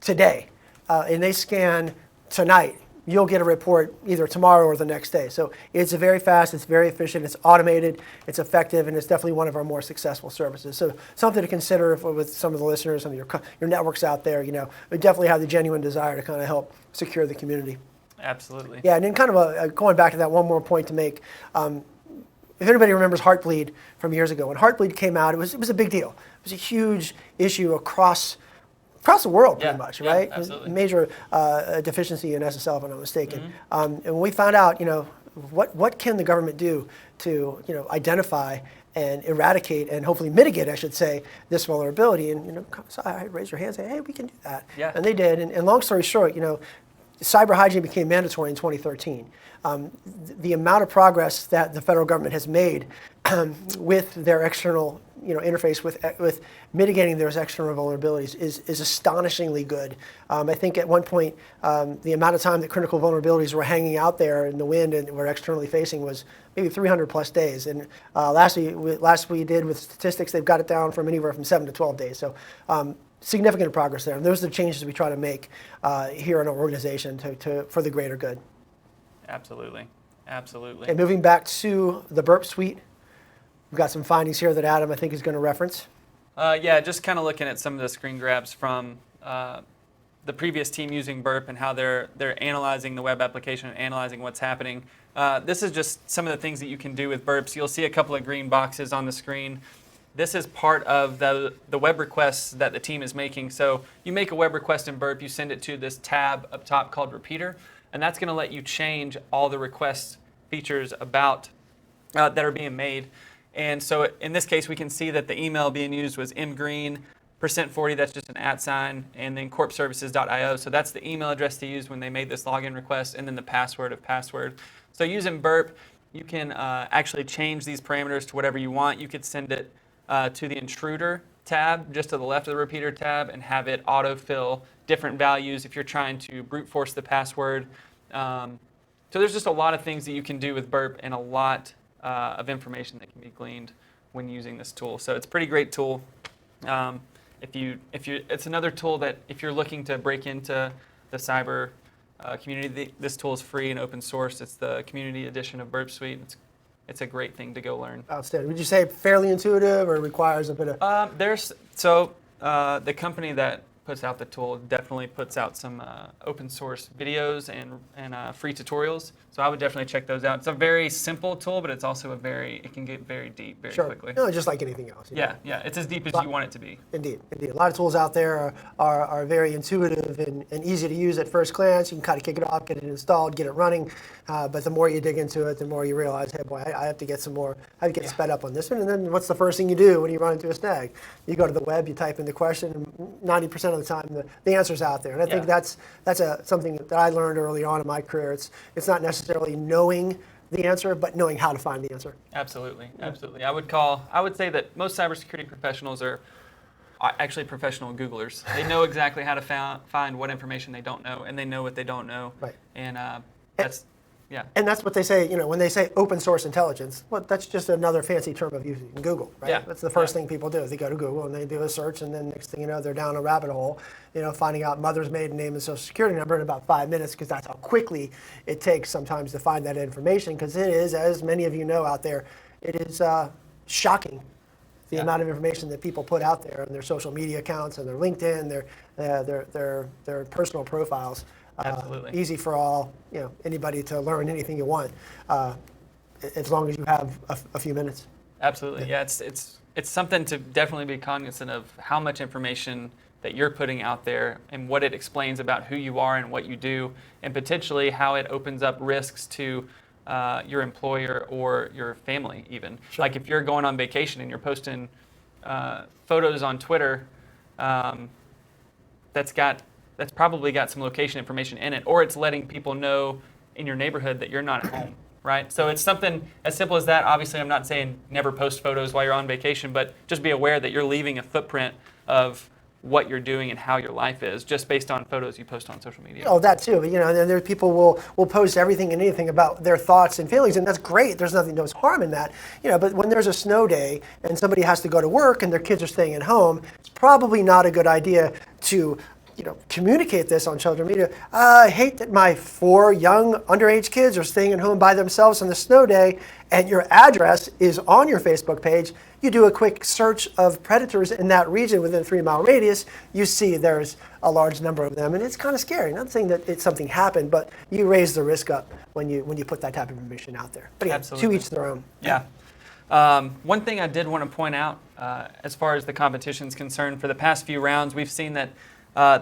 [SPEAKER 2] today and they scan tonight, you'll get a report either tomorrow or the next day. So it's very fast, it's very efficient, it's automated, it's effective, and it's definitely one of our more successful services. So something to consider with some of the listeners, some of your networks out there. We definitely have the genuine desire to kind of help secure the community.
[SPEAKER 3] Absolutely.
[SPEAKER 2] Yeah, and then kind of going back to that, one more point to make. If anybody remembers Heartbleed from years ago, when Heartbleed came out, it was a big deal. It was a huge issue across the world, pretty much, right?
[SPEAKER 3] Absolutely.
[SPEAKER 2] Major deficiency in SSL, if I'm not mistaken. And when we found out, what can the government do to, identify and eradicate and hopefully mitigate, I should say, this vulnerability, and so I raise your hand and say, hey, we can do that.
[SPEAKER 3] Yeah.
[SPEAKER 2] And they did. And long story short, cyber hygiene became mandatory in 2013. The amount of progress that the federal government has made with their external interface with mitigating those external vulnerabilities is astonishingly good. I think at one point, the amount of time that critical vulnerabilities were hanging out there in the wind and were externally facing was maybe 300 plus days. And last we did with statistics, they've got it down from anywhere from 7 to 12 days. So significant progress there. And those are the changes we try to make here in our organization for the greater good.
[SPEAKER 3] Absolutely. Absolutely.
[SPEAKER 2] And moving back to the Burp Suite, we've got some findings here that Adam, I think, is going to reference.
[SPEAKER 3] Yeah, just kind of looking at some of the screen grabs from the previous team using Burp and how they're analyzing the web application and analyzing what's happening. This is just some of the things that you can do with Burps. You'll see a couple of green boxes on the screen. This is part of the web requests that the team is making. So you make a web request in Burp, you send it to this tab up top called Repeater, and that's going to let you change all the request features about that are being made. And so in this case, we can see that the email being used was mgreen, %40, that's just an @, and then corpservices.io. So that's the email address they used when they made this login request, and then the password of password. So using Burp, you can actually change these parameters to whatever you want. You could send it to the intruder tab, just to the left of the repeater tab, and have it autofill different values if you're trying to brute force the password. So there's just a lot of things that you can do with Burp, and a lot of information that can be gleaned when using this tool. So it's a pretty great tool. It's another tool that if you're looking to break into the cyber community, this tool is free and open source. It's the community edition of Burp Suite. It's a great thing to go learn.
[SPEAKER 2] Outstanding. Would you say fairly intuitive, or requires a bit of?
[SPEAKER 3] The company that puts out the tool definitely puts out some open source videos and free tutorials. So I would definitely check those out. It's a very simple tool, but it's also it can get very deep very quickly.
[SPEAKER 2] No, just like anything else.
[SPEAKER 3] Yeah, it's as deep as you want it to be.
[SPEAKER 2] Indeed. A lot of tools out there are very intuitive and easy to use at first glance. You can kind of kick it off, get it installed, get it running. But the more you dig into it, the more you realize, hey, boy, I have to get some more. I have to get sped up on this one. And then what's the first thing you do when you run into a snag? You go to the web, you type in the question, and 90% of the time the answer's out there. And I think that's something that I learned early on in my career. It's not necessarily knowing the answer, but knowing how to find the answer.
[SPEAKER 3] Absolutely. I would say that most cybersecurity professionals are actually professional Googlers. They know exactly how to find what information they don't know, and they know what they don't know.
[SPEAKER 2] Right.
[SPEAKER 3] And
[SPEAKER 2] Yeah. And that's what they say, when they say open source intelligence, well, that's just another fancy term of using Google, right?
[SPEAKER 3] Yeah.
[SPEAKER 2] That's the first thing people do. They go to Google and they do a search, and then next thing you know, they're down a rabbit hole, finding out mother's maiden name and social security number in about 5 minutes, because that's how quickly it takes sometimes to find that information, because it is, as many of you know out there, it is shocking the amount of information that people put out there on their social media accounts and their LinkedIn, their personal profiles.
[SPEAKER 3] Absolutely.
[SPEAKER 2] Easy for all, anybody to learn anything you want, as long as you have a few minutes.
[SPEAKER 3] Absolutely. Yeah, it's something to definitely be cognizant of, how much information that you're putting out there and what it explains about who you are and what you do, and potentially how it opens up risks to your employer or your family even.
[SPEAKER 2] Sure.
[SPEAKER 3] Like if you're going on vacation and you're posting photos on Twitter, that's probably got some location information in it, or it's letting people know in your neighborhood that you're not at home, right? So it's something as simple as that. Obviously, I'm not saying never post photos while you're on vacation, but just be aware that you're leaving a footprint of what you're doing and how your life is just based on photos you post on social media.
[SPEAKER 2] Oh, that too. You know, and there people will post everything and anything about their thoughts and feelings, and that's great. There's no harm in that. You know, but when there's a snow day and somebody has to go to work and their kids are staying at home, it's probably not a good idea to communicate this on social media. I hate that my 4 young underage kids are staying at home by themselves on the snow day, and your address is on your Facebook page. You do a quick search of predators in that region within a 3-mile radius, you see there's a large number of them, and it's kind of scary. Not saying that something happened, but you raise the risk up when you put that type of information out there. But again, to each their own.
[SPEAKER 3] Yeah. One thing I did want to point out, as far as the competition is concerned, for the past few rounds, we've seen that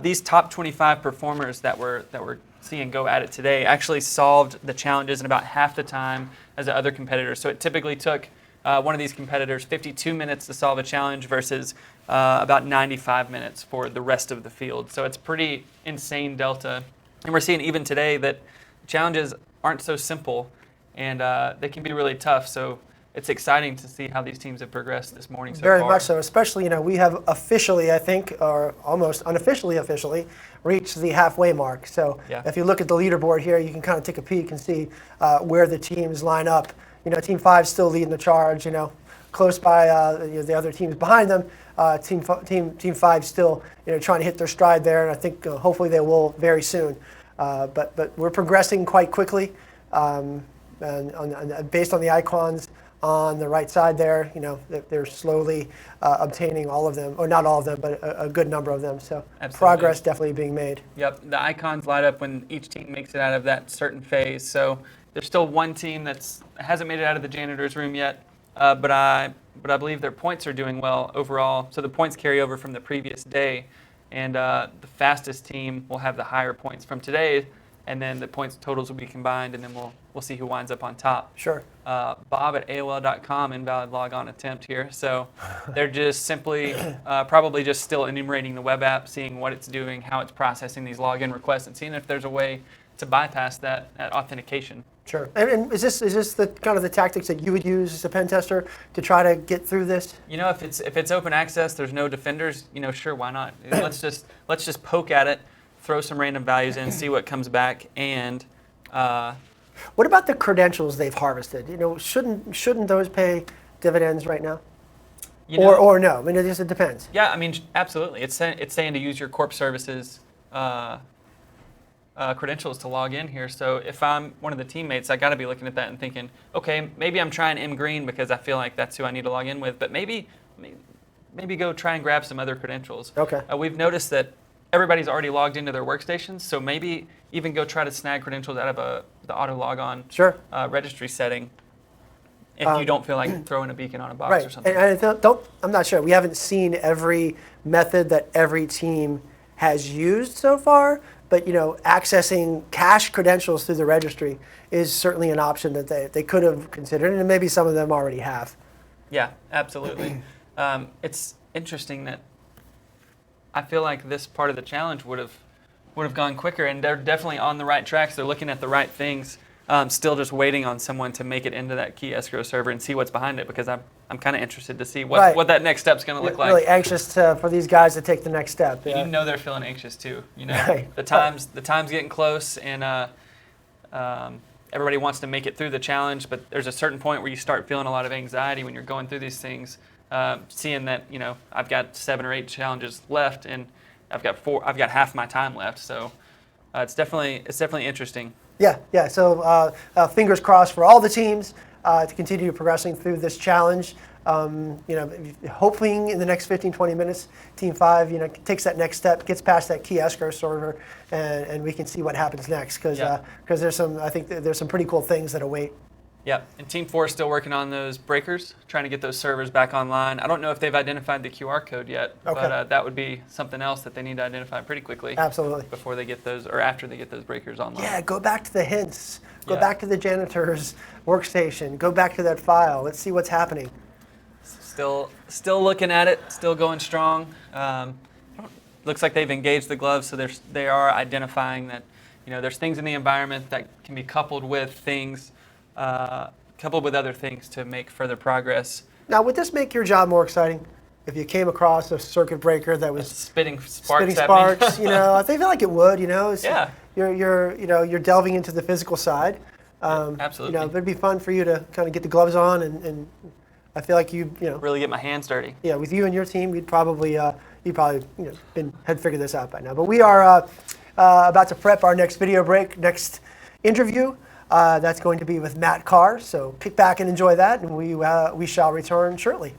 [SPEAKER 3] these top 25 performers that we're seeing go at it today actually solved the challenges in about half the time as the other competitors. So it typically took one of these competitors 52 minutes to solve a challenge versus about 95 minutes for the rest of the field. So it's pretty insane delta. And we're seeing even today that challenges aren't so simple, and they can be really tough. So it's exciting to see how these teams have progressed this morning so far.
[SPEAKER 2] Very much so, especially, we have officially, I think, or almost unofficially reached the halfway mark. So if you look at the leaderboard here, you can kind of take a peek and see where the teams line up. Team 5 still leading the charge, close by the other teams behind them. Team 5 still, trying to hit their stride there, and I think hopefully they will very soon. But we're progressing quite quickly, and based on the icons on the right side there, they're slowly obtaining all of them, or not all of them, but a good number of them. So
[SPEAKER 3] Absolutely.
[SPEAKER 2] Progress definitely being made.
[SPEAKER 3] Yep, the icons light up when each team makes it out of that certain phase. So there's still one team that hasn't made it out of the janitor's room yet, but I believe their points are doing well overall. So the points carry over from the previous day, and the fastest team will have the higher points from today, and then the points totals will be combined, and then we'll see who winds up on top.
[SPEAKER 2] Sure.
[SPEAKER 3] Bob at AOL.com, invalid logon attempt here. So they're just simply probably just still enumerating the web app, seeing what it's doing, how it's processing these login requests, and seeing if there's a way to bypass that authentication.
[SPEAKER 2] Sure. And is this the kind of the tactics that you would use as a pen tester to try to get through this?
[SPEAKER 3] If it's open access, there's no defenders. Sure, why not? let's just poke at it, throw some random values in, see what comes back, and.
[SPEAKER 2] What about the credentials they've harvested? Shouldn't those pay dividends right now? Or no? I mean, it depends.
[SPEAKER 3] Yeah, I mean, absolutely. It's saying to use your corp services credentials to log in here. So if I'm one of the teammates, I got to be looking at that and thinking, okay, maybe I'm trying M Green because I feel like that's who I need to log in with, but maybe go try and grab some other credentials.
[SPEAKER 2] Okay.
[SPEAKER 3] We've noticed that everybody's already logged into their workstations, so maybe even go try to snag credentials out of the auto logon registry setting if you don't feel like throwing a beacon on a box or something.
[SPEAKER 2] And I'm not sure. We haven't seen every method that every team has used so far, but accessing cache credentials through the registry is certainly an option that they could have considered, and maybe some of them already have.
[SPEAKER 3] Yeah, absolutely. It's interesting that I feel like this part of the challenge would have gone quicker, and they're definitely on the right tracks. They're looking at the right things. Still just waiting on someone to make it into that key escrow server and see what's behind it, because I'm kind of interested to see what that next step's going to look like.
[SPEAKER 2] Really anxious for these guys to take the next step.
[SPEAKER 3] Yeah. They're feeling anxious too. The time's getting close, and everybody wants to make it through the challenge, but there's a certain point where you start feeling a lot of anxiety when you're going through these things. Seeing that I've got 7 or 8 challenges left, and I've got half my time left, so it's definitely interesting.
[SPEAKER 2] Yeah. So fingers crossed for all the teams to continue progressing through this challenge. Hopefully in the next 15-20 minutes, Team 5 takes that next step, gets past that key escrow server, and we can see what happens next, because I think there's some pretty cool things that await.
[SPEAKER 3] Yep, and Team 4 is still working on those breakers, trying to get those servers back online. I don't know if they've identified the QR code yet, but that would be something else that they need to identify pretty quickly.
[SPEAKER 2] Absolutely.
[SPEAKER 3] Before they get those, or after they get those breakers online.
[SPEAKER 2] Yeah, go back to the hints. Go back to the janitor's workstation. Go back to that file. Let's see what's happening.
[SPEAKER 3] Still looking at it, still going strong. Looks like they've engaged the gloves, so they are identifying that there's things in the environment that can be coupled with other things to make further progress.
[SPEAKER 2] Now, would this make your job more exciting if you came across a circuit breaker that was
[SPEAKER 3] spitting sparks?
[SPEAKER 2] I feel like it would.
[SPEAKER 3] Yeah.
[SPEAKER 2] You're delving into the physical side.
[SPEAKER 3] Absolutely.
[SPEAKER 2] It'd be fun for you to kind of get the gloves on, and I feel like you
[SPEAKER 3] really get my hands dirty.
[SPEAKER 2] Yeah, with you and your team, you'd probably had figured this out by now. But we are about to prep our next video break, next interview. That's going to be with Matt Carr. So kick back and enjoy that, and we shall return shortly.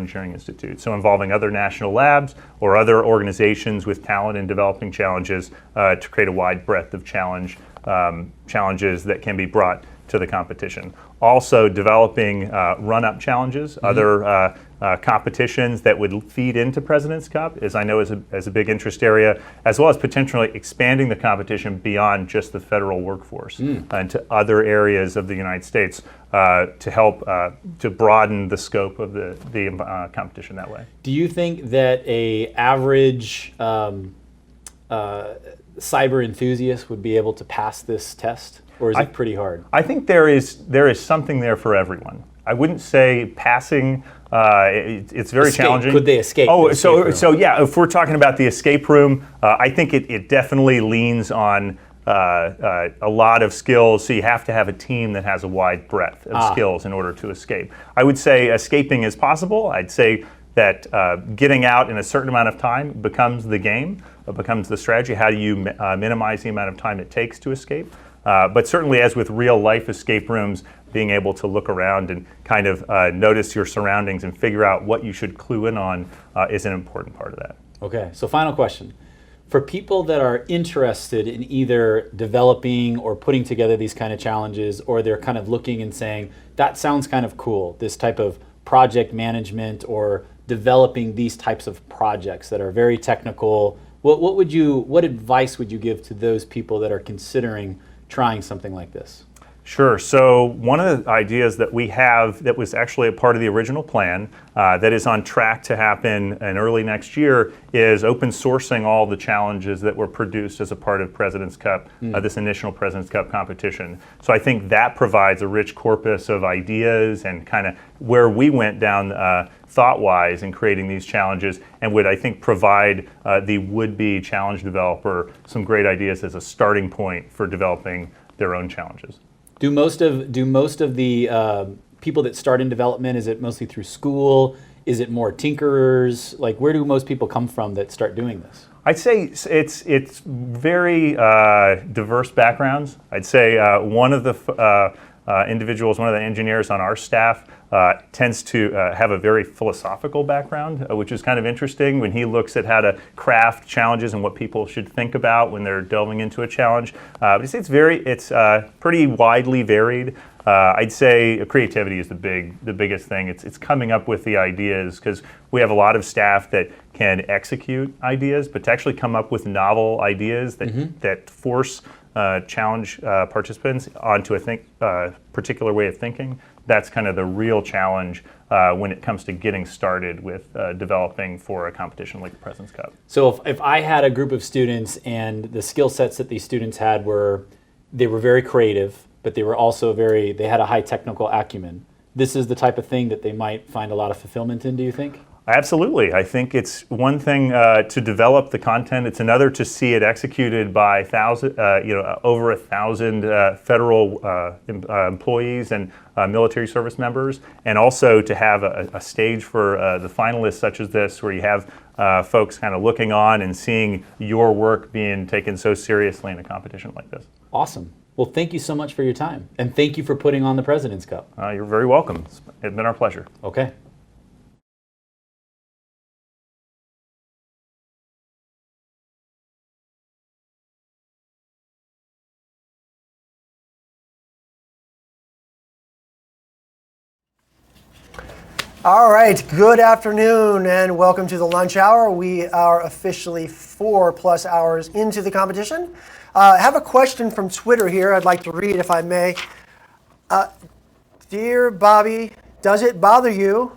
[SPEAKER 15] Engineering Institute. So involving other national labs or other organizations with talent in developing challenges to create a wide breadth of challenges that can be brought to the competition. Also developing run-up challenges, other competitions that would feed into President's Cup, as I know is a big interest area, as well as potentially expanding the competition beyond just the federal workforce into other areas of the United States to help to broaden the scope of the competition that way.
[SPEAKER 5] Do you think that a average cyber enthusiast would be able to pass this test? Or is it pretty hard?
[SPEAKER 15] I think there is something there for everyone. I wouldn't say passing. It's very challenging.
[SPEAKER 5] Could they escape?
[SPEAKER 15] Oh, so yeah. If we're talking about the escape room, I think it definitely leans on a lot of skills. So you have to have a team that has a wide breadth of skills in order to escape. I would say escaping is possible. I'd say that getting out in a certain amount of time becomes the game, becomes the strategy. How do you minimize the amount of time it takes to escape? But certainly, as with real life escape rooms, being able to look around and kind of notice your surroundings and figure out what you should clue in on is an important part of that.
[SPEAKER 5] Okay, so final question. For people that are interested in either developing or putting together these kind of challenges, or they're kind of looking and saying, that sounds kind of cool, this type of project management or developing these types of projects that are very technical, what advice would you give to those people that are considering trying something like this?
[SPEAKER 15] Sure. So one of the ideas that we have that was actually a part of the original plan that is on track to happen in early next year is open sourcing all the challenges that were produced as a part of President's Cup, this initial President's Cup competition. So I think that provides a rich corpus of ideas and kind of where we went down thought-wise in creating these challenges, and would, I think, provide the would-be challenge developer some great ideas as a starting point for developing their own challenges.
[SPEAKER 5] Do most of the people that start in development, is it mostly through school? Is it more tinkerers? Like, where do most people come from that start doing this?
[SPEAKER 15] I'd say it's very diverse backgrounds. I'd say one of the individuals, one of the engineers on our staff tends to have a very philosophical background, which is kind of interesting when he looks at how to craft challenges and what people should think about when they're delving into a challenge. But it's pretty widely varied. I'd say creativity is the biggest thing. It's coming up with the ideas, because we have a lot of staff that can execute ideas, but to actually come up with novel ideas that force challenge participants onto a particular way of thinking. That's kind of the real challenge when it comes to getting started with developing for a competition like the President's Cup.
[SPEAKER 5] So if I had a group of students and the skill sets that these students had they were very creative, but they were also they had a high technical acumen, this is the type of thing that they might find a lot of fulfillment in, do you think?
[SPEAKER 15] Absolutely. I think it's one thing to develop the content. It's another to see it executed by over 1,000 federal employees and military service members, and also to have a stage for the finalists such as this, where you have folks kind of looking on and seeing your work being taken so seriously in a competition like this.
[SPEAKER 5] Awesome. Well, thank you so much for your time, and thank you for putting on the President's Cup.
[SPEAKER 15] You're very welcome. It's been our pleasure.
[SPEAKER 5] Okay.
[SPEAKER 2] All right, good afternoon and welcome to the lunch hour. We are officially 4+ hours into the competition. I have a question from Twitter here I'd like to read, if I may. Dear Bobby, does it bother you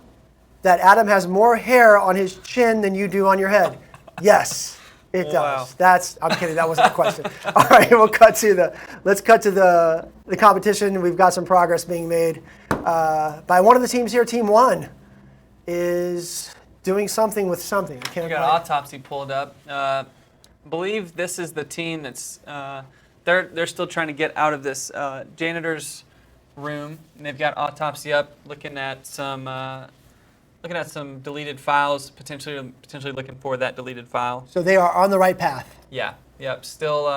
[SPEAKER 2] that Adam has more hair on his chin than you do on your head? Yes, it does. I'm kidding, that wasn't a question. All right, let's cut to the competition. We've got some progress being made by one of the teams here. Team 1 is doing something with something.
[SPEAKER 3] We got Autopsy pulled up. Believe this is the team that's they're still trying to get out of this janitor's room, and they've got Autopsy up, looking at some deleted files, potentially looking for that deleted file.
[SPEAKER 2] So they are on the right path.
[SPEAKER 3] Yeah. Yep. Still,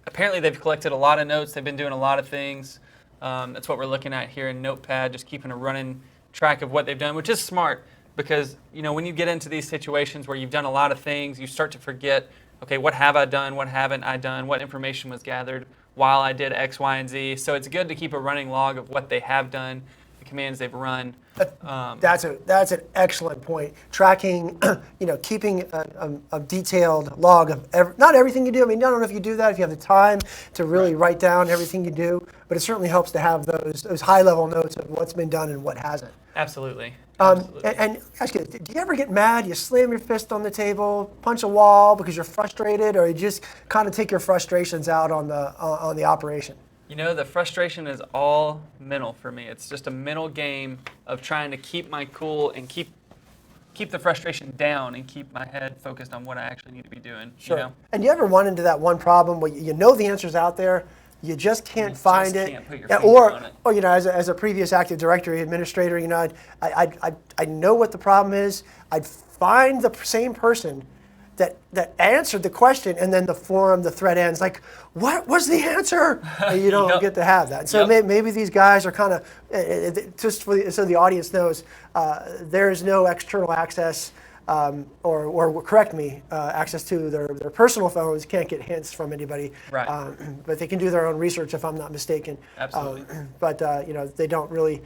[SPEAKER 3] apparently they've collected a lot of notes. They've been doing a lot of things. That's what we're looking at here in Notepad, just keeping a running track of what they've done, which is smart. because when you get into these situations where you've done a lot of things, you start to forget, okay, what have I done, what haven't I done, what information was gathered while I did X, Y, and Z. So it's good to keep a running log of what they have done, the commands they've run.
[SPEAKER 2] That's an excellent point. Tracking, keeping a detailed log of not everything you do. I mean, I don't know if you do that, if you have the time to really write down everything you do, but it certainly helps to have those high-level notes of what's been done and what hasn't.
[SPEAKER 3] Absolutely.
[SPEAKER 2] And ask you, do you ever get mad? You slam your fist on the table, punch a wall because you're frustrated, or you just kind of take your frustrations out on the operation?
[SPEAKER 3] The frustration is all mental for me. It's just a mental game of trying to keep my cool and keep the frustration down and keep my head focused on what I actually need to be doing.
[SPEAKER 2] Sure. And you ever run into that one problem where you know the answer's out there, you just can't find it,
[SPEAKER 3] can't put your finger on it.
[SPEAKER 2] or as a previous Active Directory administrator, I know what the problem is. I'd find the same person that answered the question, and then the thread ends like, what was the answer? And you don't get to have that. So maybe these guys are kind of, so the audience knows, there is no external access, or correct me, access to their personal phones. Can't get hints from anybody.
[SPEAKER 3] Right.
[SPEAKER 2] But they can do their own research if I'm not mistaken.
[SPEAKER 3] Absolutely.
[SPEAKER 2] But they don't really.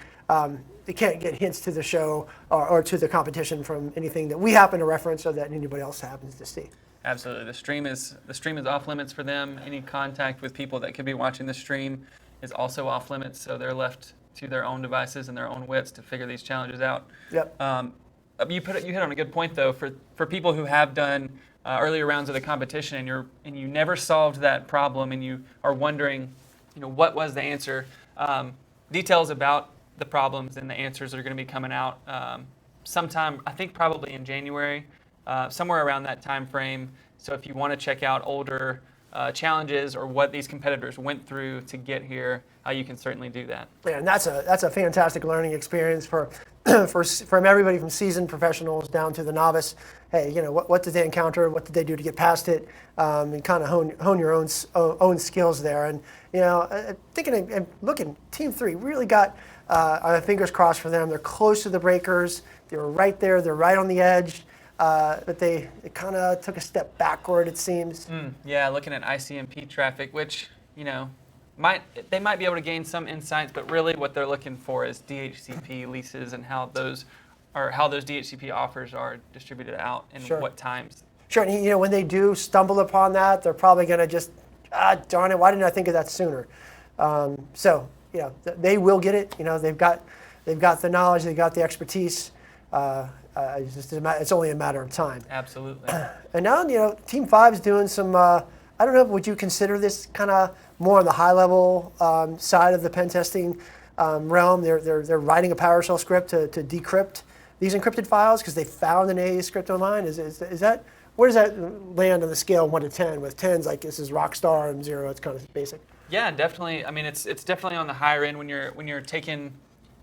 [SPEAKER 2] They can't get hints to the show or to the competition from anything that we happen to reference or that anybody else happens to see.
[SPEAKER 3] Absolutely. The stream is off limits for them. Any contact with people that could be watching the stream is also off limits, so they're left to their own devices and their own wits to figure these challenges out.
[SPEAKER 2] Yep.
[SPEAKER 3] You hit on a good point though. For people who have done earlier rounds of the competition and you never solved that problem and you are wondering, what was the answer? Details about the problems and the answers are going to be coming out sometime, I think probably in January, somewhere around that time frame. So if you want to check out older challenges or what these competitors went through to get here, you can certainly do that.
[SPEAKER 2] Yeah, and that's a fantastic learning experience for from everybody from seasoned professionals down to the novice. Hey, what did they encounter? What did they do to get past it? And kind of hone your own skills there. And thinking and looking, Team 3 really got fingers crossed for them. They're close to the breakers. They were right there. They're right on the edge. But they kind of took a step backward, it seems.
[SPEAKER 3] Yeah, looking at ICMP traffic, which they might be able to gain some insights, but really what they're looking for is DHCP leases and how those DHCP offers are distributed out and what times.
[SPEAKER 2] Sure, and when they do stumble upon that, they're probably going to just, darn it, why didn't I think of that sooner? They will get it. They've got the knowledge, they've got the expertise. It's only a matter of time.
[SPEAKER 3] Absolutely.
[SPEAKER 2] And now, Team 5 is doing some. I don't know. Would you consider this kind of more on the high-level side of the pen testing realm? They're writing a PowerShell script to decrypt these encrypted files because they found an AA script online. Is that, where does that land on the scale 1 to 10? With 10's like this is rock star and 0 it's kind of basic.
[SPEAKER 3] Yeah, definitely. I mean, it's definitely on the higher end when you're taking.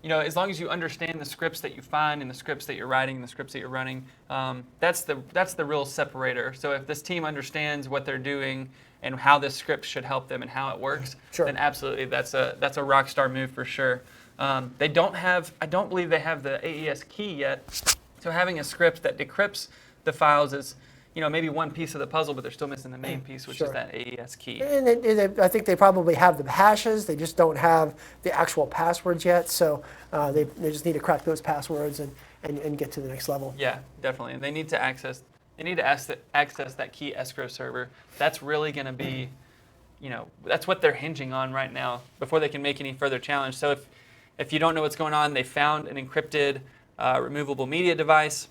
[SPEAKER 3] As long as you understand the scripts that you find and the scripts that you're writing and the scripts that you're running, that's the real separator. So if this team understands what they're doing and how this script should help them and how it works, then absolutely that's a rock star move for sure. I don't believe they have the AES key yet. So having a script that decrypts the files is, maybe one piece of the puzzle, but they're still missing the main piece, which is that AES key.
[SPEAKER 2] And I think they probably have the hashes. They just don't have the actual passwords yet. So they just need to crack those passwords and get to the next level.
[SPEAKER 3] Yeah, definitely. And they need to access that key escrow server. That's really going to be, that's what they're hinging on right now before they can make any further challenge. So if you don't know what's going on, they found an encrypted removable media device.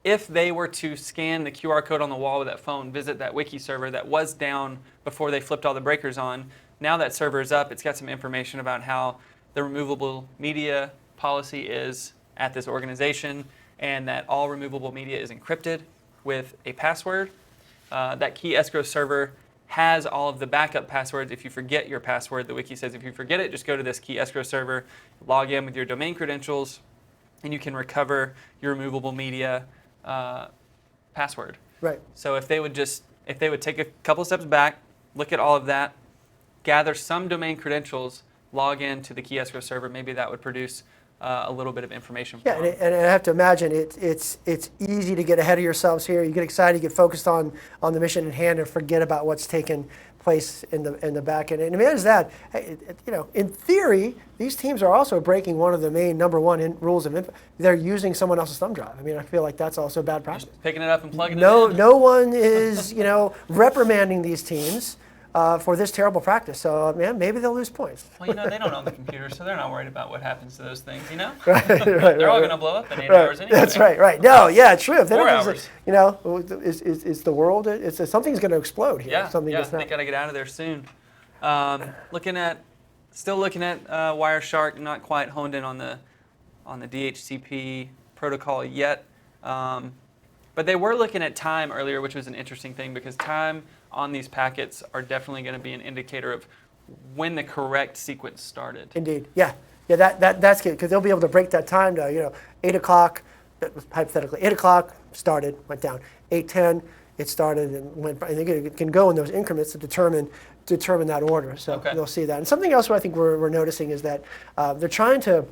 [SPEAKER 3] If they were to scan the QR code on the wall with that phone, visit that wiki server that was down before they flipped all the breakers on, now that server is up, it's got some information about how the removable media policy is at this organization and that all removable media is encrypted with a password. That key escrow server has all of the backup passwords. If you forget your password, the wiki says if you forget it, just go to this key escrow server, log in with your domain credentials, and you can recover your removable media password.
[SPEAKER 2] Right.
[SPEAKER 3] So if they would take a couple steps back, look at all of that, gather some domain credentials, log in to the key escrow server, maybe that would produce a little bit of information.
[SPEAKER 2] Yeah, and I have to imagine it's easy to get ahead of yourselves here. You get excited, you get focused on the mission at hand, and forget about what's taken place in the back end. And imagine that, in theory, these teams are also breaking one of the main number one rules of they're using someone else's thumb drive. I mean, I feel like that's also bad practice.
[SPEAKER 3] Just picking it up and plugging it in.
[SPEAKER 2] No one is reprimanding these teams for this terrible practice. So, man, maybe they'll lose points.
[SPEAKER 3] Well, they don't own the computer, so they're not worried about what happens to those things,
[SPEAKER 2] Right,
[SPEAKER 3] they're all going to blow up in 8 hours anyway.
[SPEAKER 2] That's right. No, yeah, true. If they
[SPEAKER 3] 4
[SPEAKER 2] don't
[SPEAKER 3] hours.
[SPEAKER 2] It's the world. Something's going to explode here.
[SPEAKER 3] Yeah,
[SPEAKER 2] Something
[SPEAKER 3] they got to get out of there soon. Still looking at Wireshark, not quite honed in on the DHCP protocol yet. But they were looking at time earlier, which was an interesting thing because time on these packets are definitely going to be an indicator of when the correct sequence started.
[SPEAKER 2] Indeed, yeah, that's good because they'll be able to break that time to 8 o'clock, hypothetically 8 o'clock started, went down, 8:10 it started and went. And they can go in those increments to determine that order. So You'll see that. And something else I think we're noticing is that they're trying to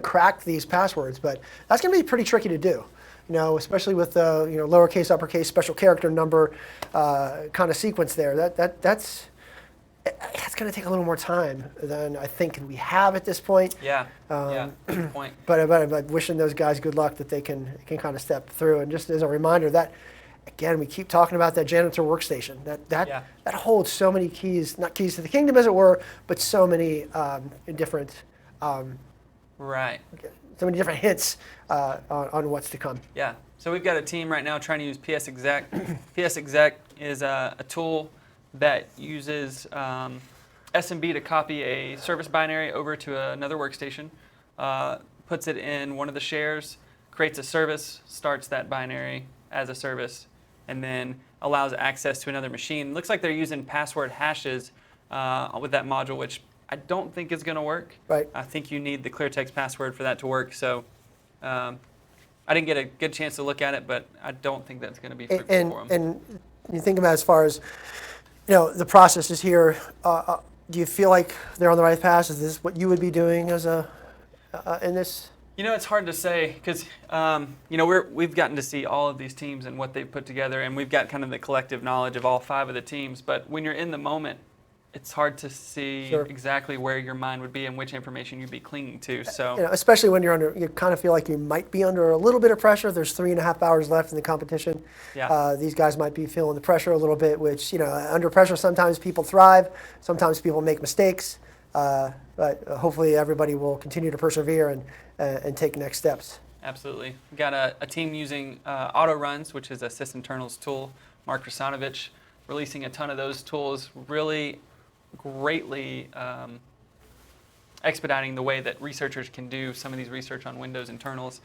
[SPEAKER 2] crack these passwords, but that's going to be pretty tricky to do. Especially with the lowercase, uppercase, special character number kind of sequence there. That's going to take a little more time than I think we have at this point.
[SPEAKER 3] Yeah. Good point.
[SPEAKER 2] But wishing those guys good luck that they can kind of step through. And just as a reminder that, again, we keep talking about that janitor workstation. That holds so many keys, not keys to the kingdom as it were, but so many different.
[SPEAKER 3] Right.
[SPEAKER 2] So many different hints on what's to come.
[SPEAKER 3] Yeah. So we've got a team right now trying to use PS Exec. PS Exec is a tool that uses SMB to copy a service binary over to another workstation, puts it in one of the shares, creates a service, starts that binary as a service, and then allows access to another machine. Looks like they're using password hashes with that module, which I don't think is going to work.
[SPEAKER 2] Right.
[SPEAKER 3] I think you need the clear text password for that to work. So I didn't get a good chance to look at it, but I don't think that's going to be fruitful for them.
[SPEAKER 2] And you think about as far as the process is here. Do you feel like they're on the right path? Is this what you would be doing as in this?
[SPEAKER 3] It's hard to say because we've gotten to see all of these teams and what they've put together, and we've got kind of the collective knowledge of all 5 of the teams. But when you're in the moment, it's hard to see exactly where your mind would be and which information you'd be clinging to. So,
[SPEAKER 2] especially when you kind of feel like you might be under a little bit of pressure. There's 3.5 hours left in the competition.
[SPEAKER 3] Yeah.
[SPEAKER 2] These guys might be feeling the pressure a little bit, which under pressure sometimes people thrive, sometimes people make mistakes. But hopefully everybody will continue to persevere and take next steps.
[SPEAKER 3] Absolutely. We've got a team using auto runs, which is a sysinternals tool. Mark Krasanovic releasing a ton of those tools, really greatly expediting the way that researchers can do some of these research on Windows internals.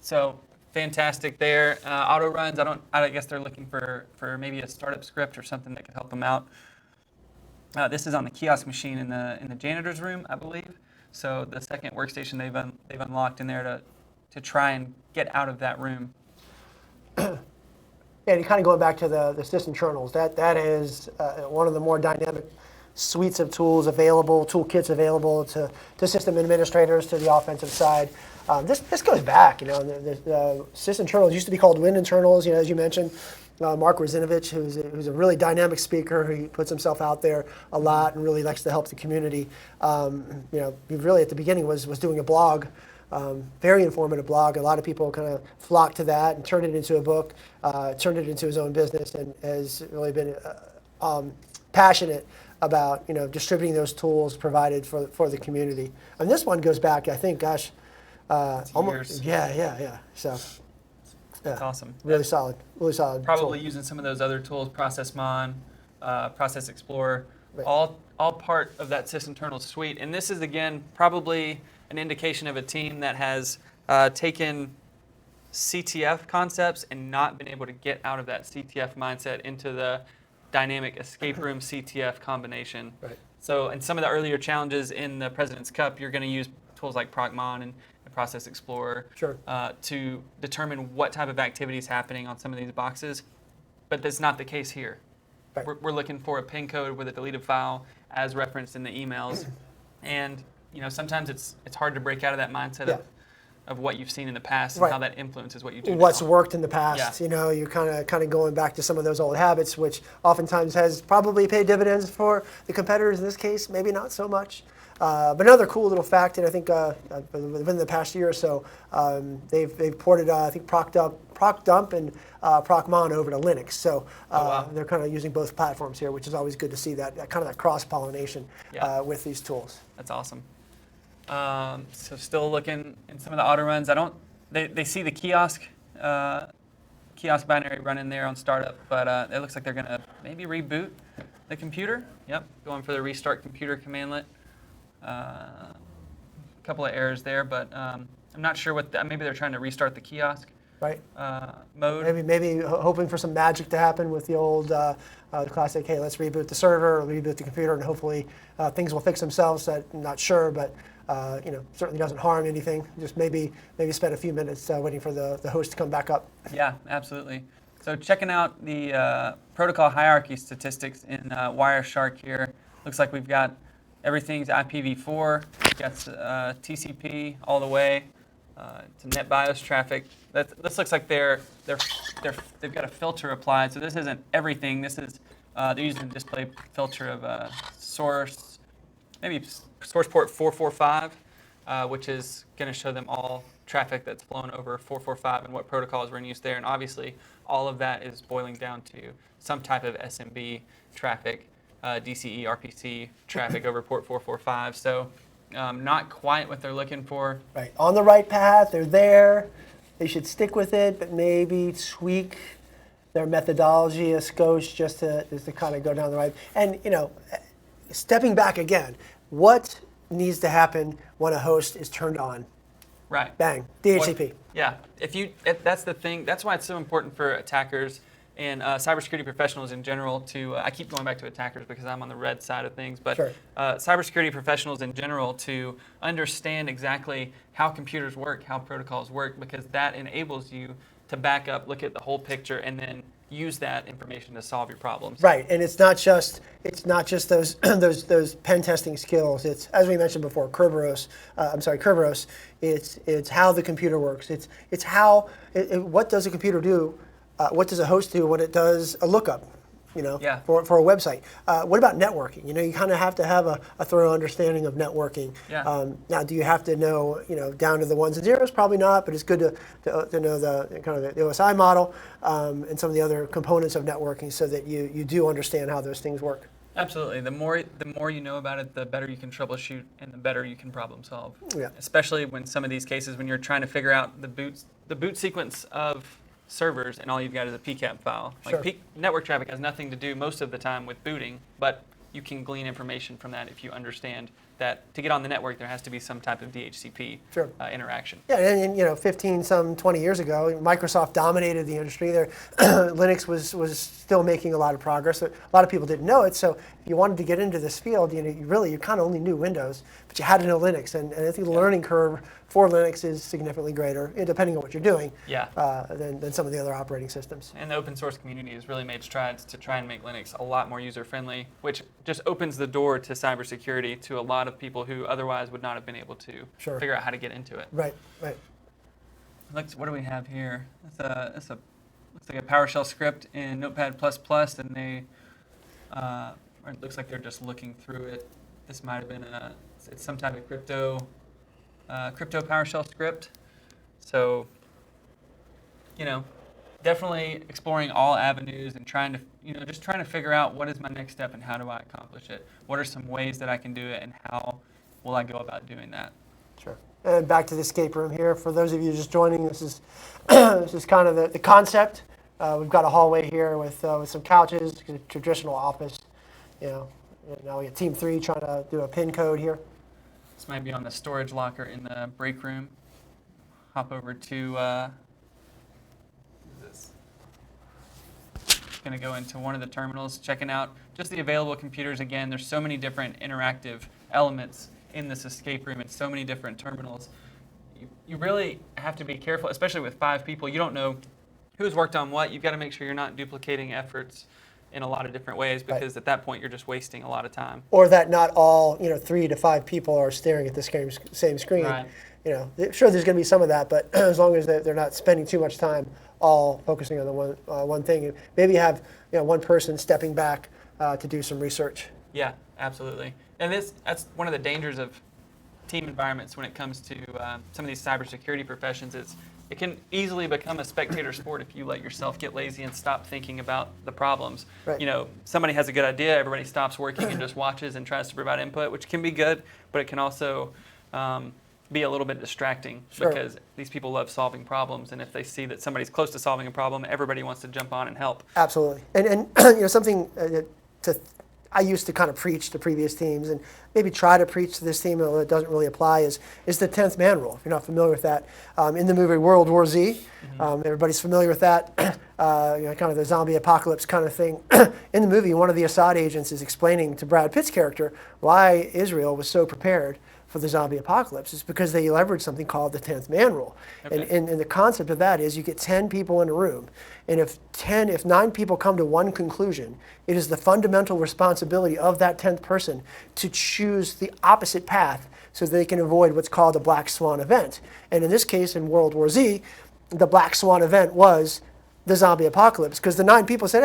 [SPEAKER 3] So fantastic there. Auto runs, I guess they're looking for maybe a startup script or something that could help them out. This is on the kiosk machine in the janitor's room, I believe. So the second workstation they've unlocked in there to try and get out of that room.
[SPEAKER 2] Yeah, and kind of going back to the sysinternals, that is one of the more dynamic suites of tools available, toolkits available to system administrators, to the offensive side. This goes back, the sysinternals used to be called WinInternals, as you mentioned. Mark Krasanovic, who's a really dynamic speaker, he puts himself out there a lot and really likes to help the community. He really at the beginning was doing a blog. Very informative blog. A lot of people kind of flocked to that and turned it into a book, turned it into his own business, and has really been passionate about distributing those tools provided for the community. And this one goes back, I think, almost
[SPEAKER 3] years.
[SPEAKER 2] Yeah. So
[SPEAKER 3] that's awesome.
[SPEAKER 2] Really solid.
[SPEAKER 3] Probably
[SPEAKER 2] tool.
[SPEAKER 3] using some of those other tools, ProcessMon, Process Explorer,
[SPEAKER 2] Right.
[SPEAKER 3] all part of that sysinternals suite. And this is again probably an indication of a team that has taken CTF concepts and not been able to get out of that CTF mindset into the dynamic escape room CTF combination.
[SPEAKER 2] Right.
[SPEAKER 3] So in some of the earlier challenges in the President's Cup, you're going to use tools like ProcMon and Process Explorer to determine what type of activity is happening on some of these boxes. But that's not the case here.
[SPEAKER 2] Right.
[SPEAKER 3] We're looking for a pin code with a deleted file as referenced in the emails. And sometimes it's hard to break out of that mindset of what you've seen in the past and
[SPEAKER 2] Right.
[SPEAKER 3] how that influences what you do
[SPEAKER 2] What's
[SPEAKER 3] now.
[SPEAKER 2] worked in the past.
[SPEAKER 3] Yeah.
[SPEAKER 2] You're kind of going back to some of those old habits, which oftentimes has probably paid dividends for the competitors in this case, maybe not so much. But another cool little fact, and I think within the past year or so, they've ported, I think, Proc Dump and Procmon over to Linux. So they're kind of using both platforms here, which is always good to see that kind of that cross-pollination with these tools.
[SPEAKER 3] That's awesome. So still looking in some of the auto runs. They see the kiosk binary running there on startup, but it looks like they're going to maybe reboot the computer. Yep, going for the restart computer commandlet. A couple of errors there, but I'm not sure maybe they're trying to restart the kiosk
[SPEAKER 2] Right.
[SPEAKER 3] mode.
[SPEAKER 2] Maybe hoping for some magic to happen with the old the classic, hey, let's reboot the server or reboot the computer, and hopefully things will fix themselves. I'm not sure, but certainly doesn't harm anything. Just maybe spend a few minutes waiting for the host to come back up.
[SPEAKER 3] Yeah, absolutely. So checking out the protocol hierarchy statistics in Wireshark here. Looks like we've got everything's IPv4. We've got TCP all the way to NetBIOS traffic. This looks like they've got a filter applied. So this isn't everything. This is they're using a display filter of source port 445, which is going to show them all traffic that's flown over 445 and what protocols were in use there. And obviously, all of that is boiling down to some type of SMB traffic, DCE, RPC traffic over port 445. So not quite what they're looking for.
[SPEAKER 2] Right. On the right path. They're there. They should stick with it, but maybe tweak their methodology a skosh just to kind of go down the right. And stepping back again, what needs to happen when a host is turned on?
[SPEAKER 3] Right.
[SPEAKER 2] Bang. DHCP.
[SPEAKER 3] Yeah. That's the thing. That's why it's so important for attackers and cybersecurity professionals in general to, I keep going back to attackers because I'm on the red side of things, but
[SPEAKER 2] Sure.
[SPEAKER 3] Cybersecurity professionals in general to understand exactly how computers work, how protocols work, because that enables you to back up, look at the whole picture, and then use that information to solve your problems.
[SPEAKER 2] Right, and it's not just those those pen testing skills. It's, as we mentioned before, Kerberos. It's how the computer works. It's how what does a computer do? What does a host do when it does a lookup? For a website. What about networking? You kind of have to have a thorough understanding of networking.
[SPEAKER 3] Yeah.
[SPEAKER 2] Now, do you have to know, down to the ones and zeros? Probably not, but it's good to know the kind of the OSI model and some of the other components of networking so that you do understand how those things work.
[SPEAKER 3] Absolutely. The more you know about it, the better you can troubleshoot and the better you can problem solve.
[SPEAKER 2] Yeah.
[SPEAKER 3] Especially when some of these cases when you're trying to figure out the boot sequence of servers and all you've got is a PCAP file.
[SPEAKER 2] Sure.
[SPEAKER 3] Network traffic has nothing to do most of the time with booting, but you can glean information from that if you understand that to get on the network there has to be some type of DHCP
[SPEAKER 2] Sure.
[SPEAKER 3] interaction.
[SPEAKER 2] Yeah, and 20 years ago, Microsoft dominated the industry. There, Linux was still making a lot of progress. A lot of people didn't know it, so if you wanted to get into this field, you kind of only knew Windows, but you had to know Linux, and I think the learning curve for Linux is significantly greater, depending on what you're doing, than some of the other operating systems.
[SPEAKER 3] And the open source community has really made strides to try and make Linux a lot more user-friendly, which just opens the door to cybersecurity to a lot of people who otherwise would not have been able to figure out how to get into it.
[SPEAKER 2] Right.
[SPEAKER 3] What do we have here? Looks like a PowerShell script in Notepad++, and or it looks like they're just looking through it. This might have been it's some type of crypto PowerShell script. So, definitely exploring all avenues and trying to figure out what is my next step and how do I accomplish it? What are some ways that I can do it and how will I go about doing that?
[SPEAKER 2] Sure. And back to the escape room here. For those of you just joining, this is kind of the concept. We've got a hallway here with some couches, a traditional office. Now we have Team 3 trying to do a pin code here.
[SPEAKER 3] This might be on the storage locker in the break room. Hop over to going to go into one of the terminals, checking out just the available computers. Again, there's so many different interactive elements in this escape room and so many different terminals. You really have to be careful, especially with 5 people. You don't know who's worked on what. You've got to make sure you're not duplicating efforts in a lot of different ways, because at that point you're just wasting a lot of time.
[SPEAKER 2] Or that not all 3 to 5 people are staring at the same screen.
[SPEAKER 3] Right.
[SPEAKER 2] Sure, there's going to be some of that, but as long as they're not spending too much time all focusing on the one thing, and maybe have one person stepping back to do some research.
[SPEAKER 3] Yeah, absolutely. And that's one of the dangers of team environments when it comes to some of these cybersecurity professions. It can easily become a spectator sport if you let yourself get lazy and stop thinking about the problems.
[SPEAKER 2] Right.
[SPEAKER 3] Somebody has a good idea, everybody stops working and just watches and tries to provide input, which can be good, but it can also be a little bit distracting.
[SPEAKER 2] Sure.
[SPEAKER 3] Because these people love solving problems, and if they see that somebody's close to solving a problem, everybody wants to jump on and help.
[SPEAKER 2] Absolutely. And something I used to kind of preach to previous teams, and maybe try to preach to this team, although it doesn't really apply, is the 10th man rule. If you're not familiar with that, in the movie World War Z, everybody's familiar with that, kind of the zombie apocalypse kind of thing. In the movie, one of the Assad agents is explaining to Brad Pitt's character why Israel was so prepared for the zombie apocalypse. It's because they leveraged something called the 10th man rule. Okay. And the concept of that is you get 10 people in a room, and if 9 people come to one conclusion, it is the fundamental responsibility of that 10th person to choose the opposite path so that they can avoid what's called a black swan event. And in this case, in World War Z, the black swan event was the zombie apocalypse, because the 9 people said,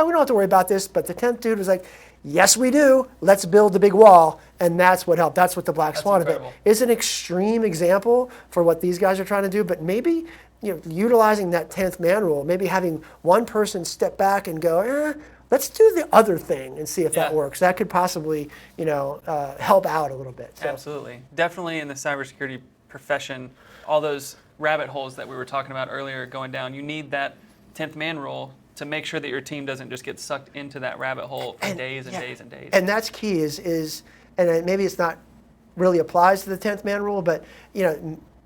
[SPEAKER 2] we don't have to worry about this, but the 10th dude was like, yes, we do. Let's build the big wall. And that's what helped. That's what the black swan event is. An extreme example for what these guys are trying to do, but maybe utilizing that 10th man rule, maybe having one person step back and go, let's do the other thing and see if that works. That could possibly help out a little bit. So.
[SPEAKER 3] Absolutely. Definitely in the cybersecurity profession, all those rabbit holes that we were talking about earlier going down, you need that 10th man rule to make sure that your team doesn't just get sucked into that rabbit hole for days and days and days.
[SPEAKER 2] And that's key is and maybe it's not really applies to the 10th man rule, but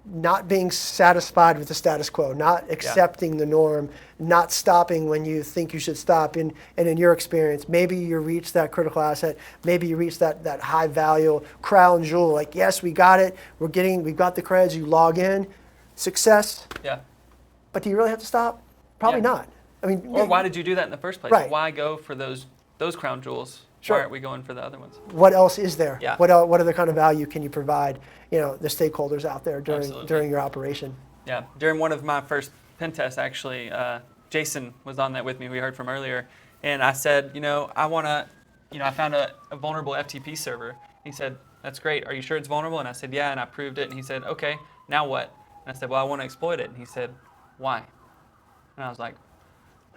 [SPEAKER 2] not being satisfied with the status quo, not accepting the norm, not stopping when you think you should stop. And in your experience, maybe you reach that critical asset, maybe you reach that high value crown jewel, like, yes, we got it, we've got the creds, you log in, success.
[SPEAKER 3] Yeah.
[SPEAKER 2] But do you really have to stop? Probably not. I mean,
[SPEAKER 3] or why did you do that in the first place?
[SPEAKER 2] Right.
[SPEAKER 3] Why go for those crown jewels?
[SPEAKER 2] Sure.
[SPEAKER 3] Why aren't we going for the other ones?
[SPEAKER 2] What else is there?
[SPEAKER 3] Yeah.
[SPEAKER 2] What other kind of value can you provide, the stakeholders out there during your operation?
[SPEAKER 3] Yeah. During one of my first pen tests, actually, Jason was on that with me. We heard from earlier, and I said, I want to, I found a vulnerable FTP server. He said, that's great. Are you sure it's vulnerable? And I said, yeah. And I proved it. And he said, okay. Now what? And I said, well, I want to exploit it. And he said, why? And I was like,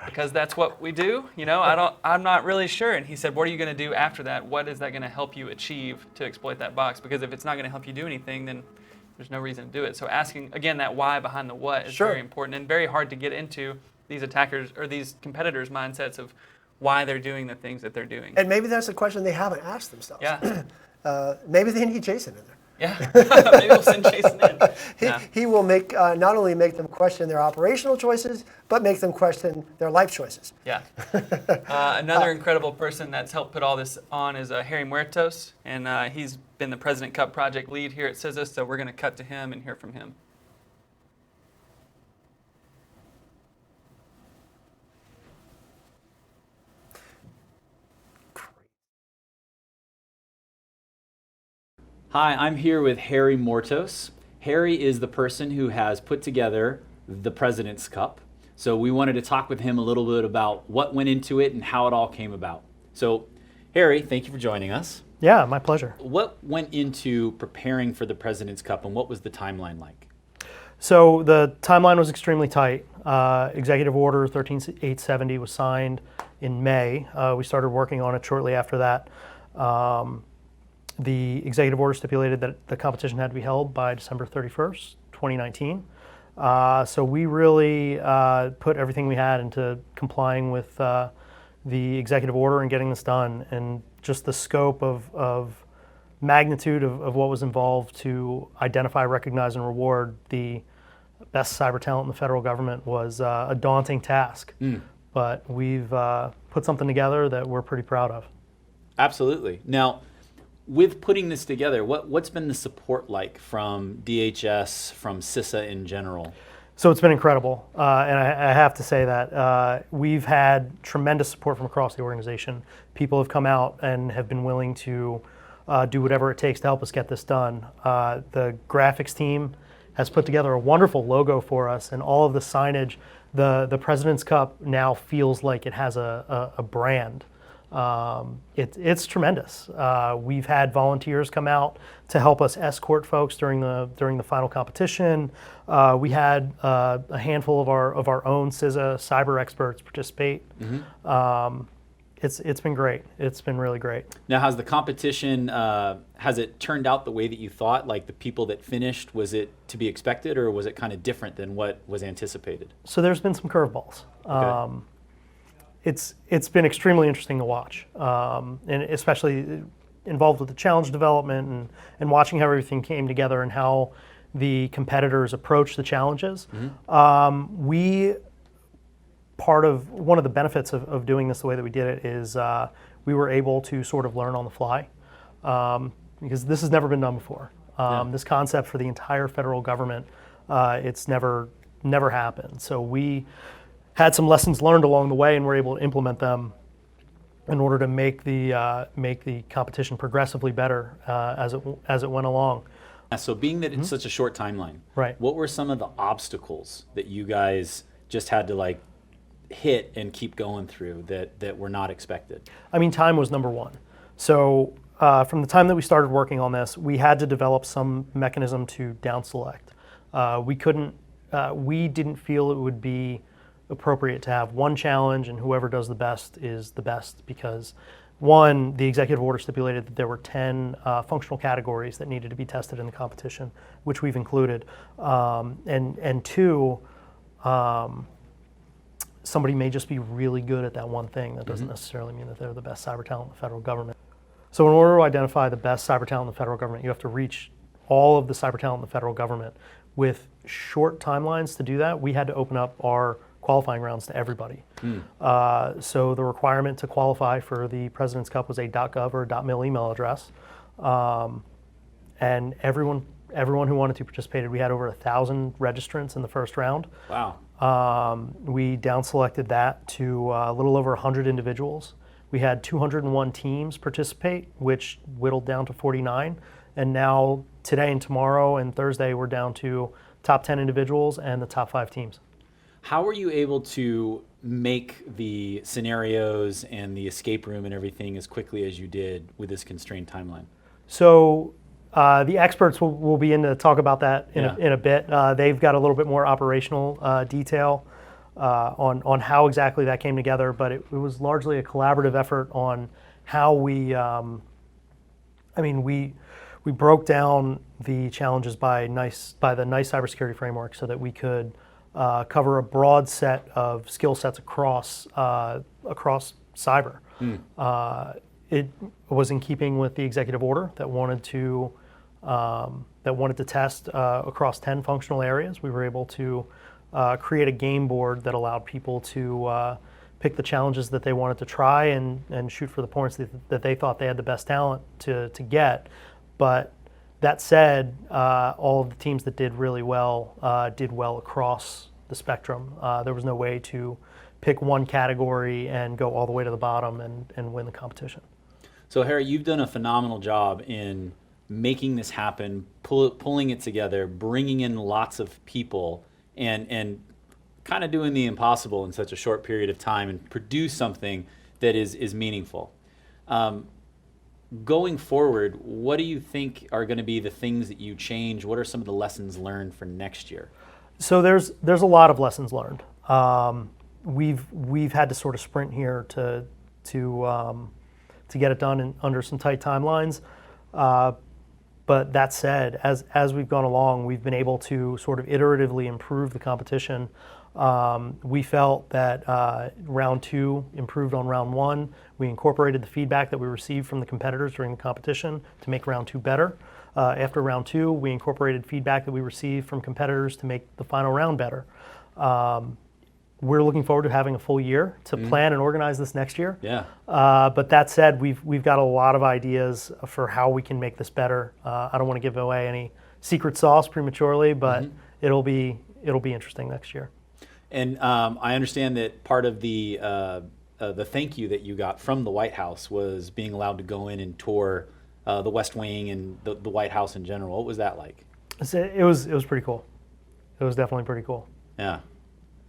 [SPEAKER 3] because that's what we do. I'm not really sure. And he said, what are you going to do after that? What is that going to help you achieve to exploit that box? Because if it's not going to help you do anything, then there's no reason to do it. So asking, again, that why behind the what is very important and very hard to get into these attackers or these competitors' mindsets of why they're doing the things that they're doing.
[SPEAKER 2] And maybe that's a question they haven't asked themselves.
[SPEAKER 3] Yeah.
[SPEAKER 2] Maybe they need Jason in there.
[SPEAKER 3] Yeah, maybe we'll send Jason in.
[SPEAKER 2] He will not only make them question their operational choices, but make them question their life choices.
[SPEAKER 3] Yeah. Another incredible person that's helped put all this on is Harry Muertos, and he's been the President Cup project lead here at CISA, so we're going to cut to him and hear from him.
[SPEAKER 5] Hi, I'm here with Harry Muertos. Harry is the person who has put together the President's Cup. So we wanted to talk with him a little bit about what went into it and how it all came about. So Harry, thank you for joining us.
[SPEAKER 14] Yeah, my pleasure.
[SPEAKER 5] What went into preparing for the President's Cup and what was the timeline like?
[SPEAKER 14] So the timeline was extremely tight. Executive Order 13870 was signed in May. We started working on it shortly after that. The executive order stipulated that the competition had to be held by December 31st, 2019. So we really put everything we had into complying with the executive order and getting this done. And just the scope of magnitude of what was involved to identify, recognize, and reward the best cyber talent in the federal government was a daunting task. But we've put something together that we're pretty proud of.
[SPEAKER 5] Absolutely. Now, with putting this together, what's been the support like from DHS, from CISA in general?
[SPEAKER 9] So it's been incredible, and I have to say that we've had tremendous support from across the organization. People have come out and have been willing to do whatever it takes to help us get this done. The graphics team has put together a wonderful logo for us, and all of the signage. The President's Cup now feels like it has a brand. It's tremendous. We've had volunteers come out to help us escort folks during the final competition. We had a handful of our own CISA cyber experts participate. It's been great. It's been really great.
[SPEAKER 5] Now, has the competition has it turned out the way that you thought? Like the people that finished, was it to be expected, or was it kind of different than what was anticipated?
[SPEAKER 9] So there's been some curveballs.
[SPEAKER 5] Okay.
[SPEAKER 9] It's been extremely interesting to watch, and especially involved with the challenge development and watching how everything came together and how the competitors approached the challenges. Part of one of the benefits of doing this the way that we did it is we were able to sort of learn on the fly, because this has never been done before. This concept for the entire federal government, it's never happened. So we had some lessons learned along the way, and we're able to implement them in order to make the competition progressively better as it went along.
[SPEAKER 5] So being that it's such a short timeline,
[SPEAKER 9] right?
[SPEAKER 5] What were some of the obstacles that you guys just had to like hit and keep going through that were not expected?
[SPEAKER 9] I mean, time was number one. So from the time that we started working on this, we had to develop some mechanism to down select. We didn't feel it would be appropriate to have one challenge and whoever does the best is the best, because one, the executive order stipulated that there were 10 functional categories that needed to be tested in the competition, which we've included, and two, somebody may just be really good at that one thing. That doesn't necessarily mean that they're the best cyber talent in the federal government. So in order to identify the best cyber talent in the federal government, you have to reach all of the cyber talent in the federal government. With short timelines to do that, we had to open up our qualifying rounds to everybody. So the requirement to qualify for the President's Cup was a .gov or .mil email address. And everyone who wanted to participated. We had over 1,000 registrants in the first round.
[SPEAKER 5] Wow.
[SPEAKER 9] We down selected that to a little over 100 individuals. We had 201 teams participate, which whittled down to 49. And now today and tomorrow and Thursday, we're down to top 10 individuals and the top 5 teams.
[SPEAKER 5] How were you able to make the scenarios and the escape room and everything as quickly as you did with this constrained timeline?
[SPEAKER 9] So the experts will be in to talk about that in a bit. They've got a little bit more operational detail on how exactly that came together, but it was largely a collaborative effort on how we broke down the challenges by the NICE Cybersecurity Framework so that we could cover a broad set of skill sets across cyber. It was in keeping with the executive order that wanted to test across 10 functional areas. We were able to create a game board that allowed people to pick the challenges that they wanted to try and shoot for the points that they thought they had the best talent to get. But that said, all of the teams that did really well did well across the spectrum. There was no way to pick one category and go all the way to the bottom and win the competition.
[SPEAKER 5] So Harry, you've done a phenomenal job in making this happen, pulling it together, bringing in lots of people, and kind of doing the impossible in such a short period of time and produce something that is meaningful. Going forward, what do you think are going to be the things that you change? What are some of the lessons learned for next year?
[SPEAKER 9] So there's a lot of lessons learned. We've had to sort of sprint here to get it done under some tight timelines. But that said, as we've gone along, we've been able to sort of iteratively improve the competition. We felt that round 2 improved on round 1. We incorporated the feedback that we received from the competitors during the competition to make round 2 better. After round 2, we incorporated feedback that we received from competitors to make the final round better. We're looking forward to having a full year to plan and organize this next year.
[SPEAKER 5] Yeah.
[SPEAKER 9] But that said, we've got a lot of ideas for how we can make this better. I don't want to give away any secret sauce prematurely, but it'll be it'll be interesting next year.
[SPEAKER 5] And I understand that part of the thank you that you got from the White House was being allowed to go in and tour the West Wing and the White House in general. What was that like?
[SPEAKER 9] It was pretty cool. It was definitely pretty cool.
[SPEAKER 5] Yeah,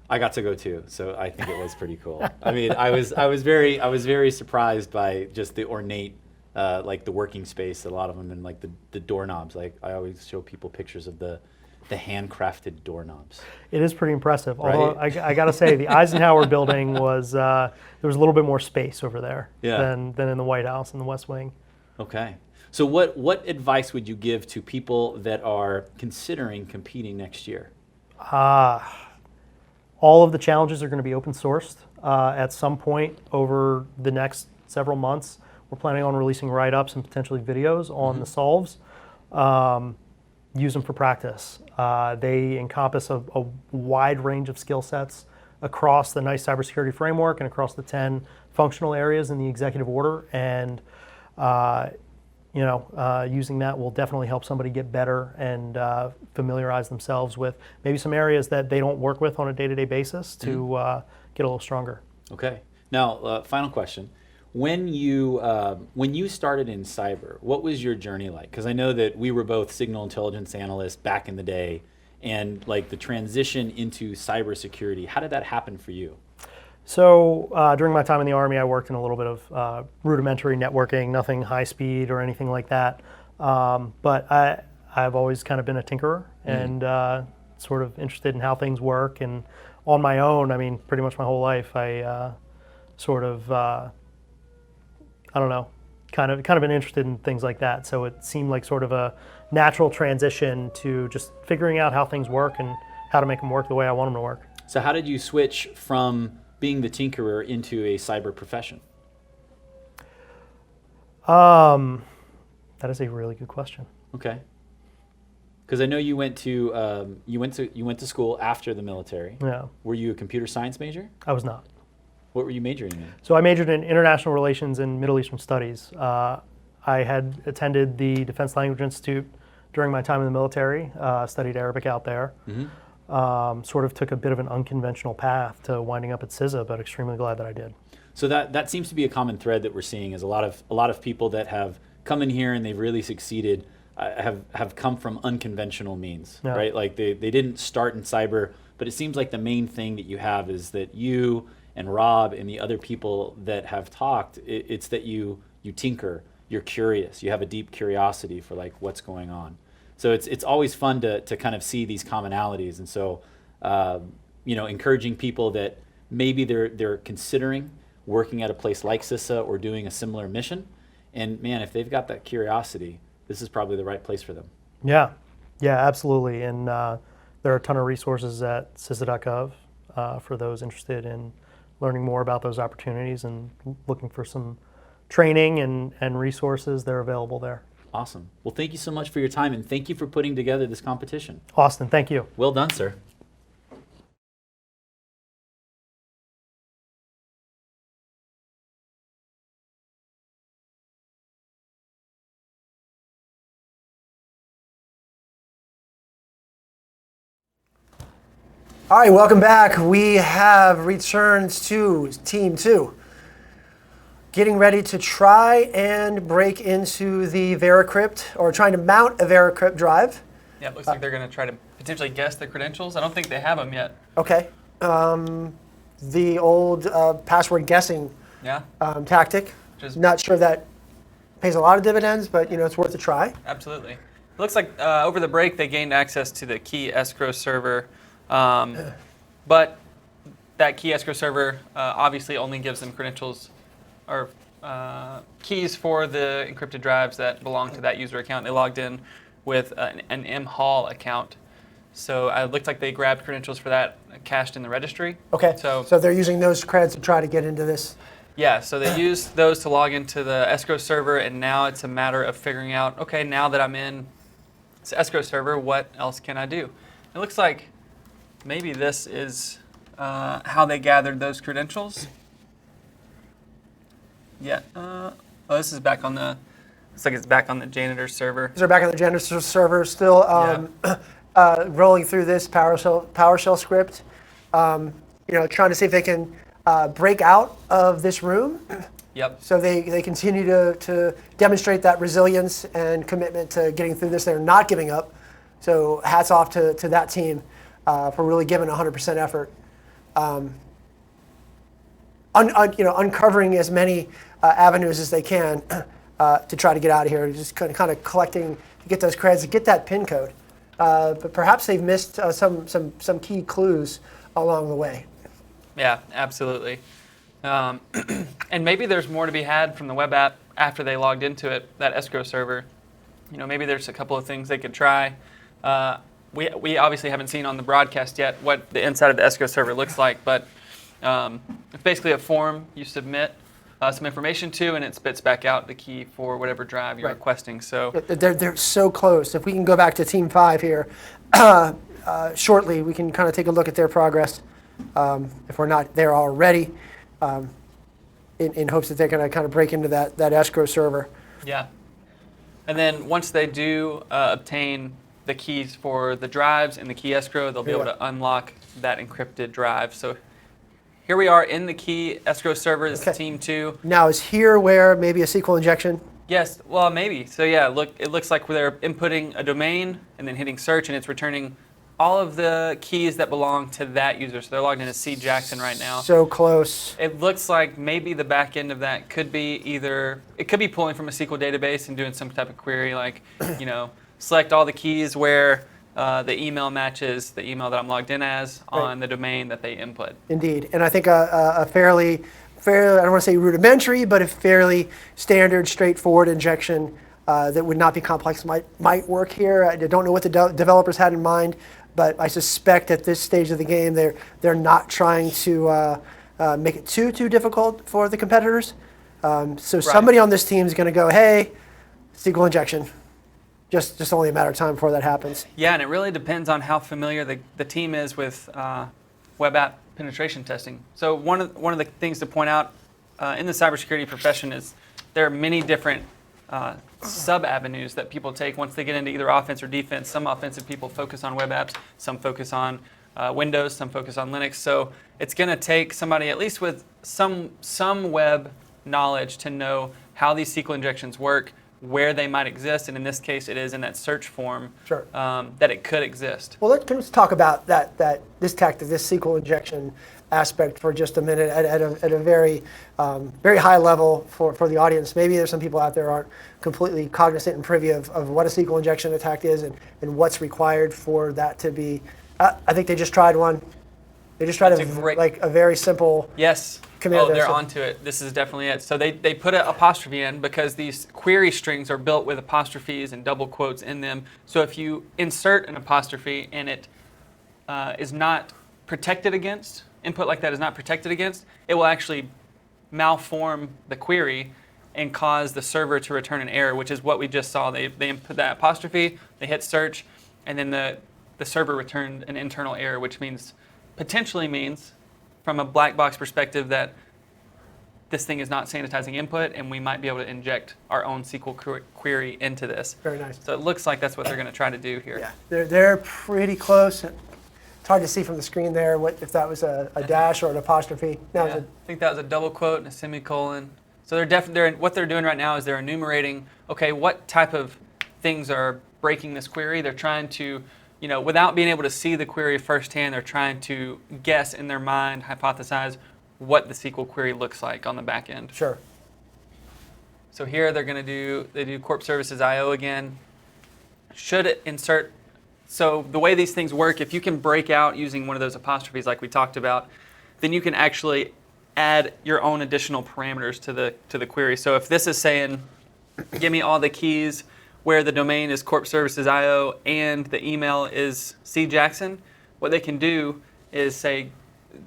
[SPEAKER 5] I got to go too, so I think it was pretty cool. I mean, I was very surprised by just the ornate, like the working space. A lot of them, and like the doorknobs. Like I always show people pictures of the handcrafted doorknobs.
[SPEAKER 9] It is pretty impressive.
[SPEAKER 5] Right?
[SPEAKER 9] Although I got to say, the Eisenhower building was there was a little bit more space over there than in the White House and the West Wing.
[SPEAKER 5] Okay. So what advice would you give to people that are considering competing next year?
[SPEAKER 9] All of the challenges are going to be open sourced at some point over the next several months. We're planning on releasing write-ups and potentially videos on the solves. Use them for practice. They encompass a wide range of skill sets across the NICE Cybersecurity Framework and across the 10 functional areas in the executive order. And using that will definitely help somebody get better and familiarize themselves with maybe some areas that they don't work with on a day-to-day basis to get a little stronger.
[SPEAKER 5] Okay. Now, final question. When you started in cyber, what was your journey like? Because I know that we were both signal intelligence analysts back in the day, and like the transition into cybersecurity, how did that happen for you?
[SPEAKER 9] So during my time in the Army, I worked in a little bit of rudimentary networking, nothing high speed or anything like that. But I've always kind of been a tinkerer and sort of interested in how things work. And on my own, I mean, pretty much my whole life, I kind of been interested in things like that. So it seemed like sort of a natural transition to just figuring out how things work and how to make them work the way I want them to work.
[SPEAKER 5] So how did you switch from being the tinkerer into a cyber profession?
[SPEAKER 9] That is a really good question.
[SPEAKER 5] Okay. Because I know you went to school after the military.
[SPEAKER 9] Yeah.
[SPEAKER 5] Were you a computer science major?
[SPEAKER 9] I was not.
[SPEAKER 5] What were you majoring in?
[SPEAKER 9] So I majored in international relations and Middle Eastern studies. I had attended the Defense Language Institute during my time in the military, studied Arabic out there. Sort of took a bit of an unconventional path to winding up at CISA, but extremely glad that I did.
[SPEAKER 5] So that seems to be a common thread that we're seeing is a lot of people that have come in here and they've really succeeded have come from unconventional means, right? Like they didn't start in cyber, but it seems like the main thing that you have is that you and Rob and the other people that have talked, it's that you tinker, you're curious, you have a deep curiosity for like what's going on. So it's always fun to kind of see these commonalities, and so encouraging people that maybe they're considering working at a place like CISA or doing a similar mission, and man, if they've got that curiosity, this is probably the right place for them.
[SPEAKER 9] Yeah, absolutely, and there are a ton of resources at CISA.gov for those interested in learning more about those opportunities and looking for some training and resources. They're available there.
[SPEAKER 5] Awesome. Well, thank you so much for your time, and thank you for putting together this competition.
[SPEAKER 9] Austin, thank you.
[SPEAKER 5] Well done, sir.
[SPEAKER 2] All right, welcome back. We have returned to Team 2. Getting ready to try and break into the Veracrypt, or trying to mount a Veracrypt drive.
[SPEAKER 3] Yeah, it looks like they're going to try to potentially guess the credentials. I don't think they have them yet.
[SPEAKER 2] Okay. The old password guessing tactic. Not sure that pays a lot of dividends, but it's worth a try.
[SPEAKER 3] Absolutely. It looks like over the break they gained access to the key escrow server, but that key escrow server obviously only gives them credentials or keys for the encrypted drives that belong to that user account. They logged in with an mHall account. So it looked like they grabbed credentials for that cached in the registry.
[SPEAKER 2] Okay, so they're using those creds to try to get into this?
[SPEAKER 3] Yeah, so they used those to log into the escrow server, and now it's a matter of figuring out, okay, now that I'm in this escrow server, what else can I do? It looks like maybe this is how they gathered those credentials. Yeah. This is back on the. Looks like it's back on the janitor server.
[SPEAKER 2] They're back on the janitor server still. rolling through this PowerShell script, trying to see if they can break out of this room.
[SPEAKER 3] Yep.
[SPEAKER 2] So they continue to demonstrate that resilience and commitment to getting through this. They're not giving up. So hats off to that team for really giving 100% effort. Uncovering as many avenues as they can to try to get out of here. Just kind of collecting to get those creds, to get that PIN code. But perhaps they've missed some key clues along the way.
[SPEAKER 3] Yeah, absolutely. And maybe there's more to be had from the web app after they logged into it, that escrow server. Maybe there's a couple of things they could try. We obviously haven't seen on the broadcast yet what the inside of the escrow server looks like, but it's basically a form you submit some information to, and it spits back out the key for whatever drive you're requesting. So
[SPEAKER 2] they're so close. If we can go back to Team 5 here shortly, we can kind of take a look at their progress. If we're not there already, in hopes that they're going to kind of break into that escrow server.
[SPEAKER 3] Yeah. And then once they do obtain the keys for the drives and the key escrow, they'll be able to unlock that encrypted drive. So here we are in the key escrow server. This is Team 2.
[SPEAKER 2] Now, is here where maybe a SQL injection?
[SPEAKER 3] Yes, well, maybe. So yeah, look, it looks like they're inputting a domain and then hitting search, and it's returning all of the keys that belong to that user. So they're logged in as C. Jackson right now.
[SPEAKER 2] So close.
[SPEAKER 3] It looks like maybe the back end of that could be it could be pulling from a SQL database and doing some type of query like, select all the keys where the email matches the email that I'm logged in as on the domain that they input.
[SPEAKER 2] Indeed. And I think a fairly, I don't want to say rudimentary, but a fairly standard, straightforward injection that would not be complex might work here. I don't know what the developers had in mind, but I suspect at this stage of the game they're not trying to make it too difficult for the competitors. So somebody on this team is going to go, hey, SQL injection. Just only a matter of time before that happens.
[SPEAKER 3] Yeah, and it really depends on how familiar the team is with web app penetration testing. So one of the things to point out in the cybersecurity profession is there are many different sub-avenues that people take once they get into either offense or defense. Some offensive people focus on web apps, some focus on Windows, some focus on Linux. So it's going to take somebody at least with some web knowledge to know how these SQL injections work, where they might exist, and in this case it is in that search form that it could exist.
[SPEAKER 2] Well, let's talk about this tactic, this SQL injection aspect for just a minute at a very high level for the audience. Maybe there's some people out there who aren't completely cognizant and privy of what a SQL injection attack is and what's required for that to be. I think they just tried one. They just tried a very simple command.
[SPEAKER 3] Oh, they're onto it. This is definitely it. So they put an apostrophe in because these query strings are built with apostrophes and double quotes in them. So if you insert an apostrophe and it is not protected against, input like that is not protected against, it will actually malform the query and cause the server to return an error, which is what we just saw. They input that apostrophe, they hit search, and then the server returned an internal error, which potentially means from a black box perspective that this thing is not sanitizing input, and we might be able to inject our own SQL query into this.
[SPEAKER 2] Very nice.
[SPEAKER 3] So it looks like that's what they're going to try to do here.
[SPEAKER 2] Yeah, they're pretty close. It's hard to see from the screen there if that was a dash or an apostrophe.
[SPEAKER 3] I think that was a double quote and a semicolon. So what they're doing right now is they're enumerating, okay, what type of things are breaking this query. They're trying to, without being able to see the query firsthand, they're trying to guess in their mind, hypothesize what the SQL query looks like on the back end.
[SPEAKER 2] Sure.
[SPEAKER 3] So here they do corp services IO again. Should it insert, so the way these things work, if you can break out using one of those apostrophes like we talked about, then you can actually add your own additional parameters to the query. So if this is saying, give me all the keys where the domain is corp services IO and the email is C. Jackson, what they can do is say,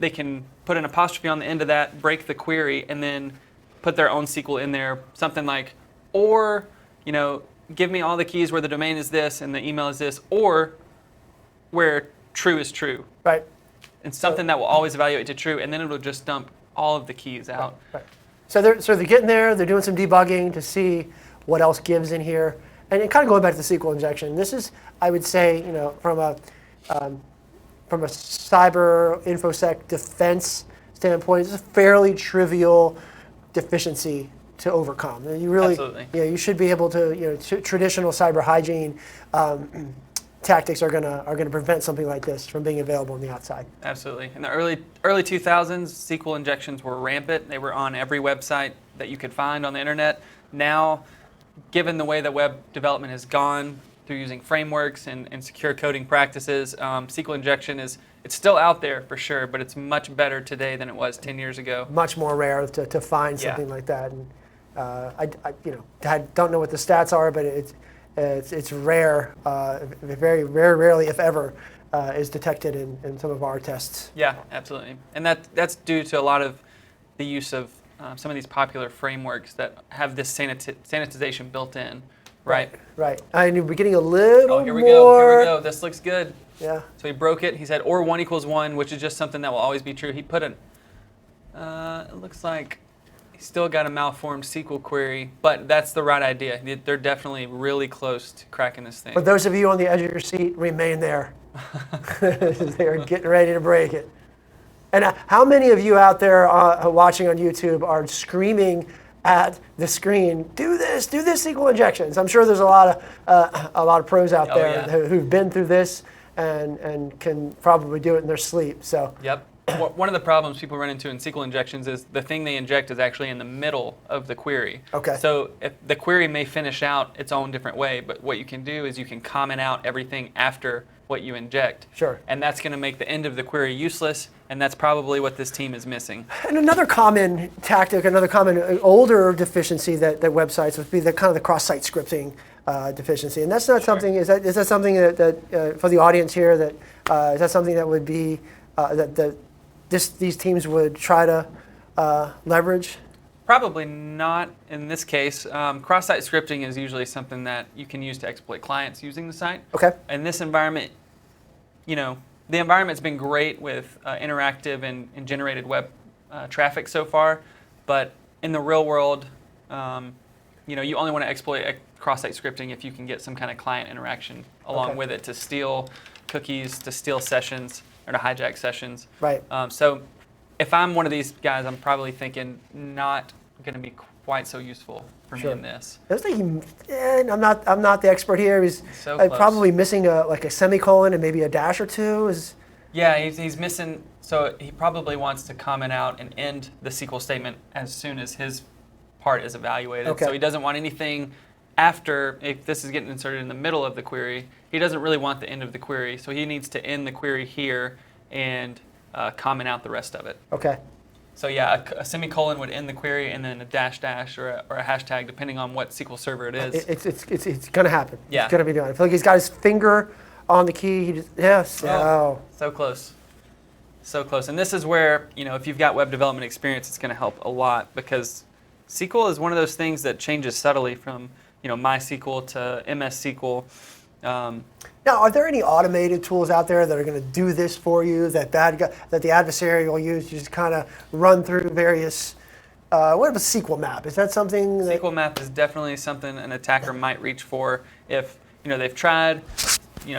[SPEAKER 3] they can put an apostrophe on the end of that, break the query, and then put their own SQL in there, something like, or, give me all the keys where the domain is this and the email is this, or where true is true.
[SPEAKER 2] Right.
[SPEAKER 3] And something that will always evaluate to true, and then it'll just dump all of the keys out.
[SPEAKER 2] Right. So they're getting there, they're doing some debugging to see what else gives in here. and kind of going back to the SQL injection, this is, I would say, from a cyber infosec defense standpoint, it's a fairly trivial deficiency to overcome. You really,
[SPEAKER 3] Absolutely.
[SPEAKER 2] you should be able to, traditional cyber hygiene tactics are gonna prevent something like this from being available on the outside.
[SPEAKER 3] Absolutely. In the early 2000s, SQL injections were rampant. They were on every website that you could find on the internet. Now, given the way that web development has gone through using frameworks and secure coding practices, SQL injection it's still out there for sure, but it's much better today than it was 10 years ago.
[SPEAKER 2] Much more rare to find something like that. And I don't know what the stats are, but it's rare, very rarely, if ever, is detected in some of our tests.
[SPEAKER 3] Yeah, absolutely. And that's due to a lot of the use of some of these popular frameworks that have this sanitization built in, right?
[SPEAKER 2] Right. And we're getting a little more.
[SPEAKER 3] Here we go. This looks good.
[SPEAKER 2] Yeah.
[SPEAKER 3] So he broke it. He said, or 1 = 1, which is just something that will always be true. He put it looks like he's still got a malformed SQL query, but that's the right idea. They're definitely really close to cracking this thing.
[SPEAKER 2] For those of you on the edge of your seat, remain there. They're getting ready to break it. And how many of you out there watching on YouTube are screaming at the screen, do this SQL injections? I'm sure there's a lot of pros out there who've been through this and can probably do it in their sleep. So.
[SPEAKER 3] Yep. One of the problems people run into in SQL injections is the thing they inject is actually in the middle of the query.
[SPEAKER 2] Okay.
[SPEAKER 3] So if the query may finish out its own different way, but what you can do is you can comment out everything after what you inject.
[SPEAKER 2] Sure.
[SPEAKER 3] And that's going to make the end of the query useless, and that's probably what this team is missing.
[SPEAKER 2] And another common tactic, another common older deficiency that websites would be the kind of the cross-site scripting deficiency. And that's not something. Is that something that for the audience here that is that something that would be that these teams would try to leverage?
[SPEAKER 3] Probably not in this case. Cross-site scripting is usually something that you can use to exploit clients using the site.
[SPEAKER 2] Okay.
[SPEAKER 3] In this environment, the environment's been great with interactive and generated web traffic so far, but in the real world, you only want to exploit cross-site scripting if you can get some kind of client interaction along with it to steal cookies, to steal sessions, or to hijack sessions.
[SPEAKER 2] Right.
[SPEAKER 3] So if I'm one of these guys, I'm probably thinking not going to be quite so useful for me in this.
[SPEAKER 2] I was thinking, I'm not the expert here. He's
[SPEAKER 3] so close.
[SPEAKER 2] Probably missing a semicolon and maybe a dash or two.
[SPEAKER 3] Yeah, he's missing. So he probably wants to comment out and end the SQL statement as soon as his part is evaluated.
[SPEAKER 2] Okay.
[SPEAKER 3] So he doesn't want anything after, if this is getting inserted in the middle of the query, he doesn't really want the end of the query. So he needs to end the query here and comment out the rest of it.
[SPEAKER 2] Okay.
[SPEAKER 3] So yeah, a semicolon would end the query, and then a dash or a hashtag, depending on what SQL server it is.
[SPEAKER 2] It's going to happen.
[SPEAKER 3] Yeah.
[SPEAKER 2] It's going to be done. I feel like he's got his finger on the key.
[SPEAKER 3] So close. So close. And this is where, if you've got web development experience, it's going to help a lot, because SQL is one of those things that changes subtly from MySQL to MS SQL.
[SPEAKER 2] Now, are there any automated tools out there that are going to do this for you that the adversary will use? You just kind of run through various. What about SQL map? Is that something?
[SPEAKER 3] SQL map is definitely something an attacker might reach for if they've tried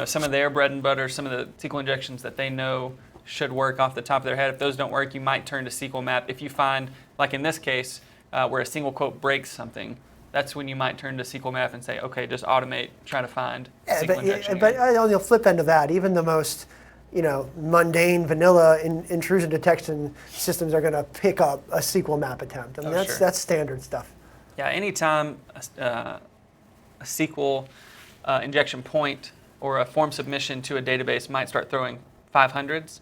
[SPEAKER 3] some of their bread and butter, some of the SQL injections that they know should work off the top of their head. If those don't work, you might turn to SQL map. If you find, like in this case, where a single quote breaks something, that's when you might turn to SQL map and say, okay, just automate, try to find SQL injection.
[SPEAKER 2] But on the flip end of that, even the most mundane vanilla intrusion detection systems are going to pick up a SQL map attempt. I mean, that's standard stuff.
[SPEAKER 3] Yeah, anytime a SQL injection point or a form submission to a database might start throwing 500s,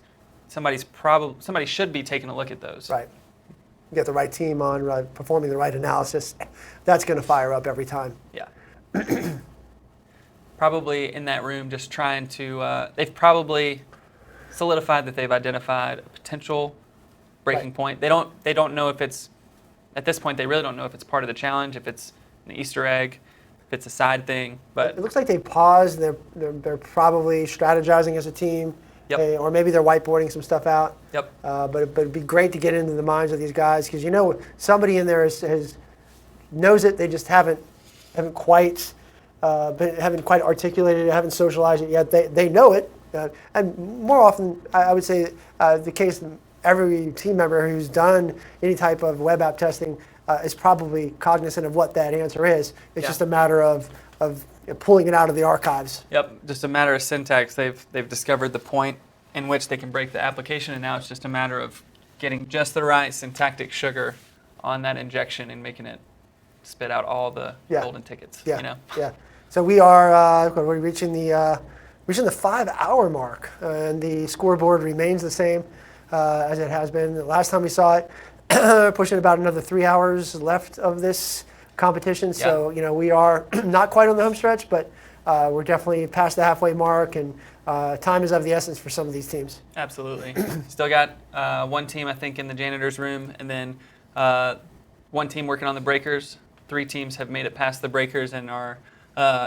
[SPEAKER 3] somebody should be taking a look at those.
[SPEAKER 2] Right. You get the right team on, performing the right analysis. That's going to fire up every time.
[SPEAKER 3] Yeah. Probably in that room just trying to, they've probably solidified that they've identified a potential breaking point. They don't know if it's, at this point, they really don't know if it's part of the challenge, if it's an Easter egg, if it's a side thing. But
[SPEAKER 2] it looks like they paused. They're probably strategizing as a team.
[SPEAKER 3] Yep.
[SPEAKER 2] Or maybe they're whiteboarding some stuff out.
[SPEAKER 3] Yep.
[SPEAKER 2] But it'd be great to get into the minds of these guys, because somebody in there knows it. They just haven't quite but haven't quite articulated it, haven't socialized it yet. They know it. And more often, I would say the case, every team member who's done any type of web app testing is probably cognizant of what that answer is. It's just a matter of pulling it out of the archives.
[SPEAKER 3] Yep, just a matter of syntax. They've discovered the point in which they can break the application, and now it's just a matter of getting just the right syntactic sugar on that injection and making it spit out all the golden tickets.
[SPEAKER 2] Yeah,
[SPEAKER 3] you know?
[SPEAKER 2] yeah. So we are we're reaching the 5-hour mark, and the scoreboard remains the same as it has been the last time we saw it. Pushing about another 3 hours left of this competition. So we are not quite on the home stretch, but we're definitely past the halfway mark, and time is of the essence for some of these teams.
[SPEAKER 3] Absolutely. Still got one team, I think, in the janitor's room, and then one team working on the breakers. 3 teams have made it past the breakers and are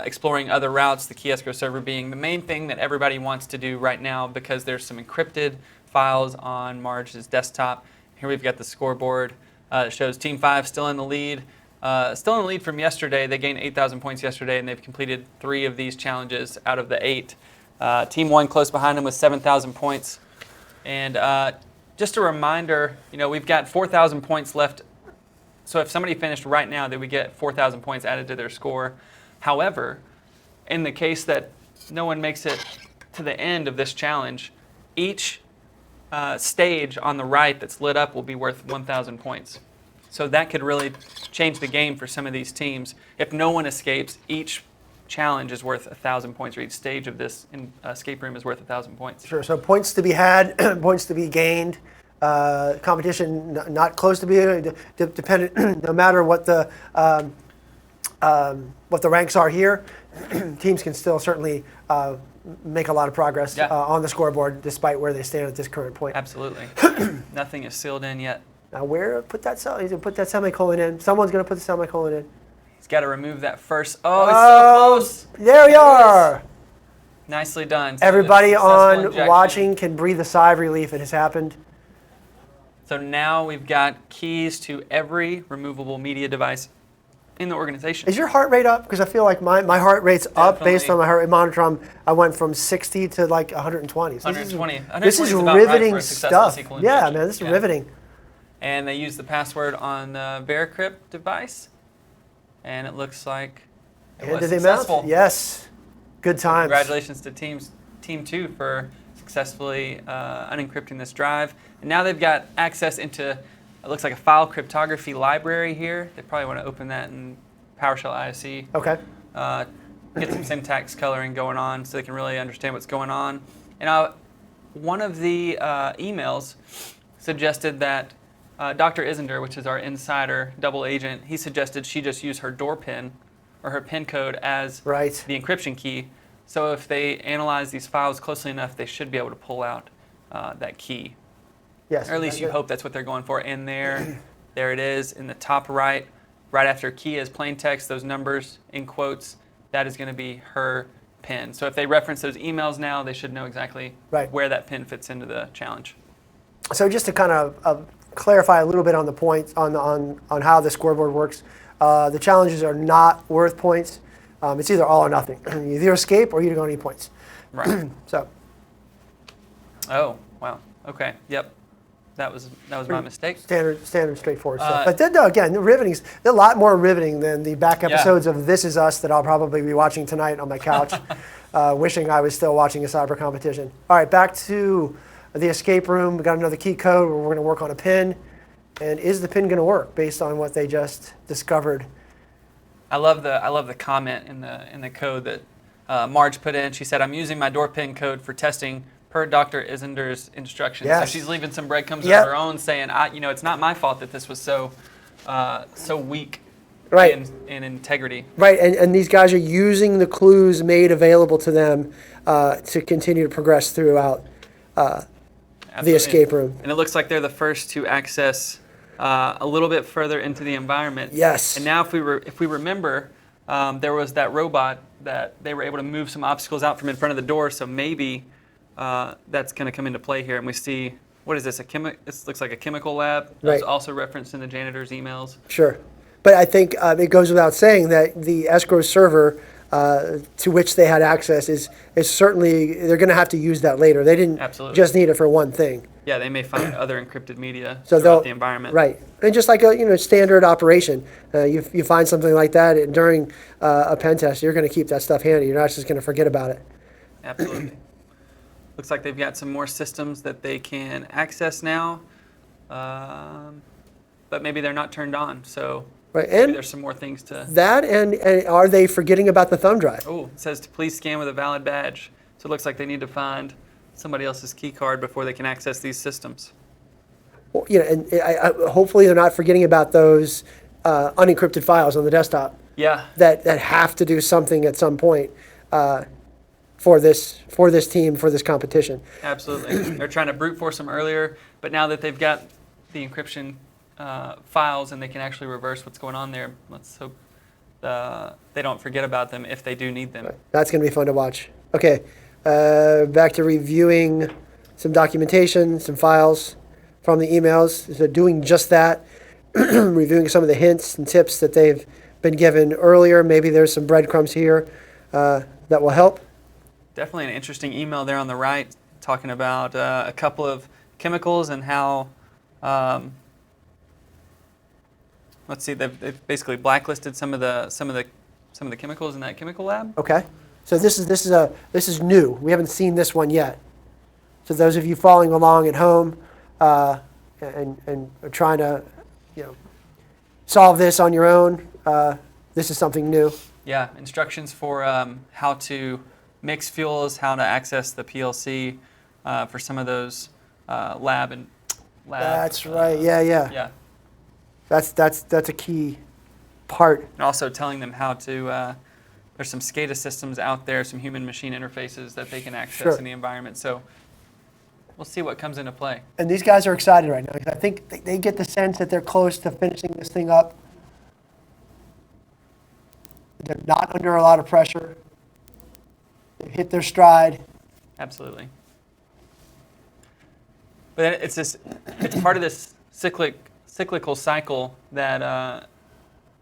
[SPEAKER 3] exploring other routes, the key escrow server being the main thing that everybody wants to do right now because there's some encrypted files on Marge's desktop. Here we've got the scoreboard. It shows Team 5 still in the lead. Still in the lead from yesterday. They gained 8,000 points yesterday, and they've completed 3 of these challenges out of the 8. Team 1 close behind them with 7,000 points. And just a reminder, we've got 4,000 points left. So if somebody finished right now, they would get 4,000 points added to their score. However, in the case that no one makes it to the end of this challenge, each stage on the right that's lit up will be worth 1,000 points. So that could really change the game for some of these teams. If no one escapes, each challenge is worth 1,000 points, or each stage of this escape room is worth 1,000 points.
[SPEAKER 2] Sure, so points to be had, points to be gained. Competition not close to being dependent. No matter what the ranks are here, teams can still certainly make a lot of progress on the scoreboard despite where they stand at this current point.
[SPEAKER 3] Absolutely. Nothing is sealed in yet.
[SPEAKER 2] Now put that semicolon in. Someone's going to put the semicolon in.
[SPEAKER 3] He's got to remove that first. Oh, it's so close.
[SPEAKER 2] There we are.
[SPEAKER 3] Nicely done. So
[SPEAKER 2] everybody on watching can breathe a sigh of relief. It has happened.
[SPEAKER 3] So now we've got keys to every removable media device in the organization.
[SPEAKER 2] Is your heart rate up? Because I feel like my heart rate's up based on my heart rate monitor. I went from 60 to like 120. So
[SPEAKER 3] 120.
[SPEAKER 2] This is riveting stuff. Yeah, man, this is riveting.
[SPEAKER 3] And they use the password on the VeriCrypt device, and it looks like it was successful.
[SPEAKER 2] Yes, good times.
[SPEAKER 3] Congratulations to Team 2 for successfully unencrypting this drive. And now they've got access into, it looks like a file cryptography library here. They probably want to open that in PowerShell ISE.
[SPEAKER 2] Okay.
[SPEAKER 3] Get some syntax coloring going on so they can really understand what's going on. And one of the emails suggested that Dr. Isender, which is our insider double agent, he suggested she just use her door pin or her pin code as the encryption key. So if they analyze these files closely enough, they should be able to pull out that key.
[SPEAKER 2] Yes.
[SPEAKER 3] Or at least you hope that's what they're going for. And there it is in the top right after key is plain text, those numbers in quotes, that is going to be her pin. So if they reference those emails now, they should know exactly where that pin fits into the challenge.
[SPEAKER 2] So just to kind of clarify a little bit on the points on how the scoreboard works, the challenges are not worth points. It's either all or nothing. You either escape or you don't need points.
[SPEAKER 3] Right.
[SPEAKER 2] So.
[SPEAKER 3] Oh wow. Okay. Yep. That was my mistake.
[SPEAKER 2] Standard, straightforward stuff. But then, again, the riveting's a lot more riveting than the back episodes of This Is Us that I'll probably be watching tonight on my couch, wishing I was still watching a cyber competition. All right, back to the escape room. We got another key code where we're going to work on a pin. And is the pin going to work based on what they just discovered?
[SPEAKER 3] I love the comment in the code that Marge put in. She said, "I'm using my door pin code for testing per Dr. Isender's instructions."
[SPEAKER 2] Yes.
[SPEAKER 3] So she's leaving some breadcrumbs of her own, saying, it's not my fault that this was so weak in integrity.
[SPEAKER 2] Right, and these guys are using the clues made available to them to continue to progress throughout the escape room.
[SPEAKER 3] And it looks like they're the first to access a little bit further into the environment.
[SPEAKER 2] Yes.
[SPEAKER 3] And now if we remember, there was that robot that they were able to move some obstacles out from in front of the door, so maybe that's going to come into play here. And we see, what is this, this looks like a chemical lab. It's also referenced in the janitor's emails.
[SPEAKER 2] Sure. But I think it goes without saying that the escrow server to which they had access is certainly, they're going to have to use that later. They didn't
[SPEAKER 3] Absolutely.
[SPEAKER 2] just need it for one thing.
[SPEAKER 3] Yeah, they may find other encrypted media
[SPEAKER 2] So
[SPEAKER 3] throughout the environment.
[SPEAKER 2] Right. And just like a standard operation, you find something like that and during a pen test, you're going to keep that stuff handy. You're not just going to forget about it.
[SPEAKER 3] Absolutely. Looks like they've got some more systems that they can access now, but maybe they're not turned on. So
[SPEAKER 2] Right.
[SPEAKER 3] maybe
[SPEAKER 2] And
[SPEAKER 3] there's some more things to.
[SPEAKER 2] that and are they forgetting about the thumb drive?
[SPEAKER 3] Oh, it says to please scan with a valid badge. So it looks like they need to find somebody else's key card before they can access these systems.
[SPEAKER 2] Well, and hopefully they're not forgetting about those unencrypted files on the desktop
[SPEAKER 3] Yeah.
[SPEAKER 2] that have to do something at some point for this team, for this competition.
[SPEAKER 3] Absolutely. They're trying to brute force them earlier, but now that they've got the encryption files and they can actually reverse what's going on there, let's hope they don't forget about them if they do need them.
[SPEAKER 2] That's going to be fun to watch. Okay, back to reviewing some documentation, some files from the emails. So doing just that, reviewing some of the hints and tips that they've been given earlier. Maybe there's some breadcrumbs here that will help.
[SPEAKER 3] Definitely an interesting email there on the right, talking about a couple of chemicals and how, let's see, they've basically blacklisted some of the chemicals in that chemical lab.
[SPEAKER 2] Okay, so this is new. We haven't seen this one yet. So those of you following along at home and are trying to, solve this on your own, this is something new.
[SPEAKER 3] Yeah, instructions for how to mix fuels, how to access the PLC for some of those lab.
[SPEAKER 2] That's right. Yeah.
[SPEAKER 3] Yeah.
[SPEAKER 2] That's a key part.
[SPEAKER 3] And also telling them how to. There's some SCADA systems out there, some human-machine interfaces that they can access in the environment. So we'll see what comes into play.
[SPEAKER 2] And these guys are excited right now. I think they get the sense that they're close to finishing this thing up. They're not under a lot of pressure. They've hit their stride.
[SPEAKER 3] Absolutely. But it's part of this cyclical cycle that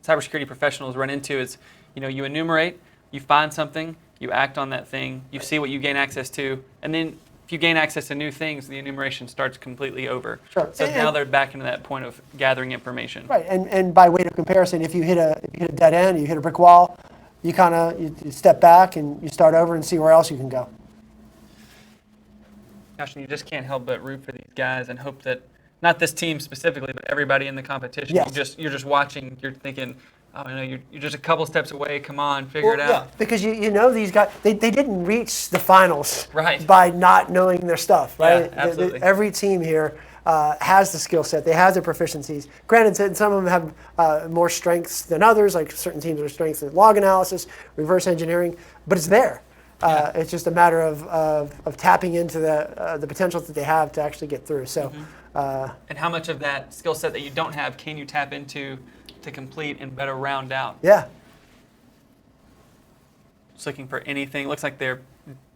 [SPEAKER 3] cybersecurity professionals run into. Is you enumerate, you find something, you act on that thing, you see what you gain access to, and then if you gain access to new things, the enumeration starts completely over.
[SPEAKER 2] Sure.
[SPEAKER 3] So now they're back into that point of gathering information.
[SPEAKER 2] Right, and by way of comparison, if you hit a dead end, you hit a brick wall, you you step back and you start over and see where else you can go.
[SPEAKER 3] Gosh, and you just can't help but root for these guys and hope that, not this team specifically, but everybody in the competition.
[SPEAKER 2] Yes.
[SPEAKER 3] You're just watching. You're thinking, you're just a couple steps away. Come on, figure it out.
[SPEAKER 2] Yeah, because these guys, they didn't reach the finals
[SPEAKER 3] Right.
[SPEAKER 2] by not knowing their stuff, right?
[SPEAKER 3] Yeah, absolutely.
[SPEAKER 2] Every team here has the skill set. They have the proficiencies. Granted, some of them have more strengths than others, like certain teams are strengths in log analysis, reverse engineering, but it's there. It's just a matter of tapping into the potential that they have to actually get through. So,
[SPEAKER 3] and how much of that skill set that you don't have can you tap into to complete and better round out?
[SPEAKER 2] Yeah.
[SPEAKER 3] Just looking for anything. Looks like they're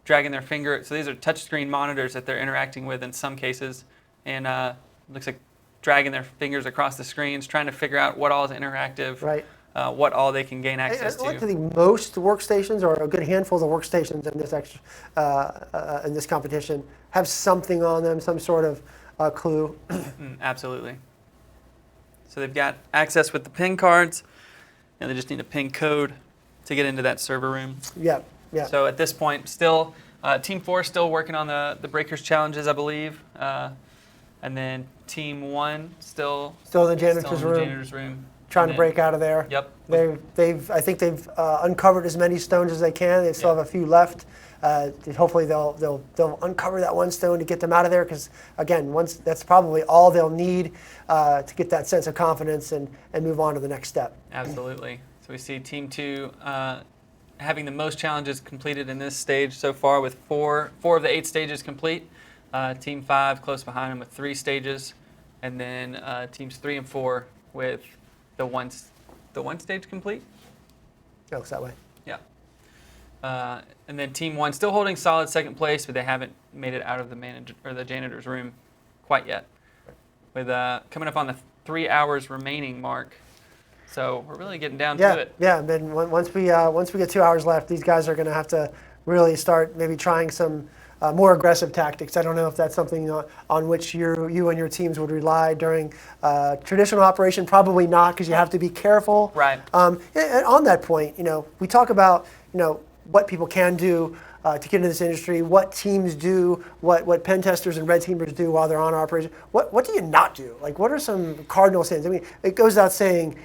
[SPEAKER 3] dragging their finger. So these are touchscreen monitors that they're interacting with in some cases, and looks like dragging their fingers across the screens, trying to figure out what all is interactive.
[SPEAKER 2] Right.
[SPEAKER 3] What all they can gain access to.
[SPEAKER 2] Luckily, most workstations, or a good handful of workstations in this competition, have something on them, some sort of clue.
[SPEAKER 3] Absolutely. So they've got access with the PIN cards, and they just need a PIN code to get into that server room.
[SPEAKER 2] Yeah.
[SPEAKER 3] So at this point, still, Team 4 still working on the Breakers challenges, I believe, and then Team 1 still
[SPEAKER 2] in the janitor's room. Trying to break out of there.
[SPEAKER 3] Yep.
[SPEAKER 2] I think they've uncovered as many stones as they can. They still have a few left. Hopefully they'll uncover that one stone to get them out of there, because again, that's probably all they'll need to get that sense of confidence and move on to the next step.
[SPEAKER 3] Absolutely. So we see Team 2 having the most challenges completed in this stage so far, with four of the 8 stages complete. Team 5 close behind them with 3 stages, and then Teams 3 and 4 with the one stage complete.
[SPEAKER 2] It looks that way.
[SPEAKER 3] Yeah. And then Team 1 still holding solid second place, but they haven't made it out of the janitor's room quite yet. With coming up on the 3 hours remaining mark. So we're really getting down to it.
[SPEAKER 2] Yeah. And then once we get 2 hours left, these guys are going to have to really start maybe trying some more aggressive tactics. I don't know if that's something on which you and your teams would rely during traditional operation. Probably not, because you have to be careful.
[SPEAKER 3] Right.
[SPEAKER 2] And on that point, we talk about what people can do to get into this industry, what teams do, what pen testers and red teamers do while they're on operation. What do you not do? Like, what are some cardinal sins? I mean, it goes without saying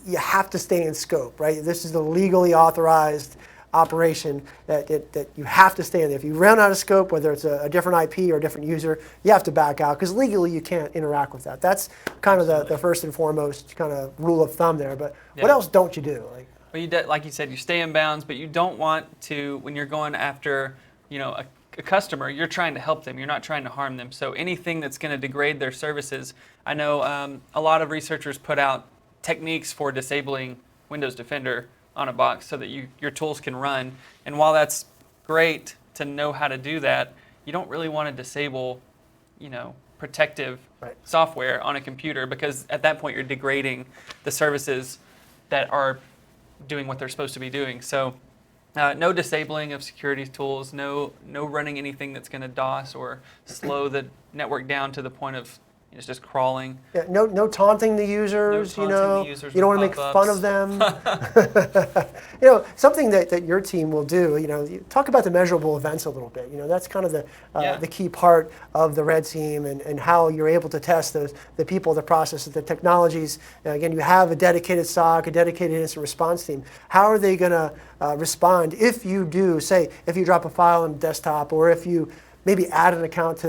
[SPEAKER 2] you have to stay in scope, right? This is the legally authorized operation that you have to stay in there. If you run out of scope, whether it's a different IP or a different user, you have to back out, because legally you can't interact with that. That's kind of the first and foremost kind of rule of thumb there. But what else don't you do?
[SPEAKER 3] Well, like you said, you stay in bounds, but you don't want to, when you're going after a customer, you're trying to help them. You're not trying to harm them. So anything that's going to degrade their services, I know a lot of researchers put out techniques for disabling Windows Defender on a box so that your tools can run. And while that's great to know how to do that, you don't really want to disable, protective software on a computer, because at that point you're degrading the services that are doing what they're supposed to be doing. So no disabling of security tools, no running anything that's going to DOS or slow the network down to the point of it's just crawling.
[SPEAKER 2] Yeah, no taunting the users. You don't want to make fun of them. Something that your team will do. You talk about the measurable events a little bit. That's kind of the key part of the red team, and how you're able to test the people, the processes, the technologies. Again, you have a dedicated SOC, a dedicated incident response team. How are they going to respond if you do, say, if you drop a file on the desktop, or if you maybe add an account to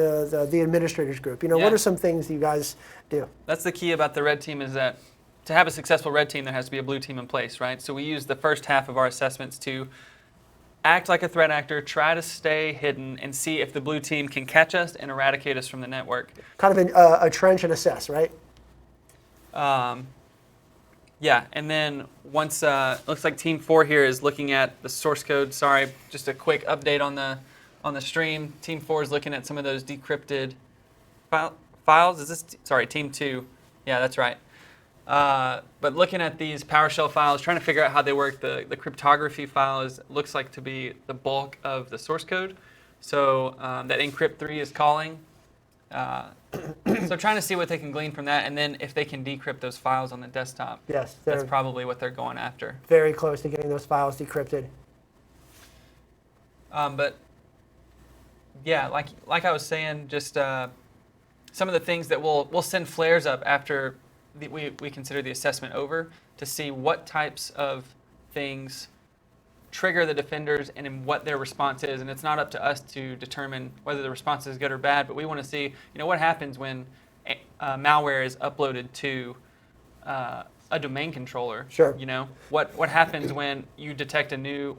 [SPEAKER 2] the administrators group? What are some things that you guys do?
[SPEAKER 3] That's the key about the red team, is that to have a successful red team, there has to be a blue team in place, right? So we use the first half of our assessments to act like a threat actor, try to stay hidden, and see if the blue team can catch us and eradicate us from the network.
[SPEAKER 2] Kind of a trench and assess, right?
[SPEAKER 3] Yeah, and then once, looks like Team 4 here is looking at the source code. Sorry, just a quick update on the stream. Team 4 is looking at some of those decrypted files. Is this, sorry, Team 2. Yeah, that's right. But looking at these PowerShell files, trying to figure out how they work, the cryptography file looks like to be the bulk of the source code. So that encrypt 3 is calling. So trying to see what they can glean from that, and then if they can decrypt those files on the desktop.
[SPEAKER 2] Yes,
[SPEAKER 3] that's probably what they're going after.
[SPEAKER 2] Very close to getting those files decrypted.
[SPEAKER 3] But yeah, like I was saying, just some of the things that we'll send flares up after we consider the assessment over, to see what types of things trigger the defenders and in what their response is. And it's not up to us to determine whether the response is good or bad, but we want to see what happens when malware is uploaded to a domain controller.
[SPEAKER 2] Sure.
[SPEAKER 3] What happens when you detect a new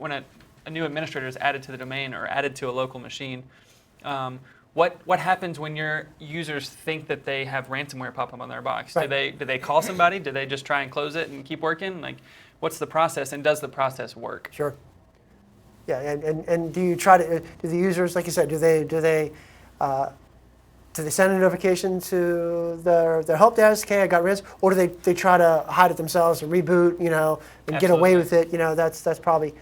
[SPEAKER 3] administrator is added to the domain or added to a local machine. What happens when your users think that they have ransomware pop up on their box? Right. Do they call somebody? Do they just try and close it and keep working? What's the process, and does the process work?
[SPEAKER 2] Sure. Yeah, and do you try to do the users, like you said, do they send a notification to their help desk? Hey, I got ransomware, or do they try to hide it themselves and reboot, and
[SPEAKER 3] Absolutely.
[SPEAKER 2] Get away with it? That's probably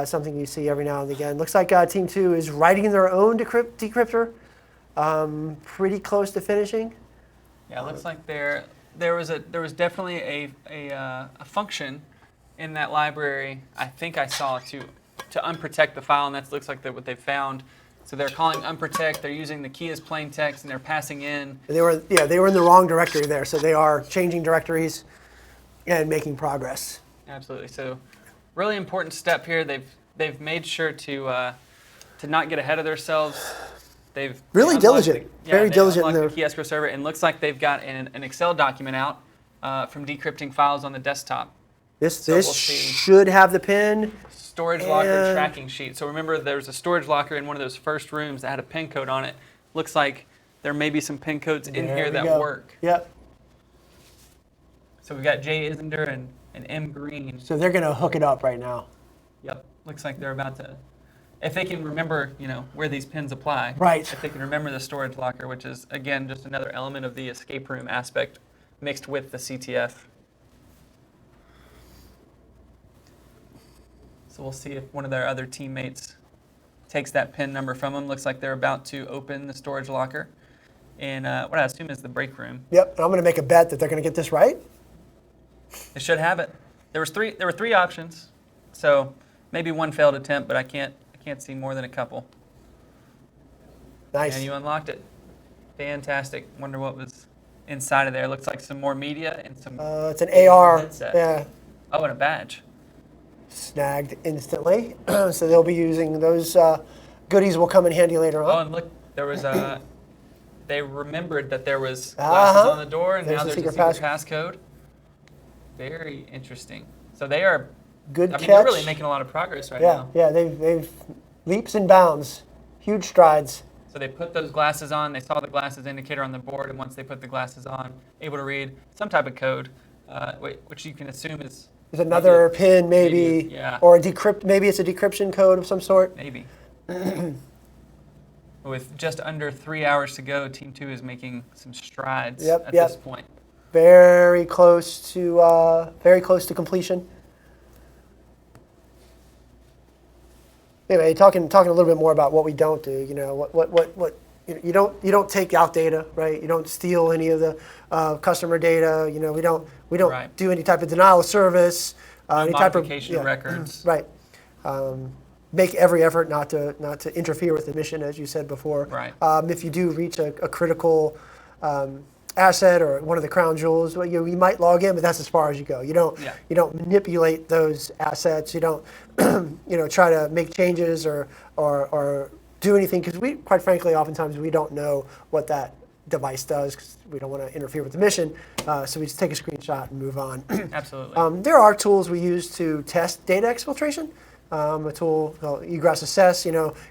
[SPEAKER 2] something you see every now and again. Looks like Team 2 is writing their own decryptor. Pretty close to finishing.
[SPEAKER 3] Yeah, it looks like there was definitely a function in that library, I think I saw, to unprotect the file, and that looks like what they found. So they're calling unprotect. They're using the key as plain text, and they're passing in.
[SPEAKER 2] They were in the wrong directory there, so they are changing directories and making progress.
[SPEAKER 3] Absolutely. So really important step here. They've made sure to not get ahead of themselves. They've
[SPEAKER 2] really diligent, very diligent.
[SPEAKER 3] They unlocked the key escrow server, and looks like they've got an Excel document out from decrypting files on the desktop.
[SPEAKER 2] This should have the pin.
[SPEAKER 3] Storage locker tracking sheet. So remember, there's a storage locker in one of those first rooms that had a pin code on it. Looks like there may be some pin codes in here that work.
[SPEAKER 2] Yep.
[SPEAKER 3] So we've got J. Isender and M. Green.
[SPEAKER 2] So they're going to hook it up right now.
[SPEAKER 3] Yep. Looks like they're about to. If they can remember, where these pins apply.
[SPEAKER 2] Right.
[SPEAKER 3] If they can remember the storage locker, which is, again, just another element of the escape room aspect mixed with the CTF. So we'll see if one of their other teammates takes that PIN number from them. Looks like they're about to open the storage locker in what I assume is the break room.
[SPEAKER 2] Yep, and I'm going to make a bet that they're going to get this right.
[SPEAKER 3] They should have it. There were three options, so maybe one failed attempt, but I can't see more than a couple.
[SPEAKER 2] Nice.
[SPEAKER 3] And you unlocked it. Fantastic. Wonder what was inside of there. Looks like some more media and some.
[SPEAKER 2] It's an AR.
[SPEAKER 3] Headset.
[SPEAKER 2] Yeah.
[SPEAKER 3] Oh, and a badge.
[SPEAKER 2] Snagged instantly. So they'll be using those goodies. Will come in handy later on.
[SPEAKER 3] Oh, and look, there was a. They remembered that there was glasses on the door, and now there's a secret passcode. Very interesting. So they are.
[SPEAKER 2] Good
[SPEAKER 3] catch.
[SPEAKER 2] catch.
[SPEAKER 3] They're really making a lot of progress right now.
[SPEAKER 2] Yeah, they've leaps and bounds, huge strides.
[SPEAKER 3] So they put those glasses on. They saw the glasses indicator on the board, and once they put the glasses on, able to read some type of code, which you can assume is.
[SPEAKER 2] There's another pin, maybe,
[SPEAKER 3] yeah.
[SPEAKER 2] or a decrypt. Maybe it's a decryption code of some sort.
[SPEAKER 3] Maybe. With just under 3 hours to go, Team 2 is making some strides at this point.
[SPEAKER 2] Very close to completion. Anyway, talking a little bit more about what we don't do. You know, what you don't take out data, right? You don't steal any of the customer data. You know, we don't
[SPEAKER 3] Right.
[SPEAKER 2] do any type of denial of service. Any type of
[SPEAKER 3] modification records.
[SPEAKER 2] Right. Make every effort not to interfere with the mission, as you said before.
[SPEAKER 3] Right.
[SPEAKER 2] If you do reach a critical asset or one of the crown jewels, well, you might log in, but that's as far as you go. You don't manipulate those assets. You don't try to make changes or do anything, because we, quite frankly, oftentimes we don't know what that device does, because we don't want to interfere with the mission. So we just take a screenshot and move on.
[SPEAKER 3] Absolutely.
[SPEAKER 2] There are tools we use to test data exfiltration. A tool called Egress Assess,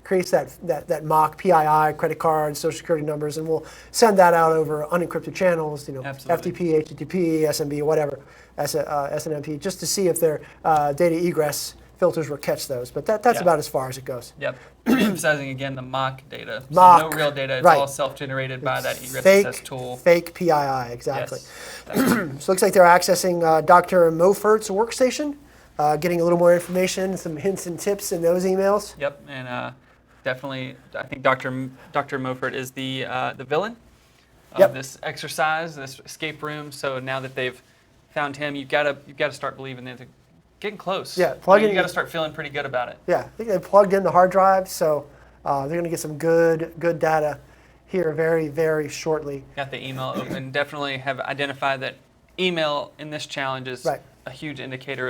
[SPEAKER 2] creates that mock PII, credit card, social security numbers, and we'll send that out over unencrypted channels,
[SPEAKER 3] Absolutely.
[SPEAKER 2] FTP, HTTP, SMB, whatever, SNMP, just to see if their data egress filters will catch those. But that's about as far as it goes.
[SPEAKER 3] Yep. Emphasizing again the mock data.
[SPEAKER 2] Mock,
[SPEAKER 3] so no real data. It's
[SPEAKER 2] right.
[SPEAKER 3] all self-generated by that Egress Assess tool.
[SPEAKER 2] Fake PII, exactly.
[SPEAKER 3] Yes.
[SPEAKER 2] So it looks like they're accessing Dr. Mofert's workstation. Getting a little more information, some hints and tips in those emails.
[SPEAKER 3] Yep, and definitely, I think Dr. Mofert is the villain of this exercise, this escape room. So now that they've found him, you've got to start believing that they're getting close.
[SPEAKER 2] Yeah,
[SPEAKER 3] you got to start feeling pretty good about it.
[SPEAKER 2] Yeah, I think they plugged in the hard drive, so they're going to get some good data here very, very shortly.
[SPEAKER 3] Got the email open. Definitely have identified that email in this challenge is a huge indicator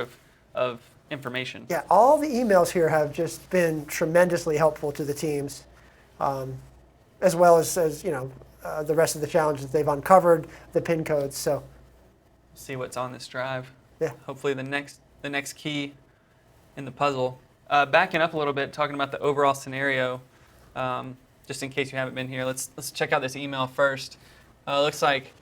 [SPEAKER 3] of information.
[SPEAKER 2] Yeah, all the emails here have just been tremendously helpful to the teams, as well as the rest of the challenges. They've uncovered the PIN codes. So
[SPEAKER 3] see what's on this drive.
[SPEAKER 2] Yeah.
[SPEAKER 3] Hopefully the next key in the puzzle. Backing up a little bit, talking about the overall scenario, just in case you haven't been here. Let's check out this email first. Looks like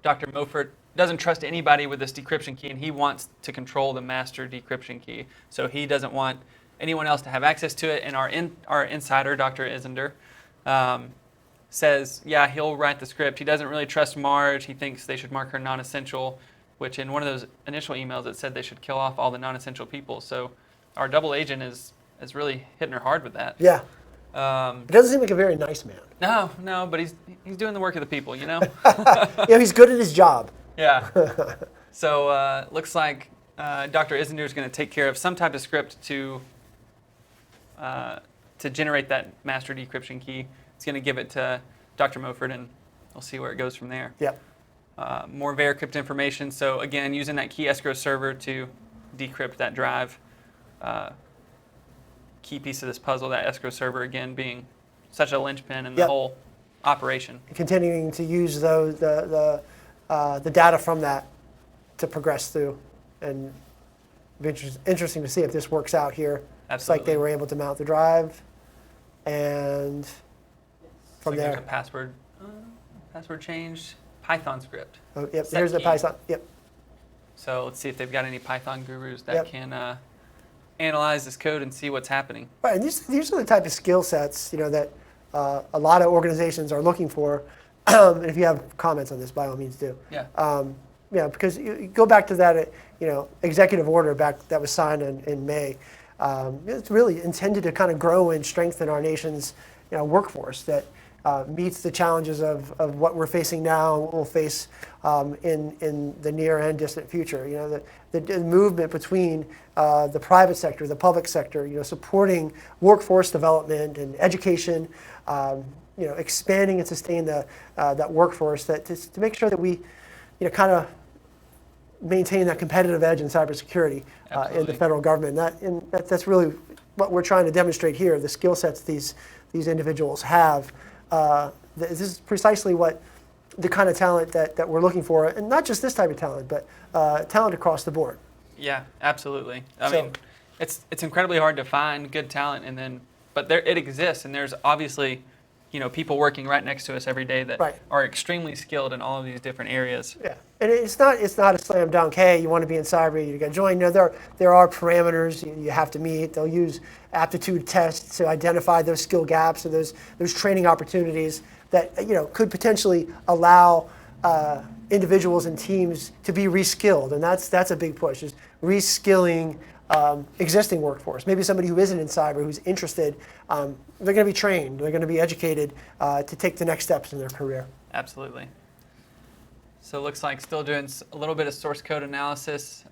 [SPEAKER 3] Dr. Mofert doesn't trust anybody with this decryption key, and he wants to control the master decryption key. So he doesn't want anyone else to have access to it. And our insider, Dr. Isender, says, yeah, he'll write the script. He doesn't really trust Marge. He thinks they should mark her non-essential, which in one of those initial emails it said they should kill off all the non-essential people. So our double agent is really hitting her hard with that.
[SPEAKER 2] Yeah. It doesn't seem like a very nice man.
[SPEAKER 3] No, but he's doing the work of the people,
[SPEAKER 2] He's good at his job.
[SPEAKER 3] Yeah. So looks like Dr. Isender is going to take care of some type of script to generate that master decryption key. It's going to give it to Dr. Mofert, and we'll see where it goes from there.
[SPEAKER 2] Yep.
[SPEAKER 3] More vericrypt information. So again, using that key escrow server to decrypt that drive. Key piece of this puzzle, that escrow server again being such a linchpin in the whole operation.
[SPEAKER 2] Continuing to use the data from that to progress through, and it'll be interesting to see if this works out here.
[SPEAKER 3] Absolutely.
[SPEAKER 2] It's like they were able to mount the drive, and from
[SPEAKER 3] there.
[SPEAKER 2] there.
[SPEAKER 3] There's a password change, Python script.
[SPEAKER 2] Oh, yep. Here's the Python. Yep.
[SPEAKER 3] So let's see if they've got any Python gurus that can analyze this code and see what's happening.
[SPEAKER 2] Right, and these are the type of skill sets that a lot of organizations are looking for. And if you have comments on this, by all means do.
[SPEAKER 3] Yeah.
[SPEAKER 2] Because you go back to that, executive order that was signed in May. It's really intended to kind of grow and strengthen our nation's workforce that meets the challenges of what we're facing now and what we'll face in the near and distant future. The movement between the private sector, the public sector, supporting workforce development and education, expanding and sustaining that workforce to make sure that we kind of maintain that competitive edge in cybersecurity in the federal government. That's really what we're trying to demonstrate here, the skill sets these individuals have. This is precisely what the kind of talent that we're looking for, and not just this type of talent, but talent across the board.
[SPEAKER 3] Yeah, absolutely. I mean, it's incredibly hard to find good talent, but it exists, and there's obviously people working right next to us every day that are extremely skilled in all of these different areas.
[SPEAKER 2] Yeah, and it's not a slam dunk. Hey, you want to be in cyber, you got to join. There are parameters you have to meet. They'll use aptitude tests to identify those skill gaps and those training opportunities that could potentially allow individuals and teams to be reskilled, and that's a big push. Is reskilling existing workforce. Maybe somebody who isn't in cyber, who's interested, they're going to be trained, they're going to be educated to take the next steps in their career.
[SPEAKER 3] Absolutely. So it looks like still doing a little bit of source code analysis,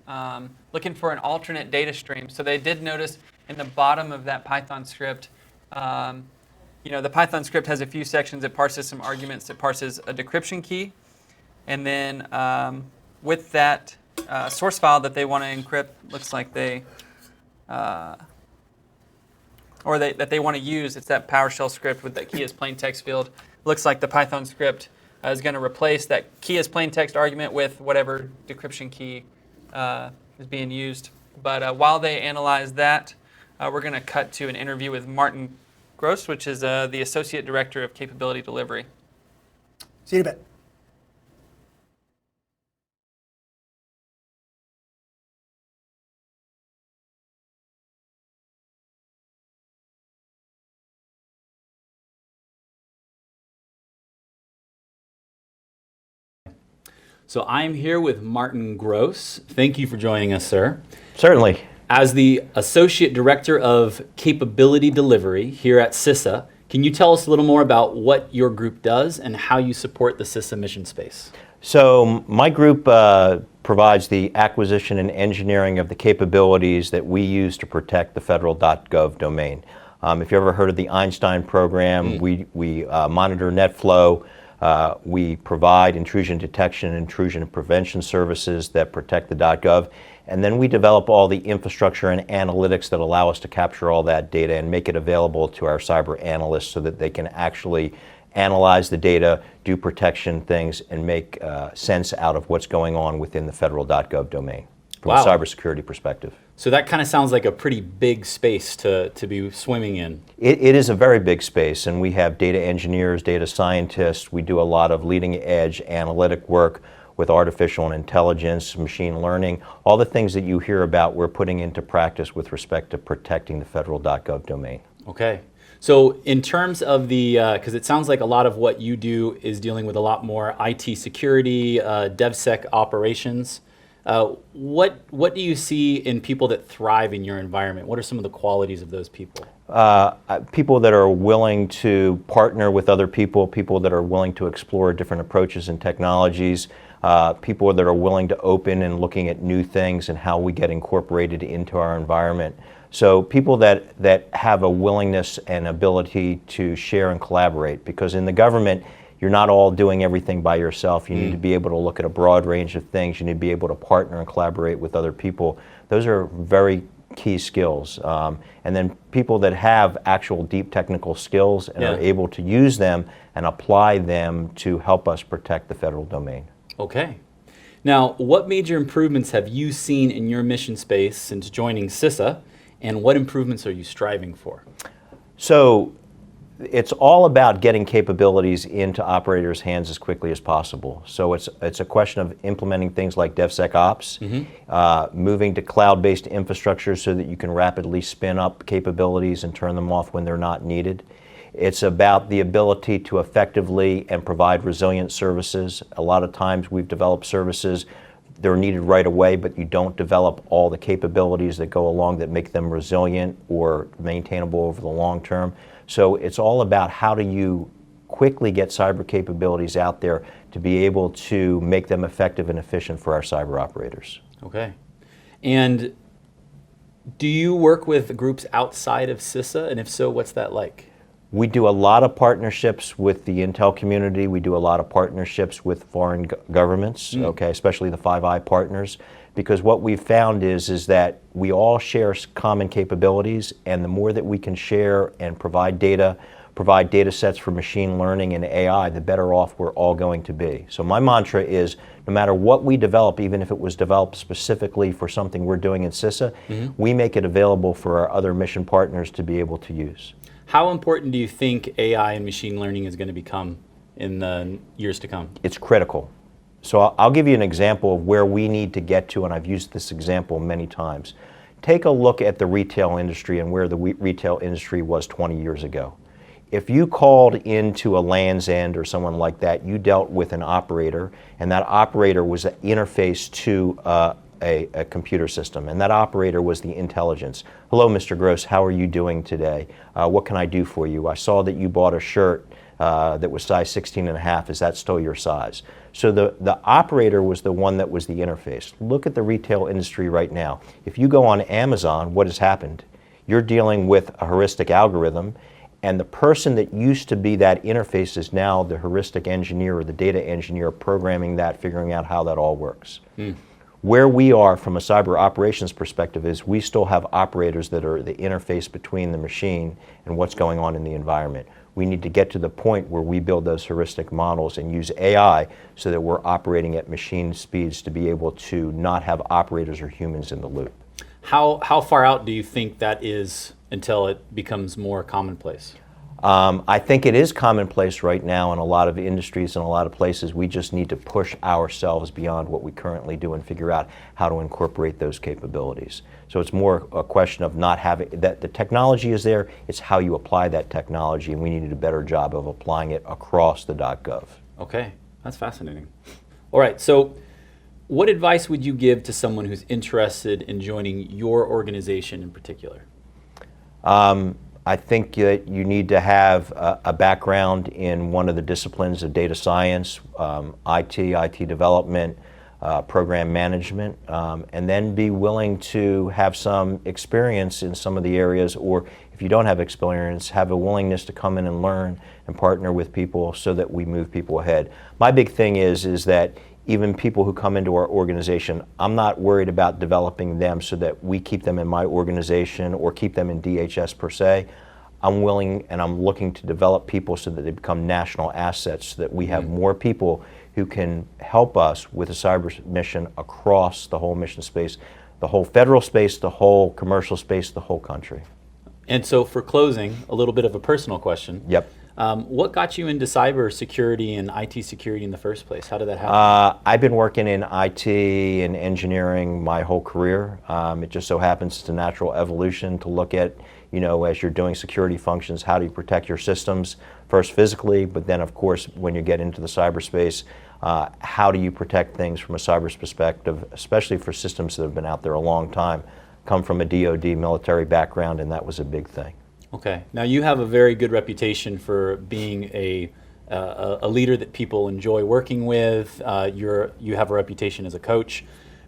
[SPEAKER 3] looking for an alternate data stream. So they did notice in the bottom of that Python script, the Python script has a few sections. It parses some arguments. It parses a decryption key. And then with that source file that they want to encrypt, looks like that they want to use, it's that PowerShell script with that key as plain text field. Looks like the Python script is going to replace that key as plain text argument with whatever decryption key is being used. But while they analyze that, we're going to cut to an interview with Martin Gross, which is the Associate Director of Capability Delivery.
[SPEAKER 2] See you in a bit.
[SPEAKER 5] So I'm here with Martin Gross. Thank you for joining us, sir.
[SPEAKER 16] Certainly.
[SPEAKER 5] As the Associate Director of Capability Delivery here at CISA, can you tell us a little more about what your group does and how you support the CISA mission space?
[SPEAKER 16] So my group provides the acquisition and engineering of the capabilities that we use to protect the federal .gov domain. If you ever heard of the Einstein program, we monitor net flow. We provide intrusion detection and intrusion prevention services that protect the .gov, and then we develop all the infrastructure and analytics that allow us to capture all that data and make it available to our cyber analysts so that they can actually analyze the data, do protection things, and make sense out of what's going on within the federal .gov domain from a cybersecurity perspective.
[SPEAKER 5] So that kind of sounds like a pretty big space to be swimming in.
[SPEAKER 16] It is a very big space, and we have data engineers, data scientists. We do a lot of leading edge analytic work with artificial intelligence, machine learning, all the things that you hear about we're putting into practice with respect to protecting the federal .gov domain.
[SPEAKER 5] Okay. So in terms of because it sounds like a lot of what you do is dealing with a lot more IT security, DevSec operations. What do you see in people that thrive in your environment? What are some of the qualities of those people?
[SPEAKER 16] People that are willing to partner with other people that are willing to explore different approaches and technologies, people that are willing to open and looking at new things and how we get incorporated into our environment. So people that have a willingness and ability to share and collaborate, because in the government, you're not all doing everything by yourself. You need to be able to look at a broad range of things. You need to be able to partner and collaborate with other people. Those are very key skills. And then people that have actual deep technical skills and are able to use them and apply them to help us protect the federal domain.
[SPEAKER 5] Okay. Now, what major improvements have you seen in your mission space since joining CISA, and what improvements are you striving for?
[SPEAKER 16] So it's all about getting capabilities into operators' hands as quickly as possible. So it's a question of implementing things like DevSecOps, moving to cloud-based infrastructure so that you can rapidly spin up capabilities and turn them off when they're not needed. It's about the ability to effectively and provide resilient services. A lot of times we've developed services they're needed right away, but you don't develop all the capabilities that go along that make them resilient or maintainable over the long term. So it's all about how do you quickly get cyber capabilities out there to be able to make them effective and efficient for our cyber operators.
[SPEAKER 5] Okay. And do you work with groups outside of CISA? And if so, what's that like?
[SPEAKER 16] We do a lot of partnerships with the intel community. We do a lot of partnerships with foreign governments, okay, especially the Five Eye partners, because what we've found is that we all share common capabilities, and the more that we can share and provide data sets for machine learning and AI, the better off we're all going to be. So my mantra is, no matter what we develop, even if it was developed specifically for something we're doing in CISA, we make it available for our other mission partners to be able to use.
[SPEAKER 5] How important do you think AI and machine learning is going to become in the years to come?
[SPEAKER 16] It's critical. So I'll give you an example of where we need to get to, and I've used this example many times. Take a look at the retail industry and where the retail industry was 20 years ago. If you called into a Land's End or someone like that, you dealt with an operator, and that operator was an interface to a computer system, and that operator was the intelligence. Hello, Mr. Gross, how are you doing today? What can I do for you? I saw that you bought a shirt that was size 16.5. Is that still your size? So the operator was the one that was the interface. Look at the retail industry right now. If you go on Amazon, what has happened? You're dealing with a heuristic algorithm, and the person that used to be that interface is now the heuristic engineer or the data engineer programming that, figuring out how that all works. Where we are from a cyber operations perspective is we still have operators that are the interface between the machine and what's going on in the environment. We need to get to the point where we build those heuristic models and use AI so that we're operating at machine speeds to be able to not have operators or humans in the loop.
[SPEAKER 5] How far out do you think that is until it becomes more commonplace?
[SPEAKER 16] I think it is commonplace right now in a lot of industries and a lot of places. We just need to push ourselves beyond what we currently do and figure out how to incorporate those capabilities. So it's more a question of not having, that the technology is there, it's how you apply that technology, and we need to do a better job of applying it across the .gov.
[SPEAKER 5] Okay, that's fascinating. All right, so what advice would you give to someone who's interested in joining your organization in particular?
[SPEAKER 16] I think that you need to have a background in one of the disciplines of data science, IT development, program management, and then be willing to have some experience in some of the areas, or if you don't have experience, have a willingness to come in and learn and partner with people so that we move people ahead. My big thing is that even people who come into our organization, I'm not worried about developing them so that we keep them in my organization or keep them in DHS per se. I'm willing and I'm looking to develop people so that they become national assets, so that we have more people who can help us with a cyber mission across the whole mission space, the whole federal space, the whole commercial space, the whole country.
[SPEAKER 5] And so for closing, a little bit of a personal question.
[SPEAKER 16] Yep.
[SPEAKER 5] What got you into cybersecurity and IT security in the first place? How did that happen?
[SPEAKER 16] I've been working in IT and engineering my whole career. It just so happens it's a natural evolution to look at, you know, as you're doing security functions, how do you protect your systems, first physically, but then of course when you get into the cyberspace, how do you protect things from a cyber perspective, especially for systems that have been out there a long time. Come from a DoD military background, and that was a big thing.
[SPEAKER 5] Okay. Now you have a very good reputation for being a leader that people enjoy working with. You have a reputation as a coach.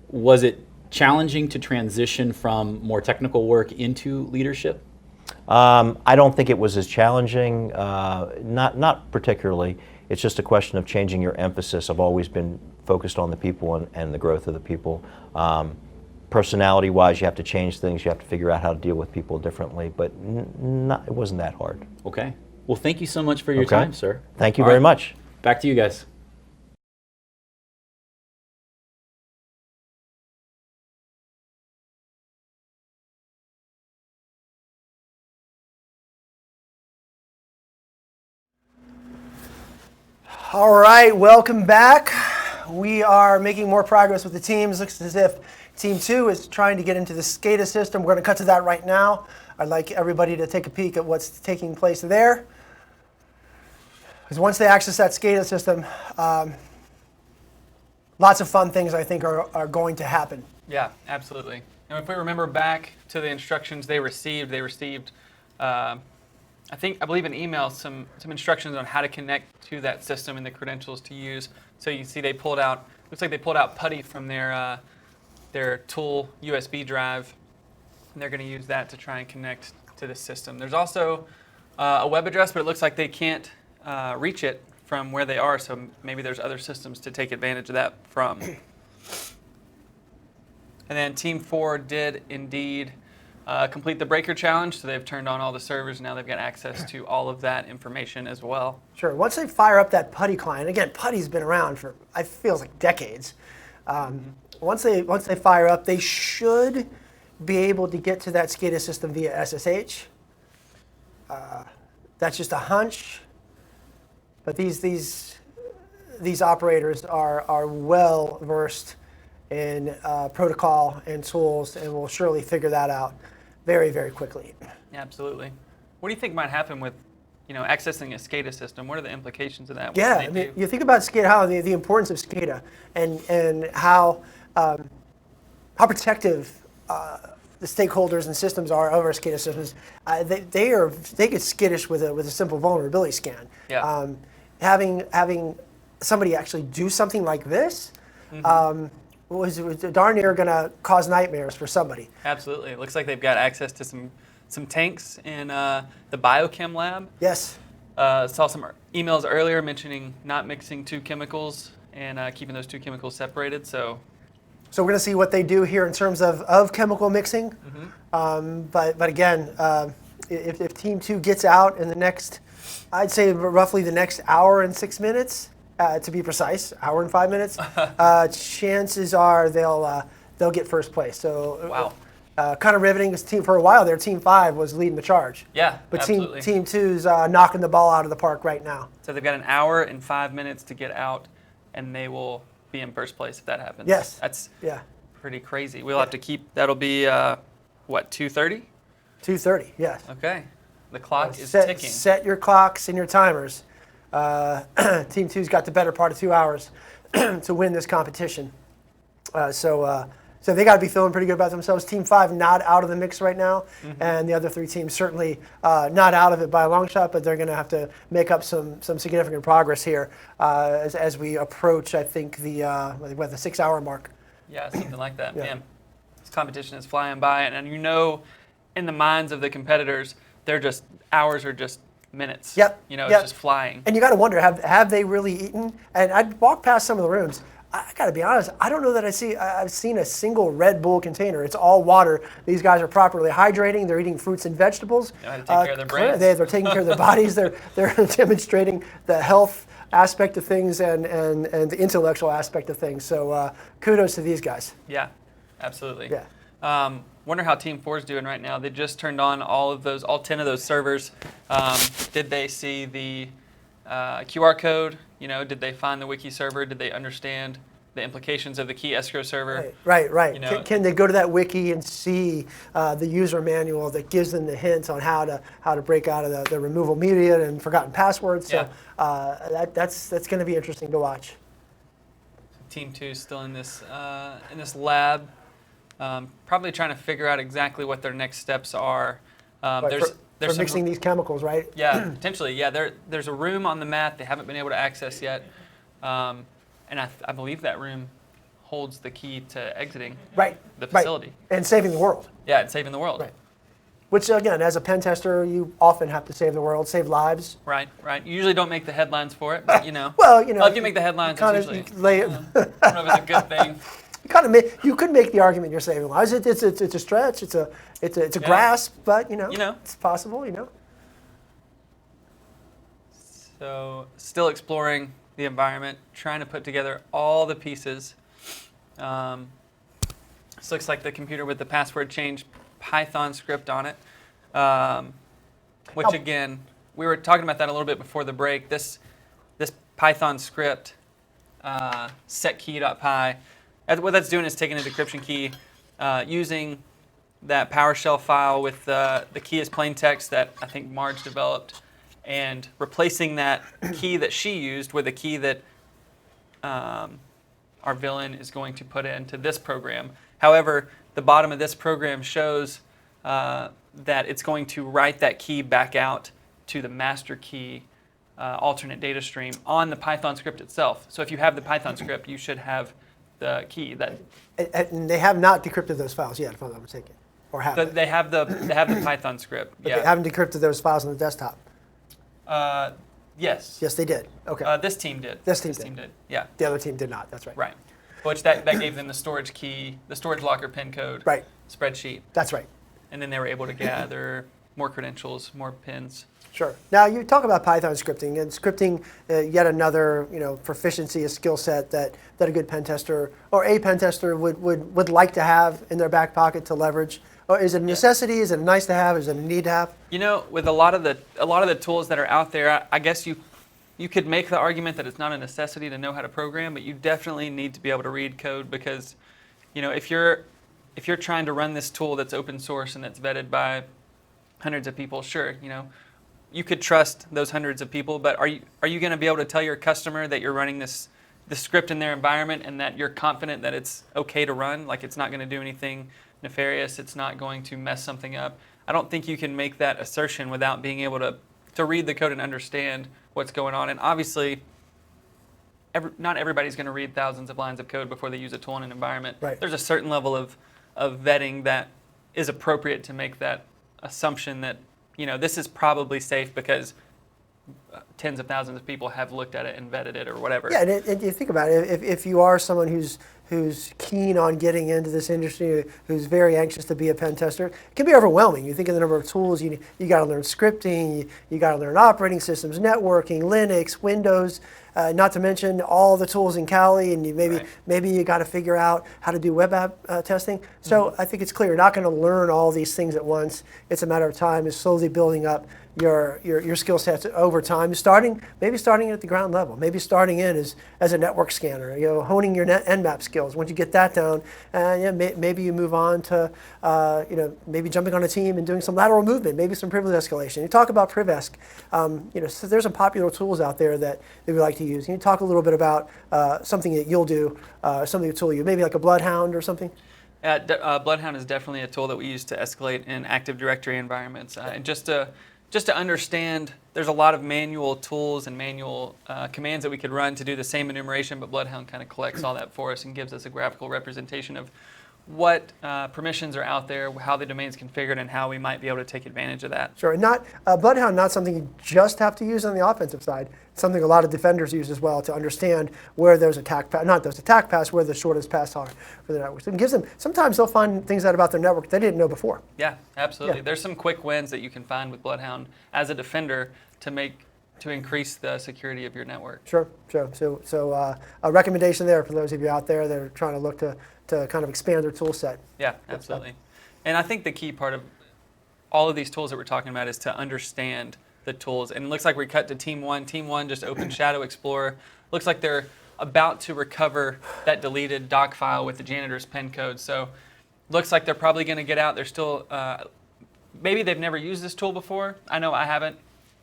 [SPEAKER 5] Was it challenging to transition from more technical work into leadership?
[SPEAKER 16] I don't think it was as challenging, not particularly. It's just a question of changing your emphasis. I've always been focused on the people and the growth of the people. Personality-wise, you have to change things. You have to figure out how to deal with people differently, but it wasn't that hard.
[SPEAKER 5] Okay. Well, thank you so much for your time, sir.
[SPEAKER 16] Thank you very much.
[SPEAKER 5] Back to you guys.
[SPEAKER 2] All right, welcome back. We are making more progress with the teams. Looks as if Team 2 is trying to get into the SCADA system. We're going to cut to that right now. I'd like everybody to take a peek at what's taking place there. Because once they access that SCADA system, lots of fun things I think are going to happen.
[SPEAKER 3] Yeah, absolutely. And if we remember back to the instructions they received, I believe an email, some instructions on how to connect to that system and the credentials to use. So you can see looks like they pulled out PuTTY from their tool USB drive, and they're going to use that to try and connect to the system. There's also a web address, but it looks like they can't reach it from where they are, so maybe there's other systems to take advantage of that from. And then Team 4 did indeed complete the breaker challenge, so they've turned on all the servers. Now they've got access to all of that information as well.
[SPEAKER 2] Sure. Once they fire up that PuTTY client, again, PuTTY's been around for, it feels like decades. Once they fire up, they should be able to get to that SCADA system via SSH. That's just a hunch, but these operators are well versed in protocol and tools, and will surely figure that out very, very quickly.
[SPEAKER 3] Absolutely. What do you think might happen with, accessing a SCADA system? What are the implications of that?
[SPEAKER 2] Yeah, I mean, you think about SCADA, how the importance of SCADA, and how protective the stakeholders and systems are of our SCADA systems. They get skittish with a simple vulnerability scan.
[SPEAKER 3] Yeah.
[SPEAKER 2] Having somebody actually do something like this. Was darn near going to cause nightmares for somebody.
[SPEAKER 3] Absolutely. It looks like they've got access to some tanks in the biochem lab.
[SPEAKER 2] Yes.
[SPEAKER 3] Saw some emails earlier mentioning not mixing two chemicals and keeping those two chemicals separated. So
[SPEAKER 2] we're going to see what they do here in terms of chemical mixing. But again, if Team 2 gets out in the next, I'd say roughly the next hour and 6 minutes, to be precise, hour and 5 minutes, chances are they'll get first place. So,
[SPEAKER 3] wow.
[SPEAKER 2] Kind of riveting, because for a while there, Team 5 was leading the charge.
[SPEAKER 3] Yeah,
[SPEAKER 2] but
[SPEAKER 3] absolutely.
[SPEAKER 2] Team 2's knocking the ball out of the park right now.
[SPEAKER 3] So they've got an hour and 5 minutes to get out, and they will be in first place if that happens.
[SPEAKER 2] Yes.
[SPEAKER 3] That's
[SPEAKER 2] yeah.
[SPEAKER 3] pretty crazy. We'll have to keep. That'll be 2:30.
[SPEAKER 2] 2:30. Yes.
[SPEAKER 3] Okay. The clock is ticking.
[SPEAKER 2] Set your clocks and your timers. Team 2's got the better part of 2 hours to win this competition. So they got to be feeling pretty good about themselves. Team 5 not out of the mix right now, and the other three teams certainly not out of it by a long shot, but they're going to have to make up some significant progress here as we approach, I think, the 6 hour mark.
[SPEAKER 3] Yeah, something like that.
[SPEAKER 2] Yeah.
[SPEAKER 3] Man, this competition is flying by, and in the minds of the competitors, hours are just minutes.
[SPEAKER 2] Yep.
[SPEAKER 3] It's just flying.
[SPEAKER 2] And you got to wonder, have they really eaten? And I'd walk past some of the rooms. I got to be honest, I don't know that I've seen a single Red Bull container. It's all water. These guys are properly hydrating. They're eating fruits and vegetables.
[SPEAKER 3] They know how to take care of their brains.
[SPEAKER 2] They're taking care of their bodies. They're demonstrating the health aspect of things and the intellectual aspect of things. So kudos to these guys.
[SPEAKER 3] Yeah, absolutely.
[SPEAKER 2] Yeah.
[SPEAKER 3] Wonder how Team 4 is doing right now. They just turned on all 10 of those servers. Did they see the QR code? Did they find the wiki server? Did they understand the implications of the key escrow server?
[SPEAKER 2] Right. Can they go to that wiki and see the user manual that gives them the hints on how to break out of the removal media and forgotten passwords?
[SPEAKER 3] Yeah.
[SPEAKER 2] So that's going to be interesting to watch.
[SPEAKER 3] Team 2 is still in this lab, probably trying to figure out exactly what their next steps are.
[SPEAKER 2] There's mixing these chemicals, right?
[SPEAKER 3] Yeah, potentially. Yeah, there's a room on the map they haven't been able to access yet, and I believe that room holds the key to exiting the facility.
[SPEAKER 2] And saving the world.
[SPEAKER 3] Yeah, and saving the world.
[SPEAKER 2] Right. Which, again, as a pen tester, you often have to save the world, save lives.
[SPEAKER 3] Right. You usually don't make the headlines for it, but
[SPEAKER 2] Well,
[SPEAKER 3] if you make the headlines, it's usually I don't know if it's a good thing.
[SPEAKER 2] You could make the argument you're saving lives. It's a stretch. It's a grasp, but it's possible.
[SPEAKER 3] So still exploring the environment, trying to put together all the pieces. This looks like the computer with the password change Python script on it, which again, we were talking about that a little bit before the break. This Python script, setkey.py, what that's doing is taking a decryption key, using that PowerShell file with the key as plain text that I think Marge developed, and replacing that key that she used with a key that our villain is going to put into this program. However, the bottom of this program shows that it's going to write that key back out to the master key alternate data stream on the Python script itself. So if you have the Python script, you should have the key that.
[SPEAKER 2] And they have not decrypted those files yet, if I'm not mistaken, or have
[SPEAKER 3] they have the Python script.
[SPEAKER 2] But
[SPEAKER 3] yeah.
[SPEAKER 2] they haven't decrypted those files on the desktop.
[SPEAKER 3] Yes.
[SPEAKER 2] Yes, they did. Okay.
[SPEAKER 3] This team did.
[SPEAKER 2] This team did.
[SPEAKER 3] Yeah.
[SPEAKER 2] The other team did not. That's right.
[SPEAKER 3] Right. Which that gave them the storage key, the storage locker pin code.
[SPEAKER 2] Right.
[SPEAKER 3] Spreadsheet.
[SPEAKER 2] That's right.
[SPEAKER 3] And then they were able to gather more credentials, more pins.
[SPEAKER 2] Sure. Now you talk about Python scripting, and scripting yet another proficiency, a skill set that a good pen tester or a pen tester would like to have in their back pocket to leverage. Or is it a necessity? Is it a nice to have? Is it a need to have?
[SPEAKER 3] With a lot of the tools that are out there, I guess you could make the argument that it's not a necessity to know how to program, but you definitely need to be able to read code because, if you're trying to run this tool that's open source and that's vetted by hundreds of people, sure, you could trust those hundreds of people, but are you going to be able to tell your customer that you're running the script in their environment and that you're confident that it's okay to run, like it's not going to do anything nefarious, it's not going to mess something up? I don't think you can make that assertion without being able to read the code and understand what's going on. And obviously, not everybody's going to read thousands of lines of code before they use a tool in an environment.
[SPEAKER 2] Right.
[SPEAKER 3] There's a certain level of vetting that is appropriate to make that assumption that this is probably safe because tens of thousands of people have looked at it and vetted it or whatever.
[SPEAKER 2] Yeah, and you think about it, if you are someone who's keen on getting into this industry, who's very anxious to be a pen tester, it can be overwhelming. You think of the number of tools, you got to learn scripting, you got to learn operating systems, networking, Linux, Windows, not to mention all the tools in Kali, and maybe you got to figure out how to do web app testing. So I think it's clear, you're not going to learn all these things at once. It's a matter of time, is slowly building up your skill sets over time, maybe starting at the ground level, maybe starting in as a network scanner, honing your Nmap skills. Once you get that down, maybe you move on to maybe jumping on a team and doing some lateral movement, maybe some privilege escalation. You talk about PrivEsc. So there's some popular tools out there that we like to use. Can you talk a little bit about something that you'll do, something tool you maybe like a Bloodhound or something?
[SPEAKER 3] Bloodhound is definitely a tool that we use to escalate in Active Directory environments, and just to understand, there's a lot of manual tools and manual commands that we could run to do the same enumeration, but Bloodhound kind of collects all that for us and gives us a graphical representation of what permissions are out there, how the domain's configured, and how we might be able to take advantage of that.
[SPEAKER 2] Sure, and Bloodhound, not something you just have to use on the offensive side. It's something a lot of defenders use as well to understand where those attack paths, where the shortest paths are for the networks. It gives them, sometimes they'll find things out about their network they didn't know before.
[SPEAKER 3] Yeah, absolutely.
[SPEAKER 2] Yeah.
[SPEAKER 3] There's some quick wins that you can find with Bloodhound as a defender to increase the security of your network.
[SPEAKER 2] Sure. So a recommendation there for those of you out there that are trying to look to kind of expand their tool set.
[SPEAKER 3] Yeah, absolutely. And I think the key part of all of these tools that we're talking about is to understand the tools. And it looks like we cut to Team 1. Team 1 just opened Shadow Explorer. Looks like they're about to recover that deleted doc file with the janitor's pen code. So looks like they're probably going to get out. They're still, maybe they've never used this tool before. I know I haven't.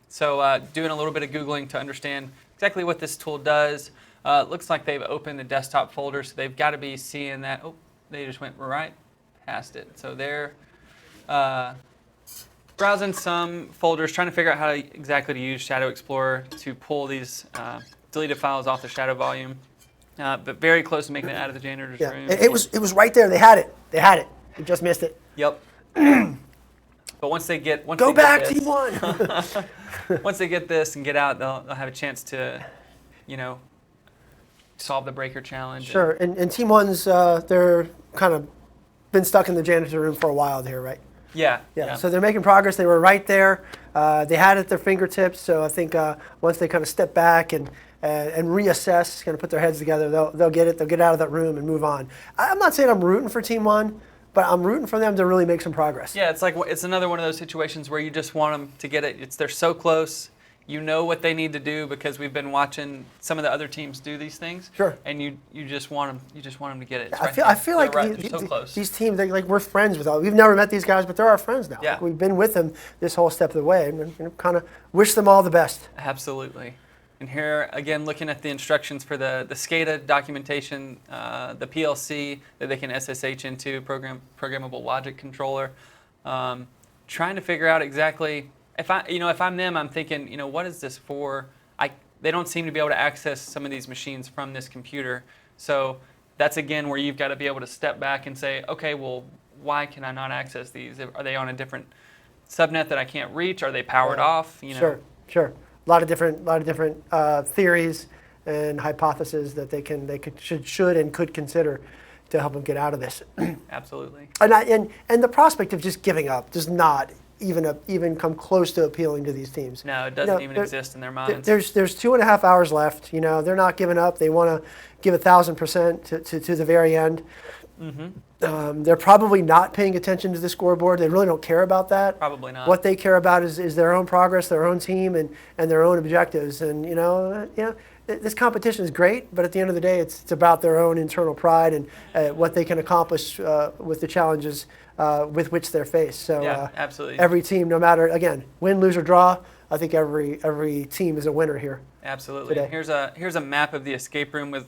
[SPEAKER 3] So doing a little bit of Googling to understand exactly what this tool does. Looks like they've opened the desktop folder, so they've got to be seeing that. Oh, they just went right past it. So they're browsing some folders, trying to figure out how exactly to use Shadow Explorer to pull these deleted files off the Shadow volume. But very close to making it out of the janitor's room.
[SPEAKER 2] It was right there. They had it. You just missed it.
[SPEAKER 3] Yep. But once they get
[SPEAKER 2] Go back, Team 1.
[SPEAKER 3] Once they get this and get out, they'll have a chance to, solve the breaker challenge.
[SPEAKER 2] Sure. And Team 1's they're kind of been stuck in the janitor room for a while here, right?
[SPEAKER 3] Yeah.
[SPEAKER 2] So they're making progress. They were right there. They had it at their fingertips. So I think once they kind of step back and reassess, kind of put their heads together, they'll get it. They'll get out of that room and move on. I'm not saying I'm rooting for Team 1, but I'm rooting for them to really make some progress.
[SPEAKER 3] Yeah, it's another one of those situations where you just want them to get it. They're so close. You know what they need to do because we've been watching some of the other teams do these things.
[SPEAKER 2] Sure.
[SPEAKER 3] And you just want them to get it.
[SPEAKER 2] I feel like
[SPEAKER 3] they're so close.
[SPEAKER 2] These teams, we're friends with all. We've never met these guys, but they're our friends now.
[SPEAKER 3] Yeah.
[SPEAKER 2] We've been with them this whole step of the way, and kind of wish them all the best.
[SPEAKER 3] Absolutely. And here, again, looking at the instructions for the SCADA documentation, the PLC that they can SSH into, programmable logic controller, trying to figure out exactly, if I'm them, I'm thinking, what is this for? They don't seem to be able to access some of these machines from this computer. So that's, again, where you've got to be able to step back and say, okay, well, why can I not access these? Are they on a different subnet that I can't reach? Are they powered off?
[SPEAKER 2] Sure. A lot of different theories and hypotheses that they should and could consider to help them get out of this.
[SPEAKER 3] Absolutely.
[SPEAKER 2] And the prospect of just giving up does not even come close to appealing to these teams.
[SPEAKER 3] No, it doesn't even exist in their minds.
[SPEAKER 2] There's 2.5 hours left. They're not giving up. They want to give 1,000% to the very end. Mm-hmm. They're probably not paying attention to the scoreboard. They really don't care about that.
[SPEAKER 3] Probably not.
[SPEAKER 2] What they care about is their own progress, their own team, and their own objectives. And this competition is great, but at the end of the day, it's about their own internal pride and what they can accomplish with the challenges with which they're faced. So
[SPEAKER 3] absolutely.
[SPEAKER 2] Every team, no matter, again, win, lose, or draw, I think every team is a winner here.
[SPEAKER 3] Absolutely.
[SPEAKER 2] Today.
[SPEAKER 3] Here's a map of the escape room with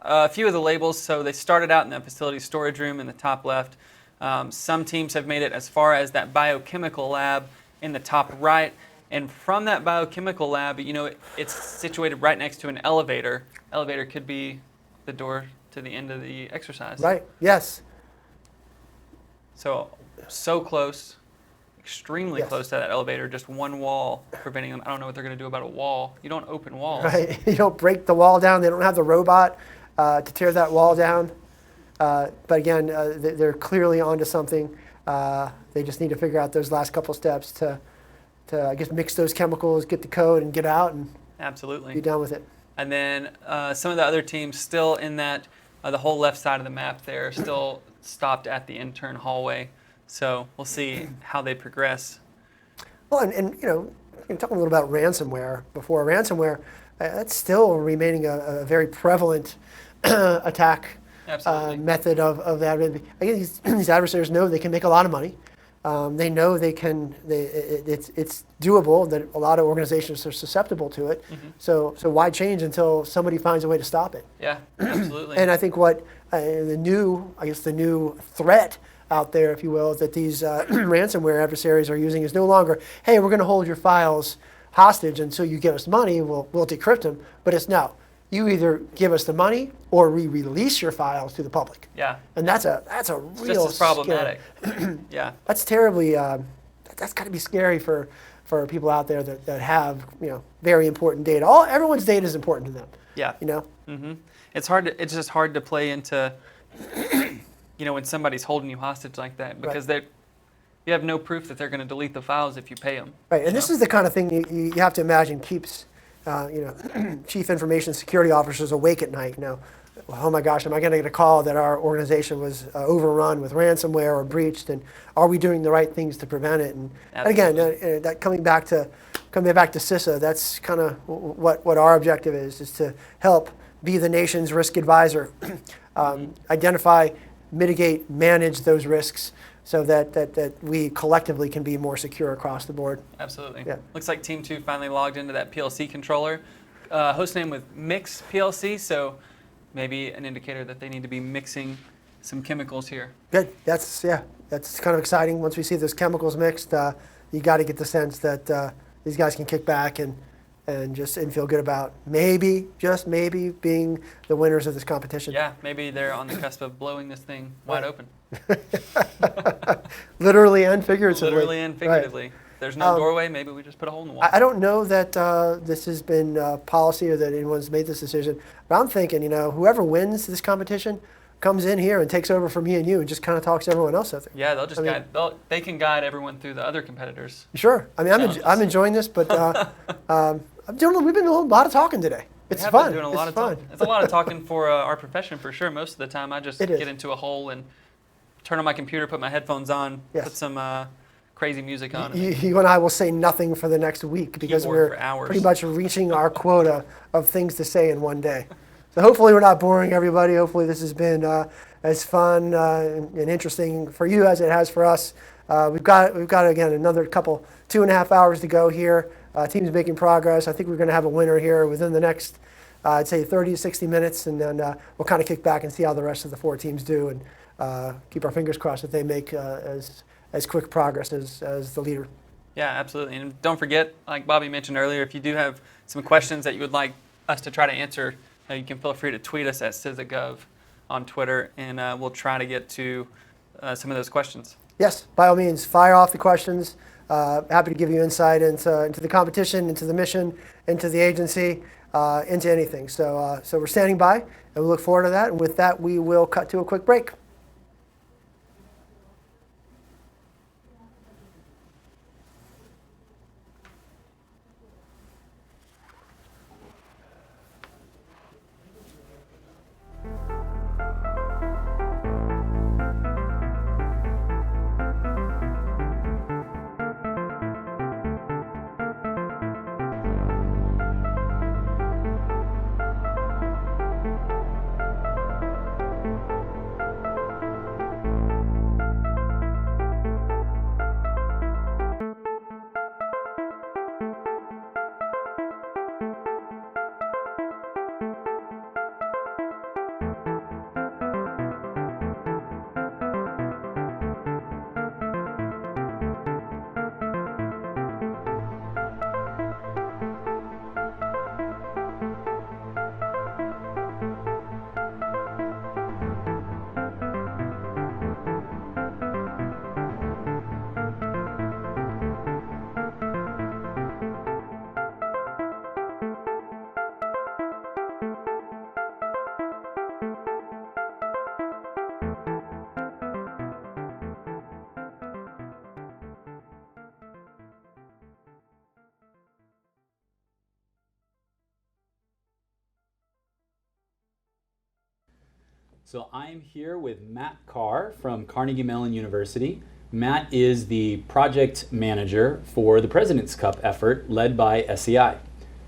[SPEAKER 3] a few of the labels. So they started out in that facility storage room in the top left. Some teams have made it as far as that biochemical lab in the top right. And from that biochemical lab, it's situated right next to an elevator. Elevator could be the door to the end of the exercise.
[SPEAKER 2] Right, yes.
[SPEAKER 3] So close, extremely close to that elevator, just one wall preventing them. I don't know what they're going to do about a wall. You don't open walls.
[SPEAKER 2] Right, you don't break the wall down. They don't have the robot to tear that wall down. But again, they're clearly onto something. They just need to figure out those last couple steps to I guess, mix those chemicals, get the code, and get out and
[SPEAKER 3] absolutely
[SPEAKER 2] be done with it.
[SPEAKER 3] And then some of the other teams still in that, the whole left side of the map there, still stopped at the intern hallway. So we'll see how they progress.
[SPEAKER 2] Well, and we can talk a little about ransomware before. Ransomware, that's still remaining a very prevalent attack method of that. Again, these adversaries know they can make a lot of money. They know they can. It's doable. That a lot of organizations are susceptible to it. Mm-hmm. So why change until somebody finds a way to stop it?
[SPEAKER 3] Yeah, absolutely.
[SPEAKER 2] And I think what the new threat out there, if you will, that these ransomware adversaries are using is no longer, hey, we're going to hold your files hostage until you give us money. We'll decrypt them. But it's no. You either give us the money or we release your files to the public.
[SPEAKER 3] Yeah.
[SPEAKER 2] And that's a real
[SPEAKER 3] just as problematic. Yeah.
[SPEAKER 2] That's terribly. That's got to be scary for people out there that have very important data. Everyone's data is important to them.
[SPEAKER 3] Yeah. Mm-hmm. It's just hard to play into. When somebody's holding you hostage like that, because you have no proof that they're going to delete the files if you pay them.
[SPEAKER 2] Right. And this is the kind of thing you have to imagine keeps. Chief information security officers awake at night. Oh my gosh, am I going to get a call that our organization was overrun with ransomware or breached, and are we doing the right things to prevent it? And again, that coming back to CISA, that's kind of what our objective is to help be the nation's risk advisor, identify, mitigate, manage those risks, so that we collectively can be more secure across the board.
[SPEAKER 3] Absolutely.
[SPEAKER 2] Yeah.
[SPEAKER 3] Looks like Team 2 finally logged into that PLC controller. Hostname with Mix PLC, so maybe an indicator that they need to be mixing some chemicals here.
[SPEAKER 2] Good. That's kind of exciting. Once we see those chemicals mixed, you got to get the sense that these guys can kick back and feel good about just maybe being the winners of this competition.
[SPEAKER 3] Yeah, maybe they're on the cusp of blowing this thing wide open.
[SPEAKER 2] Literally and figuratively.
[SPEAKER 3] Literally and figuratively. Right. There's no doorway, maybe we just put a hole in the wall.
[SPEAKER 2] I don't know that this has been policy or that anyone's made this decision, but I'm thinking, whoever wins this competition comes in here and takes over for me and you and just kind of talks to everyone else out there.
[SPEAKER 3] Yeah, they can guide everyone through the other competitors.
[SPEAKER 2] Sure. I mean, I'm enjoying this, but we've been doing a lot of talking today. It's fun.
[SPEAKER 3] Doing a lot of fun. It's a lot of talking for our profession for sure. Most of the time, I just get into a hole and turn on my computer, put my headphones on, put some crazy music on.
[SPEAKER 2] You and I will say nothing for the next week because we're pretty much reaching our quota of things to say in one day. So hopefully we're not boring everybody. Hopefully this has been as fun and interesting for you as it has for us. We've got again another 2.5 hours to go here. Team's making progress. I think we're going to have a winner here within the next, I'd say 30 to 60 minutes, and then we'll kind of kick back and see how the rest of the 4 teams do, and keep our fingers crossed that they make as quick progress as the leader.
[SPEAKER 3] Yeah, absolutely. And don't forget, like Bobby mentioned earlier, if you do have some questions that you would like us to try to answer, you can feel free to tweet us at CISA.gov on Twitter, and we'll try to get to some of those questions.
[SPEAKER 2] Yes, by all means, fire off the questions. Happy to give you insight into the competition, into the mission, into the agency, into anything. So we're standing by, and we look forward to that. And with that, we will cut to a quick break.
[SPEAKER 5] So I'm here with Matt Carr from Carnegie Mellon University. Matt is the project manager for the President's Cup effort led by SEI.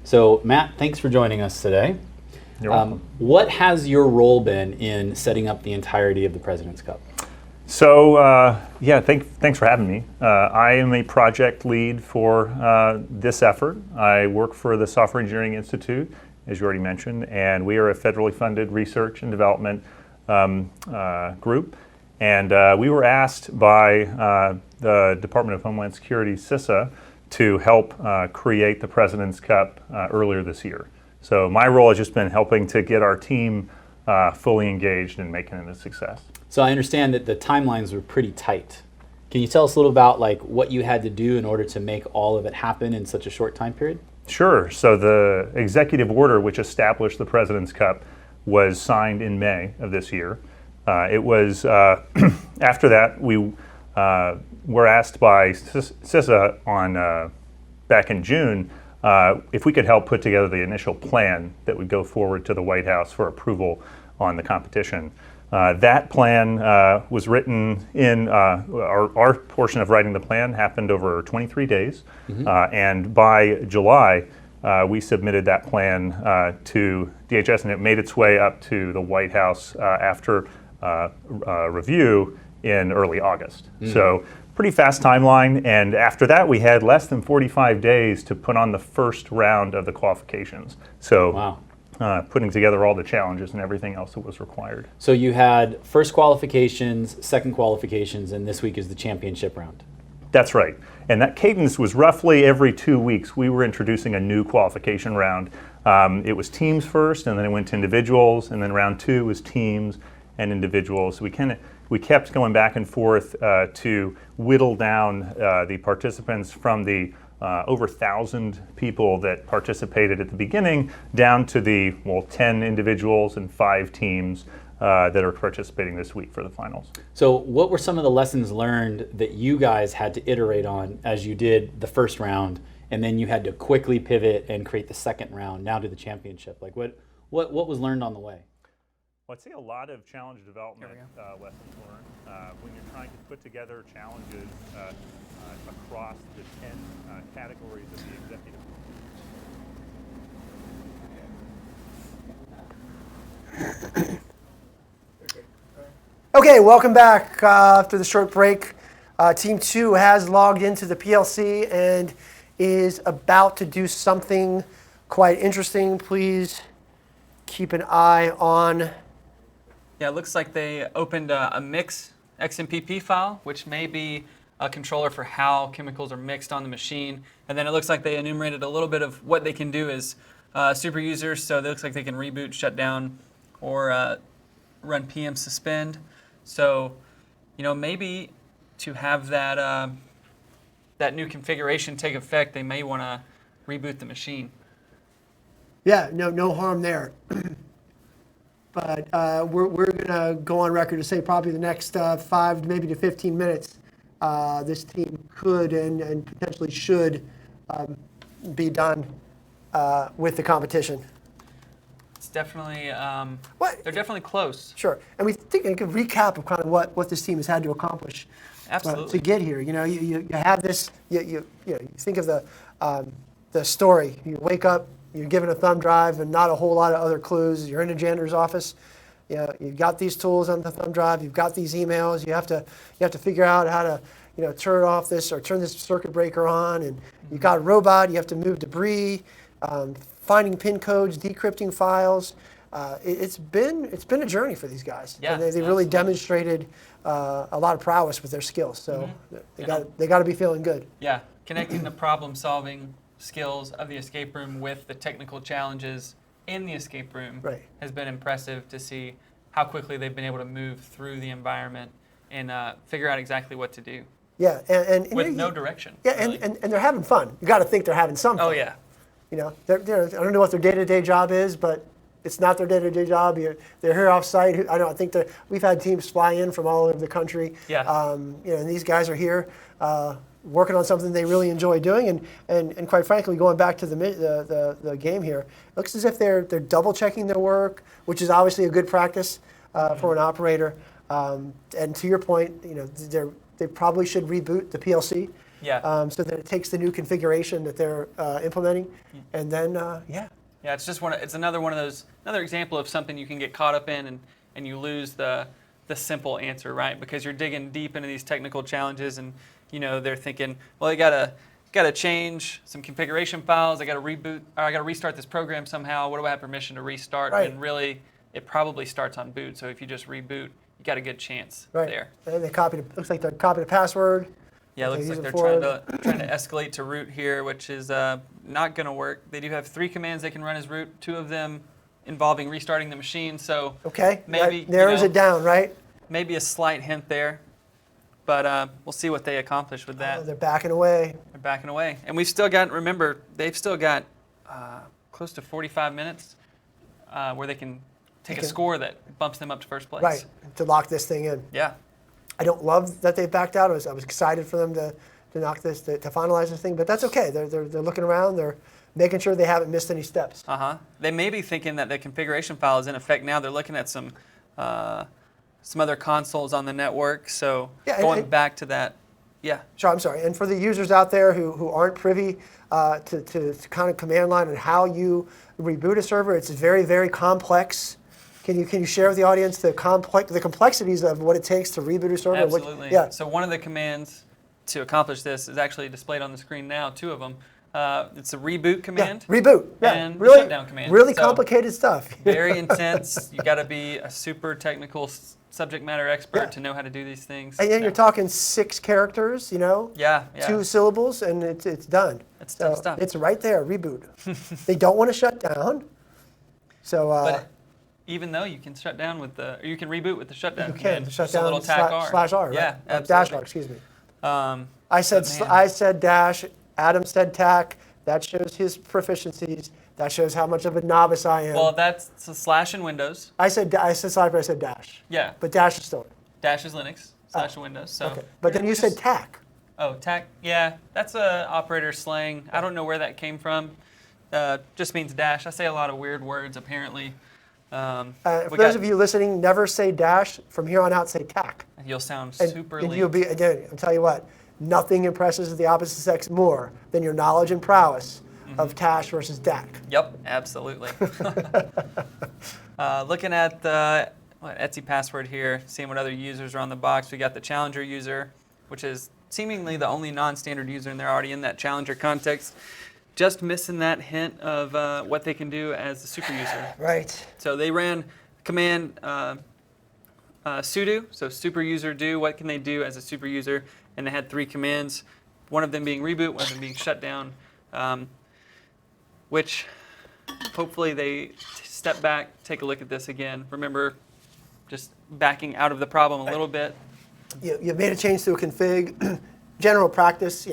[SPEAKER 5] So Matt, thanks for joining us today.
[SPEAKER 15] You're welcome.
[SPEAKER 5] What has your role been in setting up the entirety of the President's Cup?
[SPEAKER 15] So thanks for having me. I am a project lead for this effort. I work for the Software Engineering Institute, as you already mentioned, and we are a federally funded research and development group. And we were asked by the Department of Homeland Security, CISA, to help create the President's Cup earlier this year. So my role has just been helping to get our team fully engaged in making it a success.
[SPEAKER 5] So I understand that the timelines were pretty tight. Can you tell us a little about like what you had to do in order to make all of it happen in such a short time period?
[SPEAKER 15] Sure. So the executive order which established the President's Cup was signed in May of this year. It was after that we were asked by CISA on back in June if we could help put together the initial plan that would go forward to the White House for approval on the competition. That plan was written in our portion of writing the plan happened over 23 days, and by July we submitted that plan to DHS, and it made its way up to the White House after review in early August. So pretty fast timeline, and after that we had less than 45 days to put on the first round of the qualifications. So
[SPEAKER 5] wow.
[SPEAKER 15] Putting together all the challenges and everything else that was required.
[SPEAKER 5] So you had first qualifications, second qualifications, and this week is the championship round.
[SPEAKER 15] That's right. And that cadence was roughly every 2 weeks. We were introducing a new qualification round. It was teams first, and then it went to individuals, and then round 2 was teams and individuals. We kept going back and forth to whittle down the participants from the over 1,000 people that participated at the beginning down to the 10 individuals and 5 teams that are participating this week for the finals.
[SPEAKER 5] So what were some of the lessons learned that you guys had to iterate on as you did the first round, and then you had to quickly pivot and create the second round now to the championship? Like what was learned on the way?
[SPEAKER 15] Well, I'd say a lot of challenge development lessons learned when you're trying to put together challenges across the 10 categories of the executive.
[SPEAKER 2] Okay, welcome back after the short break. Team 2 has logged into the PLC, and is about to do something quite interesting. Please keep an eye on.
[SPEAKER 3] Yeah, it looks like they opened a mix XMPP file, which may be a controller for how chemicals are mixed on the machine. And then it looks like they enumerated a little bit of what they can do as super users. So it looks like they can reboot, shut down, or run PM suspend. So, maybe to have that that new configuration take effect, they may want to reboot the machine.
[SPEAKER 2] Yeah, no harm there. But we're going to go on record to say probably the next 5 maybe to 15 minutes, this team could and potentially should be done with the competition.
[SPEAKER 3] It's definitely, they're definitely close.
[SPEAKER 2] Sure, and we think a good recap of kind of what this team has had to accomplish
[SPEAKER 3] Absolutely.
[SPEAKER 2] to get here. You have this, you think of the story. You wake up, you're given a thumb drive and not a whole lot of other clues. You're in a janitor's office. You've got these tools on the thumb drive. You've got these emails. You have to figure out how to turn off this or turn this circuit breaker on. And you've got a robot. You have to move debris, finding pin codes, decrypting files. It's been a journey for these guys.
[SPEAKER 3] Yeah,
[SPEAKER 2] and they really demonstrated a lot of prowess with their skills. So they got to be feeling good.
[SPEAKER 3] Yeah, connecting the problem-solving skills of the escape room with the technical challenges in the escape room has been impressive to see how quickly they've been able to move through the environment and figure out exactly what to do.
[SPEAKER 2] Yeah, and
[SPEAKER 3] with no direction.
[SPEAKER 2] Yeah,
[SPEAKER 3] really.
[SPEAKER 2] and they're having fun. You got to think they're having some fun.
[SPEAKER 3] Oh yeah.
[SPEAKER 2] They're I don't know what their day-to-day job is, but it's not their day-to-day job. They're here off-site. I think we've had teams fly in from all over the country.
[SPEAKER 3] Yeah.
[SPEAKER 2] And these guys are here working on something they really enjoy doing, and quite frankly, going back to the game here, it looks as if they're double-checking their work, which is obviously a good practice for an operator. And to your point, they probably should reboot the PLC.
[SPEAKER 3] Yeah.
[SPEAKER 2] So that it takes the new configuration that they're implementing, and then
[SPEAKER 3] Yeah, it's just another example of something you can get caught up in, and you lose the simple answer, right? Because you're digging deep into these technical challenges, and they're thinking, well, I gotta change some configuration files. I gotta reboot, or I gotta restart this program somehow. What do I have permission to restart?
[SPEAKER 2] Right.
[SPEAKER 3] And really, it probably starts on boot. So if you just reboot, you got a good chance there.
[SPEAKER 2] And they looks like they copied the password.
[SPEAKER 3] Yeah, it looks like they're trying to escalate to root here, which is not going to work. They do have 3 commands they can run as root, 2 of them involving restarting the machine. So maybe
[SPEAKER 2] that narrows it down, right?
[SPEAKER 3] Maybe a slight hint there, but we'll see what they accomplish with that.
[SPEAKER 2] They're backing away.
[SPEAKER 3] They're backing away, and we've still got. Remember, they've still got close to 45 minutes where they can take a score that bumps them up to first place.
[SPEAKER 2] Right, to lock this thing in.
[SPEAKER 3] Yeah.
[SPEAKER 2] I don't love that they backed out. I was excited for them to knock this, to finalize this thing, but that's okay. They're looking around. They're making sure they haven't missed any steps.
[SPEAKER 3] They may be thinking that the configuration file is in effect now. They're looking at some other consoles on the network. So going back to that,
[SPEAKER 2] Sure, I'm sorry. And for the users out there who aren't privy to kind of command line and how you reboot a server, it's very, very complex. Can you share with the audience the complexities of what it takes to reboot a server?
[SPEAKER 3] Absolutely. So one of the commands to accomplish this is actually displayed on the screen now, 2 of them. It's a reboot command.
[SPEAKER 2] Reboot.
[SPEAKER 3] And
[SPEAKER 2] really,
[SPEAKER 3] shutdown command.
[SPEAKER 2] Really complicated stuff.
[SPEAKER 3] Very intense. You got to be a super technical subject matter expert to know how to do these things.
[SPEAKER 2] And you're talking 6 characters,
[SPEAKER 3] 2
[SPEAKER 2] syllables, and it's done.
[SPEAKER 3] It's tough stuff.
[SPEAKER 2] It's right there, reboot. They don't want to shut down. So.
[SPEAKER 3] But even though you can shut down you can reboot with the shutdown command.
[SPEAKER 2] You can shut
[SPEAKER 3] down. A little TAC R.
[SPEAKER 2] /R, right?
[SPEAKER 3] Yeah, absolutely.
[SPEAKER 2] Dash R, excuse me. I said dash. Adam said TAC. That shows his proficiencies. That shows how much of a novice I am.
[SPEAKER 3] Well, that's a slash in Windows.
[SPEAKER 2] I said Cyber. I said dash.
[SPEAKER 3] Yeah.
[SPEAKER 2] But dash is still.
[SPEAKER 3] Dash is Linux. Slash in Windows. So.
[SPEAKER 2] Okay. But then you said TAC.
[SPEAKER 3] Oh, TAC. Yeah, that's a operator slang. I don't know where that came from. Just means dash. I say a lot of weird words apparently.
[SPEAKER 2] For those of you listening, never say dash. From here on out, say TAC.
[SPEAKER 3] You'll sound super elite.
[SPEAKER 2] And you'll be, again, I'll tell you what, nothing impresses the opposite sex more than your knowledge and prowess of TASH versus DAC.
[SPEAKER 3] Yep, absolutely. Looking at the Etsy password here, seeing what other users are on the box. We got the challenger user, which is seemingly the only non-standard user, and they're already in that challenger context, just missing that hint of what they can do as the super user.
[SPEAKER 2] Right.
[SPEAKER 3] So they ran command sudo, so super user do, what can they do as a super user, and they had 3 commands, one of them being reboot, one of them being shut down, which hopefully they step back, take a look at this again. Remember, just backing out of the problem a little bit.
[SPEAKER 2] You made a change to a config. General practice,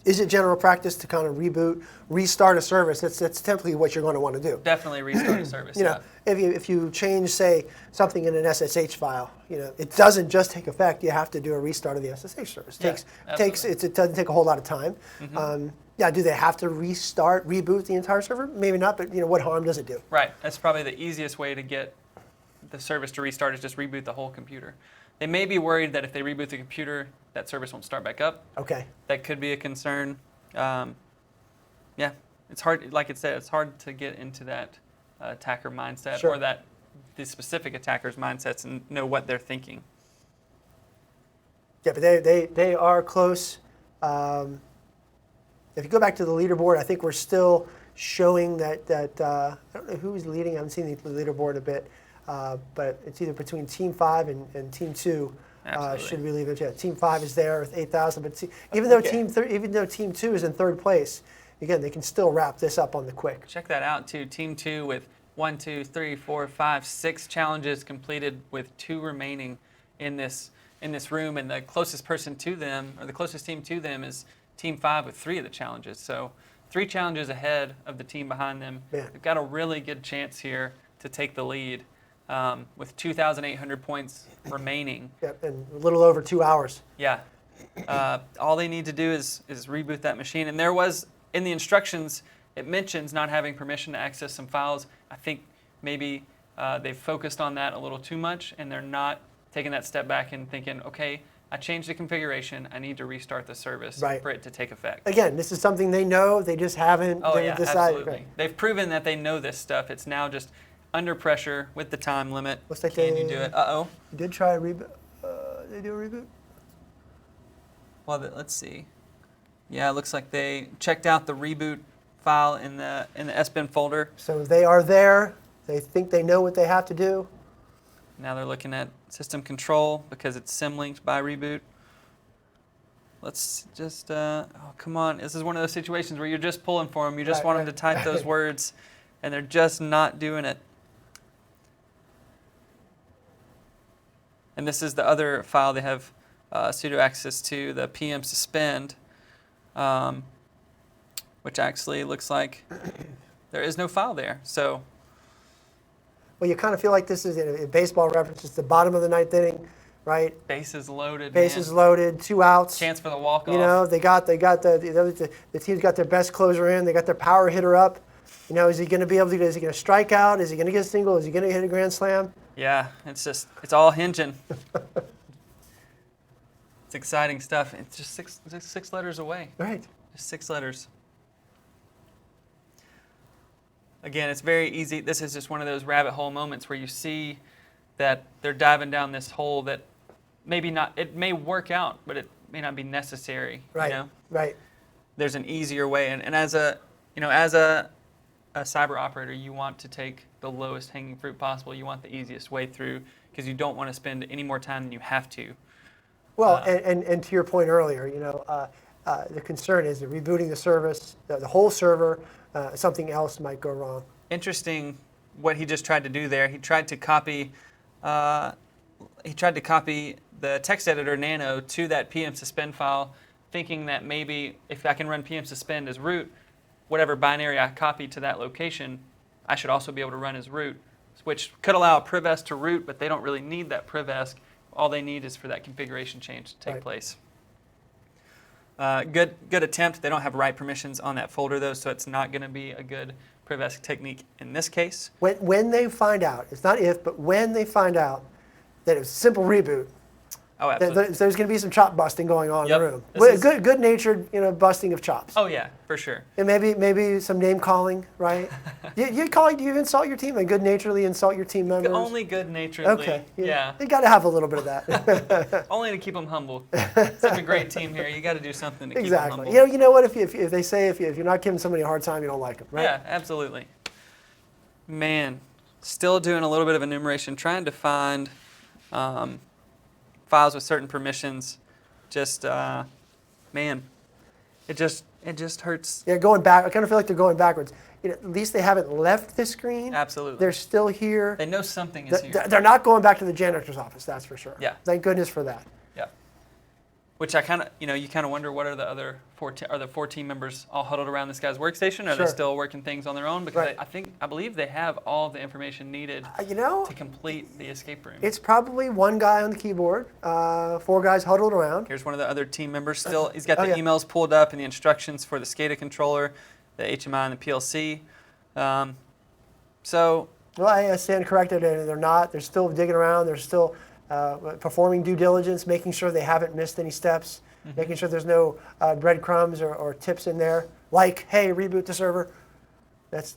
[SPEAKER 2] is it general practice to kind of reboot, restart a service? That's typically what you're going to want to do.
[SPEAKER 3] Definitely restart a service.
[SPEAKER 2] If you change, say, something in an SSH file, it doesn't just take effect. You have to do a restart of the SSH service. It doesn't take a whole lot of time. Do they have to reboot the entire server? Maybe not, but what harm does it do?
[SPEAKER 3] Right. That's probably the easiest way to get the service to restart is just reboot the whole computer. They may be worried that if they reboot the computer, that service won't start back up.
[SPEAKER 2] Okay.
[SPEAKER 3] That could be a concern. It's hard, like it said, it's hard to get into that attacker mindset or that the specific attacker's mindsets and know what they're thinking.
[SPEAKER 2] Yeah, but they are close. If you go back to the leaderboard, I think we're still showing that I don't know who's leading. I haven't seen the leaderboard a bit, but it's either between Team 5 and Team 2. Should we leave it? Yeah, Team 5 is there with 8,000, but even though Team 2 is in 3rd place, again, they can still wrap this up on the quick.
[SPEAKER 3] Check that out too. Team 2 with 1, 2, 3, 4, 5, 6 challenges completed with 2 remaining in this room, and the closest person to them, or the closest team to them, is Team 5 with 3 of the challenges. So 3 challenges ahead of the team behind them. They've got a really good chance here to take the lead with 2,800 points remaining.
[SPEAKER 2] Yep, and a little over 2 hours.
[SPEAKER 3] Yeah. All they need to do is reboot that machine. And there was, in the instructions, it mentions not having permission to access some files. I think maybe they've focused on that a little too much, and they're not taking that step back and thinking, okay, I changed the configuration. I need to restart the service for it to take effect.
[SPEAKER 2] Again, this is something they know. They just haven't decided.
[SPEAKER 3] Absolutely.
[SPEAKER 2] Right.
[SPEAKER 3] They've proven that they know this stuff. It's now just under pressure with the time limit.
[SPEAKER 2] Looks like
[SPEAKER 3] Can you do it? Uh-oh.
[SPEAKER 2] You did try a reboot. They do a reboot?
[SPEAKER 3] Well, let's see. Yeah, it looks like they checked out the reboot file in the SBIN folder.
[SPEAKER 2] So they are there. They think they know what they have to do.
[SPEAKER 3] Now they're looking at system control because it's symlinked by reboot. Let's just, oh, come on. This is one of those situations where you're just pulling for them. You just want them to type those words, and they're just not doing it. And this is the other file they have sudo access to, the PM suspend, which actually looks like there is no file there. So.
[SPEAKER 2] Well, you kind of feel like this is a baseball reference. It's the bottom of the 9th inning, right?
[SPEAKER 3] Bases loaded.
[SPEAKER 2] Bases loaded, 2 outs.
[SPEAKER 3] Chance for the walk-off.
[SPEAKER 2] They got the team's got their best closer in. They got their power hitter up. Is he going to be able to? Is he going to strike out? Is he going to get a single? Is he going to hit a grand slam?
[SPEAKER 3] Yeah, it's all hinging. It's exciting stuff. It's just six letters away.
[SPEAKER 2] Right.
[SPEAKER 3] Just 6 letters. Again, it's very easy. This is just one of those rabbit hole moments where you see that they're diving down this hole that maybe not, it may work out, but it may not be necessary.
[SPEAKER 2] Right. Right.
[SPEAKER 3] There's an easier way. And as a cyber operator, you want to take the lowest hanging fruit possible. You want the easiest way through because you don't want to spend any more time than you have to.
[SPEAKER 2] Well, and to your point earlier, the concern is that rebooting the service, the whole server, something else might go wrong.
[SPEAKER 3] Interesting what he just tried to do there. He tried to copy the text editor nano to that PM suspend file, thinking that maybe if I can run PM suspend as root, whatever binary I copy to that location, I should also be able to run as root, which could allow a privest to root, but they don't really need that privest. All they need is for that configuration change to take place. Good attempt. They don't have write permissions on that folder though, so it's not going to be a good privest technique in this case.
[SPEAKER 2] When they find out, it's not if, but when they find out that it was a simple reboot,
[SPEAKER 3] Oh, absolutely.
[SPEAKER 2] There's going to be some chop busting going on
[SPEAKER 3] Yep.
[SPEAKER 2] in the room.
[SPEAKER 3] This is-
[SPEAKER 2] Good-natured, busting of chops.
[SPEAKER 3] Oh yeah, for sure.
[SPEAKER 2] And maybe some name calling, right? you insult your team and good-naturedly insult your team members.
[SPEAKER 3] Only good-naturedly.
[SPEAKER 2] Okay.
[SPEAKER 3] Yeah.
[SPEAKER 2] You got to have a little bit of that.
[SPEAKER 3] Only to keep them humble. Such a great team here. You got to do something to keep them
[SPEAKER 2] Exactly.
[SPEAKER 3] humble.
[SPEAKER 2] You know what? If they say if you're not giving somebody a hard time, you don't like them, right?
[SPEAKER 3] Yeah, absolutely. Man, still doing a little bit of enumeration, trying to find files with certain permissions. Just man, it just hurts.
[SPEAKER 2] Yeah, going back. I kind of feel like they're going backwards. At least they haven't left the screen.
[SPEAKER 3] Absolutely.
[SPEAKER 2] They're still here.
[SPEAKER 3] They know something is here.
[SPEAKER 2] They're not going back to the janitor's office. That's for sure.
[SPEAKER 3] Yeah.
[SPEAKER 2] Thank goodness for that.
[SPEAKER 3] Yeah. Which I kind of, you kind of wonder, what are the other are the 4 team members all huddled around this guy's workstation? Or are
[SPEAKER 2] Sure.
[SPEAKER 3] they still working things on their own? Because
[SPEAKER 2] Right.
[SPEAKER 3] I believe they have all the information needed to complete the escape room.
[SPEAKER 2] It's probably one guy on the keyboard, 4 guys huddled around.
[SPEAKER 3] Here's one of the other team members still. He's got the
[SPEAKER 2] yeah.
[SPEAKER 3] emails pulled up and the instructions for the SCADA controller, the HMI and the PLC.
[SPEAKER 2] Well, I stand corrected. They're not. They're still digging around. They're still performing due diligence, making sure they haven't missed any steps, making sure there's no breadcrumbs or tips in there, like, hey, reboot the server. That's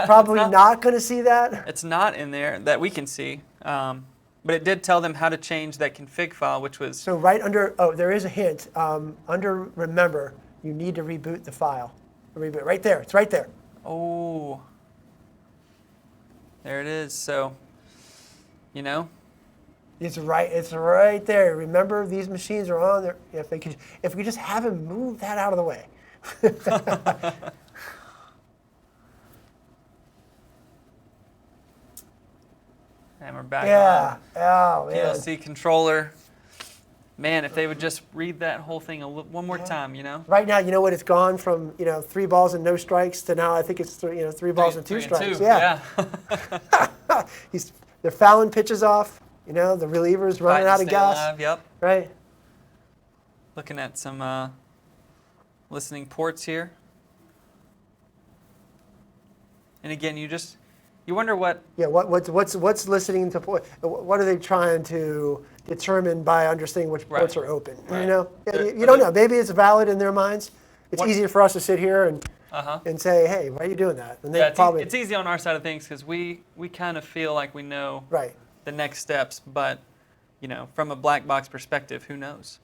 [SPEAKER 2] probably not going to see that.
[SPEAKER 3] It's not in there that we can see. But it did tell them how to change that config file, which was...
[SPEAKER 2] So right under, there is a hint. Under remember, you need to reboot the file. Reboot, right there. It's right there.
[SPEAKER 3] Oh. There it is. So,
[SPEAKER 2] It's right there. Remember, these machines are on there. If we could just have him move that out of the way.
[SPEAKER 3] And we're back
[SPEAKER 2] Yeah.
[SPEAKER 3] on
[SPEAKER 2] Oh, man.
[SPEAKER 3] PLC controller. Man, if they would just read that whole thing one more time,
[SPEAKER 2] Right now, you know what? It's gone from 3 balls and no strikes to now I think it's 3 balls and 2 strikes.
[SPEAKER 3] Yeah.
[SPEAKER 2] They're fouling pitches off. The reliever's running out of gas.
[SPEAKER 3] Alive, yep.
[SPEAKER 2] Right.
[SPEAKER 3] Looking at some listening ports here. And again, you wonder what...
[SPEAKER 2] Yeah, what's listening to what are they trying to determine by understanding which ports are open?
[SPEAKER 3] Right.
[SPEAKER 2] You don't know. Maybe it's valid in their minds. It's easier for us to sit here and say, hey, why are you doing that? And
[SPEAKER 3] it's easy on our side of things because we kind of feel like we know the next steps, but from a black box perspective, who knows?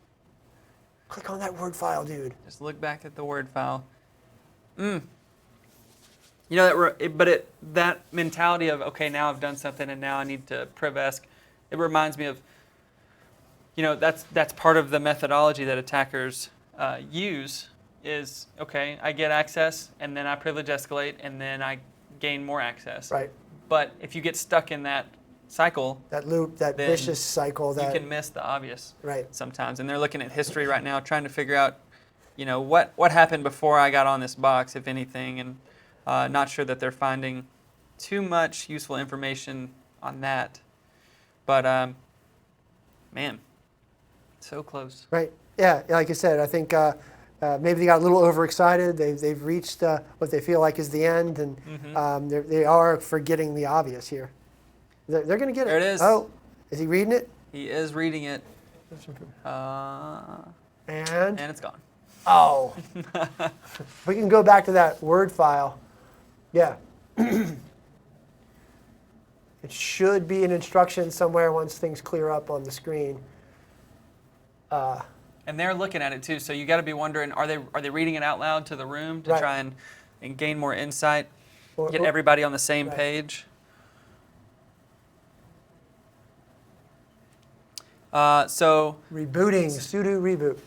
[SPEAKER 2] Click on that Word file, dude.
[SPEAKER 3] Just look back at the Word file. That mentality of, okay, now I've done something and now I need to privesc, it reminds me of, that's part of the methodology that attackers use is, okay, I get access and then I privilege escalate and then I gain more access.
[SPEAKER 2] Right.
[SPEAKER 3] But if you get stuck in that cycle,
[SPEAKER 2] that loop, that vicious cycle,
[SPEAKER 3] you can miss the obvious
[SPEAKER 2] right.
[SPEAKER 3] sometimes. And they're looking at history right now, trying to figure out, what happened before I got on this box, if anything, and not sure that they're finding too much useful information on that. But, man, so close.
[SPEAKER 2] Right. Yeah, like I said, I think maybe they got a little overexcited. They've reached what they feel like is the end, and they are forgetting the obvious here. They're going to get it.
[SPEAKER 3] There it is.
[SPEAKER 2] Oh, is he reading it?
[SPEAKER 3] He is reading it.
[SPEAKER 2] And
[SPEAKER 3] it's gone.
[SPEAKER 2] Oh. We can go back to that Word file. Yeah. It should be an instruction somewhere once things clear up on the screen.
[SPEAKER 3] And they're looking at it too, so you got to be wondering: are they reading it out loud to the room to try and gain more insight, get everybody on the same page? So
[SPEAKER 2] rebooting, sudo reboot.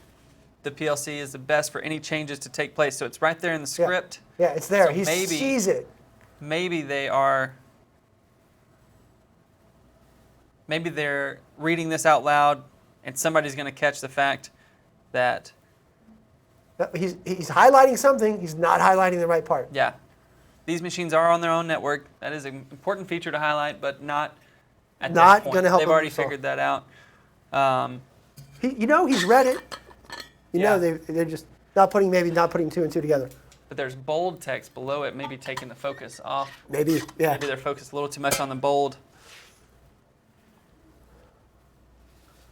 [SPEAKER 3] The PLC is the best for any changes to take place. So it's right there in the script.
[SPEAKER 2] Yeah, it's there.
[SPEAKER 3] So
[SPEAKER 2] He sees it.
[SPEAKER 3] Maybe they're reading this out loud, and somebody's going to catch the fact that
[SPEAKER 2] he's highlighting something. He's not highlighting the right part.
[SPEAKER 3] Yeah, these machines are on their own network. That is an important feature to highlight, but not at this point.
[SPEAKER 2] Going to help.
[SPEAKER 3] They've already figured that out.
[SPEAKER 2] He's read it. They're just not putting 2 and 2 together.
[SPEAKER 3] But there's bold text below it, maybe taking the focus off.
[SPEAKER 2] Maybe, yeah.
[SPEAKER 3] Maybe they're focused a little too much on the bold.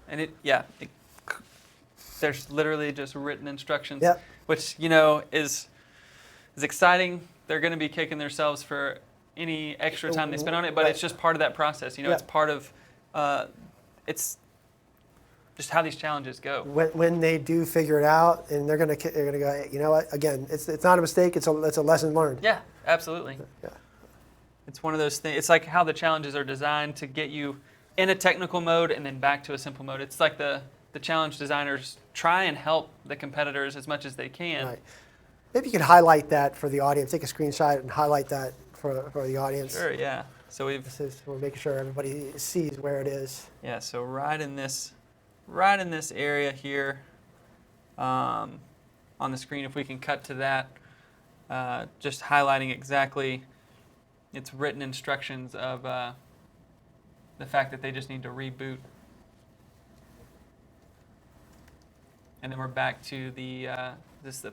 [SPEAKER 3] And there's literally just written instructions,
[SPEAKER 2] Yep.
[SPEAKER 3] which is exciting. They're going to be kicking themselves for any extra time they spend on it, but it's just part of that process. It's part of it's just how these challenges go.
[SPEAKER 2] When they do figure it out, and they're gonna go, you know what? Again, it's not a mistake. It's a lesson learned.
[SPEAKER 3] Yeah, absolutely.
[SPEAKER 2] Yeah.
[SPEAKER 3] It's one of those things. It's like how the challenges are designed to get you in a technical mode and then back to a simple mode. It's like the challenge designers try and help the competitors as much as they can.
[SPEAKER 2] Right. Maybe you could highlight that for the audience. Take a screenshot and highlight that for the audience.
[SPEAKER 3] Sure. Yeah. So we're
[SPEAKER 2] making sure everybody sees where it is.
[SPEAKER 3] Yeah. So right in this area here on the screen, if we can cut to that, just highlighting exactly its written instructions of the fact that they just need to reboot. And then we're back to the, is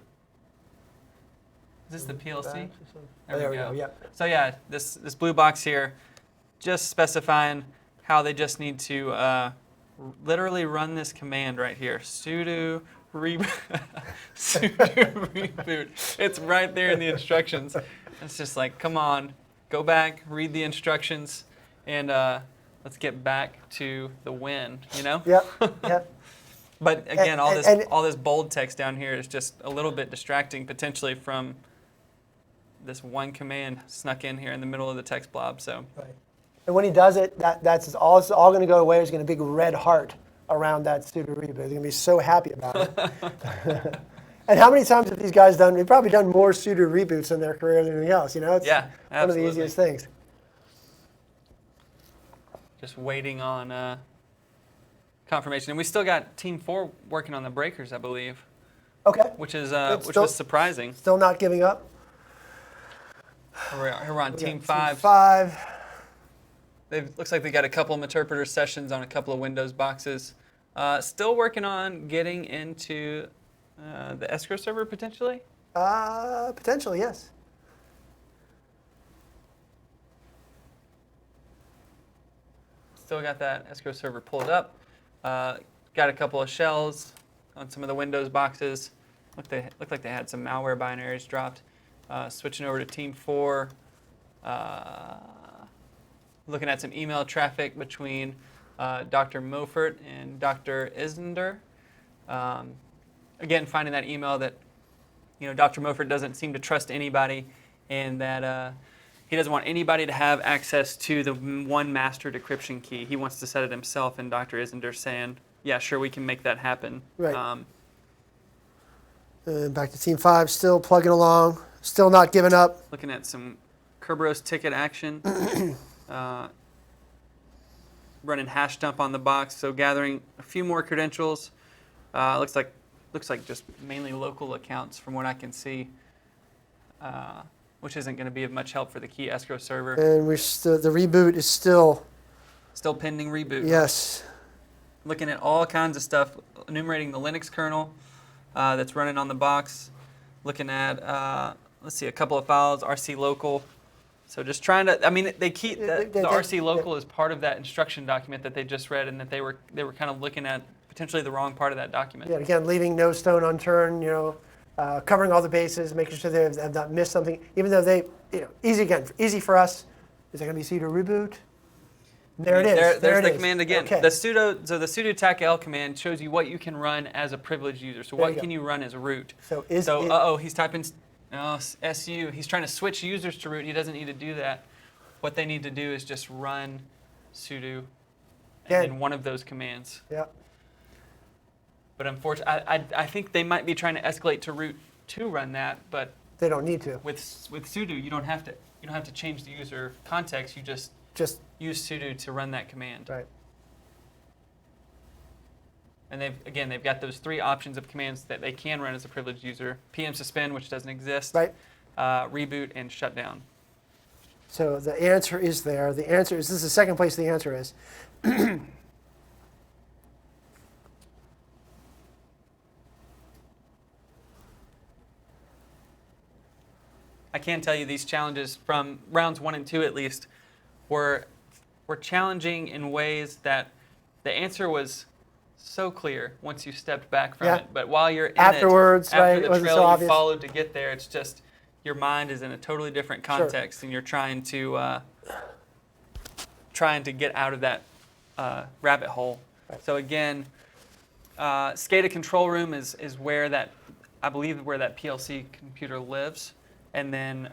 [SPEAKER 3] this the PLC?
[SPEAKER 2] There we go. Yep.
[SPEAKER 3] So yeah, this blue box here, just specifying how they just need to literally run this command right here, sudo reboot. Sudo reboot. It's right there in the instructions. It's just like, come on, go back, read the instructions, and let's get back to the win.
[SPEAKER 2] Yep. Yep.
[SPEAKER 3] But again, all this bold text down here is just a little bit distracting potentially from this one command snuck in here in the middle of the text blob. So.
[SPEAKER 2] Right. And when he does it, that's all. It's all going to go away. There's going to be a big red heart around that sudo reboot. They're going to be so happy about it. And how many times have these guys done? They've probably done more sudo reboots in their career than anything else. It's
[SPEAKER 3] absolutely.
[SPEAKER 2] One of the easiest things.
[SPEAKER 3] Just waiting on confirmation, and we still got Team 4 working on the breakers, I believe.
[SPEAKER 2] Okay.
[SPEAKER 3] Which was surprising.
[SPEAKER 2] Still not giving up.
[SPEAKER 3] We're on Team 5.
[SPEAKER 2] Team 5.
[SPEAKER 3] Looks like they got a couple of interpreter sessions on a couple of Windows boxes. Still working on getting into the escrow server potentially.
[SPEAKER 2] Potentially, yes.
[SPEAKER 3] Still got that escrow server pulled up. Got a couple of shells on some of the Windows boxes. Looked like they had some malware binaries dropped. Switching over to Team 4. Looking at some email traffic between Dr. Mofert and Dr. Isender. Again, finding that email that Dr. Mofert doesn't seem to trust anybody, and that he doesn't want anybody to have access to the one master decryption key. He wants to set it himself, and Dr. Isender saying, yeah, sure, we can make that happen.
[SPEAKER 2] Right. Back to Team 5, still plugging along, still not giving up.
[SPEAKER 3] Looking at some Kerberos ticket action. Running hash dump on the box, so gathering a few more credentials. Looks like just mainly local accounts from what I can see, which isn't going to be of much help for the key escrow server.
[SPEAKER 2] And the reboot is still
[SPEAKER 3] pending reboot.
[SPEAKER 2] Yes.
[SPEAKER 3] Looking at all kinds of stuff, enumerating the Linux kernel that's running on the box. Looking at let's see, a couple of files, RC local. So just trying to, they keep the RC local as part of that instruction document that they just read, and that they were kind of looking at potentially the wrong part of that document.
[SPEAKER 2] Yeah, again, leaving no stone unturned, covering all the bases, making sure they have not missed something, even though easy for us. Is that going to be sudo reboot? There it is.
[SPEAKER 3] There's the command again.
[SPEAKER 2] Okay.
[SPEAKER 3] The sudo tackl command shows you what you can run as a privileged user. So what can you run as root? He's typing SU. He's trying to switch users to root. He doesn't need to do that. What they need to do is just run sudo and then one of those commands.
[SPEAKER 2] Yeah.
[SPEAKER 3] But unfortunately, I think they might be trying to escalate to root to run that, but
[SPEAKER 2] they don't need to.
[SPEAKER 3] With sudo, you don't have to change the user context. You just use sudo to run that command.
[SPEAKER 2] Right.
[SPEAKER 3] And they've got those 3 options of commands that they can run as a privileged user: PM suspend, which doesn't exist,
[SPEAKER 2] right?
[SPEAKER 3] Reboot, and shutdown.
[SPEAKER 2] So the answer is there. The answer is, this is the second place the answer is.
[SPEAKER 3] I can tell you these challenges from rounds 1 and 2 at least were challenging in ways that the answer was so clear once you stepped back from
[SPEAKER 2] Yeah.
[SPEAKER 3] it. But while you're in
[SPEAKER 2] Afterwards,
[SPEAKER 3] it, after
[SPEAKER 2] right, it
[SPEAKER 3] the
[SPEAKER 2] wasn't
[SPEAKER 3] trail
[SPEAKER 2] so
[SPEAKER 3] you
[SPEAKER 2] obvious.
[SPEAKER 3] followed to get there, it's just your mind is in a totally different context, and you're trying to get out of that rabbit hole.
[SPEAKER 2] Right.
[SPEAKER 3] So again, SCADA control room is where that, I believe, where that PLC computer lives, and then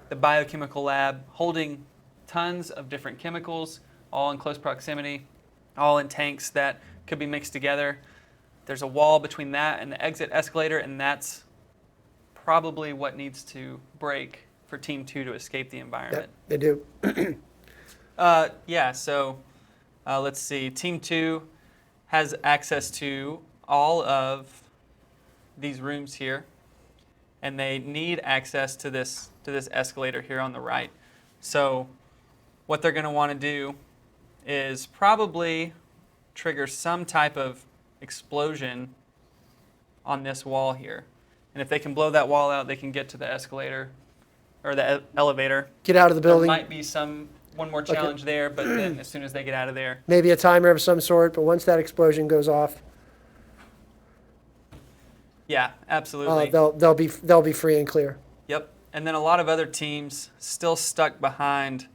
[SPEAKER 3] the biochemical lab holding tons of different chemicals, all in close proximity, all in tanks that could be mixed together. There's a wall between that and the exit escalator, and that's probably what needs to break for Team 2 to escape the environment.
[SPEAKER 2] Yep, they do.
[SPEAKER 3] So let's see. Team 2 has access to all of these rooms here, and they need access to this escalator here on the right. So what they're going to want to do is probably trigger some type of explosion on this wall here. And if they can blow that wall out, they can get to the escalator or the elevator.
[SPEAKER 2] Get out of the building.
[SPEAKER 3] There might be one more challenge there, but then as soon as they get out of there.
[SPEAKER 2] Maybe a timer of some sort, but once that explosion goes off,
[SPEAKER 3] yeah, absolutely.
[SPEAKER 2] they'll be free and clear.
[SPEAKER 3] Yep. And then a lot of other teams still stuck behind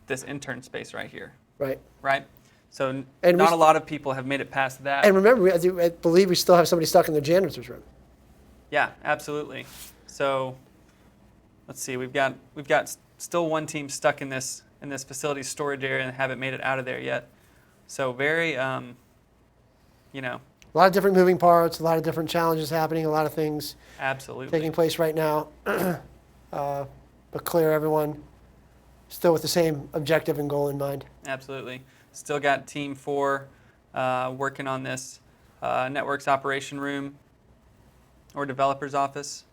[SPEAKER 3] this intern space right here.
[SPEAKER 2] Right.
[SPEAKER 3] Right? So
[SPEAKER 2] And
[SPEAKER 3] not a lot of people have made it past that.
[SPEAKER 2] And remember, I believe we still have somebody stuck in the janitor's room.
[SPEAKER 3] Yeah, absolutely. So let's see, we've got still one team stuck in this facility storage area and haven't made it out of there yet. So very,
[SPEAKER 2] A lot of different moving parts, a lot of different challenges happening, a lot of things
[SPEAKER 3] absolutely
[SPEAKER 2] taking place right now. But clear, everyone still with the same objective and goal in mind.
[SPEAKER 3] Absolutely. Still got Team 4 working on this networks operation room or developer's office,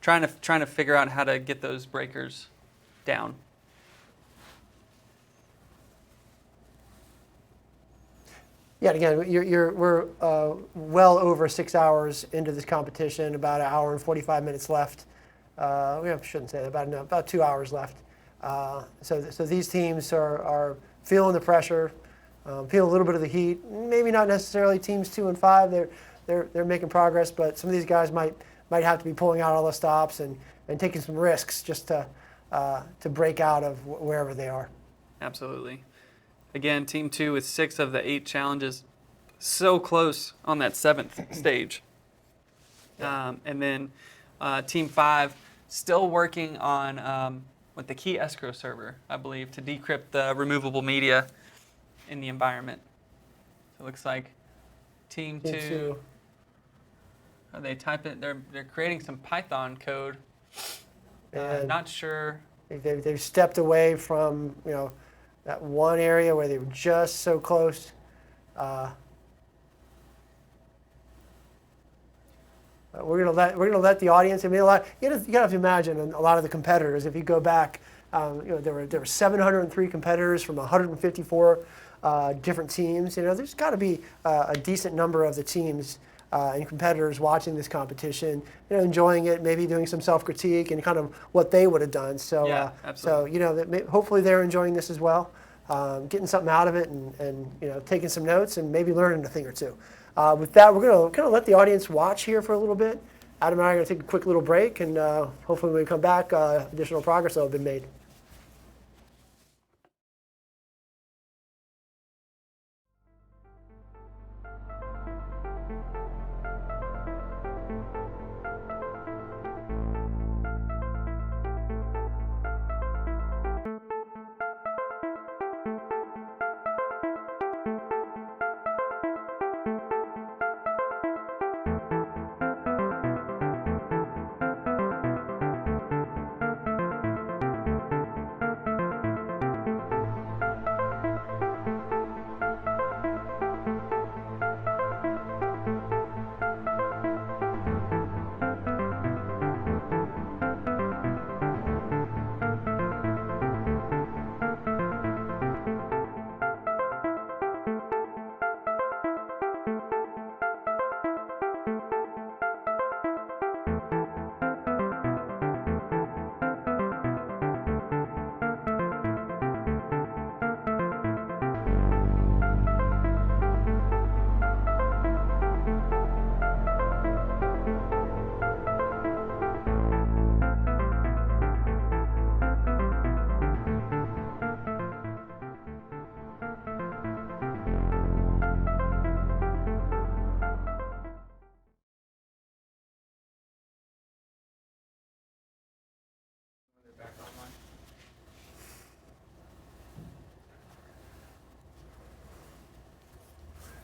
[SPEAKER 3] trying to figure out how to get those breakers down.
[SPEAKER 2] Yeah, again, we're well over 6 hours into this competition, about an hour and 45 minutes left. We shouldn't say that, about 2 hours left. So these teams are feeling the pressure, feeling a little bit of the heat. Maybe not necessarily teams 2 and 5. They're making progress, but some of these guys might have to be pulling out all the stops and taking some risks just to break out of wherever they are.
[SPEAKER 3] Absolutely. Again, Team 2 with 6 of the 8 challenges, so close on that 7th stage. And then Team 5 still working on with the key escrow server, I believe, to decrypt the removable media in the environment. So it looks like Team 2. They type it. They're creating some Python code. Not sure.
[SPEAKER 2] They've stepped away from that one area where they were just so close. We're gonna let the audience. I mean, you gotta have to imagine a lot of the competitors. If you go back, there were 703 competitors from 154 different teams. There's got to be a decent number of the teams and competitors watching this competition, enjoying it, maybe doing some self-critique and kind of what they would have done. So,
[SPEAKER 3] yeah, absolutely.
[SPEAKER 2] hopefully they're enjoying this as well, getting something out of it, and taking some notes and maybe learning a thing or two. With that, we're going to kind of let the audience watch here for a little bit. Adam and I are going to take a quick little break, and hopefully when we come back, additional progress will have been made.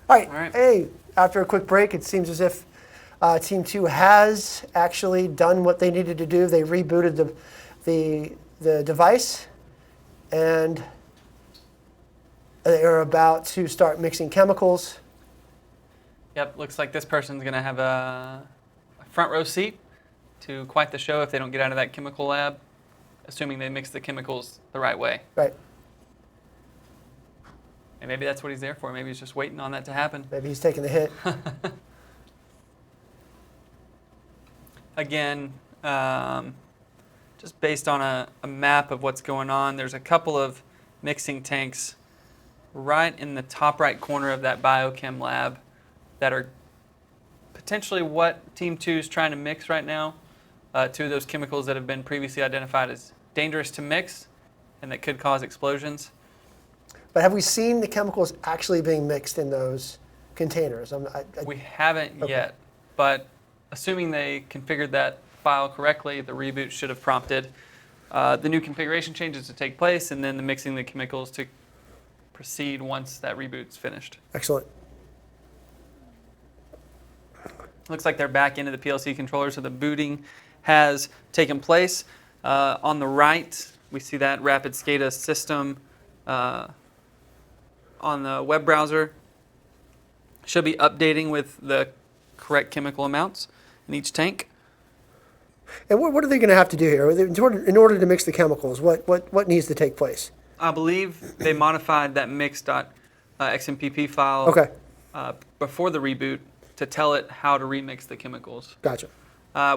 [SPEAKER 2] All right.
[SPEAKER 3] All right.
[SPEAKER 2] Hey, after a quick break, it seems as if Team 2 has actually done what they needed to do. They rebooted the device, and they are about to start mixing chemicals.
[SPEAKER 3] Yep, looks like this person's going to have a front row seat to quite the show if they don't get out of that chemical lab, assuming they mix the chemicals the right way.
[SPEAKER 2] Right.
[SPEAKER 3] And maybe that's what he's there for. Maybe he's just waiting on that to happen.
[SPEAKER 2] Maybe he's taking the hit.
[SPEAKER 3] Again, just based on a map of what's going on, there's a couple of mixing tanks right in the top right corner of that biochem lab that are potentially what Team 2 is trying to mix right now. Two of those chemicals that have been previously identified as dangerous to mix and that could cause explosions.
[SPEAKER 2] But have we seen the chemicals actually being mixed in those containers?
[SPEAKER 3] We haven't yet, but assuming they configured that file correctly, the reboot should have prompted the new configuration changes to take place and then the mixing the chemicals to proceed once that reboot's finished.
[SPEAKER 2] Excellent.
[SPEAKER 3] Looks like they're back into the PLC controller, so the booting has taken place. On the right, we see that rapid SCADA system on the web browser. Should be updating with the correct chemical amounts in each tank.
[SPEAKER 2] And what are they going to have to do here? In order to mix the chemicals, what needs to take place?
[SPEAKER 3] I believe they modified that mix.xmpp file before the reboot to tell it how to remix the chemicals.
[SPEAKER 2] Gotcha.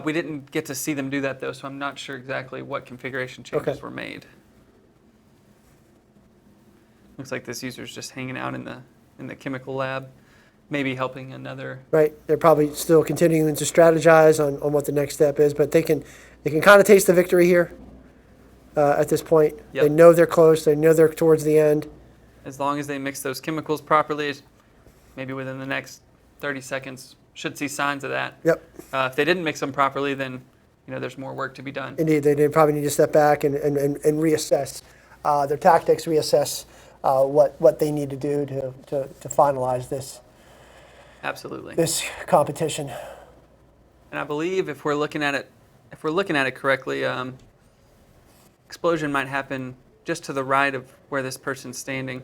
[SPEAKER 3] We didn't get to see them do that, though, so I'm not sure exactly what configuration changes were made. Looks like this user's just hanging out in the chemical lab, maybe helping another.
[SPEAKER 2] Right. They're probably still continuing to strategize on what the next step is, but they can kind of taste the victory here at this point.
[SPEAKER 3] Yep.
[SPEAKER 2] They know they're close. They know they're towards the end.
[SPEAKER 3] As long as they mix those chemicals properly, maybe within the next 30 seconds, should see signs of that.
[SPEAKER 2] Yep.
[SPEAKER 3] If they didn't mix them properly, then there's more work to be done.
[SPEAKER 2] Indeed, they probably need to step back and reassess their tactics, reassess what they need to do to finalize this.
[SPEAKER 3] Absolutely.
[SPEAKER 2] This competition.
[SPEAKER 3] And I believe if we're looking at it correctly, explosion might happen just to the right of where this person's standing.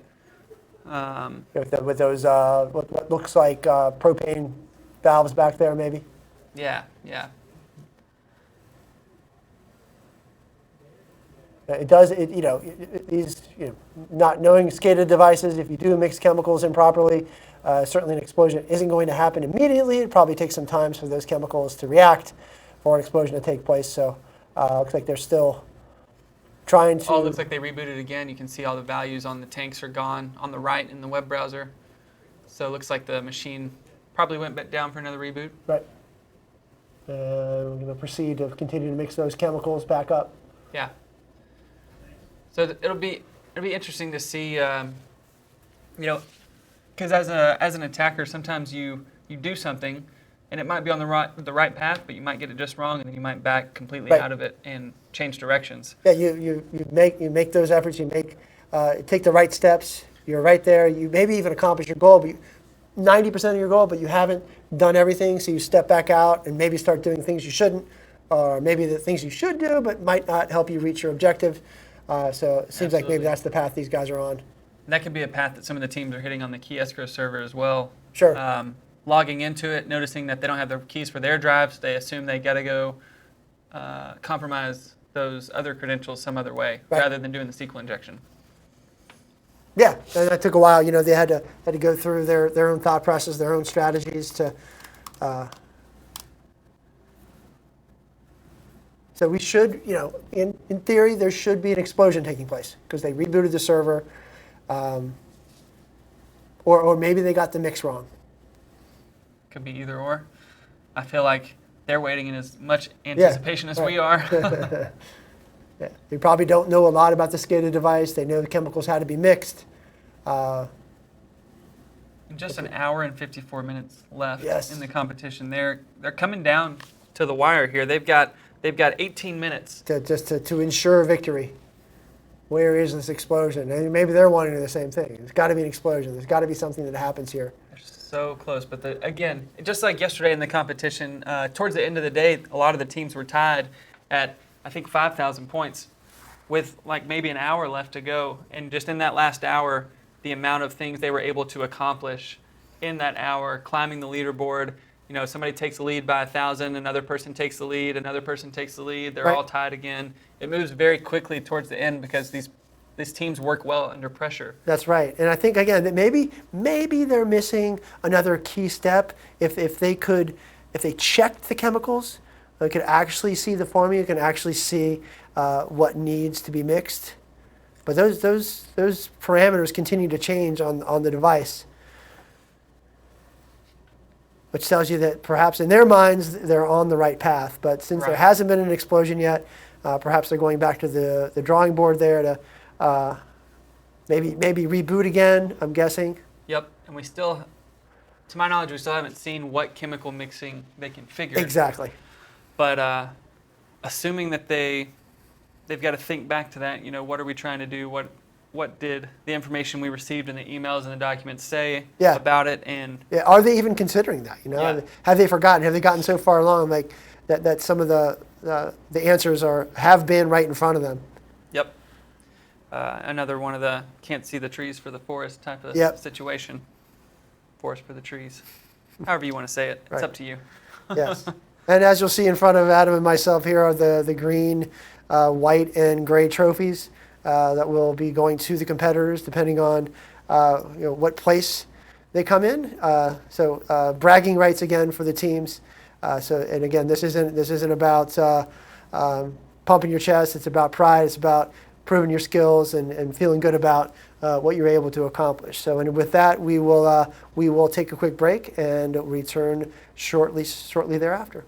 [SPEAKER 2] With those what looks like propane valves back there, maybe.
[SPEAKER 3] Yeah.
[SPEAKER 2] It does. These not knowing SCADA devices. If you do mix chemicals improperly, certainly an explosion isn't going to happen immediately. It probably takes some time for those chemicals to react, for an explosion to take place. So looks like they're still trying to.
[SPEAKER 3] Oh, it looks like they rebooted again. You can see all the values on the tanks are gone on the right in the web browser. So it looks like the machine probably went back down for another reboot.
[SPEAKER 2] Right. We're going to proceed to continue to mix those chemicals back up.
[SPEAKER 3] Yeah. So it'll be interesting to see, because as an attacker, sometimes you do something, and it might be on the right path, but you might get it just wrong, and then you might back completely out of it and change directions.
[SPEAKER 2] Yeah, you make those efforts. You take the right steps. You're right there. You maybe even accomplish your goal, but 90% of your goal, but you haven't done everything. So you step back out and maybe start doing things you shouldn't, or maybe the things you should do, but might not help you reach your objective. So it seems like maybe that's the path these guys are on.
[SPEAKER 3] And that could be a path that some of the teams are hitting on the key escrow server as well.
[SPEAKER 2] Sure.
[SPEAKER 3] Logging into it, noticing that they don't have the keys for their drives, they assume they got to go compromise those other credentials some other way, rather than doing the SQL injection.
[SPEAKER 2] Yeah, and that took a while. They had to go through their own thought process, their own strategies to. So we should, in theory, there should be an explosion taking place because they rebooted the server, or maybe they got the mix wrong.
[SPEAKER 3] Could be either or. I feel like they're waiting in as much anticipation as we are.
[SPEAKER 2] Yeah. They probably don't know a lot about the SCADA device. They know the chemicals had to be mixed.
[SPEAKER 3] In just an hour and 54 minutes left in the competition. They're coming down to the wire here. They've got 18 minutes
[SPEAKER 2] to ensure victory. Where is this explosion? And maybe they're wanting the same thing. There's got to be an explosion. There's got to be something that happens here.
[SPEAKER 3] There's So close, but again, just like yesterday in the competition, towards the end of the day, a lot of the teams were tied at, I think, 5,000 points with like maybe an hour left to go. And just in that last hour, the amount of things they were able to accomplish in that hour, climbing the leaderboard. Somebody takes the lead by 1,000, another person takes the lead, another person takes the lead. They're all tied again. It moves very quickly towards the end because these teams work well under pressure.
[SPEAKER 2] That's right. And I think, again, that maybe they're missing another key step. If they checked the chemicals, they could actually see the formula, you can actually see what needs to be mixed. But those parameters continue to change on the device, which tells you that perhaps in their minds they're on the right path. But since there hasn't been an explosion yet, perhaps they're going back to the drawing board there to maybe reboot again, I'm guessing.
[SPEAKER 3] Yep, and we still, to my knowledge, we still haven't seen what chemical mixing they can figure.
[SPEAKER 2] Exactly.
[SPEAKER 3] But assuming that they've got to think back to that, what are we trying to do? What did the information we received in the emails and the documents say about it? And
[SPEAKER 2] are they even considering that? Have they forgotten? Have they gotten so far along like that some of the answers have been right in front of them?
[SPEAKER 3] Yep. Another one of the can't see the trees for the forest type of situation. Forest for the trees. However you want to say it. It's up to you.
[SPEAKER 2] Yes. And as you'll see in front of Adam and myself here are the green, white, and gray trophies that will be going to the competitors depending on what place they come in. So bragging rights again for the teams. And again, this isn't about pumping your chest. It's about pride. It's about proving your skills and feeling good about what you're able to accomplish. So, and with that, we will take a quick break and return shortly thereafter.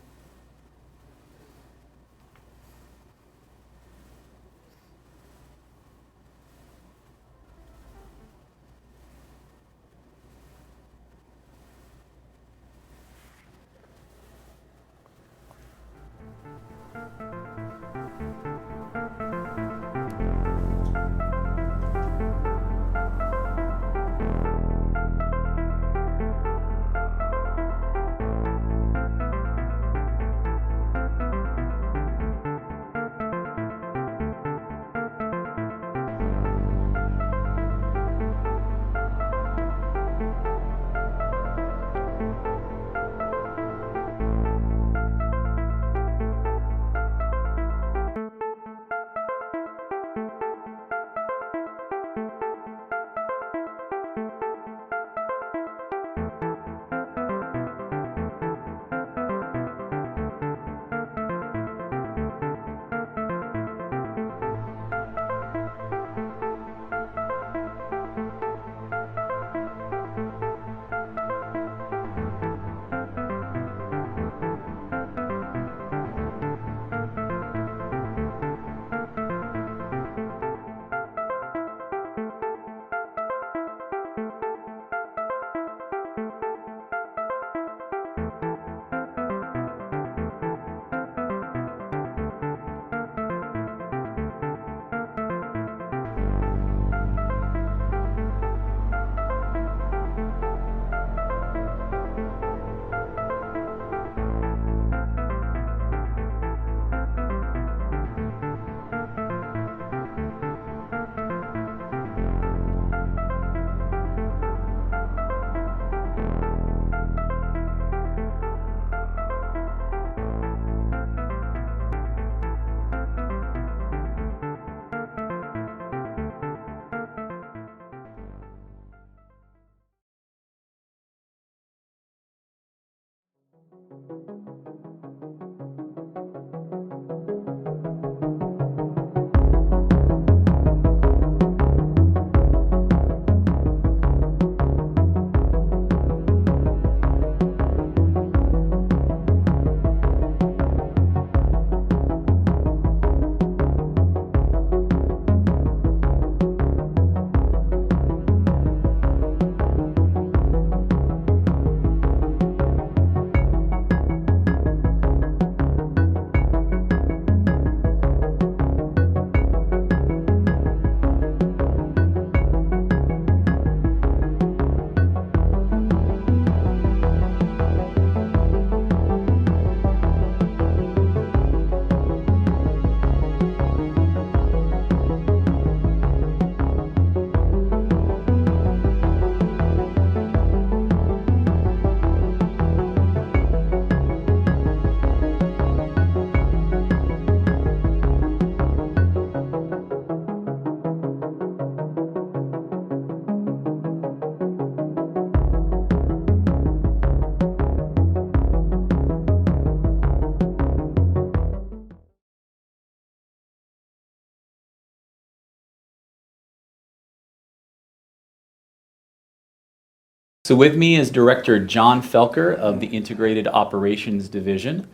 [SPEAKER 5] So with me is Director John Felker of the Integrated Operations Division.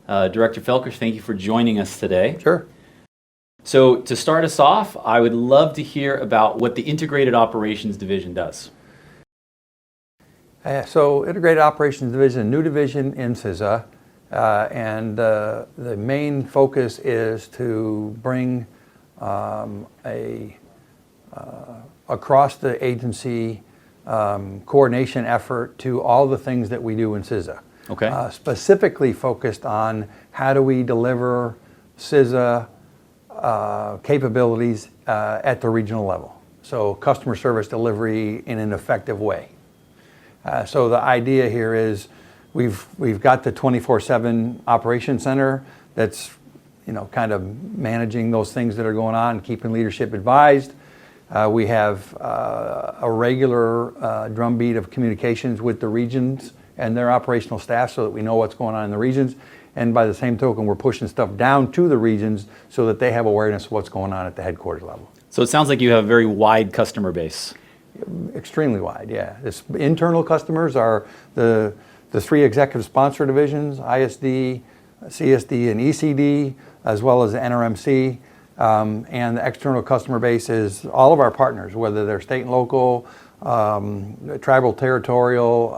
[SPEAKER 5] Director Felker, thank you for joining us today.
[SPEAKER 17] Sure.
[SPEAKER 5] So to start us off, I would love to hear about what the Integrated Operations Division does.
[SPEAKER 17] So Integrated Operations Division, a new division in CISA, and the main focus is to bring across the agency coordination effort to all the things that we do in CISA.
[SPEAKER 5] Okay.
[SPEAKER 17] Specifically focused on how do we deliver CISA capabilities at the regional level. So customer service delivery in an effective way. So the idea here is we've got the 24/7 operations center that's kind of managing those things that are going on, keeping leadership advised. We have a regular drumbeat of communications with the regions and their operational staff so that we know what's going on in the regions. And by the same token, we're pushing stuff down to the regions so that they have awareness of what's going on at the headquarters level.
[SPEAKER 5] So it sounds like you have a very wide customer base.
[SPEAKER 17] Extremely wide, yeah. Internal customers are the three executive sponsor divisions, ISD, CSD, and ECD, as well as the NRMC. And the external customer base is all of our partners, whether they're state and local, tribal, territorial,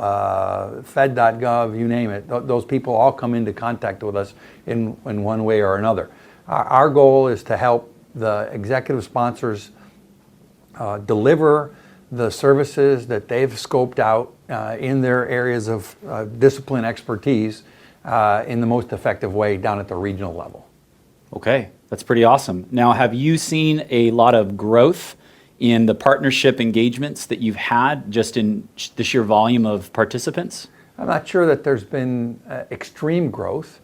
[SPEAKER 17] fed.gov, you name it. Those people all come into contact with us in one way or another. Our goal is to help the executive sponsors deliver the services that they've scoped out in their areas of discipline expertise in the most effective way down at the regional level.
[SPEAKER 5] Okay, that's pretty awesome. Now, have you seen a lot of growth in the partnership engagements that you've had just in the sheer volume of participants?
[SPEAKER 17] I'm not sure that there's been extreme growth.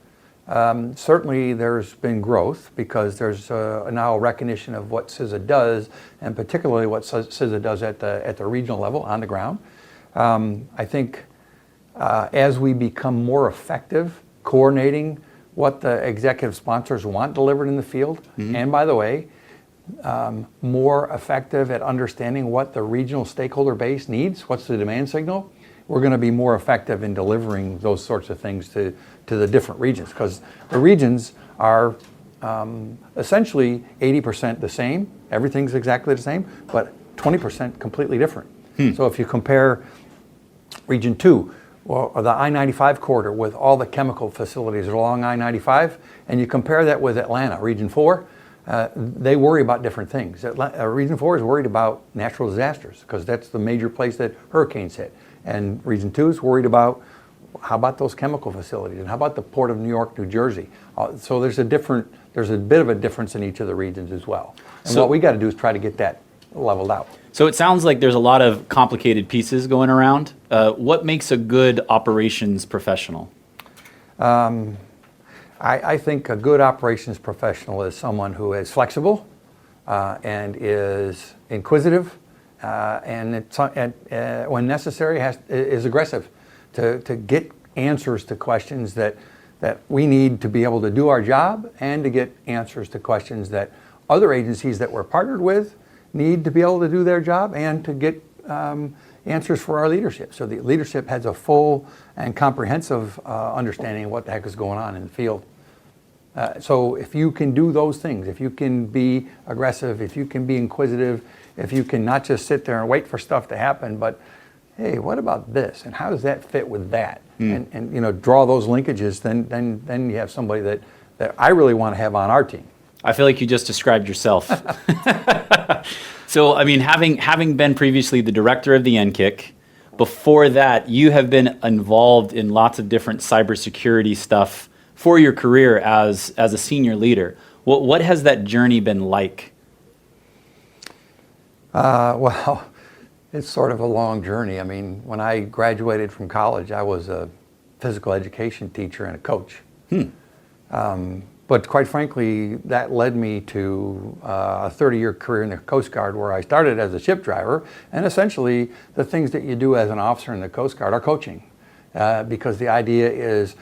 [SPEAKER 17] Certainly there's been growth because there's now a recognition of what CISA does, and particularly what CISA does at the regional level on the ground. I think as we become more effective coordinating what the executive sponsors want delivered in the field, and by the way, more effective at understanding what the regional stakeholder base needs, what's the demand signal, we're going to be more effective in delivering those sorts of things to the different regions, because the regions are essentially 80% the same, everything's exactly the same, but 20% completely different. So if you compare Region 2, or the I-95 corridor with all the chemical facilities along I-95, and you compare that with Atlanta, Region 4, they worry about different things. Region 4 is worried about natural disasters because that's the major place that hurricanes hit. And Region 2 is worried about how about those chemical facilities and how about the Port of New York, New Jersey. So there's a bit of a difference in each of the regions as well. And what we got to do is try to get that leveled out.
[SPEAKER 5] So it sounds like there's a lot of complicated pieces going around. What makes a good operations professional?
[SPEAKER 17] I think a good operations professional is someone who is flexible and is inquisitive and when necessary is aggressive to get answers to questions that we need to be able to do our job, and to get answers to questions that other agencies that we're partnered with need to be able to do their job, and to get answers for our leadership. So the leadership has a full and comprehensive understanding of what the heck is going on in the field. So if you can do those things, if you can be aggressive, if you can be inquisitive, if you can not just sit there and wait for stuff to happen, but hey, what about this? And how does that fit with that? And draw those linkages, then you have somebody that I really want to have on our team.
[SPEAKER 5] I feel like you just described yourself. So, I mean, having been previously the director of the NCIC, before that, you have been involved in lots of different cybersecurity stuff for your career as a senior leader. What has that journey been like?
[SPEAKER 17] Well, it's sort of a long journey. I mean, when I graduated from college, I was a physical education teacher and a coach. But quite frankly, that led me to a 30-year career in the Coast Guard, where I started as a ship driver, and essentially the things that you do as an officer in the Coast Guard are coaching, because the idea is,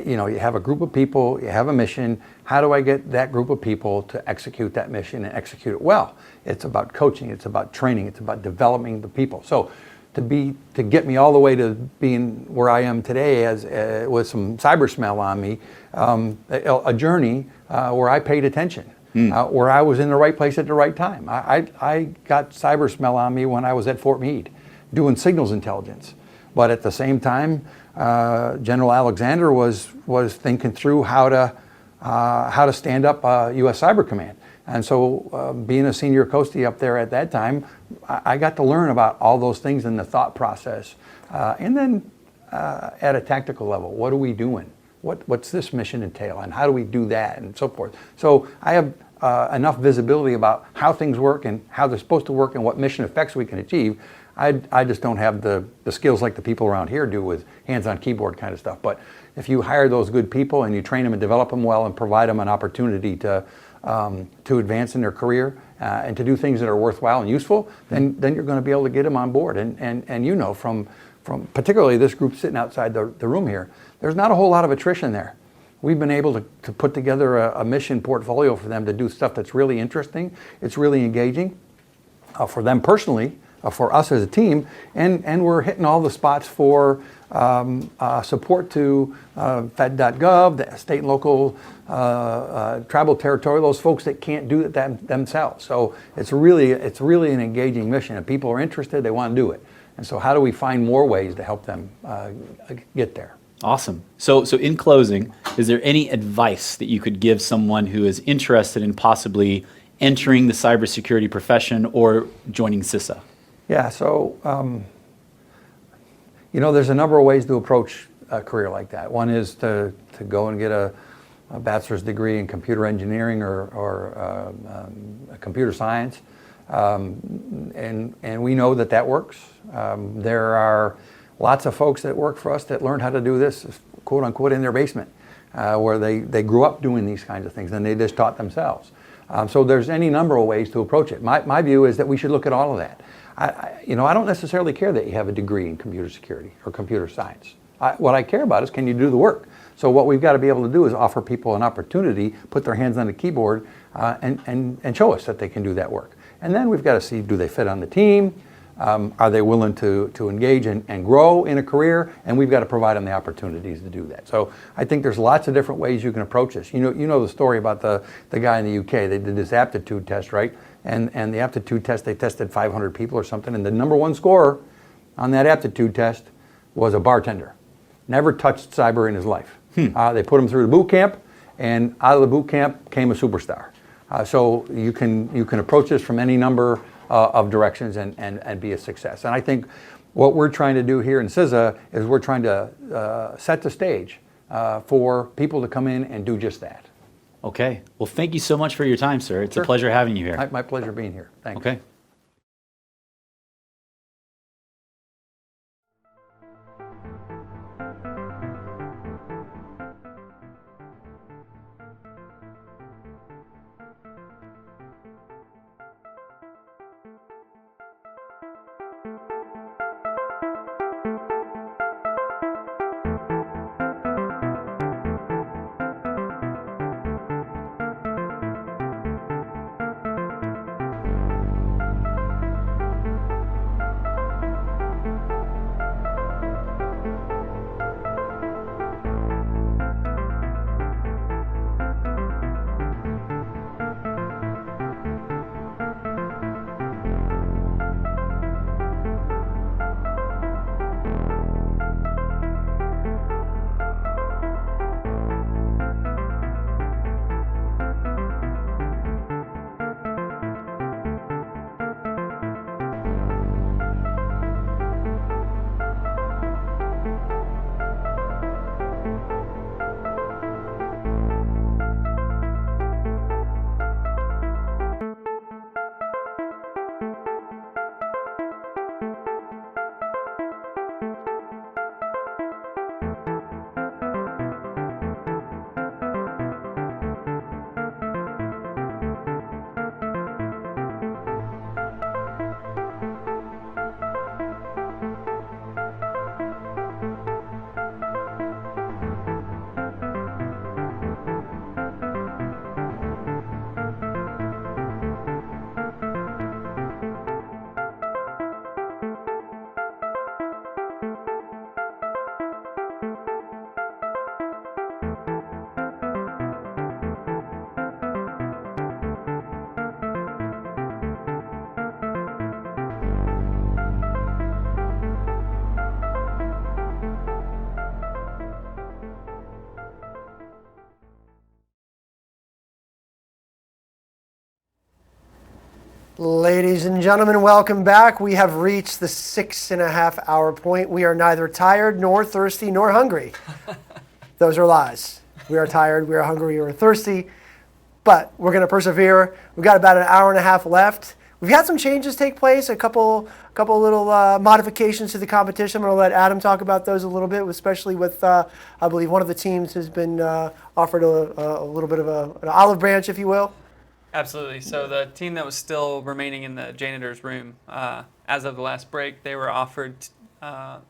[SPEAKER 17] you have a group of people, you have a mission, how do I get that group of people to execute that mission and execute it well? It's about coaching, it's about training, it's about developing the people. So to get me all the way to being where I am today, as with some cyber smell on me, a journey where I paid attention, where I was in the right place at the right time. I got cyber smell on me when I was at Fort Meade, doing signals intelligence, but at the same time, General Alexander was thinking through how to stand up U.S. Cyber Command. And so being a senior Coastie up there at that time, I got to learn about all those things in the thought process. And then at a tactical level, what are we doing? What's this mission entail? And how do we do that? And so forth. So I have enough visibility about how things work and how they're supposed to work and what mission effects we can achieve. I just don't have the skills like the people around here do with hands-on keyboard kind of stuff. But if you hire those good people and you train them and develop them well and provide them an opportunity to advance in their career and to do things that are worthwhile and useful, then you're going to be able to get them on board. And you know, from particularly this group sitting outside the room here, there's not a whole lot of attrition there. We've been able to put together a mission portfolio for them to do stuff that's really interesting. It's really engaging for them personally, for us as a team, and we're hitting all the spots for support to Fed.gov, the state and local, tribal territory, those folks that can't do it themselves. So it's really an engaging mission, and people are interested, they want to do it. And so how do we find more ways to help them get there?
[SPEAKER 5] Awesome. So in closing, is there any advice that you could give someone who is interested in possibly entering the cybersecurity profession or joining CISA?
[SPEAKER 17] Yeah, so you know, there's a number of ways to approach a career like that. One is to go and get a bachelor's degree in computer engineering or computer science, and we know that works. There are lots of folks that work for us that learned how to do this, quote unquote, in their basement, where they grew up doing these kinds of things and they just taught themselves. So there's any number of ways to approach it. My view is that we should look at all of that. I don't necessarily care that you have a degree in computer security or computer science. What I care about is, can you do the work? So what we've got to be able to do is offer people an opportunity, put their hands on the keyboard, and show us that they can do that work. And then we've got to see, do they fit on the team? Are they willing to engage and grow in a career? And we've got to provide them the opportunities to do that. So I think there's lots of different ways you can approach this. You know the story about the guy in the UK. They did this aptitude test, right? And the aptitude test, they tested 500 people or something, and the number one scorer on that aptitude test was a bartender. Never touched cyber in his life. They put him through the boot camp, and out of the boot camp came a superstar. So you can approach this from any number of directions and be a success. And I think what we're trying to do here in CISA is we're trying to set the stage for people to come in and do just that.
[SPEAKER 5] Okay. Well, thank you so much for your time, sir. It's a pleasure having you here.
[SPEAKER 17] My pleasure being here. Thanks.
[SPEAKER 5] Okay.
[SPEAKER 2] Ladies and gentlemen, welcome back. We have reached the 6.5 hour point. We are neither tired, nor thirsty, nor hungry. Those are lies. We are tired, we are hungry, we are thirsty, but we're going to persevere. We've got about an hour and a half left. We've had some changes take place, a couple little modifications to the competition. I'm going to let Adam talk about those a little bit, especially with, I believe, one of the teams has been offered a little bit of an olive branch, if you will.
[SPEAKER 3] Absolutely. So the team that was still remaining in the janitor's room, as of the last break, they were offered a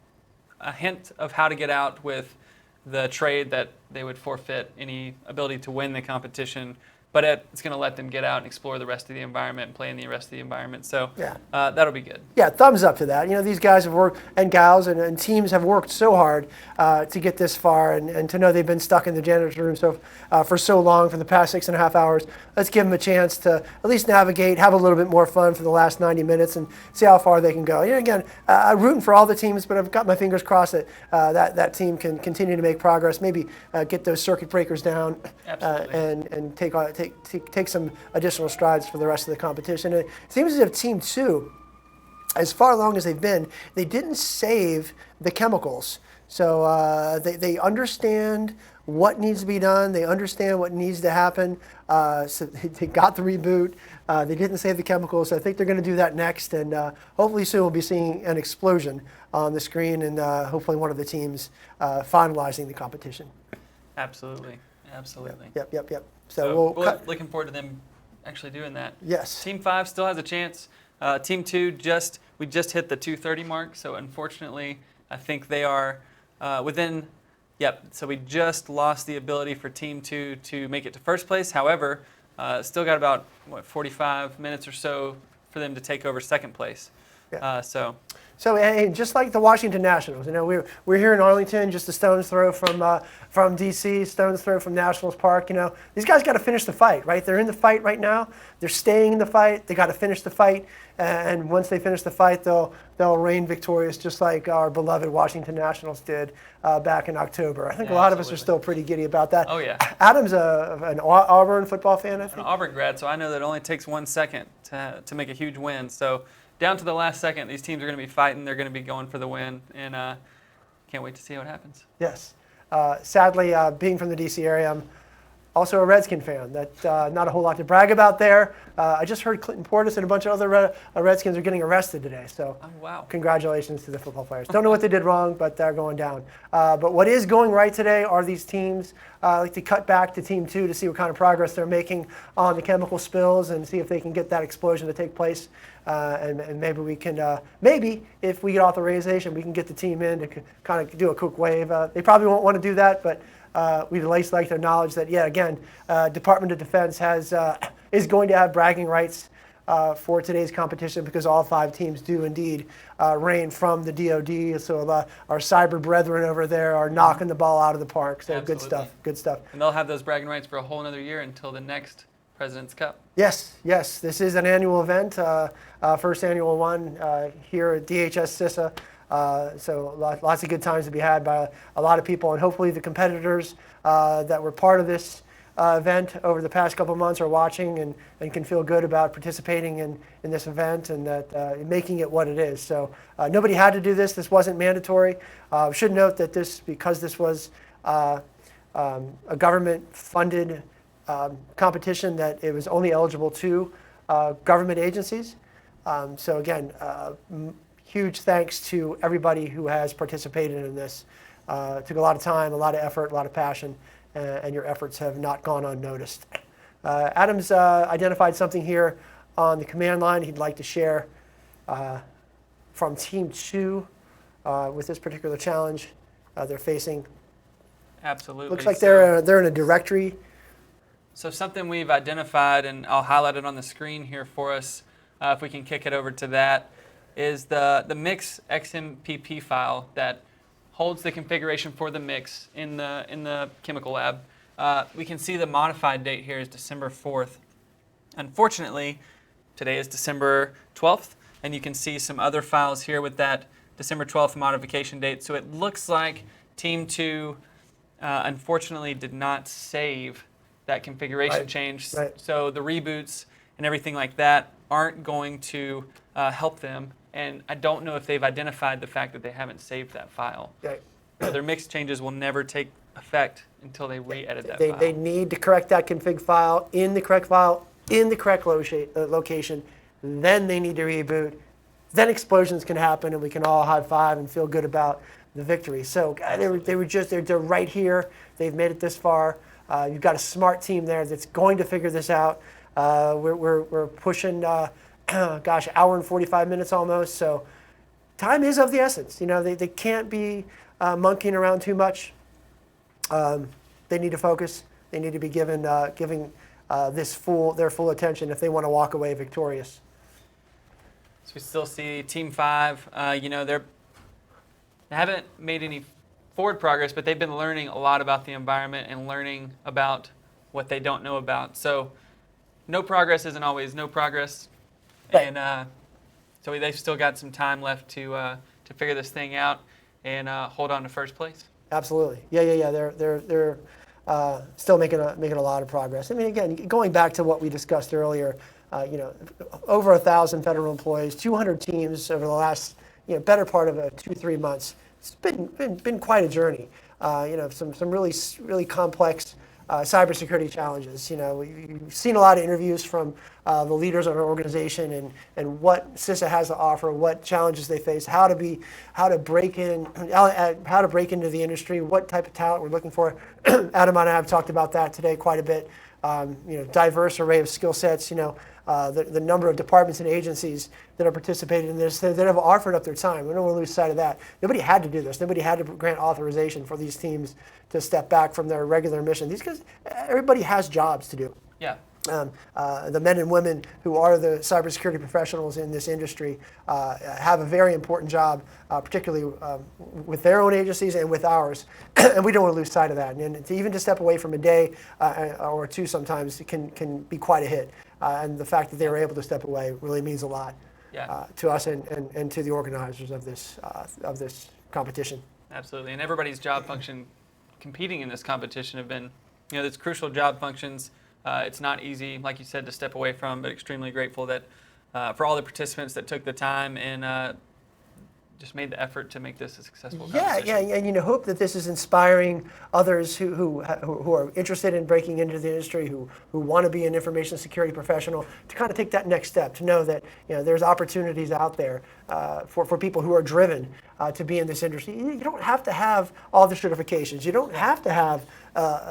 [SPEAKER 3] hint of how to get out with the trade that they would forfeit any ability to win the competition, but it's going to let them get out and explore the rest of the environment and play in the rest of the environment. So that'll be good.
[SPEAKER 2] Yeah, thumbs up to that. You know, these guys have worked, and gals and teams have worked so hard to get this far, and to know they've been stuck in the janitor's room for so long for the past 6.5 hours. Let's give them a chance to at least navigate, have a little bit more fun for the last 90 minutes, and see how far they can go. You know, again, I'm rooting for all the teams, but I've got my fingers crossed that that team can continue to make progress, maybe get those circuit breakers down, and take some additional strides for the rest of the competition. It seems as if Team 2, as far along as they've been, they didn't save the chemicals. So they understand what needs to be done. They understand what needs to happen. So they got the reboot. They didn't save the chemicals. So I think they're going to do that next. And hopefully soon we'll be seeing an explosion on the screen, and hopefully one of the teams finalizing the competition.
[SPEAKER 3] Absolutely. Absolutely.
[SPEAKER 2] Yep. So
[SPEAKER 3] we're looking forward to them actually doing that.
[SPEAKER 2] Yes.
[SPEAKER 3] Team 5 still has a chance. Team 2 we just hit the 230 mark, so unfortunately I think they are within. Yep. So we just lost the ability for Team 2 to make it to first place. However, still got about 45 minutes or so for them to take over second place.
[SPEAKER 2] Yeah.
[SPEAKER 3] So
[SPEAKER 2] just like the Washington Nationals, you know, we're here in Arlington, just a stone's throw from DC, stone's throw from Nationals Park. You know, these guys got to finish the fight, right? They're in the fight right now. They're staying in the fight. They got to finish the fight, and once they finish the fight, they'll reign victorious, just like our beloved Washington Nationals did back in October. I think a lot of us are still pretty giddy about that.
[SPEAKER 3] Oh yeah.
[SPEAKER 2] Adam's an Auburn football fan, I think.
[SPEAKER 3] An Auburn grad, so I know that it only takes 1 second to make a huge win. So down to the last second, these teams are going to be fighting. They're going to be going for the win, and can't wait to see what happens.
[SPEAKER 2] Yes. Sadly, being from the D.C. area, I'm also a Redskin fan. Not a whole lot to brag about there. I just heard Clinton Portis and a bunch of other Redskins are getting arrested today. So
[SPEAKER 3] wow.
[SPEAKER 2] Congratulations to the football players. Don't know what they did wrong, but they're going down. But what is going right today are these teams. I like to cut back to Team 2 to see what kind of progress they're making on the chemical spills and see if they can get that explosion to take place. And maybe we can, maybe if we get authorization, we can get the team in to kind of do a quick wave. They probably won't want to do that, but we'd at least like to acknowledge that, Department of Defense is going to have bragging rights for today's competition, because all 5 teams do indeed reign from the DoD. So our cyber brethren over there are knocking the ball out of the park. So
[SPEAKER 3] Absolutely.
[SPEAKER 2] Good stuff.
[SPEAKER 3] And they'll have those bragging rights for a whole another year until the next President's Cup.
[SPEAKER 2] Yes. This is an annual event, first annual one here at DHS CISA. So lots of good times to be had by a lot of people, and hopefully the competitors that were part of this event over the past couple of months are watching and can feel good about participating in this event, and that making it what it is. So nobody had to do this. This wasn't mandatory. Should note that because this was a government-funded competition, that it was only eligible to government agencies. So again, huge thanks to everybody who has participated in this. It took a lot of time, a lot of effort, a lot of passion, and your efforts have not gone unnoticed. Adam's identified something here on the command line he'd like to share from Team 2 with this particular challenge they're facing.
[SPEAKER 3] Absolutely.
[SPEAKER 2] Looks like they're in a directory.
[SPEAKER 3] So something we've identified, and I'll highlight it on the screen here for us, if we can kick it over to that, is the mix XMPP file that holds the configuration for the mix in the chemical lab. We can see the modified date here is December 4th. Unfortunately, today is December 12th, and you can see some other files here with that December 12th modification date. So it looks like Team 2 unfortunately did not save that configuration change.
[SPEAKER 2] Right.
[SPEAKER 3] So the reboots and everything like that aren't going to help them. And I don't know if they've identified the fact that they haven't saved that file.
[SPEAKER 2] Right.
[SPEAKER 3] So their mix changes will never take effect until they re-edit that file.
[SPEAKER 2] They need to correct that config file in the correct location. Then they need to reboot. Then explosions can happen, and we can all high five and feel good about the victory. So they're right here. They've made it this far. You've got a smart team there that's going to figure this out. We're pushing, hour and 45 minutes almost. So time is of the essence. They can't be monkeying around too much. They need to focus. They need to be giving their full attention if they want to walk away victorious.
[SPEAKER 3] So we still see Team 5. They haven't made any forward progress, but they've been learning a lot about the environment and learning about what they don't know about. So no progress isn't always no progress, and so they've still got some time left to figure this thing out and hold on to first place.
[SPEAKER 2] Absolutely, yeah. They're still making a lot of progress. I mean, again, going back to what we discussed earlier, over 1,000 federal employees, 200 teams over the last better part of 2-3 months. It's been quite a journey. Some really complex cybersecurity challenges. We've seen a lot of interviews from the leaders of our organization and what CISA has to offer, what challenges they face, how to break into the industry, what type of talent we're looking for. Adam and I have talked about that today quite a bit. Diverse array of skill sets. The number of departments and agencies that are participating in this that have offered up their time. We don't want to lose sight of that. Nobody had to do this. Nobody had to grant authorization for these teams to step back from their regular mission. These guys, everybody has jobs to do.
[SPEAKER 3] Yeah.
[SPEAKER 2] The men and women who are the cybersecurity professionals in this industry have a very important job, particularly with their own agencies and with ours, and we don't want to lose sight of that. And to step away from a day or two sometimes can be quite a hit. And the fact that they were able to step away really means a lot to us and to the organizers of this competition.
[SPEAKER 3] Absolutely, and everybody's job function competing in this competition have been, these crucial job functions. It's not easy, like you said, to step away from, but extremely grateful that for all the participants that took the time and just made the effort to make this a successful competition.
[SPEAKER 2] Yeah, and hope that this is inspiring others who are interested in breaking into the industry, who want to be an information security professional, to kind of take that next step, to know that there's opportunities out there for people who are driven to be in this industry. You don't have to have all the certifications. You don't have to have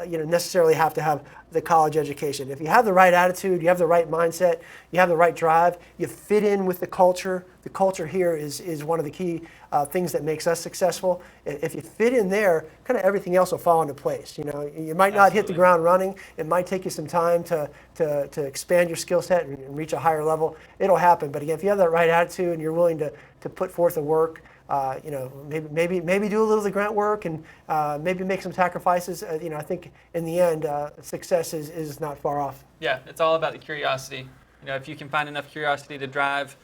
[SPEAKER 2] necessarily have to have the college education. If you have the right attitude, you have the right mindset, you have the right drive, you fit in with the culture. The culture here is one of the key things that makes us successful. If you fit in there, kind of everything else will fall into place. You might not hit the ground running. It might take you some time to expand your skill set and reach a higher level. It'll happen. But again, if you have that right attitude and you're willing to put forth the work, maybe do a little of the grunt work and maybe make some sacrifices. I think in the end, success is not far off.
[SPEAKER 3] Yeah, it's all about the curiosity. If you can find enough curiosity to drive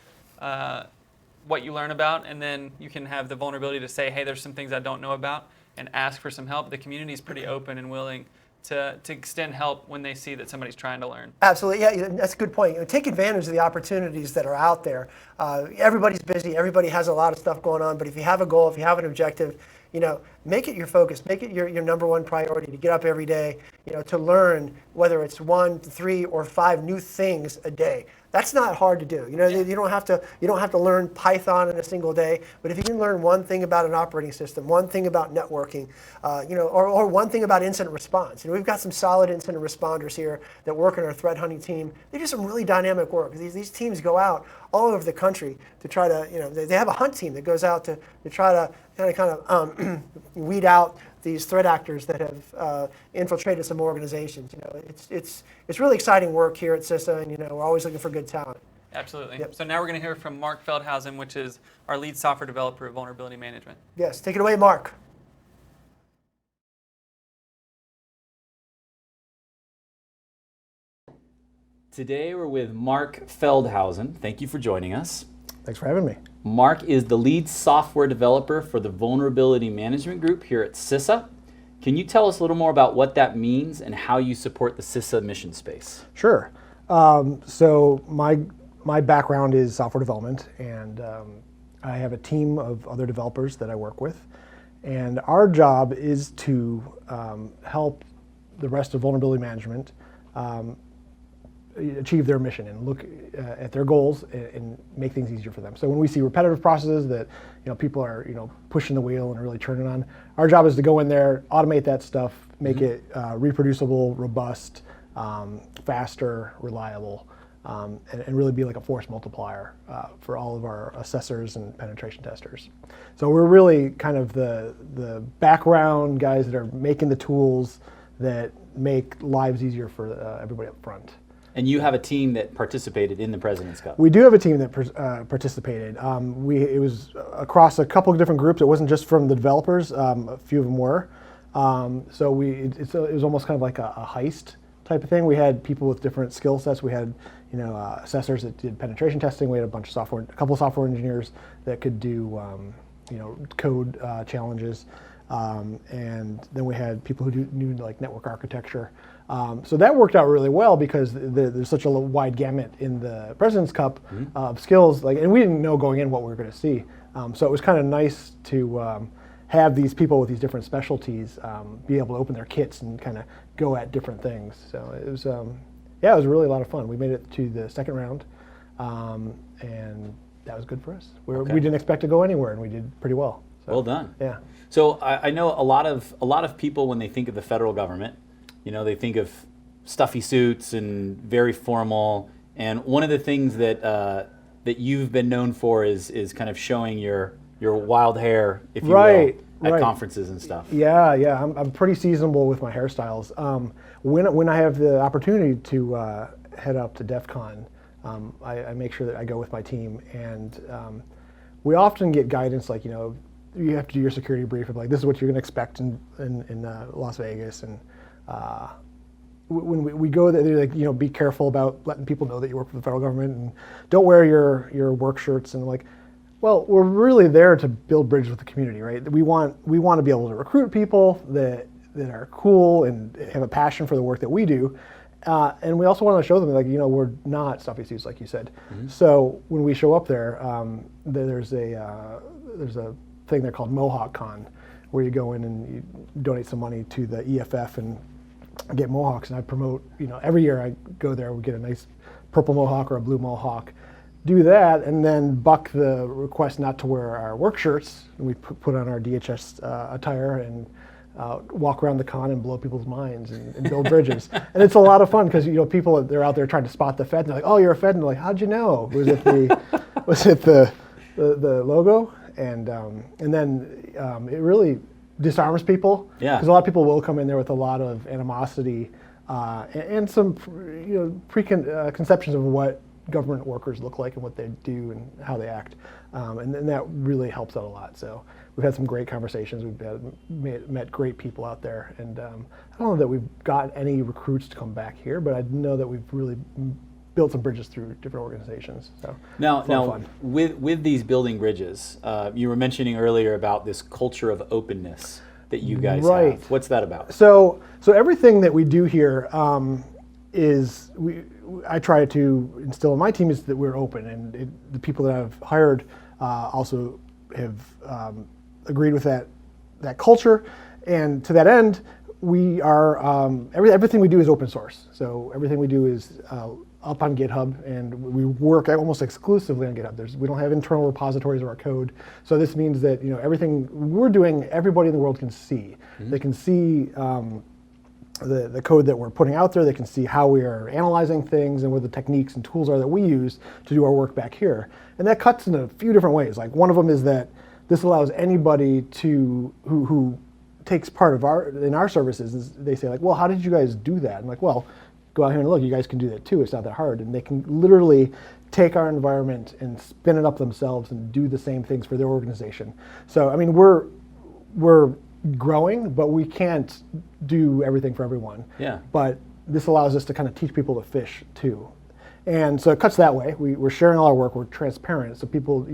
[SPEAKER 3] what you learn about, and then you can have the vulnerability to say, hey, there's some things I don't know about, and ask for some help. The community is pretty open and willing to extend help when they see that somebody's trying to learn.
[SPEAKER 2] Absolutely, yeah, that's a good point. Take advantage of the opportunities that are out there. Everybody's busy, everybody has a lot of stuff going on, but if you have a goal, if you have an objective, make it your focus, make it your number one priority to get up every day, to learn, whether it's 1, 3, or 5 new things a day. That's not hard to do. You don't have to learn Python in a single day, but if you can learn one thing about an operating system, one thing about networking, or one thing about incident response. We've got some solid incident responders here that work in our threat hunting team. They do some really dynamic work. These teams go out all over the country to try to, they have a hunt team that goes out to try to kind of weed out these threat actors that have infiltrated some organizations. It's really exciting work here at CISA, and we're always looking for good talent.
[SPEAKER 3] Absolutely.
[SPEAKER 2] Yep.
[SPEAKER 3] So now we're going to hear from Mark Feldhausen, which is our lead software developer of vulnerability management.
[SPEAKER 2] Yes, take it away, Mark.
[SPEAKER 5] Today we're with Mark Feldhausen. Thank you for joining us.
[SPEAKER 13] Thanks for having me.
[SPEAKER 5] Mark is the lead software developer for the Vulnerability Management Group here at CISA. Can you tell us a little more about what that means and how you support the CISA mission space?
[SPEAKER 13] Sure.
[SPEAKER 2] So my background is software development, and I have a team of other developers that I work with. And our job is to help the rest of vulnerability management achieve their mission and look at their goals and make things easier for them. So when we see repetitive processes that people are pushing the wheel and really turning on, our job is to go in there, automate that stuff, make it reproducible, robust, faster, reliable, and really be like a force multiplier for all of our assessors and penetration testers. So we're really kind of the background guys that are making the tools that make lives easier for everybody up front.
[SPEAKER 5] And you have a team that participated in the President's Cup.
[SPEAKER 2] We do have a team that participated. It was across a couple of different groups. It wasn't just from the developers. A few of them were. So it was almost kind of like a heist type of thing. We had people with different skill sets. We had assessors that did penetration testing. We had a couple of software engineers that could do code challenges. And then we had people who knew like network architecture. So that worked out really well because there's such a wide gamut in the President's Cup of skills, and we didn't know going in what we were going to see. So it was kind of nice to have these people with these different specialties be able to open their kits and kind of go at different things. So it was, it was really a lot of fun. We made it to the second round, and that was good for us. We didn't expect to go anywhere, and we did pretty well. So,
[SPEAKER 5] well done.
[SPEAKER 2] Yeah.
[SPEAKER 5] So I know a lot of people, when they think of the federal government, they think of stuffy suits and very formal. And one of the things that that you've been known for is kind of showing your wild hair, if you will, at conferences and stuff.
[SPEAKER 2] Yeah. I'm pretty seasonable with my hairstyles. When I have the opportunity to head up to DEF CON, I make sure that I go with my team, and we often get guidance like, you have to do your security brief of like, this is what you're going to expect in Las Vegas, and when we go there, they're like, be careful about letting people know that you work for the federal government, and don't wear your work shirts. And like, well, we're really there to build bridges with the community, right? We want to be able to recruit people that are cool and have a passion for the work that we do. And we also want to show them, like, we're not stuffy suits, like you said. Mm-hmm. So when we show up there, there's a thing there called Mohawk Con, where you go in and you donate some money to the EFF and get mohawks. And I promote, every year I go there, we get a nice purple mohawk or a blue mohawk, do that, and then buck the request not to wear our work shirts. And we put on our DHS attire and walk around the con and blow people's minds and build bridges. And it's a lot of fun because people, they're out there trying to spot the Fed, and they're like, "Oh, you're a Fed," and they're like, "How'd you know? Was it the logo?" And then it really disarms people. Yeah. Because a lot of people will come in there with a lot of animosity and some preconceptions of what government workers look like and what they do and how they act. And that really helps out a lot. So we've had some great conversations. We've met great people out there. And I don't know that we've got any recruits to come back here, but I know that we've really built some bridges through different organizations. So
[SPEAKER 5] now
[SPEAKER 2] fun.
[SPEAKER 5] With these building bridges, you were mentioning earlier about this culture of openness that you guys have. What's that about?
[SPEAKER 2] So everything that we do here is I try to instill in my team is that we're open, and the people that I've hired also have agreed with that culture. And to that end, we are everything we do is open source. So everything we do is up on GitHub, and we work almost exclusively on GitHub. We don't have internal repositories of our code. So this means that everything we're doing, everybody in the world can see. Mm-hmm. They can see the code that we're putting out there. They can see how we are analyzing things and what the techniques and tools are that we use to do our work back here. And that cuts in a few different ways. Like, one of them is that this allows anybody who takes part in our services, is they say like, well, how did you guys do that? I'm like, well, go out here and look, you guys can do that too. It's not that hard. And they can literally take our environment and spin it up themselves and do the same things for their organization. So, I mean, we're growing, but we can't do everything for everyone. Yeah. But this allows us to kind of teach people to fish too. And so it cuts that way. We're sharing all our work, we're transparent. So people,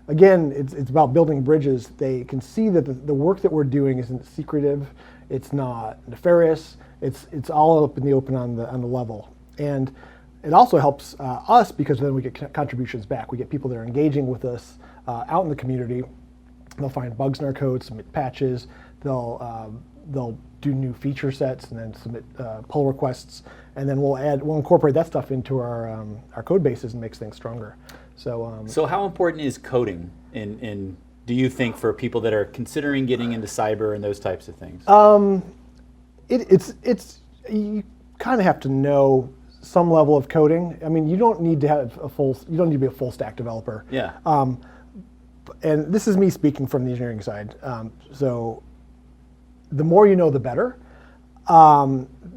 [SPEAKER 2] again, it's about building bridges. They can see that the work that we're doing isn't secretive, it's not nefarious, it's all up in the open on the level. And it also helps us because then we get contributions back. We get people that are engaging with us out in the community. They'll find bugs in our code, submit patches. They'll do new feature sets and then submit pull requests, and then we'll incorporate that stuff into our code bases and makes things stronger.
[SPEAKER 5] So how important is coding in do you think for people that are considering getting into cyber and those types of things?
[SPEAKER 2] It's you kind of have to know some level of coding. I mean, you don't need to have you don't need to be a full stack developer.
[SPEAKER 5] Yeah.
[SPEAKER 2] And this is me speaking from the engineering side. So the more you know, the better.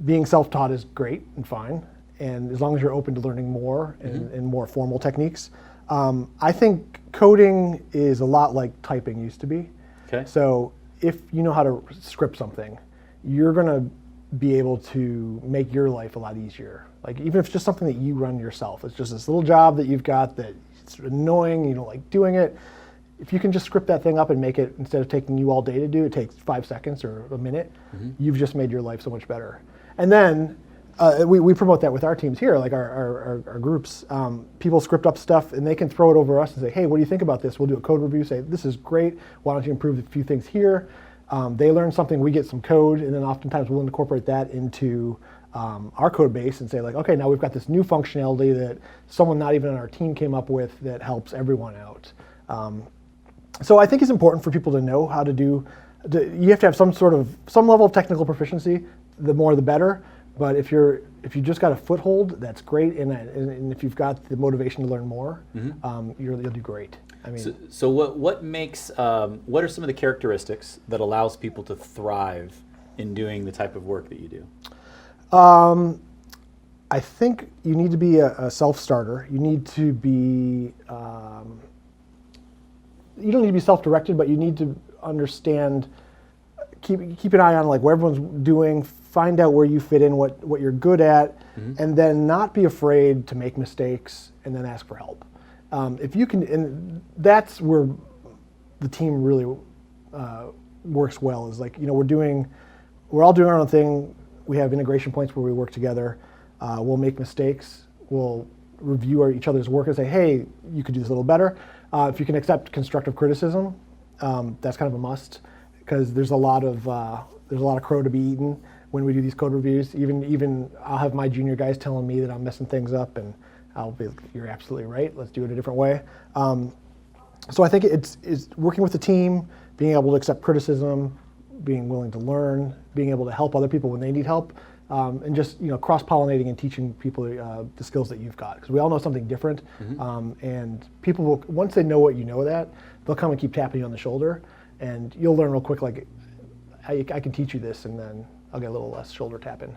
[SPEAKER 2] Being self-taught is great and fine, and as long as you're open to learning more and more formal techniques. I think coding is a lot like typing used to be.
[SPEAKER 5] Okay.
[SPEAKER 2] So if you know how to script something, you're going to be able to make your life a lot easier. Like even if it's just something that you run yourself, it's just this little job that you've got that it's annoying, you don't like doing it. If you can just script that thing up and make it, instead of taking you all day to do, it takes 5 seconds or a minute, you've just made your life so much better. And then we promote that with our teams here, like our groups. People script up stuff and they can throw it over us and say, hey, what do you think about this? We'll do a code review, say, this is great, why don't you improve a few things here? They learn something, we get some code, and then oftentimes we'll incorporate that into our code base and say like, okay, now we've got this new functionality that someone not even on our team came up with that helps everyone out. So I think it's important for people to know how to do, you have to have some level of technical proficiency, the more the better, but if you just got a foothold, that's great, and if you've got the motivation to learn more, you'll do great. I mean,
[SPEAKER 5] so what are some of the characteristics that allows people to thrive in doing the type of work that you do?
[SPEAKER 2] I think you need to be a self-starter. You need to be, you don't need to be self-directed, but you need to understand, keep an eye on like what everyone's doing, find out where you fit in, what you're good at, and then not be afraid to make mistakes and then ask for help. If you can, and that's where the team really works well, is like, we're all doing our own thing. We have integration points where we work together. We'll make mistakes. We'll review each other's work and say, hey, you could do this a little better. If you can accept constructive criticism, that's kind of a must, because there's a lot of crow to be eaten when we do these code reviews. Even I'll have my junior guys telling me that I'm messing things up, and I'll be like, you're absolutely right, let's do it a different way. So I think it's working with the team, being able to accept criticism, being willing to learn, being able to help other people when they need help, and just cross-pollinating and teaching people the skills that you've got, because we all know something different, and people will, once they know what you know, that they'll come and keep tapping you on the shoulder, and you'll learn real quick, like, I can teach you this, and then I'll get a little less shoulder tapping.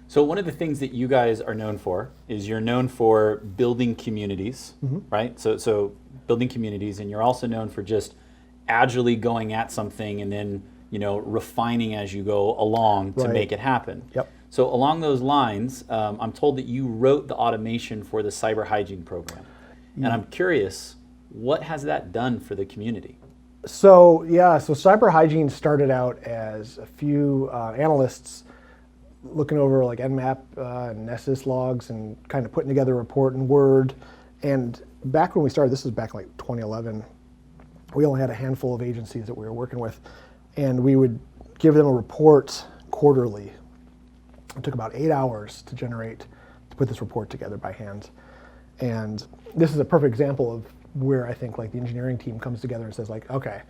[SPEAKER 5] So one of the things that you guys are known for is you're known for building communities, right? So building communities, and you're also known for just agilely going at something and then refining as you go along to make it happen.
[SPEAKER 2] Yep.
[SPEAKER 5] So along those lines, I'm told that you wrote the automation for the cyber hygiene program, and I'm curious, what has that done for the community?
[SPEAKER 2] So cyber hygiene started out as a few analysts looking over like Nmap and Nessus logs and kind of putting together a report in Word. And back when we started, this was back like 2011, we only had a handful of agencies that we were working with, and we would give them a report quarterly. It took about 8 hours to put this report together by hand. And this is a perfect example of where I think like the engineering team comes together and says like, okay,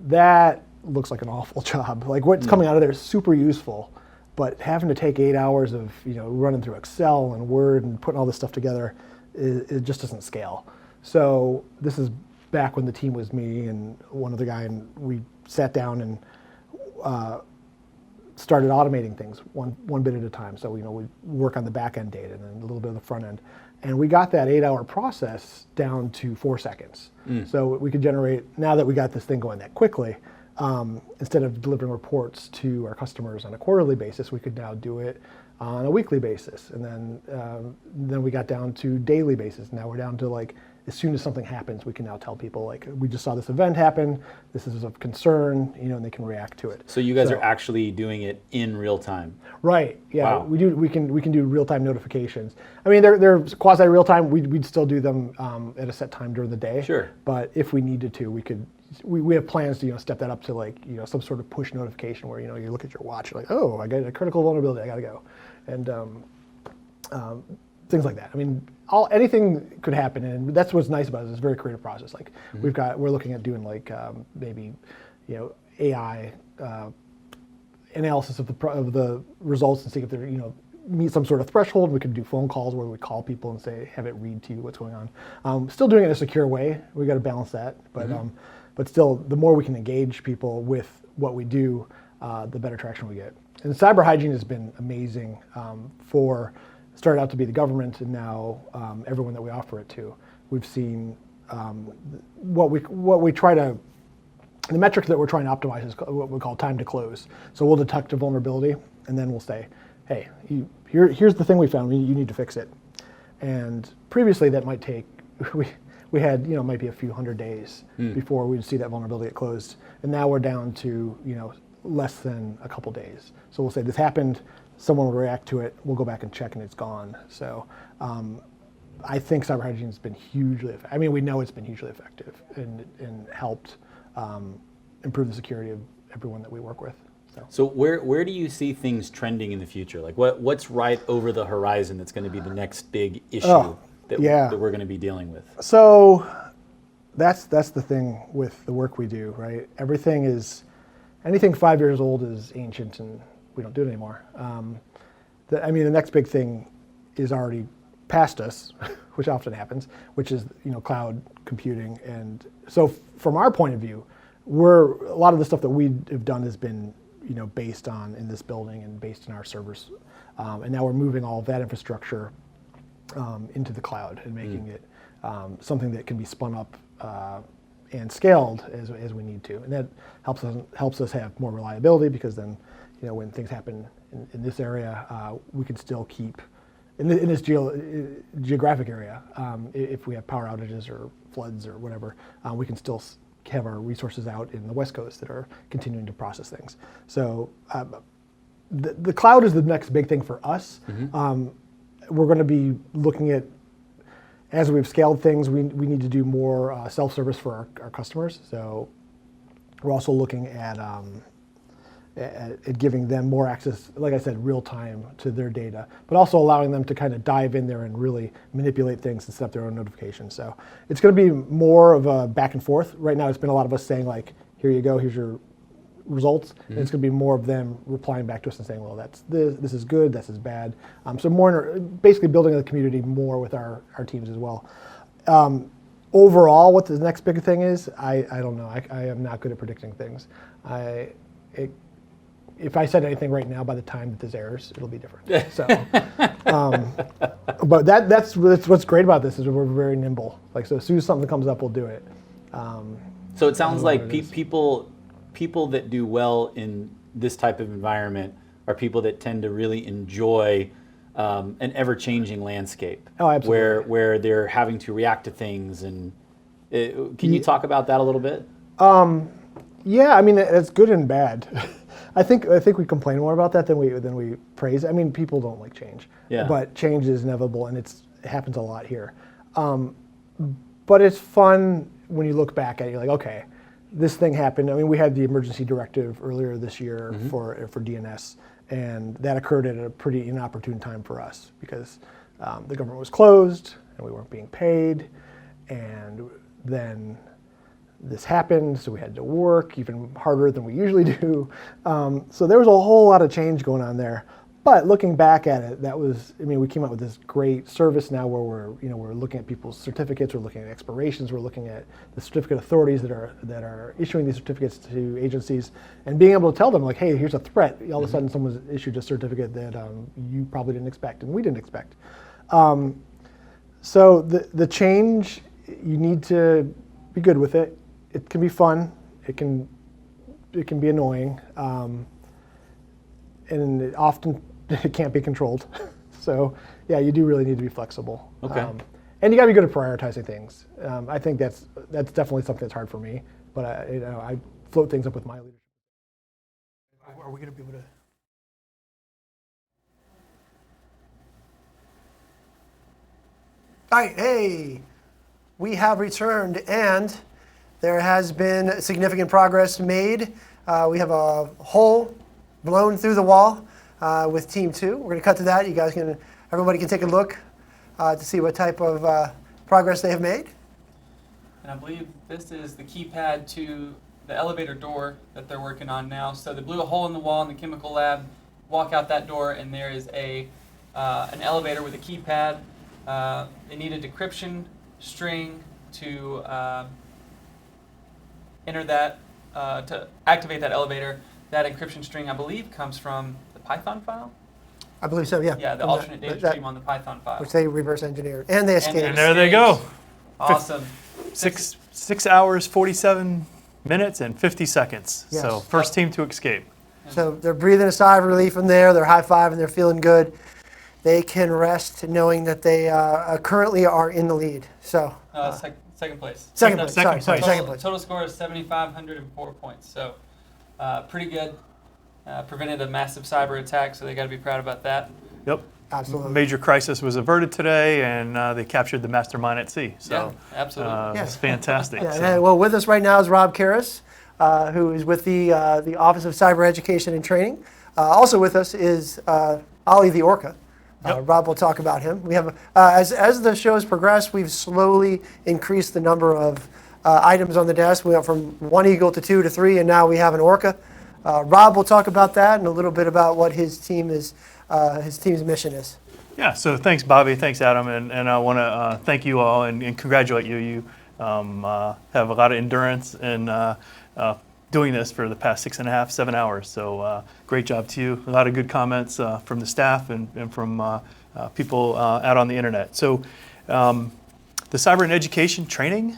[SPEAKER 2] that looks like an awful job. Like what's coming out of there is super useful, but having to take 8 hours of running through Excel and Word and putting all this stuff together, it just doesn't scale. So this is back when the team was me and one other guy, and we sat down and started automating things one bit at a time. So we work on the back end data and then a little bit of the front end, and we got that 8 hour process down to 4 seconds. So we could generate, now that we got this thing going that quickly, instead of delivering reports to our customers on a quarterly basis, we could now do it on a weekly basis, and then we got down to daily basis. Now we're down to like as soon as something happens, we can now tell people, like, we just saw this event happen, this is of concern, and they can react to it.
[SPEAKER 5] So you guys are actually doing it in real time?
[SPEAKER 2] Right, yeah,
[SPEAKER 5] Wow.
[SPEAKER 2] we can do real-time notifications. I mean, they're quasi-real-time, we'd still do them at a set time during the day.
[SPEAKER 5] Sure.
[SPEAKER 2] But if we needed to, we have plans to step that up to, like, some sort of push notification where you look at your watch, you're like, oh, I got a critical vulnerability, I gotta go. And things like that. I mean, anything could happen, and that's what's nice about it. It's a very creative process. Like we're looking at doing like maybe AI analysis of the results and see if they're meet some sort of threshold. We could do phone calls where we call people and say, have it read to you what's going on. Still doing it in a secure way. We got to balance that, but still, the more we can engage people with what we do, the better traction we get. And cyber hygiene has been amazing started out to be the government, and now everyone that we offer it to. We've seen what we try to, the metric that we're trying to optimize is what we call time to close. So we'll detect a vulnerability, and then we'll say, hey, here's the thing we found, you need to fix it. And previously that might take, we had, might be a few hundred days before we'd see that vulnerability get closed. And now we're down to, less than a couple days. So we'll say this happened, someone will react to it, we'll go back and check, and it's gone. So I think cyber hygiene has been hugely effective. I mean, we know it's been hugely effective and helped improve the security of everyone that we work with.
[SPEAKER 5] So where do you see things trending in the future? Like what's right over the horizon that's going to be the next big issue that we're going to be dealing with?
[SPEAKER 2] So that's the thing with the work we do, right? Anything 5 years old is ancient, and we don't do it anymore. The next big thing is already past us, which often happens, which is cloud computing. And so from our point of view, a lot of the stuff that we have done has been based on in this building and based in our servers, and now we're moving all of that infrastructure into the cloud and making it something that can be spun up and scaled as we need to, and that helps us have more reliability, because then when things happen in this area, we can still keep in this geographic area. If we have power outages or floods or whatever, we can still have our resources out in the West Coast that are continuing to process things. So the cloud is the next big thing for us. We're going to be looking at, as we've scaled things, we need to do more self-service for our customers. So we're also looking at giving them more access, like I said, real time to their data, but also allowing them to kind of dive in there and really manipulate things and set up their own notifications. So it's going to be more of a back and forth. Right now, it's been a lot of us saying, like, here you go, here's your results. And it's going to be more of them replying back to us and saying, well, this is good, this is bad. So more basically building the community more with our teams as well. Overall, what the next big thing is, I don't know. I am not good at predicting things. If I said anything right now, by the time that this airs, it'll be different. So, but that's what's great about this is we're very nimble. Like, so as soon as something comes up, we'll do it.
[SPEAKER 5] So it sounds like people that do well in this type of environment are people that tend to really enjoy an ever-changing landscape.
[SPEAKER 2] Oh, absolutely.
[SPEAKER 5] Where they're having to react to things, and can you talk about that a little bit?
[SPEAKER 2] Yeah, I mean, it's good and bad. I think we complain more about that than we praise. I mean, people don't like change, but change is inevitable, and it happens a lot here. But it's fun when you look back at it. You're like, okay, this thing happened. I mean, we had the emergency directive earlier this year for DNS, and that occurred at a pretty inopportune time for us because the government was closed and we weren't being paid, and then this happened, so we had to work even harder than we usually do. So there was a whole lot of change going on there. But looking back at it, we came up with this great service now where we're looking at people's certificates, we're looking at expirations, we're looking at the certificate authorities that are issuing these certificates to agencies, and being able to tell them, like, hey, here's a threat. All of a sudden someone's issued a certificate that you probably didn't expect and we didn't expect. So the change, you need to be good with it. It can be fun. It can be annoying, and often it can't be controlled. So yeah, you do really need to be flexible.
[SPEAKER 5] Okay.
[SPEAKER 2] and you got to be good at prioritizing things. I think that's definitely something that's hard for me, but I float things up with my leadership. Are we going to be able to? All right, hey, we have returned, and there has been significant progress made. We have a hole blown through the wall with Team 2. We're going to cut to that. Everybody can take a look to see what type of progress they have made.
[SPEAKER 3] And I believe this is the keypad to the elevator door that they're working on now. So they blew a hole in the wall in the chemical lab, walk out that door, and there is an elevator with a keypad. They need a decryption string to enter that, to activate that elevator. That encryption string, I believe, comes from the Python file.
[SPEAKER 2] I believe so, yeah.
[SPEAKER 3] Yeah, the alternate data stream on the Python file.
[SPEAKER 2] Which they reverse engineered, and they escaped.
[SPEAKER 12] And there they go.
[SPEAKER 3] Awesome.
[SPEAKER 12] 6 hours, 47 minutes, and 50 seconds.
[SPEAKER 2] Yes.
[SPEAKER 12] So first team to escape.
[SPEAKER 2] So they're breathing a sigh of relief from there. They're high-fiving. They're feeling good. They can rest knowing that they currently are in the lead. So
[SPEAKER 3] second place.
[SPEAKER 2] Second place. Sorry,
[SPEAKER 3] Total,
[SPEAKER 2] second place.
[SPEAKER 3] Total score is 7,504 points. So pretty good. Prevented a massive cyber attack, so they got to be proud about that.
[SPEAKER 12] Yep.
[SPEAKER 2] Absolutely.
[SPEAKER 12] Major crisis was averted today, and they captured the mastermind at sea. So
[SPEAKER 3] yeah, absolutely.
[SPEAKER 12] It's fantastic.
[SPEAKER 2] Yeah,
[SPEAKER 12] so.
[SPEAKER 2] and, well, with us right now is Rob Karras, who is with the Office of Cyber Education and Training. Also with us is Ollie the Orca. Rob will talk about him. We have, as the show has progressed, we've slowly increased the number of items on the desk. We went from 1 eagle to 2 to 3, and now we have an Orca. Rob will talk about that and a little bit about what his team's mission is.
[SPEAKER 12] Yeah, so thanks, Bobby. Thanks, Adam. And I want to thank you all and congratulate you. You have a lot of endurance and doing this for the past 6.5, 7 hours. So great job to you. A lot of good comments from the staff and from people out on the internet. So the Cyber and Education Training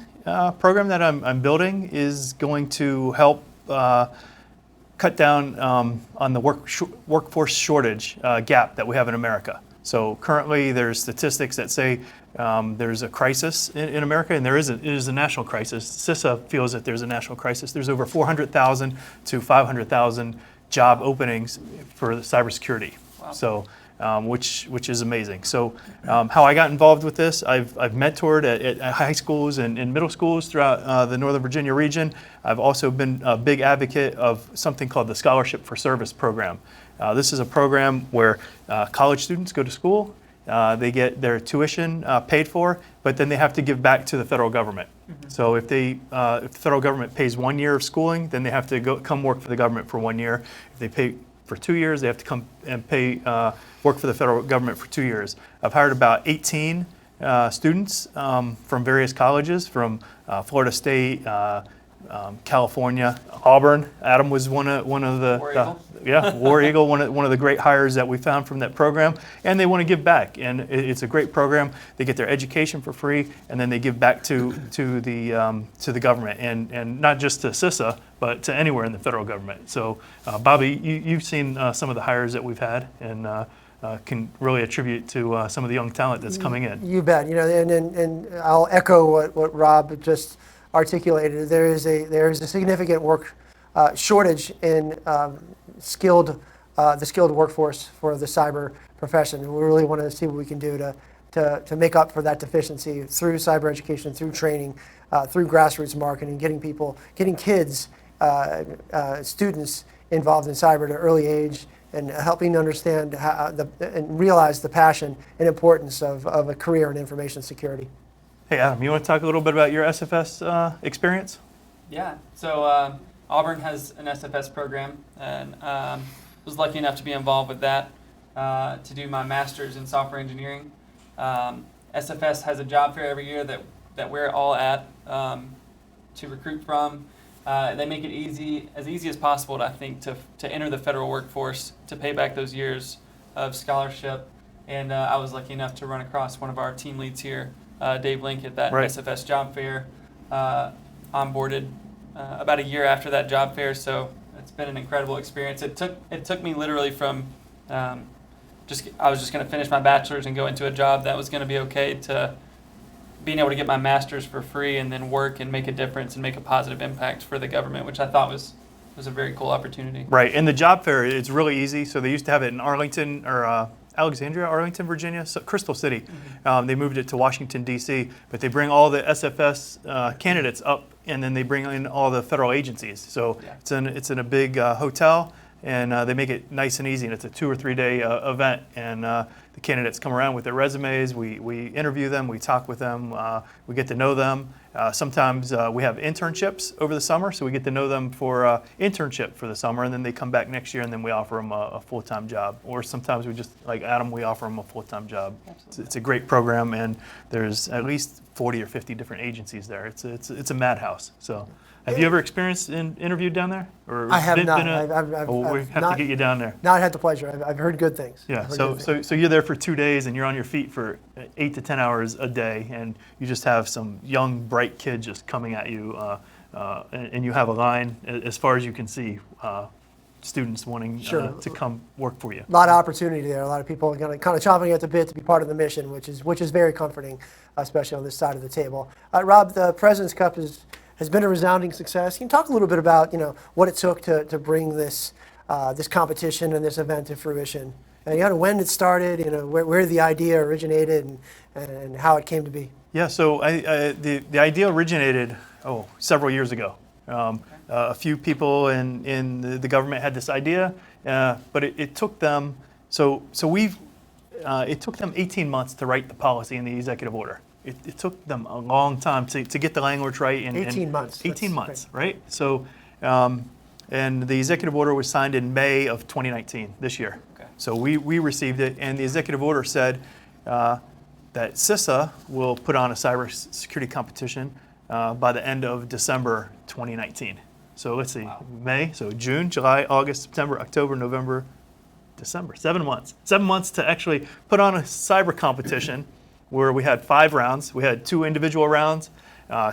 [SPEAKER 12] program that I'm building is going to help cut down on the workforce shortage gap that we have in America. So currently there's statistics that say there's a crisis in America, and it is a national crisis. CISA feels that there's a national crisis. There's over 400,000 to 500,000 job openings for cybersecurity. Wow. So, which is amazing. So how I got involved with this, I've mentored at high schools and middle schools throughout the Northern Virginia region. I've also been a big advocate of something called the Scholarship for Service program. This is a program where college students go to school, they get their tuition paid for, but then they have to give back to the federal government. Mm-hmm. So if the federal government pays 1 year of schooling, then they have to come work for the government for 1 year. If they pay for 2 years, they have to come and work for the federal government for 2 years. I've hired about 18 students from various colleges, from Florida State, California, Auburn. Adam was one of the War Eagle, one of the great hires that we found from that program, and they want to give back, and it's a great program. They get their education for free, and then they give back to the government, and not just to CISA, but to anywhere in the federal government. So, Bobby, you've seen some of the hires that we've had, and can really attribute to some of the young talent that's coming in.
[SPEAKER 2] You bet. And I'll echo what Rob just articulated. There is a significant work shortage in the skilled workforce for the cyber profession. And we really want to see what we can do to make up for that deficiency through cyber education, through training, through grassroots marketing, getting kids, students involved in cyber at an early age, and helping to understand and realize the passion and importance of a career in information security.
[SPEAKER 12] Hey, Adam, you want to talk a little bit about your SFS experience?
[SPEAKER 3] Yeah, so Auburn has an SFS program, and was lucky enough to be involved with that to do my master's in software engineering. SFS has a job fair every year that we're all at to recruit from. They make it as easy as possible, I think, to enter the federal workforce, to pay back those years of scholarship. And I was lucky enough to run across one of our team leads here, Dave Link, at that SFS job fair, onboarded about a year after that job fair. So it's been an incredible experience. It took me literally from I was just going to finish my bachelor's and go into a job that was going to be okay, to being able to get my master's for free and then work and make a difference and make a positive impact for the government, which I thought was a very cool opportunity.
[SPEAKER 12] Right, and the job fair, it's really easy. So they used to have it in Arlington or Alexandria, Arlington, Virginia, so Crystal City. They moved it to Washington, D.C., but they bring all the SFS candidates up, and then they bring in all the federal agencies. So it's in a big hotel, and they make it nice and easy, and it's a 2 or 3 day event. And the candidates come around with their resumes. We interview them. We talk with them. We get to know them. Sometimes we have internships over the summer, so we get to know them for internship for the summer, and then they come back next year, and then we offer them a full-time job. Or sometimes we just, like Adam, we offer them a full-time job. It's a great program, and there's at least 40 or 50 different agencies there. It's a madhouse. So, have you ever experienced interviewed down there? Or
[SPEAKER 2] I have not.
[SPEAKER 12] We have to get you down there.
[SPEAKER 2] Not had the pleasure. I've heard good things.
[SPEAKER 12] Yeah. So you're there for 2 days, and you're on your feet for 8 to 10 hours a day, and you just have some young, bright kid just coming at you, and you have a line as far as you can see. Students wanting to come work for you.
[SPEAKER 2] A lot of opportunity there. A lot of people kind of chomping at the bit to be part of the mission, which is very comforting, especially on this side of the table. Rob, the President's Cup has been a resounding success. Can you talk a little bit about what it took to bring this this competition and this event to fruition? And when it started, where the idea originated, and how it came to be.
[SPEAKER 12] Yeah. So the idea originated several years ago. A few people in the government had this idea, but it took them. It took them 18 months to write the policy and the executive order. It took them a long time to get the language right.
[SPEAKER 2] 18 months.
[SPEAKER 12] 18 months, right? So, and the executive order was signed in May of 2019, this year. Okay. So we received it, and the executive order said that CISA will put on a cybersecurity competition by the end of December 2019. So let's see, May, so June, July, August, September, October, November, December, 7 months. 7 months to actually put on a cyber competition where we had 5 rounds. We had 2 individual rounds,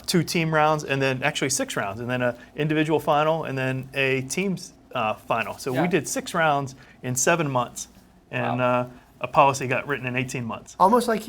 [SPEAKER 12] 2 team rounds, and then actually 6 rounds, and then an individual final, and then a team's final. So we did 6 rounds in 7 months, and a policy got written in 18 months.
[SPEAKER 2] Almost like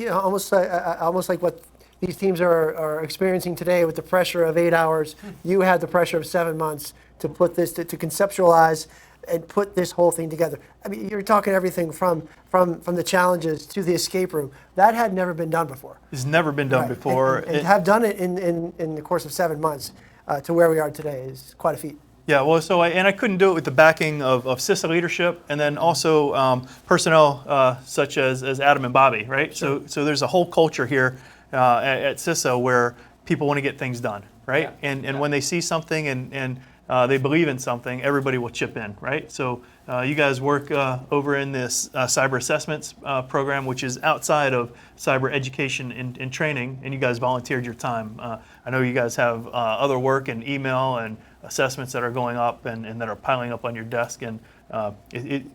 [SPEAKER 2] what these teams are experiencing today with the pressure of 8 hours. You had the pressure of 7 months to put this to conceptualize and put this whole thing together. I mean, you're talking everything from the challenges to the escape room. That had never been done before.
[SPEAKER 12] It's never been done before.
[SPEAKER 2] And have done it in the course of 7 months to where we are today is quite a feat.
[SPEAKER 12] Yeah, well, I couldn't do it with the backing of CISA leadership, and then also personnel such as Adam and Bobby, right? Sure. So there's a whole culture here at CISA where people want to get things done, right? Yeah. And when they see something and they believe in something, everybody will chip in, right? So you guys work over in this cyber assessments program, which is outside of cyber education and training, and you guys volunteered your time. I know you guys have other work and email and assessments that are going up and that are piling up on your desk. And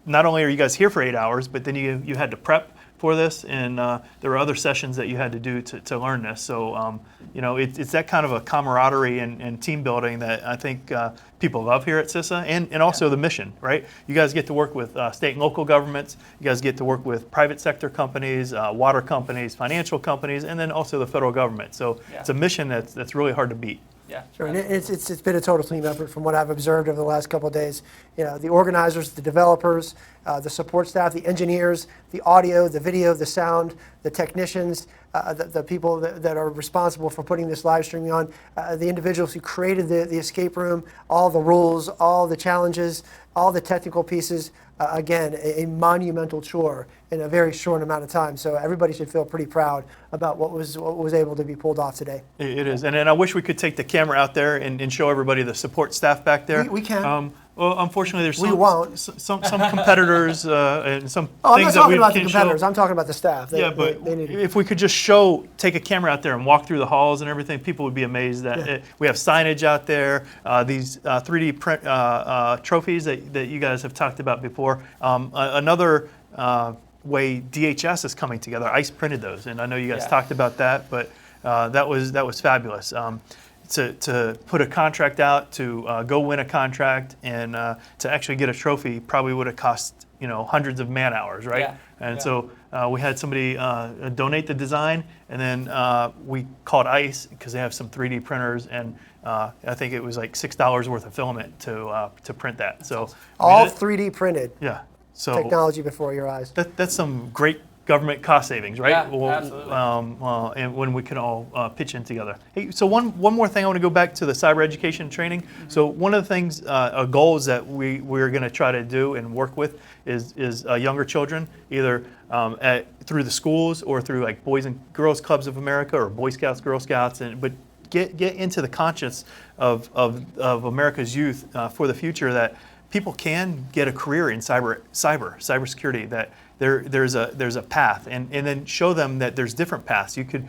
[SPEAKER 12] not only are you guys here for 8 hours, but then you had to prep for this, and there were other sessions that you had to do to learn this. So, it's that kind of a camaraderie and team building that I think people love here at CISA, and also the mission, right? You guys get to work with state and local governments. You guys get to work with private sector companies, water companies, financial companies, and then also the federal government. So it's a mission that's really hard to beat.
[SPEAKER 2] Yeah, sure. And it's been a total team effort from what I've observed over the last couple of days. The organizers, the developers, the support staff, the engineers, the audio, the video, the sound, the technicians, the people that are responsible for putting this live streaming on, the individuals who created the escape room, all the rules, all the challenges, all the technical pieces. Again, a monumental chore in a very short amount of time. So everybody should feel pretty proud about what was able to be pulled off today.
[SPEAKER 12] It is, and I wish we could take the camera out there and show everybody the support staff back there.
[SPEAKER 2] We can.
[SPEAKER 12] Well, unfortunately, there's some competitors and some
[SPEAKER 2] things that we
[SPEAKER 12] can't show.
[SPEAKER 2] I'm not talking about the competitors. I'm talking about the staff.
[SPEAKER 12] But if we could just take a camera out there and walk through the halls and everything, people would be amazed that we have signage out there. These 3D print trophies that you guys have talked about before. Another way DHS is coming together. ICE printed those, and I know you guys talked about that, but that was fabulous. To put a contract out, to go win a contract, and to actually get a trophy probably would have cost hundreds of man hours, right? And so we had somebody donate the design, and then we called ICE because they have some 3D printers, and I think it was like $6 worth of filament to print that. So
[SPEAKER 2] all 3D printed.
[SPEAKER 12] Yeah. So
[SPEAKER 2] technology before your eyes.
[SPEAKER 12] That's some great government cost savings, right?
[SPEAKER 3] Yeah, absolutely.
[SPEAKER 12] And when we can all pitch in together. Hey, so one more thing, I want to go back to the cyber education training. So one of the things, goals that we're going to try to do and work with is younger children, either through the schools or through like Boys and Girls Clubs of America or Boy Scouts, Girl Scouts, but get into the conscience of America's youth for the future, that people can get a career in cybersecurity, that there's a path, and then show them that there's different paths. You could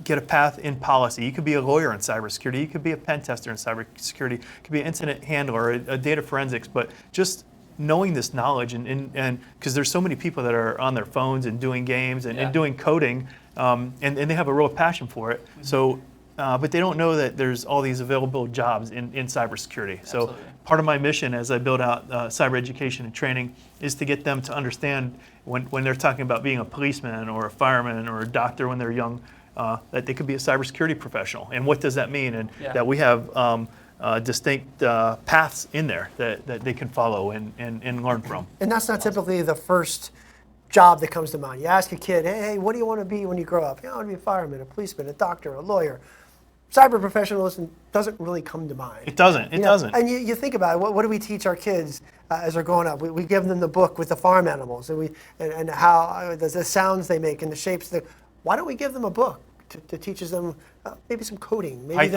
[SPEAKER 12] get a path in policy. You could be a lawyer in cybersecurity. You could be a pen tester in cybersecurity. You could be an incident handler, a data forensics. But just knowing this knowledge, and because there's so many people that are on their phones and doing games and doing coding, and they have a real passion for it. So. But they don't know that there's all these available jobs in cybersecurity. So
[SPEAKER 3] Absolutely.
[SPEAKER 12] Part of my mission as I build out cyber education and training is to get them to understand when they're talking about being a policeman or a fireman or a doctor when they're young, that they could be a cybersecurity professional. And what does that mean? And that we have distinct paths in there that they can follow and learn from.
[SPEAKER 2] And that's not typically the first job that comes to mind. You ask a kid, hey, what do you want to be when you grow up? I want to be a fireman, a policeman, a doctor, a lawyer. Cyber professionalism doesn't really come to mind.
[SPEAKER 12] It doesn't. It doesn't.
[SPEAKER 2] And you think about it. What do we teach our kids as they're growing up? We give them the book with the farm animals and how the sounds they make and the shapes. Why don't we give them a book that teaches them maybe some coding, maybe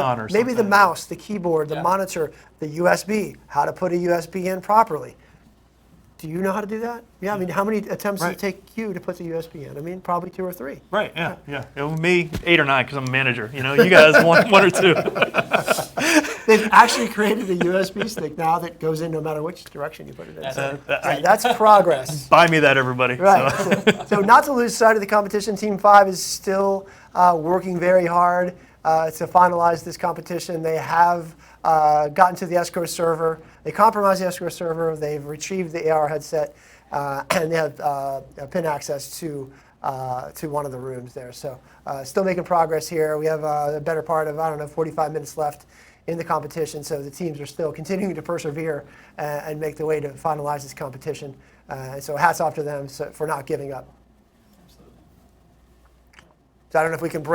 [SPEAKER 2] the mouse, the keyboard, the monitor, the USB, how to put a USB in properly. Do you know how to do that? Yeah, I mean, how many attempts does it take you to put the USB in? I mean, probably 2 or 3.
[SPEAKER 12] Right, yeah. It was me, 8 or 9, because I'm a manager. You know, you guys, one or 2.
[SPEAKER 2] They've actually created a USB stick now that goes in no matter which direction you put it in. That's progress.
[SPEAKER 12] Buy me that, everybody.
[SPEAKER 2] Right. So not to lose sight of the competition, Team 5 is still working very hard to finalize this competition. They have gotten to the escrow server. They compromised the escrow server. They've retrieved the AR headset, and they have PIN access to one of the rooms there. So still making progress here. We have a better part of, 45 minutes left in the competition. So the teams are still continuing to persevere and make the way to finalize this competition. So hats off to them for not giving up. So I don't know if we can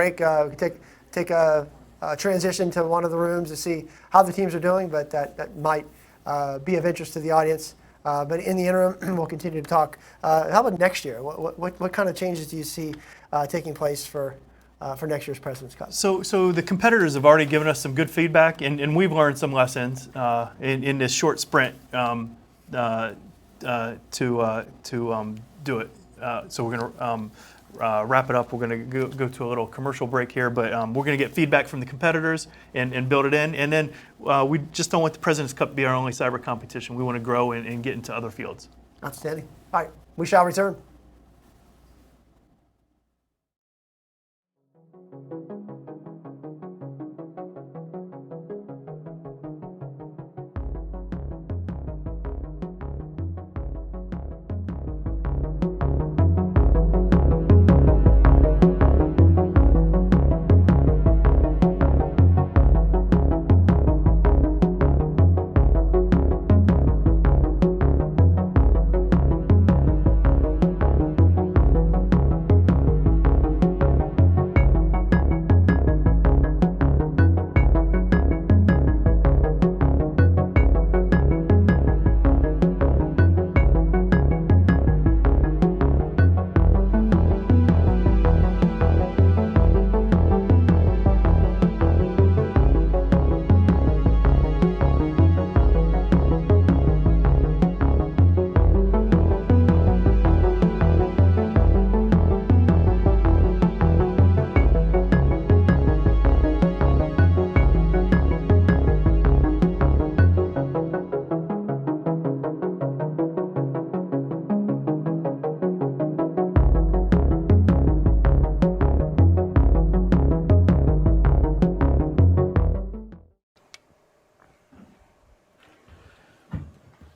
[SPEAKER 2] take a transition to one of the rooms to see how the teams are doing, but that might be of interest to the audience. But in the interim, we'll continue to talk. How about next year? What kind of changes do you see taking place for next year's President's Cup?
[SPEAKER 12] So the competitors have already given us some good feedback, and we've learned some lessons in this short sprint to do it. So we're going to wrap it up. We're going to go to a little commercial break here, but we're going to get feedback from the competitors and build it in. And then we just don't want the President's Cup to be our only cyber competition. We want to grow and get into other fields.
[SPEAKER 2] Outstanding. All right, we shall return.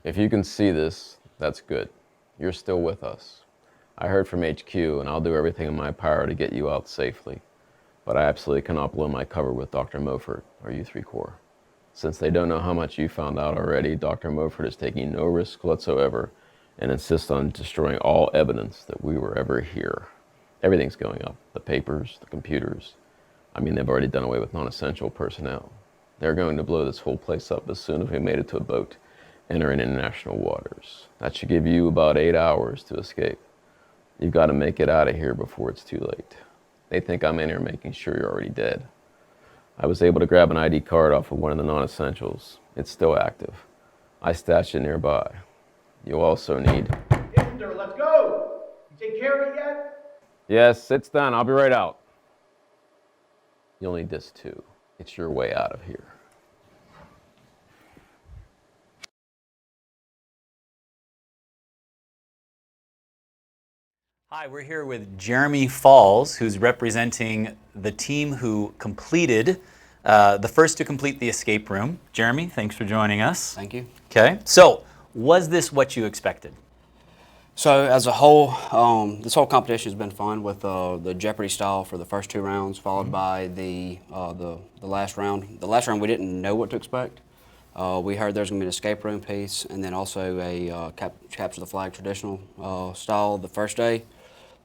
[SPEAKER 4] If you can see this, that's good. You're still with us. I heard from HQ, and I'll do everything in my power to get you out safely. But I absolutely cannot blow my cover with Dr. Mofert or U3 Corps. Since they don't know how much you found out already, Dr. Mofert is taking no risk whatsoever and insists on destroying all evidence that we were ever here. Everything's going up. The papers, the computers. I mean, they've already done away with non-essential personnel. They're going to blow this whole place up as soon as we made it to a boat, entering international waters. That should give you about 8 hours to escape. You've got to make it out of here before it's too late. They think I'm in here making sure you're already dead. I was able to grab an ID card off of one of the non-essentials. It's still active. I stashed it nearby. You also need...
[SPEAKER 18] Ender, let's go! You take care of it yet?
[SPEAKER 4] Yes, it's done. I'll be right out. You'll need this too. It's your way out of here.
[SPEAKER 5] Hi, we're here with Jeremy Falls, who's representing the team who completed, the first to complete the escape room. Jeremy, thanks for joining us.
[SPEAKER 19] Thank you.
[SPEAKER 5] Okay, so was this what you expected?
[SPEAKER 19] So as a whole, this whole competition has been fun with the Jeopardy style for the first 2 rounds, followed by the last round. The last round we didn't know what to expect. We heard there's going to be an escape room piece, and then also a capture the flag traditional style the first day.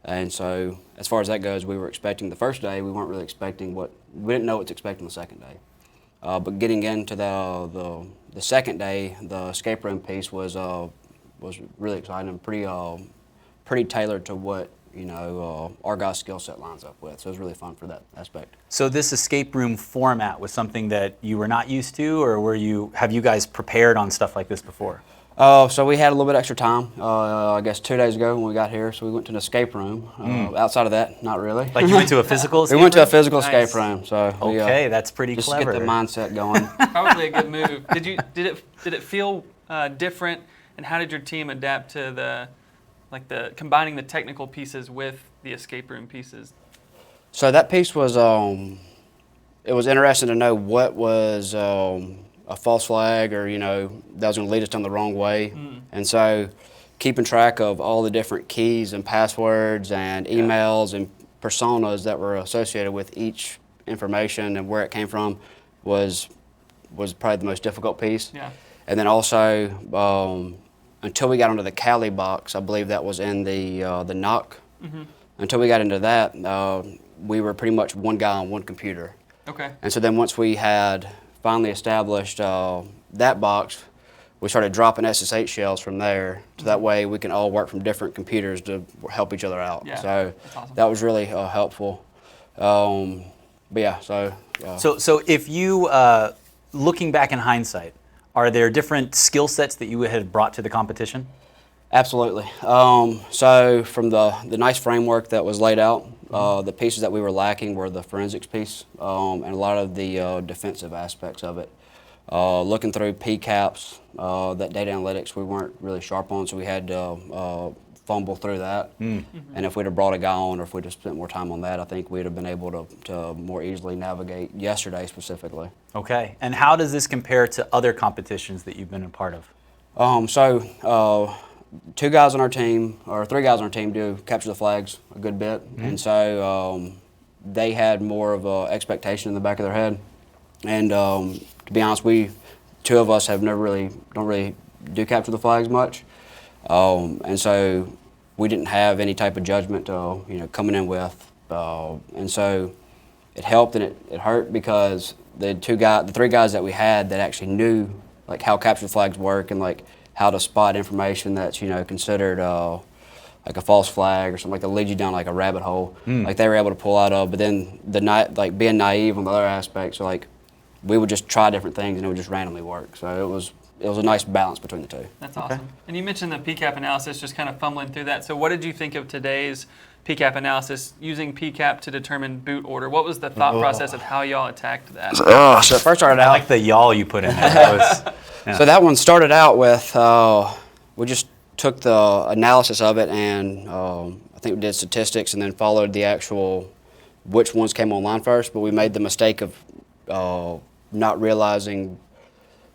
[SPEAKER 19] And so as far as that goes, we were expecting the first day. We weren't really expecting we didn't know what to expect on the second day. But getting into the second day, the escape room piece was really exciting and pretty tailored to what our guys' skill set lines up with. So it was really fun for that aspect.
[SPEAKER 5] So this escape room format was something that you were not used to, or have you guys prepared on stuff like this before?
[SPEAKER 19] So we had a little bit extra time, I guess 2 days ago when we got here, so we went to an escape room. Outside of that, not really.
[SPEAKER 5] Like you went to a physical escape room?
[SPEAKER 19] We went to a physical escape room. So
[SPEAKER 5] okay, that's pretty
[SPEAKER 19] just
[SPEAKER 5] clever.
[SPEAKER 19] Just to get the mindset going.
[SPEAKER 3] Probably a good move. Did it feel different, and how did your team adapt to the combining the technical pieces with the escape room pieces?
[SPEAKER 19] So that piece was it was interesting to know what was a false flag, or that was going to lead us down the wrong way. And so keeping track of all the different keys and passwords and emails and personas that were associated with each information and where it came from was probably the most difficult piece.
[SPEAKER 3] Yeah.
[SPEAKER 19] And then also until we got onto the Cali box, I believe that was in the NOC. Until we got into that, we were pretty much one guy on one computer.
[SPEAKER 3] Okay.
[SPEAKER 19] And so then once we had finally established that box, we started dropping SSH shells from there, so that way we can all work from different computers to help each other out.
[SPEAKER 3] Yeah,
[SPEAKER 19] so
[SPEAKER 3] that's awesome.
[SPEAKER 19] That was really helpful. But yeah,
[SPEAKER 5] So if you, looking back in hindsight, are there different skill sets that you had brought to the competition?
[SPEAKER 19] Absolutely. So from the nice framework that was laid out, the pieces that we were lacking were the forensics piece and a lot of the defensive aspects of it. Looking through PCAPs, that data analytics we weren't really sharp on, so we had to fumble through that. And if we'd have brought a guy on, or if we'd have spent more time on that, I think we'd have been able to more easily navigate yesterday specifically.
[SPEAKER 5] Okay, and how does this compare to other competitions that you've been a part of?
[SPEAKER 19] So 2 guys on our team, or 3 guys on our team, do capture the flags a good bit, and so they had more of an expectation in the back of their head. And to be honest, 2 of us don't really do capture the flags much, and so we didn't have any type of judgment coming in with, and so it helped and it hurt, because the 3 guys that we had that actually knew like how capture the flags work and like how to spot information that's considered like a false flag or something like that leads you down like a rabbit hole. Like they were able to pull out of, but then being naive on the other aspects, so like we would just try different things and it would just randomly work. So it was a nice balance between the 2.
[SPEAKER 3] That's awesome. And you mentioned the PCAP analysis, just kind of fumbling through that. So what did you think of today's PCAP analysis, using PCAP to determine boot order? What was the thought process of how y'all attacked that?
[SPEAKER 19] So it first started out.
[SPEAKER 5] I like the y'all you put in there.
[SPEAKER 19] So that one started out with, we just took the analysis of it and I think we did statistics and then followed the actual which ones came online first, but we made the mistake of not realizing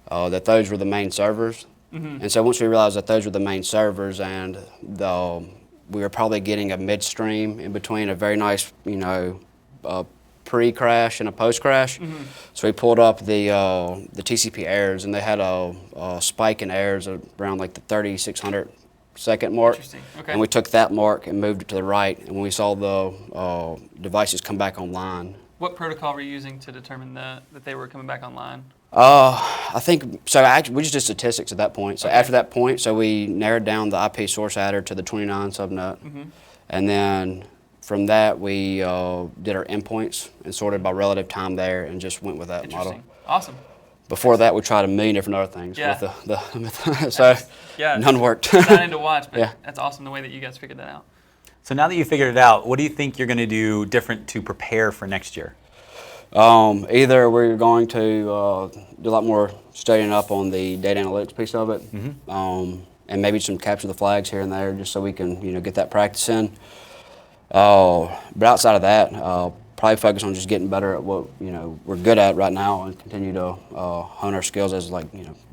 [SPEAKER 19] that those were the main servers. And so once we realized that those were the main servers and we were probably getting a midstream in between a very nice, pre-crash and a post-crash. So we pulled up the TCP errors, and they had a spike in errors around like the 3,600 second mark.
[SPEAKER 3] Interesting. Okay.
[SPEAKER 19] And we took that mark and moved it to the right. And when we saw the devices come back online.
[SPEAKER 3] What protocol were you using to determine that they were coming back online?
[SPEAKER 19] I think so. We just did statistics at that point. So after that point, we narrowed down the IP source adder to the 29 subnet, and then from that we did our endpoints and sorted by relative time there, and just went with that model.
[SPEAKER 3] Awesome.
[SPEAKER 19] Before that, we tried a million different other things.
[SPEAKER 3] Yeah.
[SPEAKER 19] With none worked.
[SPEAKER 3] Exciting to watch, but
[SPEAKER 19] yeah.
[SPEAKER 3] That's awesome the way that you guys figured that out.
[SPEAKER 20] So now that you figured it out, what do you think you're going to do different to prepare for next year?
[SPEAKER 19] Either we're going to do a lot more studying up on the data analytics piece of it, and maybe some capture the flags here and there, just so we can get that practice in. But outside of that, probably focus on just getting better at what we're good at right now, and continue to hone our skills as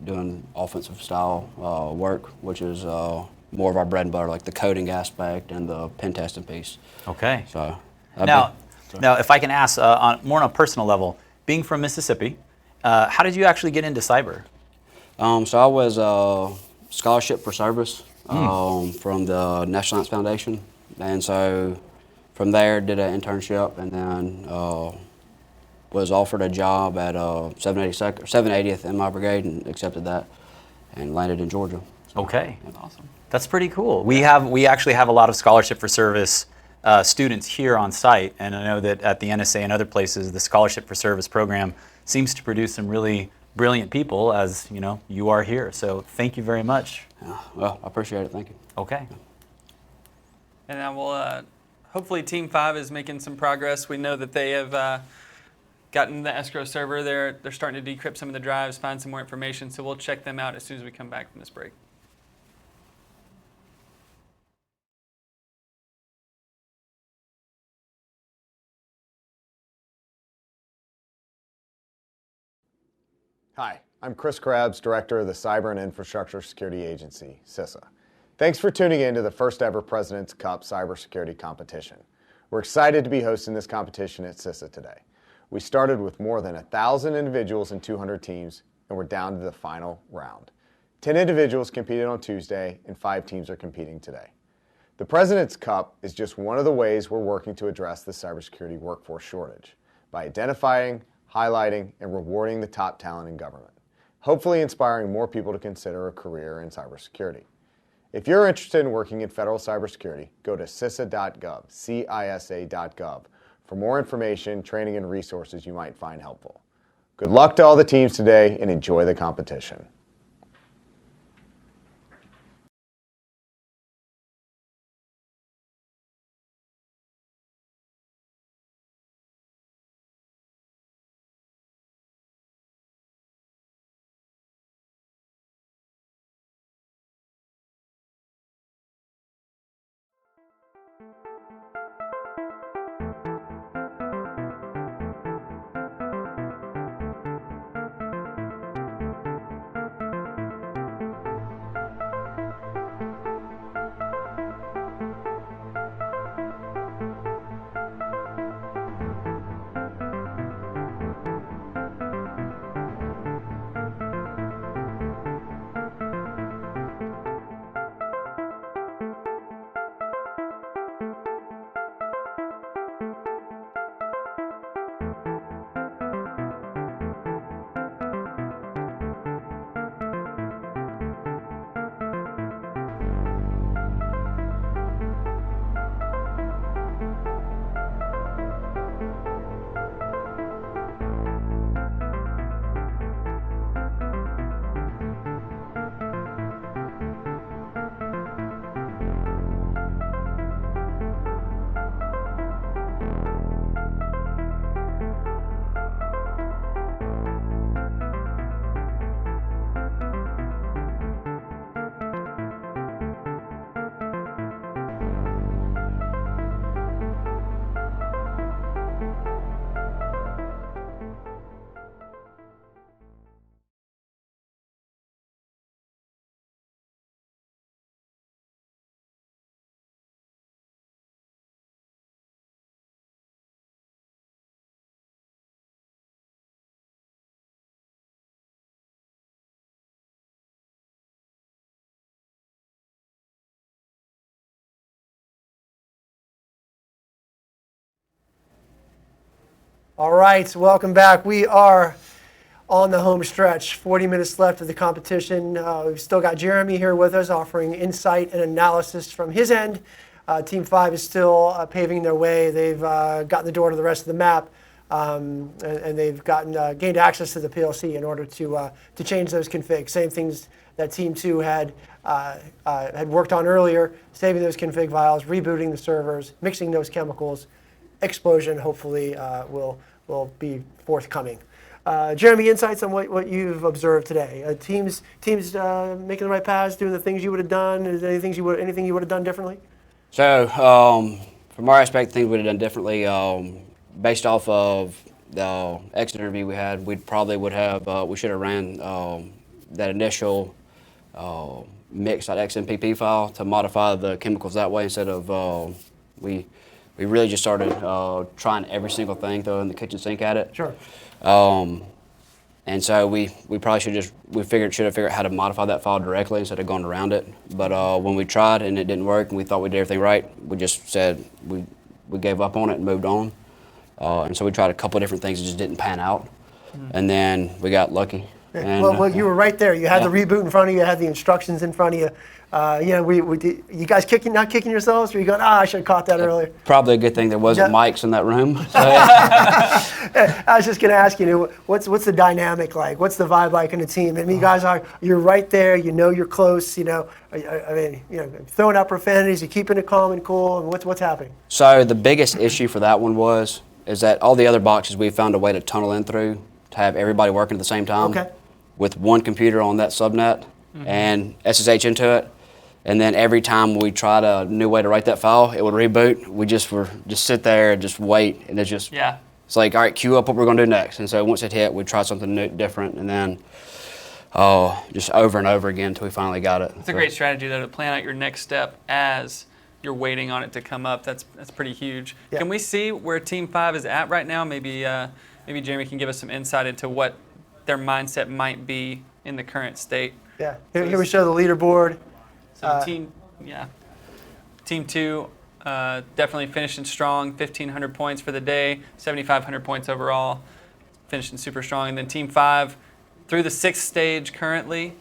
[SPEAKER 19] doing offensive style work, which is more of our bread and butter, like the coding aspect and the pen testing piece.
[SPEAKER 20] Okay.
[SPEAKER 19] So
[SPEAKER 20] now, if I can ask more on a personal level, being from Mississippi, how did you actually get into cyber?
[SPEAKER 19] So I was scholarship for service from the National Science Foundation, and so from there did an internship, and then was offered a job at 780th in my brigade, and accepted that, and landed in Georgia.
[SPEAKER 20] Okay.
[SPEAKER 3] That's awesome.
[SPEAKER 20] That's pretty cool. We actually have a lot of scholarship for service students here on site, and I know that at the NSA and other places, the scholarship for service program seems to produce some really brilliant people, as you are here. So thank you very much.
[SPEAKER 19] Well, I appreciate it. Thank you.
[SPEAKER 20] Okay.
[SPEAKER 3] And now we'll hopefully Team 5 is making some progress. We know that they have gotten the escrow server. They're starting to decrypt some of the drives, find some more information. So we'll check them out as soon as we come back from this break.
[SPEAKER 7] Hi, I'm Chris Krebs, Director of the Cyber and Infrastructure Security Agency, CISA. Thanks for tuning in to the first ever President's Cup Cybersecurity Competition. We're excited to be hosting this competition at CISA today. We started with more than 1,000 individuals and 200 teams, and we're down to the final round. 10 individuals competed on Tuesday, and 5 teams are competing today. The President's Cup is just one of the ways we're working to address the cybersecurity workforce shortage by identifying, highlighting, and rewarding the top talent in government, hopefully inspiring more people to consider a career in cybersecurity. If you're interested in working in federal cybersecurity, go to CISA.gov, CISA.gov, for more information, training, and resources you might find helpful. Good luck to all the teams today, and enjoy the competition.
[SPEAKER 2] All right, welcome back. We are on the home stretch. 40 minutes left of the competition. We've still got Jeremy here with us, offering insight and analysis from his end. Team 5 is still paving their way. They've gotten the door to the rest of the map, and they've gained access to the PLC in order to change those configs. Same things that Team 2 had worked on earlier, saving those config files, rebooting the servers, mixing those chemicals. Explosion hopefully will be forthcoming. Jeremy, insights on what you've observed today. Teams making the right paths, doing the things you would have done. Is there anything you would have done differently?
[SPEAKER 19] So from our aspect, things we would have done differently. Based off of the exit interview we had, we should have ran that initial mix.xmpp file to modify the chemicals that way instead of we really just started trying every single thing, throwing the kitchen sink at it.
[SPEAKER 2] Sure.
[SPEAKER 19] And so we probably should have figured out how to modify that file directly instead of going around it. But when we tried and it didn't work and we thought we did everything right, we just said we gave up on it and moved on. And so we tried a couple of different things that just didn't pan out. And then we got lucky. And,
[SPEAKER 2] well, you were right there. You had the reboot in front of you. You had the instructions in front of you. You guys not kicking yourselves, or you going, I should have caught that earlier?
[SPEAKER 19] Probably a good thing there wasn't mics in that room. So.
[SPEAKER 2] I was just going to ask you, what's the dynamic like? What's the vibe like in the team? I mean, you guys you're right there. You know you're close. Throwing out profanities. You're keeping it calm and cool. And what's happening?
[SPEAKER 19] So the biggest issue for that one is that all the other boxes we found a way to tunnel in through to have everybody working at the same time.
[SPEAKER 2] Okay.
[SPEAKER 19] With one computer on that subnet and SSH into it. And then every time we tried a new way to write that file, it would reboot. We just sit there and just wait. And it's like, all right, queue up what we're going to do next. And so once it hit, we'd try something new, different. And then just over and over again until we finally got it.
[SPEAKER 3] It's a great strategy, though, to plan out your next step as you're waiting on it to come up. That's pretty huge. Yeah. Can we see where Team 5 is at right now? Maybe Jeremy can give us some insight into what their mindset might be in the current state.
[SPEAKER 2] Yeah, here we show the leaderboard.
[SPEAKER 3] So Team 2 definitely finishing strong, 1,500 points for the day, 7,500 points overall, finishing super strong. And then Team 5 through the 6th stage currently.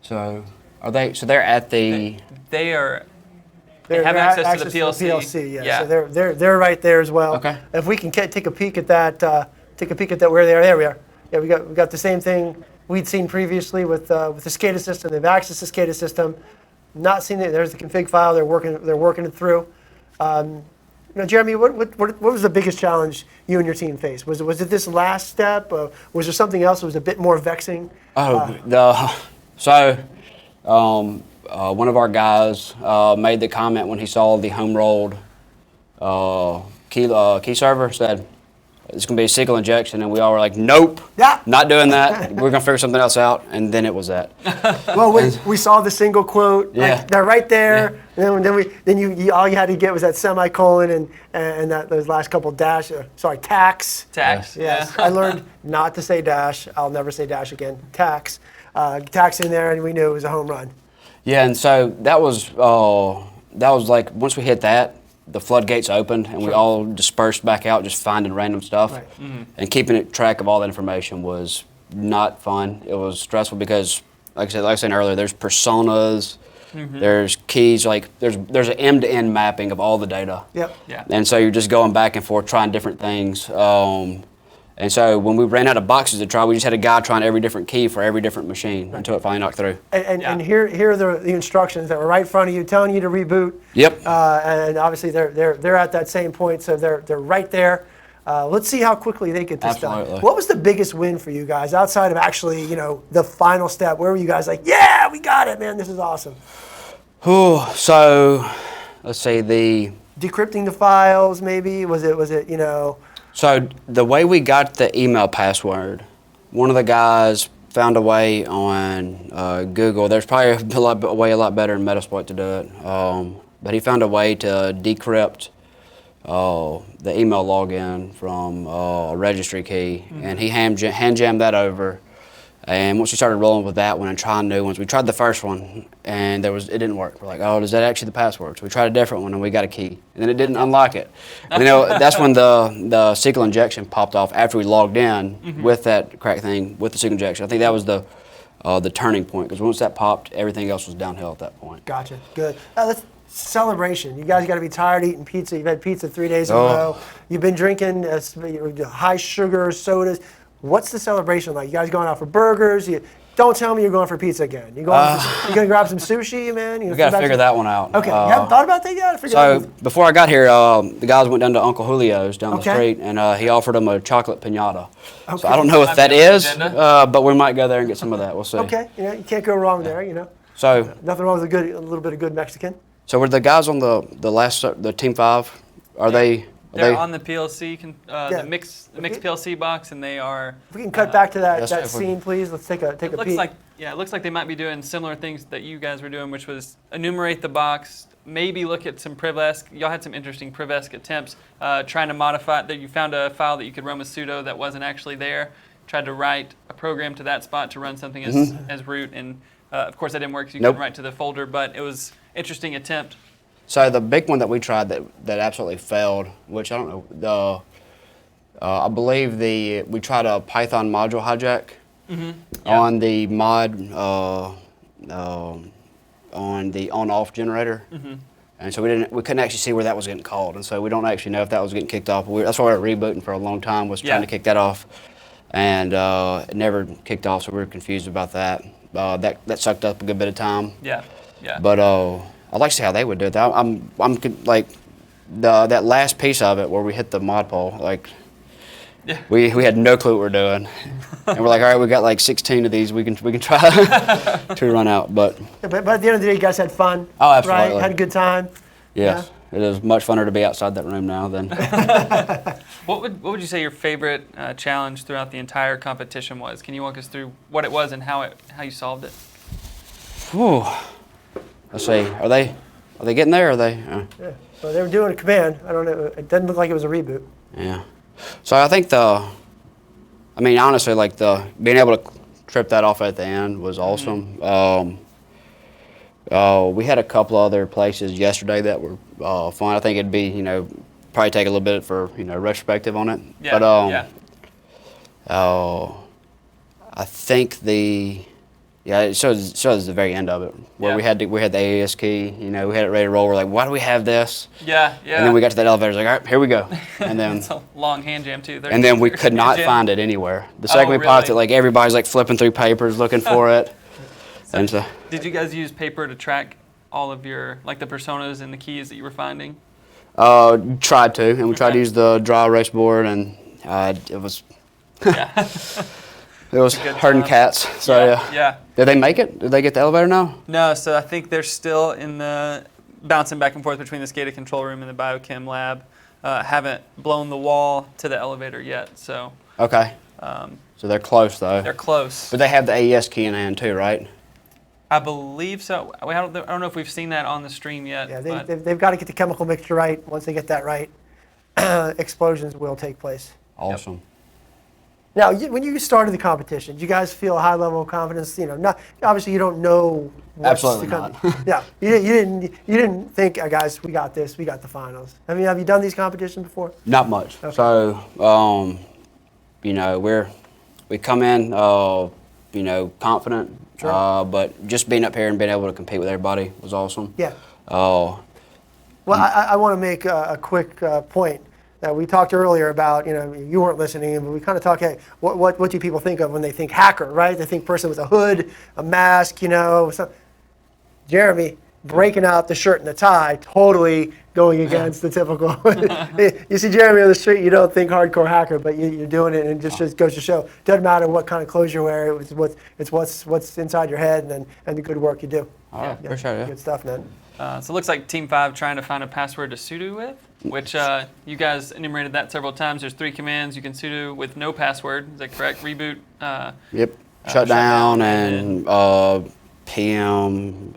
[SPEAKER 19] So they're at the.
[SPEAKER 3] They have access to the PLC.
[SPEAKER 2] Yeah. So they're right there as well.
[SPEAKER 19] Okay.
[SPEAKER 2] If we can take a peek at that, where they are. There we are. Yeah, we got the same thing we'd seen previously with the SCADA system. They've accessed the SCADA system. Not seen it. There's the config file. They're working it through. Jeremy, what was the biggest challenge you and your team faced? Was it this last step? Was there something else that was a bit more vexing?
[SPEAKER 19] One of our guys made the comment when he saw the home rolled key server, said, it's going to be a SQL injection, and we all were like, nope, not doing that. We're going to figure something else out, and then it was that.
[SPEAKER 2] Well, we saw the single quote.
[SPEAKER 19] Yeah.
[SPEAKER 2] They're right there. And then you all you had to get was that semicolon and those last couple tax.
[SPEAKER 3] Tax.
[SPEAKER 2] Yes. I learned not to say dash. I'll never say dash again. Tax. Tax in there, and we knew it was a home run.
[SPEAKER 19] Yeah, and so that was like once we hit that, the floodgates opened and we all dispersed back out just finding random stuff.
[SPEAKER 2] Right.
[SPEAKER 19] And keeping track of all that information was not fun. It was stressful because, like I said earlier, there's personas, there's keys, like there's an end-to-end mapping of all the data.
[SPEAKER 2] Yep.
[SPEAKER 3] Yeah.
[SPEAKER 19] And so you're just going back and forth trying different things. And so when we ran out of boxes to try, we just had a guy trying every different key for every different machine until it finally knocked through.
[SPEAKER 2] And here are the instructions that were right in front of you, telling you to reboot.
[SPEAKER 19] Yep.
[SPEAKER 2] And obviously they're at that same point, so they're right there. Let's see how quickly they get this done. What was the biggest win for you guys outside of actually, the final step? Where were you guys like, yeah, we got it, man, this is awesome?
[SPEAKER 19] So let's say the
[SPEAKER 2] decrypting the files, maybe was it
[SPEAKER 19] So the way we got the email password, one of the guys found a way on Google. There's probably a lot better in Metasploit to do it. But he found a way to decrypt the email login from a registry key, and he hand jammed that over. And once we started rolling with that one and trying new ones, we tried the first one and it didn't work. We're like, oh, is that actually the password? So we tried a different one and we got a key, and then it didn't unlock it. And that's when the SQL injection popped off after we logged in with that crack thing with the SQL injection. I think that was the turning point, because once that popped, everything else was downhill at that point.
[SPEAKER 2] Gotcha. Good. Let's celebration. You guys got to be tired eating pizza. You've had pizza 3 days in a row. You've been drinking high sugar sodas. What's the celebration like? You guys going out for burgers? Don't tell me you're going for pizza again. You going to grab some sushi, man?
[SPEAKER 19] We got to figure that one out.
[SPEAKER 2] Okay, you haven't thought about that yet?
[SPEAKER 19] Before I got here, the guys went down to Uncle Julio's down the street, and he offered them a chocolate piñata. Okay. So I don't know if that is, but we might go there and get some of that. We'll see.
[SPEAKER 2] Okay, you can't go wrong there, you know.
[SPEAKER 19] So
[SPEAKER 2] nothing wrong with a little bit of good Mexican.
[SPEAKER 19] So were the guys on the Team 5? Are they?
[SPEAKER 3] They're on the PLC, the mixed PLC box, and they are.
[SPEAKER 2] If we can cut back to that scene, please. Let's take a peek.
[SPEAKER 3] It looks like they might be doing similar things that you guys were doing, which was enumerate the box, maybe look at some PrivEsc. Y'all had some interesting PrivEsc attempts, trying to modify that. You found a file that you could run with sudo that wasn't actually there. Tried to write a program to that spot to run something as root, and of course that didn't work, so you couldn't write to the folder. But it was an interesting attempt.
[SPEAKER 19] So the big one that we tried that absolutely failed, which I don't know, I believe we tried a Python module hijack on the mod on the on-off generator, and so we couldn't actually see where that was getting called, and so we don't actually know if that was getting kicked off. That's why we were rebooting for a long time, was trying to kick that off, and it never kicked off, so we were confused about that. That sucked up a good bit of time.
[SPEAKER 3] Yeah.
[SPEAKER 19] But I'd like to see how they would do it. I'm like that last piece of it where we hit the mod pole. Like we had no clue what we're doing, and we're like, all right, we got like 16 of these. We can try to run out. But
[SPEAKER 2] at the end of the day, you guys had fun.
[SPEAKER 19] Oh, absolutely.
[SPEAKER 2] Right? Had a good time.
[SPEAKER 19] Yes. Yeah. It is much funner to be outside that room now than.
[SPEAKER 3] What would you say your favorite challenge throughout the entire competition was? Can you walk us through what it was and how you solved it?
[SPEAKER 19] Whew. Let's see. Are they getting there? Or are they?
[SPEAKER 2] Yeah. Well, they were doing a command. I don't know. It doesn't look like it was a reboot.
[SPEAKER 19] Yeah. So I think honestly, like being able to trip that off at the end was awesome. We had a couple other places yesterday that were fun. I think it'd be, probably take a little bit for, retrospective on it.
[SPEAKER 3] Yeah.
[SPEAKER 19] But I think it shows the very end of it, where we had the AES key, we had it ready to roll. We're like, why do we have this?
[SPEAKER 3] Yeah.
[SPEAKER 19] And then we got to that elevator, like, all right, here we go. And then
[SPEAKER 3] it's a long hand jam too.
[SPEAKER 19] And then we could not find it anywhere. The second we popped it, like everybody's like flipping through papers looking for it. And so,
[SPEAKER 3] did you guys use paper to track all of your the personas and the keys that you were finding?
[SPEAKER 19] Tried to, and we tried to use the dry erase board, and it was. It was herding cats. So
[SPEAKER 3] yeah.
[SPEAKER 19] Did they make it? Did they get the elevator now?
[SPEAKER 3] No. So I think they're still in the bouncing back and forth between the SCADA control room and the biochem lab. Haven't blown the wall to the elevator yet. So.
[SPEAKER 19] Okay. So they're close though.
[SPEAKER 3] They're close.
[SPEAKER 19] But they have the AES key in hand too, right?
[SPEAKER 3] I believe so. I don't know if we've seen that on the stream yet.
[SPEAKER 2] Yeah, they've got to get the chemical mixture right. Once they get that right, explosions will take place.
[SPEAKER 19] Awesome.
[SPEAKER 2] Yep. Now, when you started the competition, did you guys feel a high level of confidence? Not obviously you don't know.
[SPEAKER 19] Absolutely not.
[SPEAKER 2] Yeah, you didn't think, guys, we got this. We got the finals. Have you done these competitions before?
[SPEAKER 19] Not much. Okay. So, we come in, confident. Sure. But just being up here and being able to compete with everybody was awesome.
[SPEAKER 2] Yeah. Well, I want to make a quick point that we talked earlier about. You weren't listening, but we kind of talked. Hey, what do people think of when they think hacker? Right? They think person with a hood, a mask. Jeremy breaking out the shirt and the tie, totally going against the typical. You see Jeremy on the street, you don't think hardcore hacker, but you're doing it, and it just goes to show. Doesn't matter what kind of clothes you wear. It's what's inside your head and the good work you do.
[SPEAKER 19] All right, for sure.
[SPEAKER 2] Good stuff, man.
[SPEAKER 3] So it looks like Team 5 trying to find a password to sudo with, which you guys enumerated that several times. There's 3 commands you can sudo with no password. Is that correct? Reboot.
[SPEAKER 19] Yep. Shutdown and PM.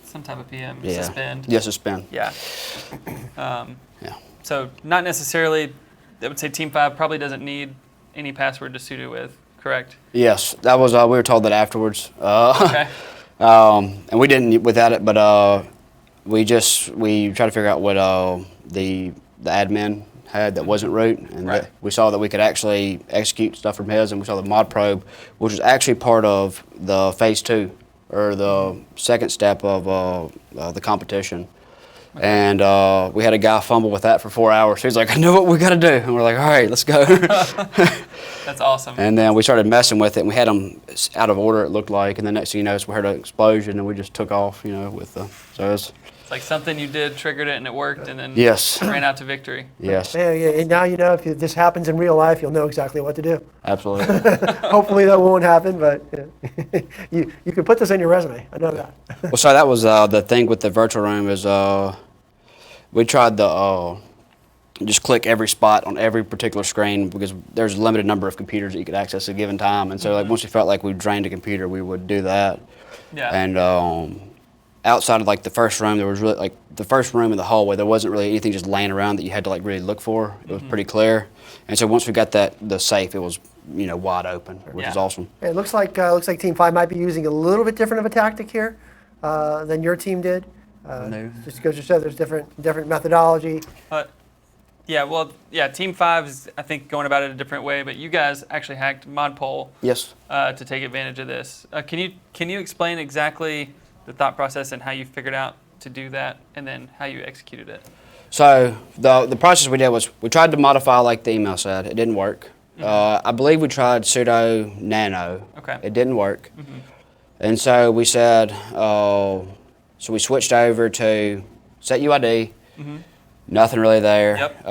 [SPEAKER 3] Some type of PM.
[SPEAKER 19] Yeah.
[SPEAKER 3] Suspend.
[SPEAKER 19] Yeah, suspend.
[SPEAKER 3] Yeah. So not necessarily. I would say Team 5 probably doesn't need any password to sudo with. correct?
[SPEAKER 19] Yes, that was. We were told that afterwards.
[SPEAKER 3] Okay.
[SPEAKER 19] And we didn't without it, but we tried to figure out what the admin had that wasn't root, and
[SPEAKER 3] Right.
[SPEAKER 19] we saw that we could actually execute stuff from his, and we saw the mod probe, which was actually part of the phase 2 or the second step of the competition. And we had a guy fumble with that for 4 hours. He was like, I know what we got to do. And we're like, all right, let's go.
[SPEAKER 3] That's awesome.
[SPEAKER 19] And then we started messing with it, and we had them out of order, it looked like. And the next thing you know, we heard an explosion, and we just took off, with the, so it was.
[SPEAKER 3] It's like something you did triggered it and it worked, and then
[SPEAKER 19] Yes.
[SPEAKER 3] ran out to victory.
[SPEAKER 19] Yes.
[SPEAKER 2] Yeah, and now if this happens in real life, you'll know exactly what to do.
[SPEAKER 19] Absolutely.
[SPEAKER 2] Hopefully that won't happen, but you can put this in your resume. I know that.
[SPEAKER 19] Well, so that was the thing with the virtual room is we tried the just click every spot on every particular screen because there's a limited number of computers that you could access at a given time. And so like once we felt like we drained a computer, we would do that.
[SPEAKER 3] Yeah.
[SPEAKER 19] And outside of like the first room, there was really like the first room in the hallway, there wasn't really anything just laying around that you had to like really look for. It was pretty clear. And so once we got the safe, it was wide open, which is awesome.
[SPEAKER 2] It looks like Team 5 might be using a little bit different of a tactic here than your team did. Just goes to show there's different methodology.
[SPEAKER 3] Team 5 is, I think, going about it a different way, but you guys actually hacked ModPol.
[SPEAKER 19] Yes.
[SPEAKER 3] To take advantage of this. Can you explain exactly the thought process and how you figured out to do that, and then how you executed it?
[SPEAKER 19] So the process we did was we tried to modify like the email said. It didn't work. I believe we tried sudo nano.
[SPEAKER 3] Okay.
[SPEAKER 19] It didn't work. And so we said, so we switched over to set UID. Nothing really there.
[SPEAKER 3] Yep.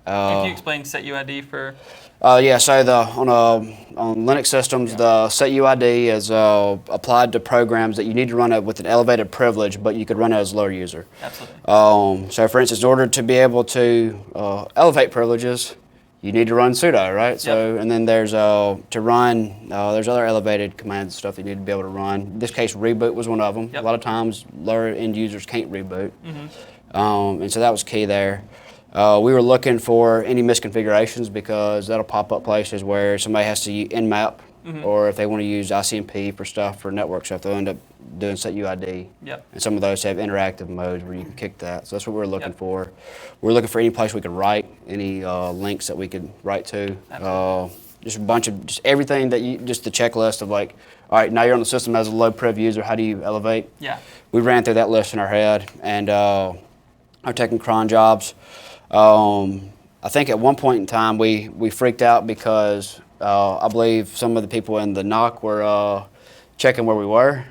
[SPEAKER 3] Can you explain set UID for?
[SPEAKER 19] Yeah, so on Linux systems, the set UID is applied to programs that you need to run it with an elevated privilege, but you could run it as a lower user.
[SPEAKER 3] Absolutely.
[SPEAKER 19] So for instance, in order to be able to elevate privileges, you need to run sudo, right? So, and then there's to run, there's other elevated commands and stuff that you need to be able to run. In this case, reboot was one of them. A lot of times, lower end users can't reboot. And so that was key there. We were looking for any misconfigurations because that'll pop up places where somebody has to nmap, or if they want to use ICMP for stuff, for network stuff, they'll end up doing set UID. And some of those have interactive modes where you can kick that. So that's what we were looking for. We were looking for any place we could write, any links that we could write to. Just a bunch of, just everything that just the checklist of like, all right, now you're on the system as a low priv user, how do you elevate? We ran through that list in our head, and are taking cron jobs. I think at one point in time we freaked out because I believe some of the people in the NOC were checking where we were,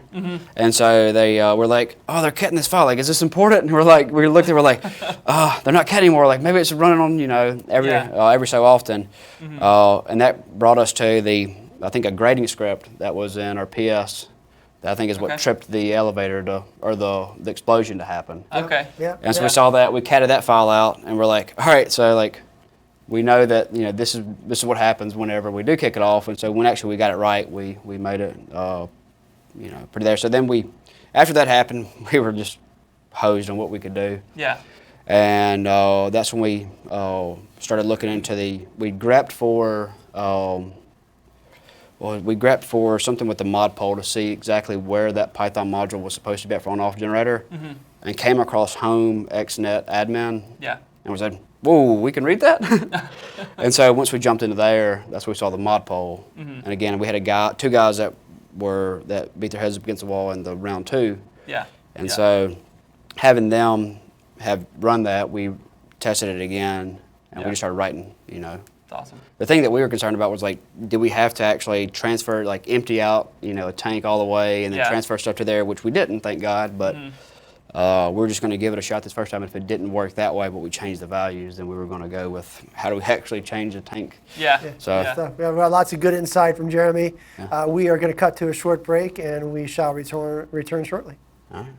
[SPEAKER 19] and so they were like, "Oh, they're cutting this file. Like, is this important?" And we looked at, we're like, "They're not cutting anymore. Like, maybe it's running on every so often," and that brought us to I think a grading script that was in our PS. That I think is what tripped the elevator or the explosion to happen.
[SPEAKER 3] Okay.
[SPEAKER 19] And so we saw that, we catted that file out, and we're like, all right, so like, we know that this is what happens whenever we do kick it off, and so when actually we got it right, we made it pretty there. So then after that happened, we were just hosed on what we could do. And that's when we started looking into we grepped for. We grepped for something with the ModPol to see exactly where that Python module was supposed to be at for on-off generator, and came across home xnet admin, and we said, whoa, we can read that? And so once we jumped into there, that's when we saw the ModPol. And again, we had two guys that beat their heads up against the wall in the round 2. And so having them have run that, we tested it again, and we just started writing,
[SPEAKER 3] That's awesome.
[SPEAKER 19] The thing that we were concerned about was like, did we have to actually transfer, like empty out, a tank all the way and then transfer stuff to there, which we didn't, thank God. But we're just going to give it a shot this first time. If it didn't work that way, but we changed the values, then we were going to go with how do we actually change the tank. So
[SPEAKER 2] we have lots of good insight from Jeremy. We are going to cut to a short break, and we shall return shortly.
[SPEAKER 19] All right.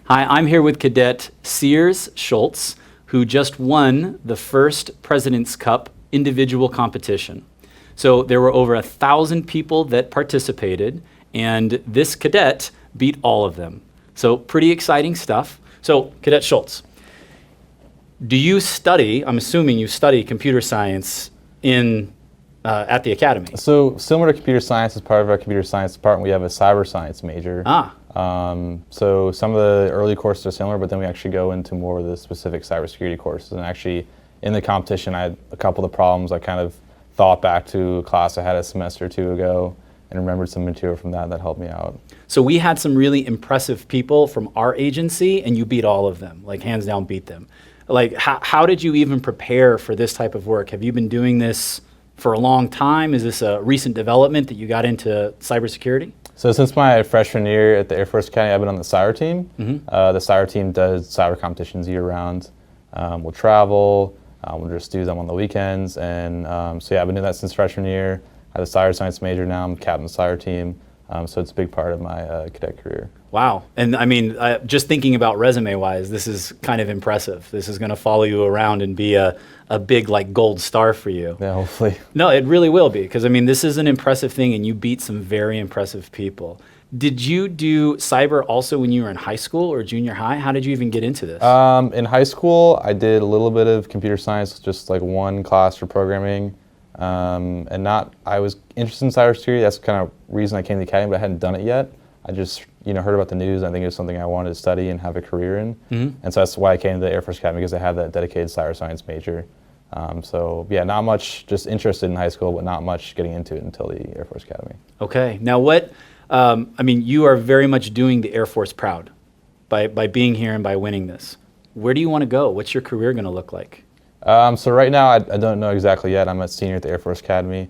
[SPEAKER 20] Hi, I'm here with Cadet Sears Schultz, who just won the first President's Cup individual competition. So there were over 1,000 people that participated, and this cadet beat all of them. So pretty exciting stuff. So Cadet Schultz, do you study, I'm assuming you study computer science at the academy?
[SPEAKER 10] So similar to computer science, as part of our computer science department, we have a cyber science major. So some of the early courses are similar, but then we actually go into more of the specific cybersecurity courses. And actually, in the competition, I had a couple of the problems I kind of thought back to a class I had a semester or two ago and remembered some material from that helped me out.
[SPEAKER 20] So we had some really impressive people from our agency, and you beat all of them, like hands down beat them. Like, how did you even prepare for this type of work? Have you been doing this for a long time? Is this a recent development that you got into cybersecurity?
[SPEAKER 10] So since my freshman year at the Air Force Academy, I've been on the cyber team. The cyber team does cyber competitions year round. We'll travel, we'll just do them on the weekends. And so yeah, I've been doing that since freshman year. I have a cyber science major now. I'm captain of the cyber team. So it's a big part of my cadet career.
[SPEAKER 20] Wow. And I mean, just thinking about resume-wise, this is kind of impressive. This is going to follow you around and be a big like gold star for you.
[SPEAKER 10] Yeah, hopefully.
[SPEAKER 20] No, it really will be, because I mean, this is an impressive thing and you beat some very impressive people. Did you do cyber also when you were in high school or junior high? How did you even get into this?
[SPEAKER 10] In high school, I did a little bit of computer science, just like one class for programming. I was interested in cybersecurity. That's the kind of reason I came to the academy, but I hadn't done it yet. I just heard about the news. I think it was something I wanted to study and have a career in. And so that's why I came to the Air Force Academy, because I have that dedicated cyber science major. So yeah, not much, just interested in high school, but not much getting into it until the Air Force Academy.
[SPEAKER 20] Okay. Now I mean, you are very much doing the Air Force proud by being here and by winning this. Where do you want to go? What's your career going to look like?
[SPEAKER 10] So right now, I don't know exactly yet. I'm a senior at the Air Force Academy.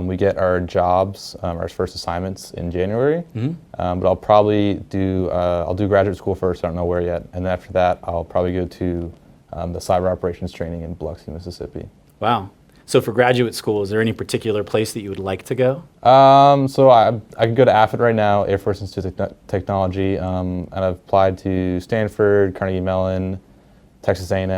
[SPEAKER 10] We get our jobs, our first assignments in January. But I'll probably I'll do graduate school first. I don't know where yet. And then after that, I'll probably go to the cyber operations training in Biloxi, Mississippi.
[SPEAKER 20] Wow. So for graduate school, is there any particular place that you would like to go?
[SPEAKER 10] So I could go to AFIT right now, Air Force Institute of Technology. And I've applied to Stanford, Carnegie Mellon, Texas A&M,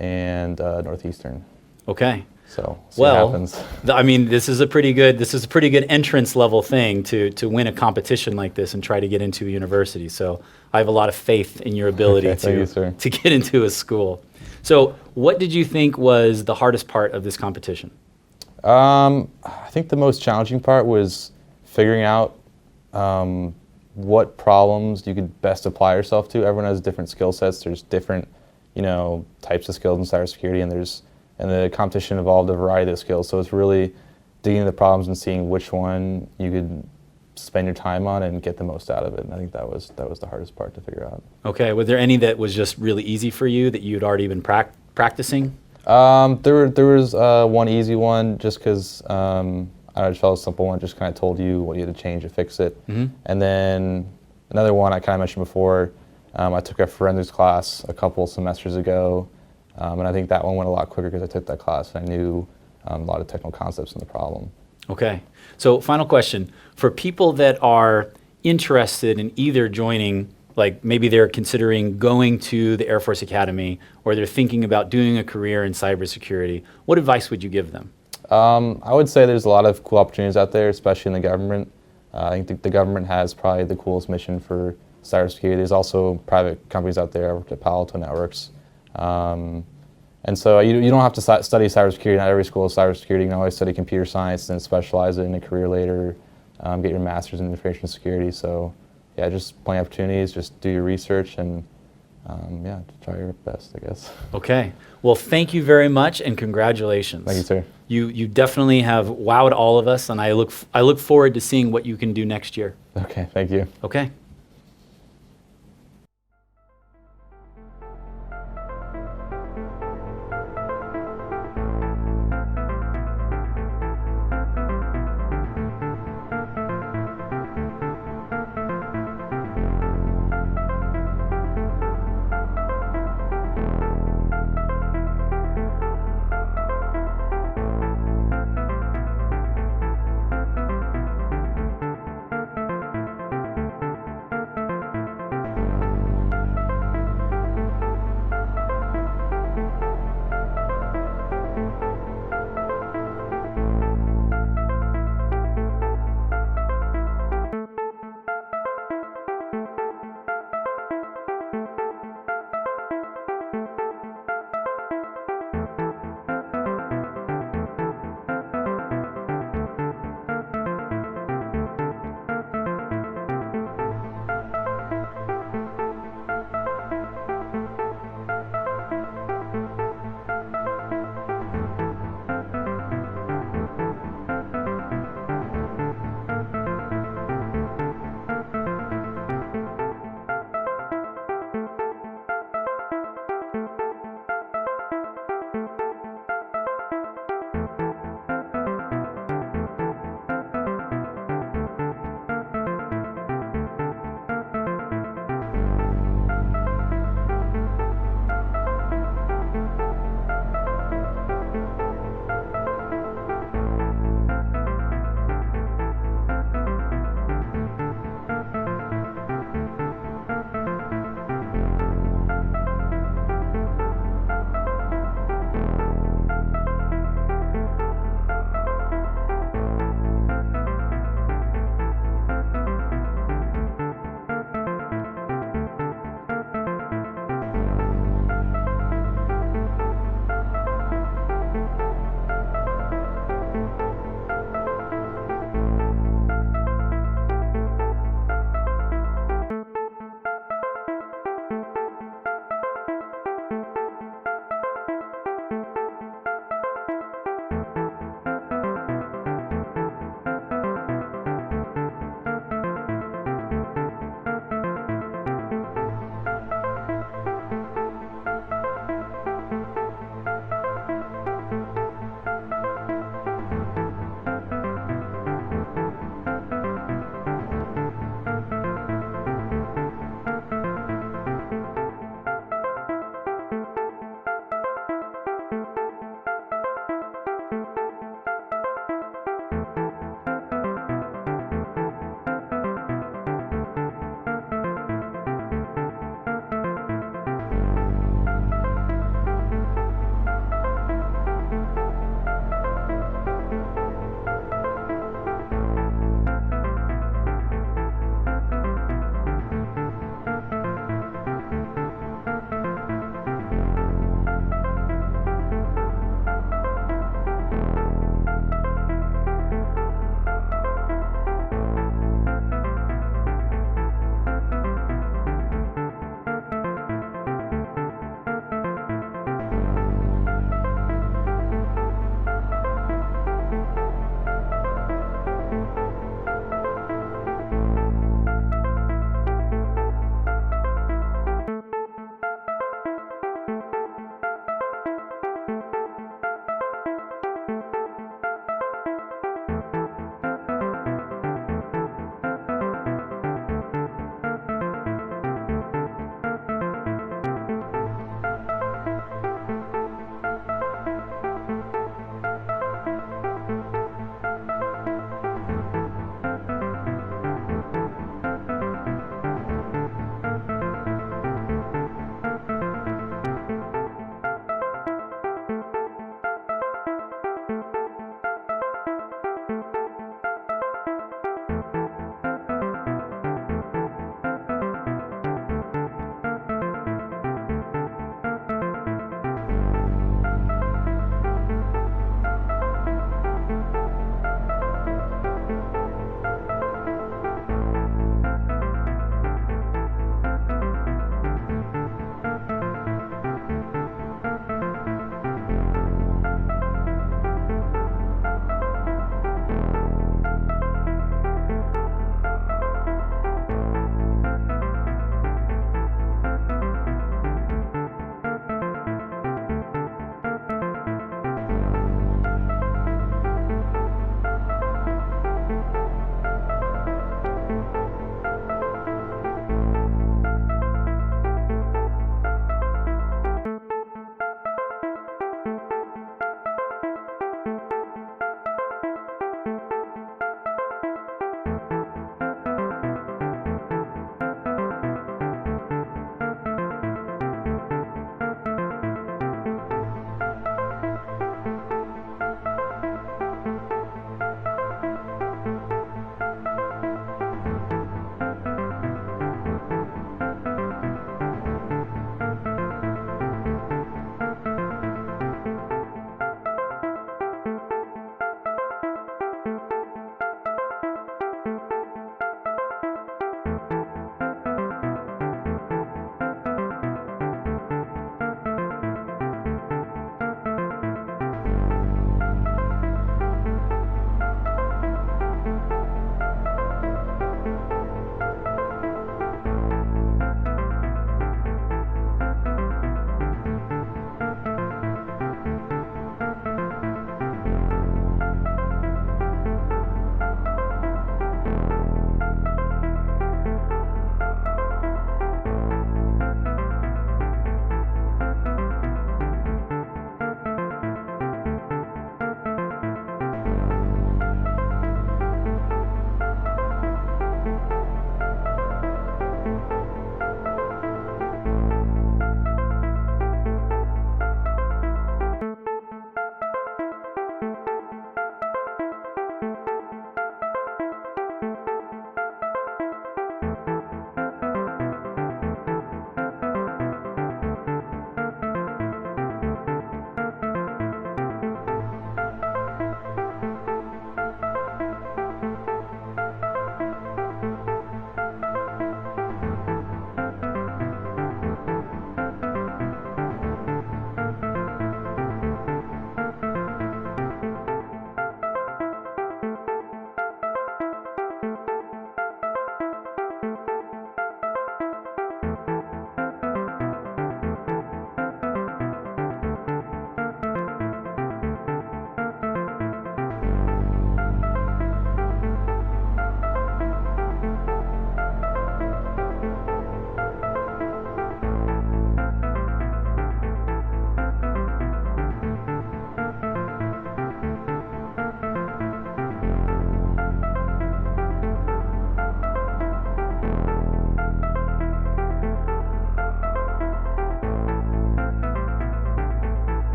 [SPEAKER 10] and Northeastern.
[SPEAKER 20] Okay.
[SPEAKER 10] So see what happens.
[SPEAKER 20] I mean, this is a pretty good entrance level thing to win a competition like this and try to get into a university. So I have a lot of faith in your ability to get into a school. So what did you think was the hardest part of this competition?
[SPEAKER 10] I think the most challenging part was figuring out what problems you could best apply yourself to. Everyone has different skill sets. There's different types of skills in cybersecurity, and the competition involved a variety of skills. So it's really digging into the problems and seeing which one you could spend your time on and get the most out of it. And I think that was the hardest part to figure out. Okay.
[SPEAKER 20] Was there any that was just really easy for you that you'd already been practicing?
[SPEAKER 10] There was one easy one, just because I just felt a simple one. Just kind of told you what you had to change to fix it. And then another one I kind of mentioned before. I took a forensics class a couple semesters ago, and I think that one went a lot quicker because I took that class and I knew a lot of technical concepts in the problem.
[SPEAKER 20] Okay. So final question. For people that are interested in either joining, like maybe they're considering going to the Air Force Academy or they're thinking about doing a career in cybersecurity, what advice would you give them?
[SPEAKER 10] I would say there's a lot of cool opportunities out there, especially in the government. I think the government has probably the coolest mission for cybersecurity. There's also private companies out there. I worked at Palo Alto Networks. And so you don't have to study cybersecurity. Not every school is cybersecurity. You can always study computer science and specialize in a career later, get your master's in information security. So yeah, just plenty of opportunities. Just do your research and yeah, try your best, I guess.
[SPEAKER 20] Okay. Well, thank you very much and congratulations.
[SPEAKER 10] Thank you, sir.
[SPEAKER 20] You definitely have wowed all of us, and I look forward to seeing what you can do next year.
[SPEAKER 10] Okay, thank you.
[SPEAKER 20] Okay.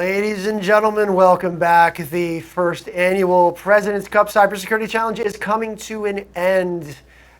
[SPEAKER 2] Ladies and gentlemen, welcome back. The first annual President's Cup Cybersecurity Challenge is coming to an end.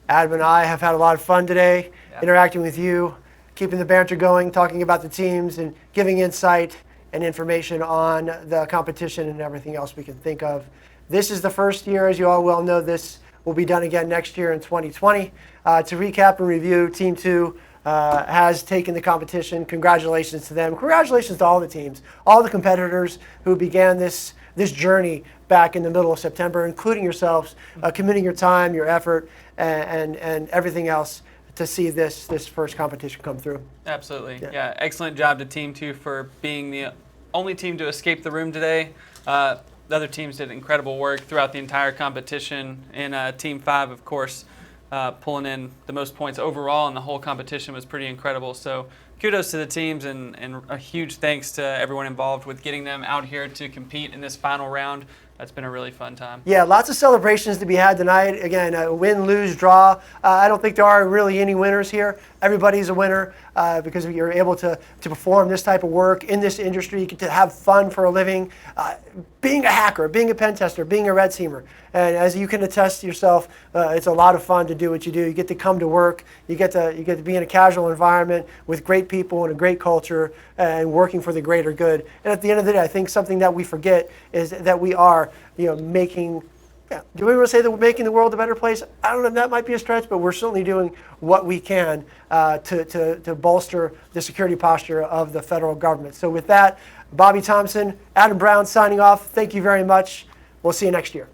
[SPEAKER 2] Adam and I have had a lot of fun today, interacting with you, keeping the banter going, talking about the teams, and giving insight and information on the competition and everything else we can think of. This is the first year, as you all well know. This will be done again next year in 2020. To recap and review, Team 2 has taken the competition. Congratulations to them. Congratulations to all the teams, all the competitors who began this journey back in the middle of September, including yourselves, committing your time, your effort, and everything else to see this first competition come through.
[SPEAKER 3] Absolutely. Yeah, excellent job to Team 2 for being the only team to escape the room today. The other teams did incredible work throughout the entire competition, and Team 5, of course, pulling in the most points overall in the whole competition was pretty incredible. So kudos to the teams, and a huge thanks to everyone involved with getting them out here to compete in this final round. That's been a really fun time. Yeah, lots of celebrations to be had tonight. Again, win, lose, draw. I don't think there are really any winners here. Everybody's a winner because you're able to perform this type of work in this industry. You get to have fun for a living. Being a hacker, being a pen tester, being a red teamer. And as you can attest yourself, it's a lot of fun to do what you do. You get to come to work. You get to be in a casual environment with great people and a great culture and working for the greater good. And at the end of the day, I think something that we forget is that we are, making. Do we want to say that we're making the world a better place? I don't know. That might be a stretch, but we're certainly doing what we can to bolster the security posture of the federal government. So with that, Bobby Thompson, Adam Brown signing off. Thank you very much. We'll see you next year.